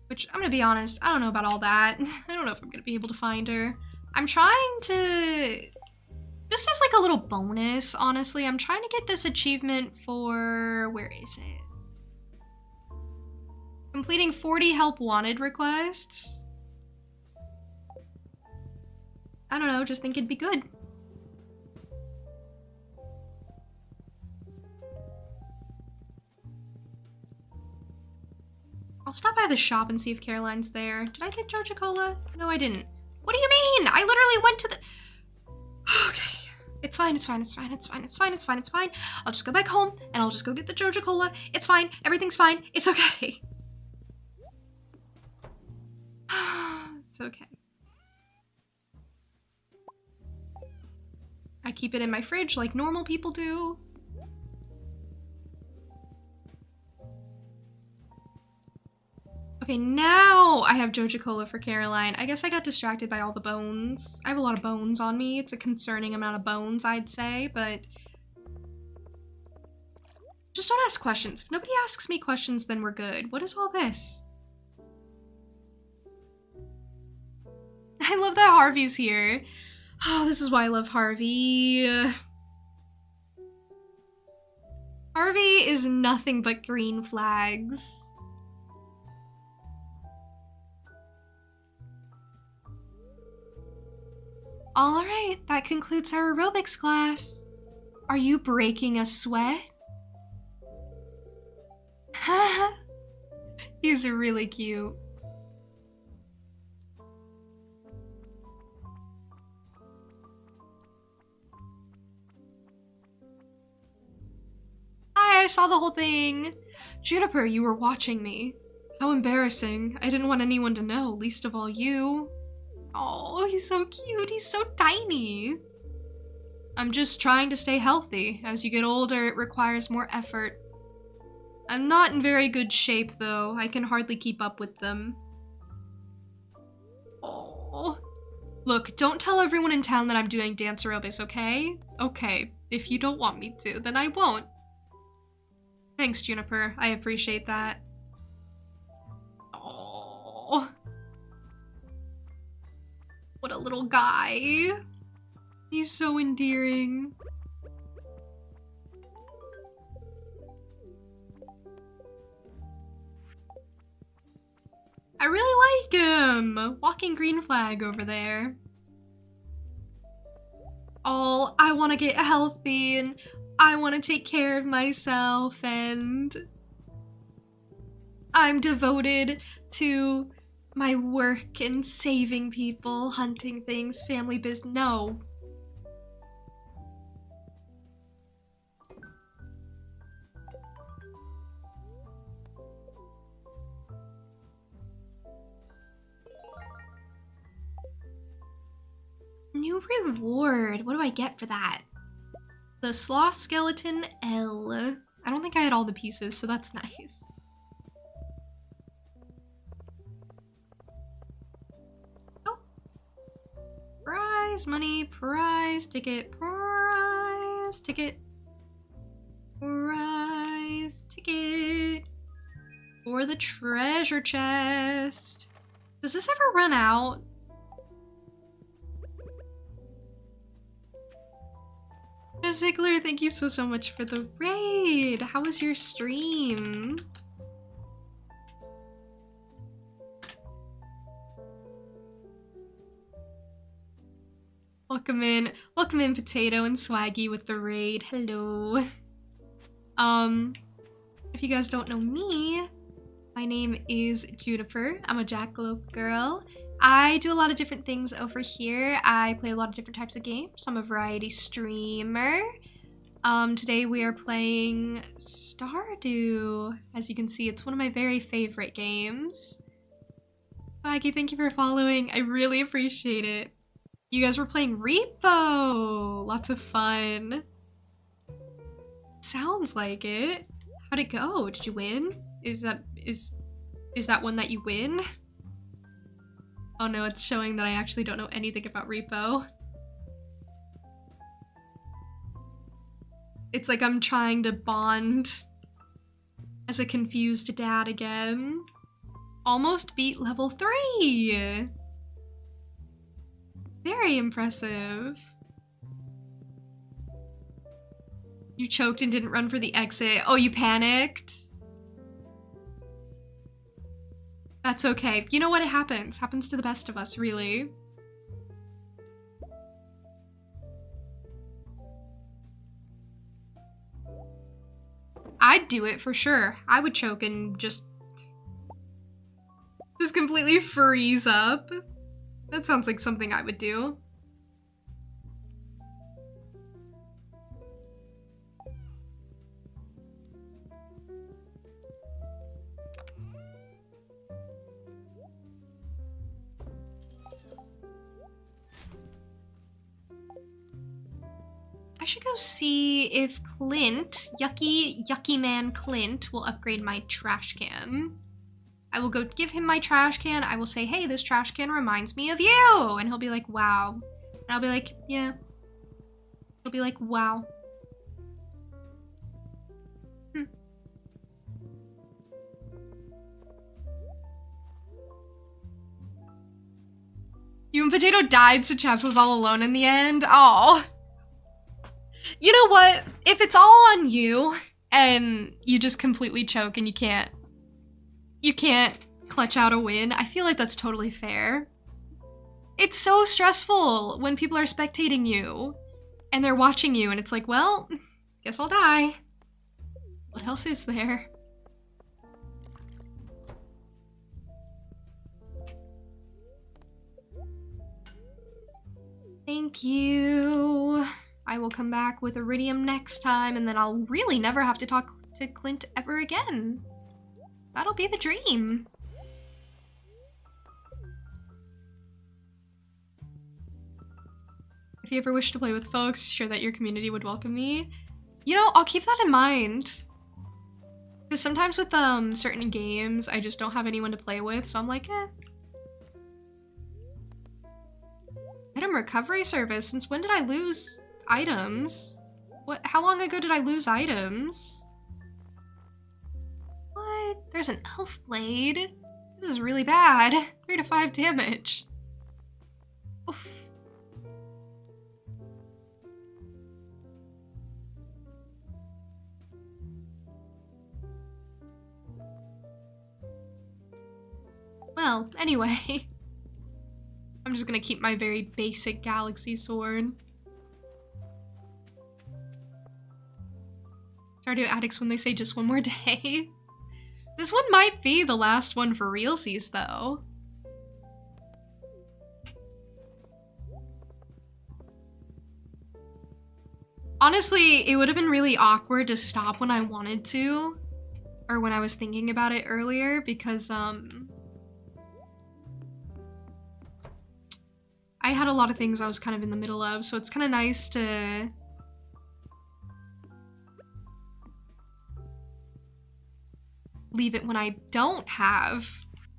which I'm gonna be honest, I don't know about all that. I don't know if I'm gonna be able to find her. I'm trying to, just as like a little bonus, honestly, I'm trying to get this achievement for, where is it? Completing 40 help wanted requests. I don't know, just think it'd be good. I'll stop by the shop and see if Caroline's there. Did I get Joja Cola? No, I didn't. What do you mean? I literally went to the... Okay. It's fine, it's fine, it's fine, it's fine, it's fine, it's fine, it's fine. I'll just go back home and I'll just go get the Joja Cola. It's fine. Everything's fine. It's okay. It's okay. I keep it in my fridge like normal people do. Okay, now I have Joja Cola for Caroline. I guess I got distracted by all the bones. I have a lot of bones on me. It's a concerning amount of bones, I'd say, but... Just don't ask questions. If nobody asks me questions, then we're good. What is all this? I love that Harvey's here. Oh, this is why I love Harvey. Harvey is nothing but green flags. All right, that concludes our aerobics class. Are you breaking a sweat? Haha. He's really cute. Hi, I saw the whole thing. Juniper, you were watching me. How embarrassing. I didn't want anyone to know, least of all you. Oh, he's so cute. He's so tiny. I'm just trying to stay healthy. As you get older, it requires more effort. I'm not in very good shape, though. I can hardly keep up with them. Oh. Look, don't tell everyone in town that I'm doing dance aerobics, okay? Okay, if you don't want me to, then I won't. Thanks, Juniper. I appreciate that. Oh. What a little guy. He's so endearing. I really like him. Walking green flag over there. Oh, I want to get healthy and I want to take care of myself and I'm devoted to my work and saving people, hunting things, family business. No. New reward. What do I get for that? The sloth skeleton L. I don't think I had all the pieces, so that's nice. Oh. Prize money, prize ticket, prize ticket, prize ticket for the treasure chest. Does this ever run out? Ziggler, thank you so much for the raid. How was your stream? Welcome in Potato and Swaggy with the raid. Hello. If you guys don't know me, my name is Juniper. I'm a Jackalope girl. I do a lot of different things over here. I play a lot of different types of games. I'm a variety streamer. Today we are playing Stardew. As you can see, it's one of my very favorite games. Swaggy, thank you for following. I really appreciate it. You guys were playing Repo. Lots of fun. Sounds like it. How'd it go? Did you win? Is that one that you win? Oh no, it's showing that I actually don't know anything about Repo. It's like I'm trying to bond as a confused dad again. Almost beat level 3! Very impressive. You choked and didn't run for the exit. Oh, you panicked? That's okay. You know what? It happens. Happens to the best of us, really. I'd do it for sure. I would choke and just... Just completely freeze up. That sounds like something I would do. I should go see if Clint, yucky man Clint, will upgrade my trash can. I will go give him my trash can. I will say, hey, this trash can reminds me of you. And he'll be like, wow. And I'll be like, yeah. He'll be like, wow. You and Potato died, so Chaz was all alone in the end. Oh. You know what? If it's all on you and you just completely choke and you can't clutch out a win, I feel like that's totally fair. It's so stressful when people are spectating you and they're watching you and it's like, well, guess I'll die. What else is there? Thank you. I will come back with Iridium next time, and then I'll really never have to talk to Clint ever again. That'll be the dream. If you ever wish to play with folks, sure that your community would welcome me. You know, I'll keep that in mind. Because sometimes with certain games, I just don't have anyone to play with, so I'm like, eh. Item recovery service. Since when did I lose items? How long ago did I lose items? What? There's an elf blade. This is really bad. 3 to 5 damage. Oof. Well, anyway. I'm just gonna keep my very basic galaxy sword. Stardew addicts when they say just one more day. This one might be the last one for realsies, though. Honestly, it would have been really awkward to stop when I wanted to, or when I was thinking about it earlier, because I had a lot of things I was kind of in the middle of, so it's kind of nice to leave it when I don't have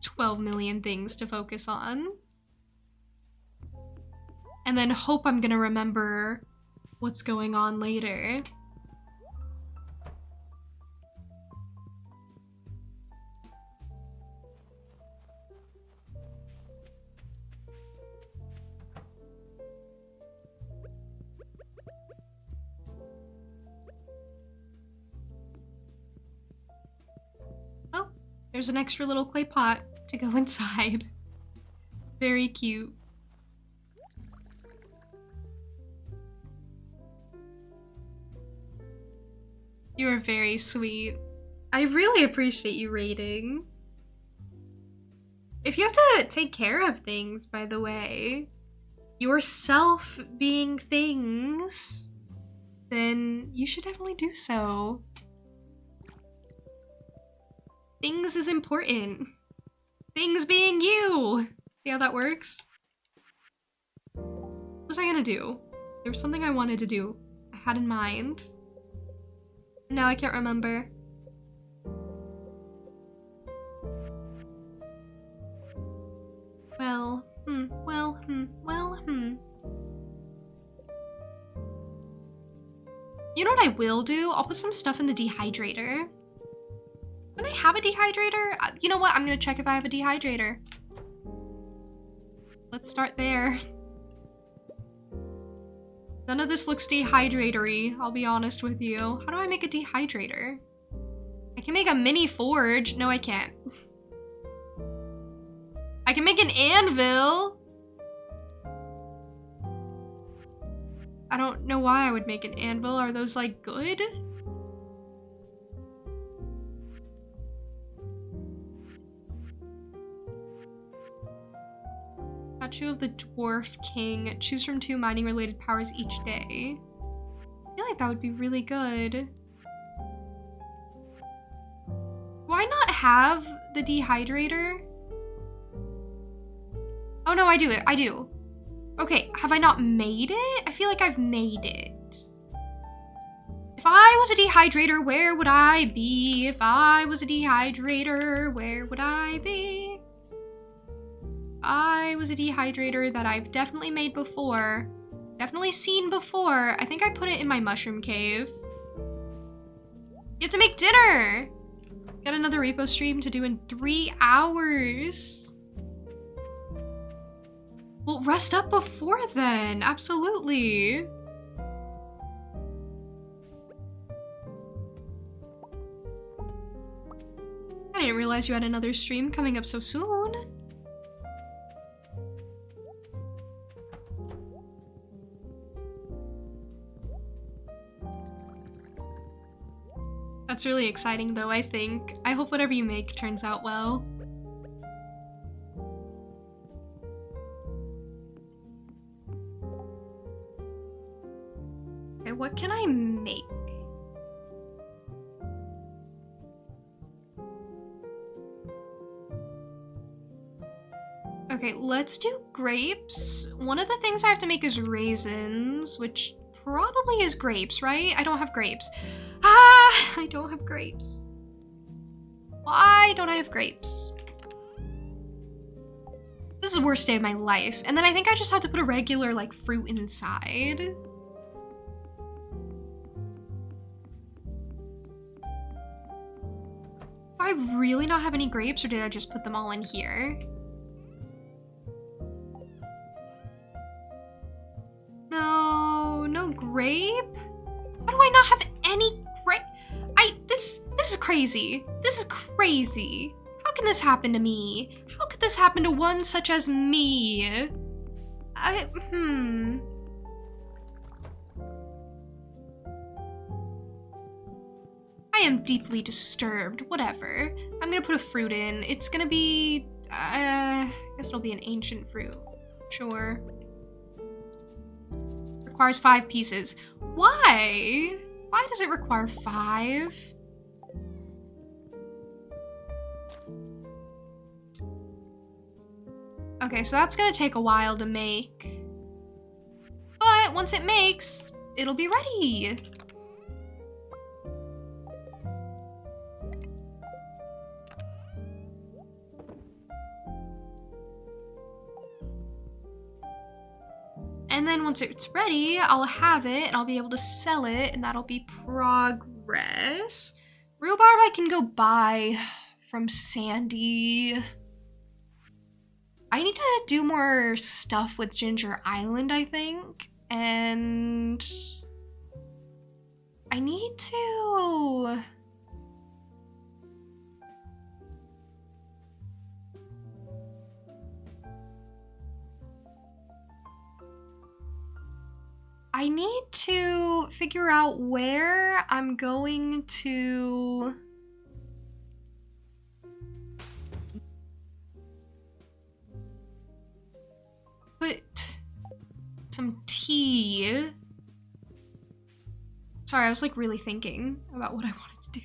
12 million things to focus on. And then hope I'm gonna remember what's going on later. There's an extra little clay pot to go inside. Very cute. You are very sweet. I really appreciate you raiding. If you have to take care of things, by the way, yourself being things, then you should definitely do so. Things is important. Things being you. See how that works? What was I gonna do? There was something I wanted to do. I had in mind. Now I can't remember. Well, You know what I will do? I'll put some stuff in the dehydrator. Don't I have a dehydrator? You know what? I'm gonna check if I have a dehydrator. Let's start there. None of this looks dehydrator-y, I'll be honest with you. How do I make a dehydrator? I can make a mini forge. No, I can't. I can make an anvil. I don't know why I would make an anvil. Are those, like, good? Statue of the Dwarf King. Choose from 2 mining related powers each day. I feel like that would be really good. Do I not have the dehydrator? Oh no, I do. I do. Okay, have I not made it? I feel like I've made it. If I was a dehydrator, where would I be? If I was a dehydrator, where would I be? I was a dehydrator that I've definitely made before. Definitely seen before. I think I put it in my mushroom cave. You have to make dinner! Got another repo stream to do in 3 hours. Well, rest up before then. Absolutely. I didn't realize you had another stream coming up so soon. That's really exciting though, I think. I hope whatever you make turns out well. Okay, what can I make? Okay, let's do grapes. One of the things I have to make is raisins, which probably is grapes, right? I don't have grapes. Ah, I don't have grapes. Why don't I have grapes? This is the worst day of my life. And then I think I just have to put a regular, like, fruit inside. Do I really not have any grapes, or did I just put them all in here? No, no grape? Why do I not have any grape? This is crazy. This is crazy. How can this happen to me? How could this happen to one such as me? I am deeply disturbed. Whatever. I'm gonna put a fruit in. It's gonna be, I guess it'll be an ancient fruit. Sure. Requires 5 pieces. Why? Why does it require 5? Okay, so that's gonna take a while to make. But once it makes, it'll be ready. And then once it's ready, I'll have it and I'll be able to sell it, and that'll be progress. Rhubarb I can go buy from Sandy. I need to do more stuff with Ginger Island, I think. And I need to... I need to figure out where I'm going to... put some tea. Sorry, I was like really thinking about what I wanted to do.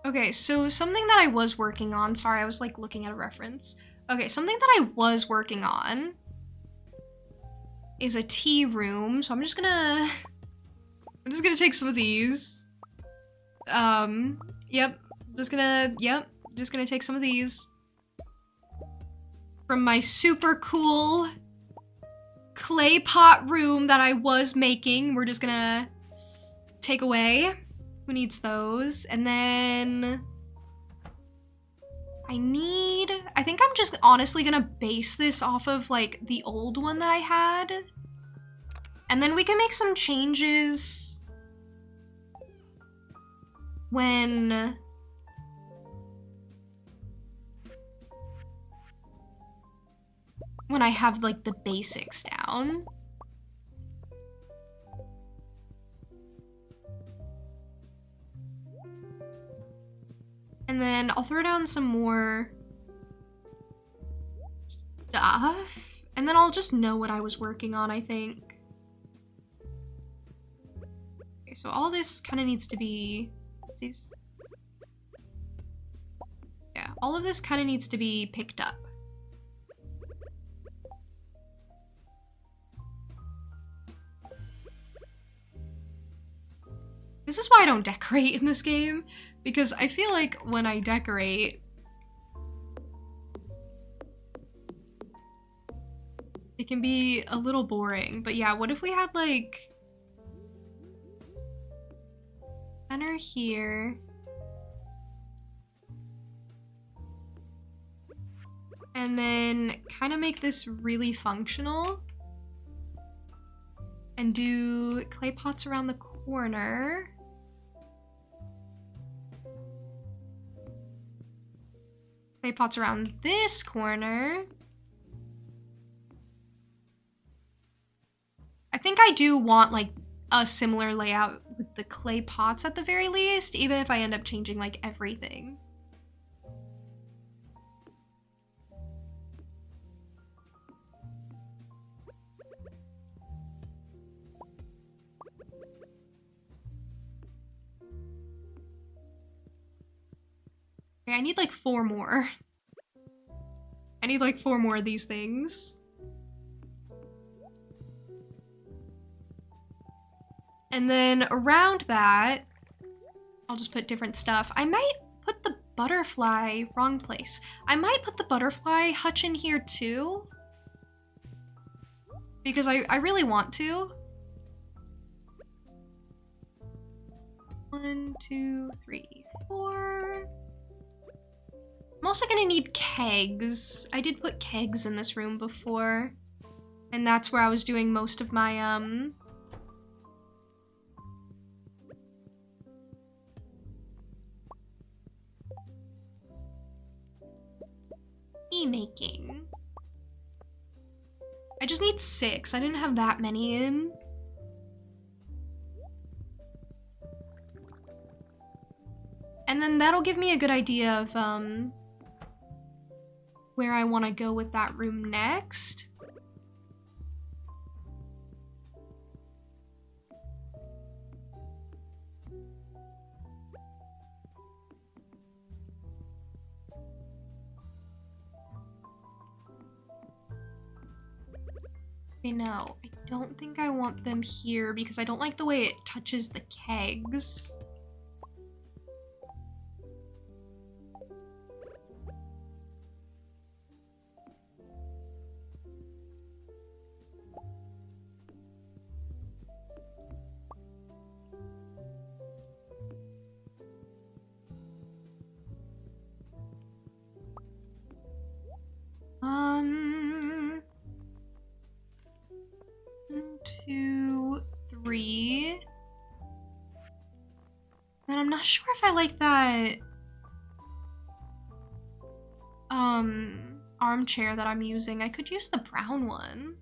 Okay, so something that I was working on, sorry, I was like looking at a reference. Okay, something that I was working on is a tea room. So I'm just gonna take some of these. Yep, just gonna take some of these from my super cool clay pot room that I was making. We're just gonna take away. Who needs those? And then I think I'm just honestly gonna base this off of like the old one that I had. And then we can make some changes when when I have like the basics down. And then I'll throw down some more stuff. And then I'll just know what I was working on, I think. Okay, so all this kind of needs to be... Yeah, all of this kind of needs to be picked up. This is why I don't decorate in this game, because I feel like when I decorate, it can be a little boring. But yeah, what if we had like center here, and then kind of make this really functional and do clay pots around the corner. Clay pots around this corner. I think I do want like a similar layout with the clay pots at the very least, even if I end up changing like everything. Okay, I need like 4 more. I need like 4 more of these things. And then around that, I'll just put different stuff. I might put the butterfly, wrong place. I might put the butterfly hutch in here too. Because I really want to. 1, 2, 3, 4. I'm also gonna need kegs. I did put kegs in this room before. And that's where I was doing most of my, making. I just need 6. I didn't have that many in. And then that'll give me a good idea of, where I want to go with that room next. Okay, no, I don't think I want them here because I don't like the way it touches the kegs. And I'm not sure if I like that armchair that I'm using. I could use the brown one.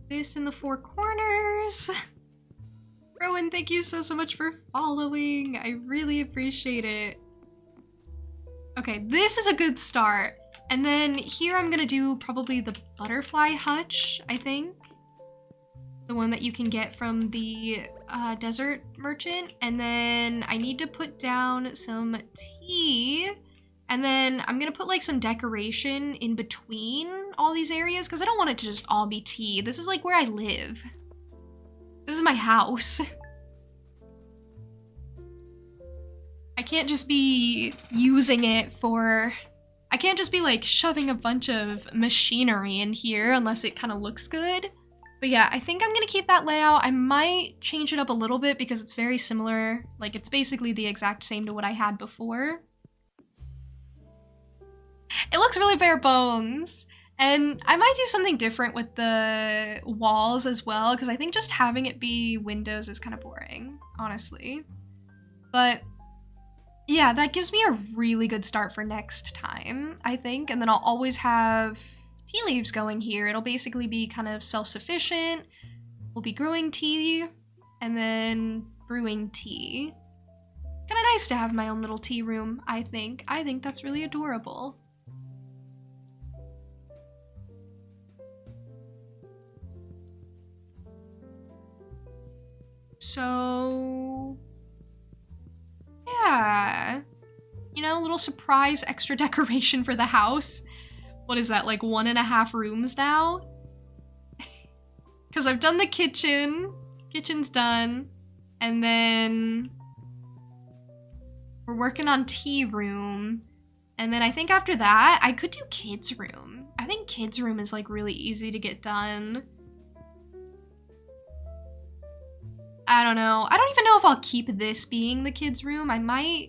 This in the 4 corners. Rowan, thank you so much for following. I really appreciate it. Okay, this is a good start. And then here I'm gonna do probably the butterfly hutch, I think. The one that you can get from the desert merchant. And then I need to put down some tea. And then I'm gonna put like some decoration in between all these areas because I don't want it to just all be tea. This is like where I live. This is my house. I can't just be using it for... I can't just be like shoving a bunch of machinery in here unless it kind of looks good. But yeah, I think I'm gonna keep that layout. I might change it up a little bit because it's very similar. Like, it's basically the exact same to what I had before. It looks really bare bones. And I might do something different with the walls as well, because I think just having it be windows is kind of boring, honestly. But yeah, that gives me a really good start for next time, I think. And then I'll always have tea leaves going here. It'll basically be kind of self-sufficient. We'll be growing tea and then brewing tea. Kind of nice to have my own little tea room, I think. I think that's really adorable. So, yeah, you know, a little surprise extra decoration for the house. What is that, like 1.5 rooms now? Because I've done the kitchen. Kitchen's done. And then we're working on tea room. And then I think after that, I could do kids room. I think kids room is like really easy to get done. I don't know. I don't even know if I'll keep this being the kids' room. I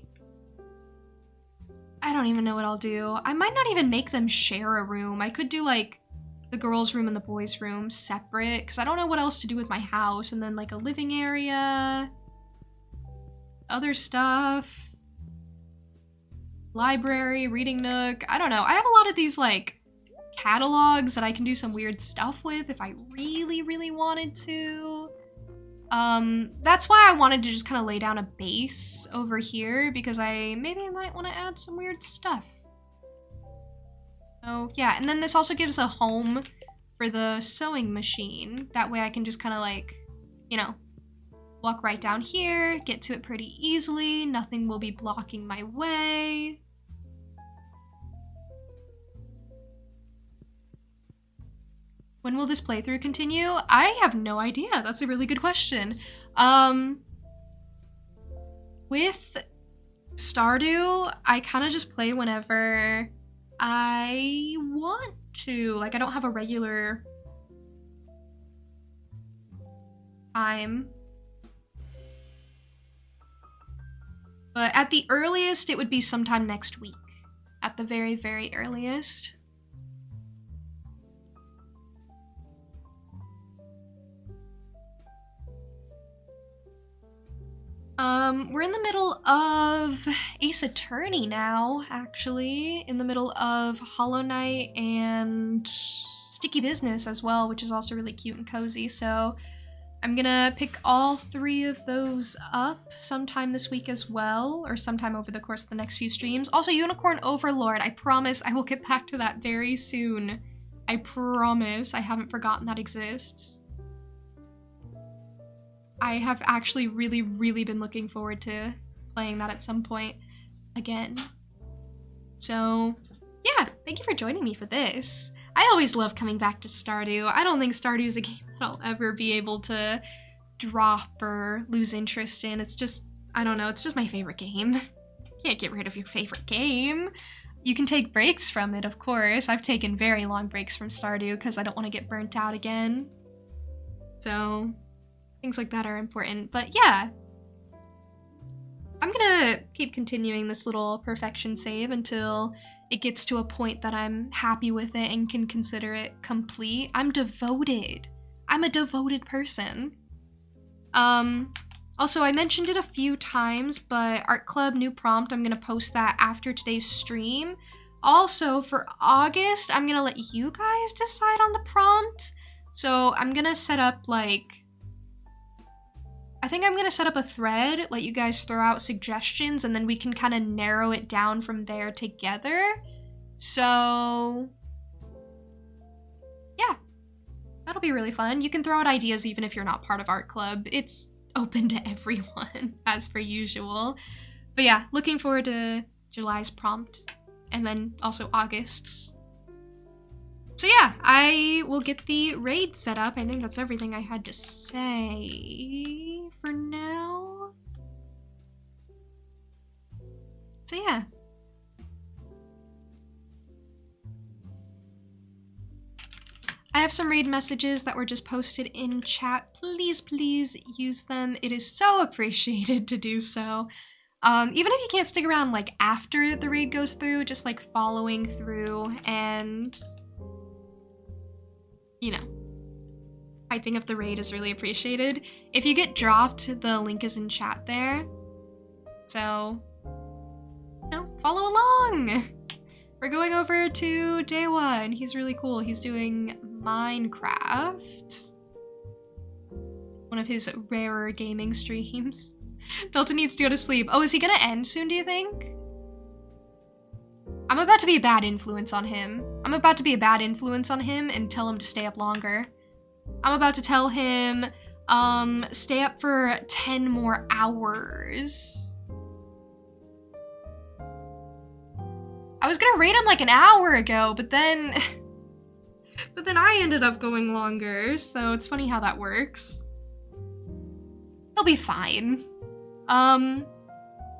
don't even know what I'll do. I might not even make them share a room. I could do like the girls' room and the boys' room separate because I don't know what else to do with my house. And then like a living area, other stuff, library, reading nook. I don't know. I have a lot of these like catalogs that I can do some weird stuff with if I really, really wanted to. That's why I wanted to just kind of lay down a base over here because maybe I might want to add some weird stuff. So yeah, and then this also gives a home for the sewing machine. That way I can just kind of like, you know, walk right down here, get to it pretty easily. Nothing will be blocking my way. When will this playthrough continue? I have no idea. That's a really good question. With Stardew, I kind of just play whenever I want to. Like, I don't have a regular time. But at the earliest, it would be sometime next week. At the very, very earliest. We're in the middle of Ace Attorney now, actually. In the middle of Hollow Knight and Sticky Business as well, which is also really cute and cozy. So I'm gonna pick all 3 of those up sometime this week as well, or sometime over the course of the next few streams. Also, Unicorn Overlord, I promise I will get back to that very soon. I promise I haven't forgotten that exists. I have actually really, really been looking forward to playing that at some point again. So, yeah, thank you for joining me for this. I always love coming back to Stardew. I don't think Stardew is a game that I'll ever be able to drop or lose interest in. It's just, I don't know, it's just my favorite game. You can't get rid of your favorite game. You can take breaks from it, of course. I've taken very long breaks from Stardew because I don't want to get burnt out again. So things like that are important. But yeah, I'm gonna keep continuing this little perfection save until it gets to a point that I'm happy with it and can consider it complete. I'm devoted. I'm a devoted person. Also, I mentioned it a few times, but Art Club new prompt, I'm gonna post that after today's stream. Also, for August, I'm gonna let you guys decide on the prompt. So I'm gonna set up I think I'm gonna set up a thread, let you guys throw out suggestions, and then we can kind of narrow it down from there together. So yeah, that'll be really fun. You can throw out ideas even if you're not part of Art Club. It's open to everyone, as per usual. But yeah, looking forward to July's prompt, and then also August's. So yeah, I will get the raid set up. I think that's everything I had to say for now. So yeah. I have some raid messages that were just posted in chat. Please, please use them. It is so appreciated to do so. Even if you can't stick around like after the raid goes through, just like following through and, you know, hyping up the raid is really appreciated. If you get dropped, the link is in chat there. So, you know, follow along. We're going over to day 1. He's really cool. He's doing Minecraft. One of his rarer gaming streams. Dalton needs to go to sleep. Oh, is he gonna end soon, do you think? I'm about to be a bad influence on him. I'm about to be a bad influence on him and tell him to stay up longer. I'm about to tell him, stay up for 10 more hours. I was gonna rate him like an hour ago, but then I ended up going longer, so it's funny how that works. He'll be fine. I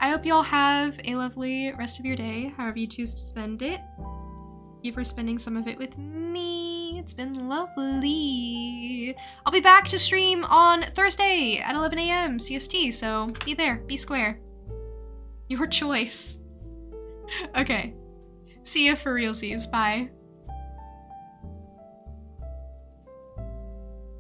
hope y'all have a lovely rest of your day, however you choose to spend it. Thank you for spending some of it with me. It's been lovely. I'll be back to stream on Thursday at 11 a.m. CST, so be there, be square. Your choice. Okay. See ya for realsies. Bye.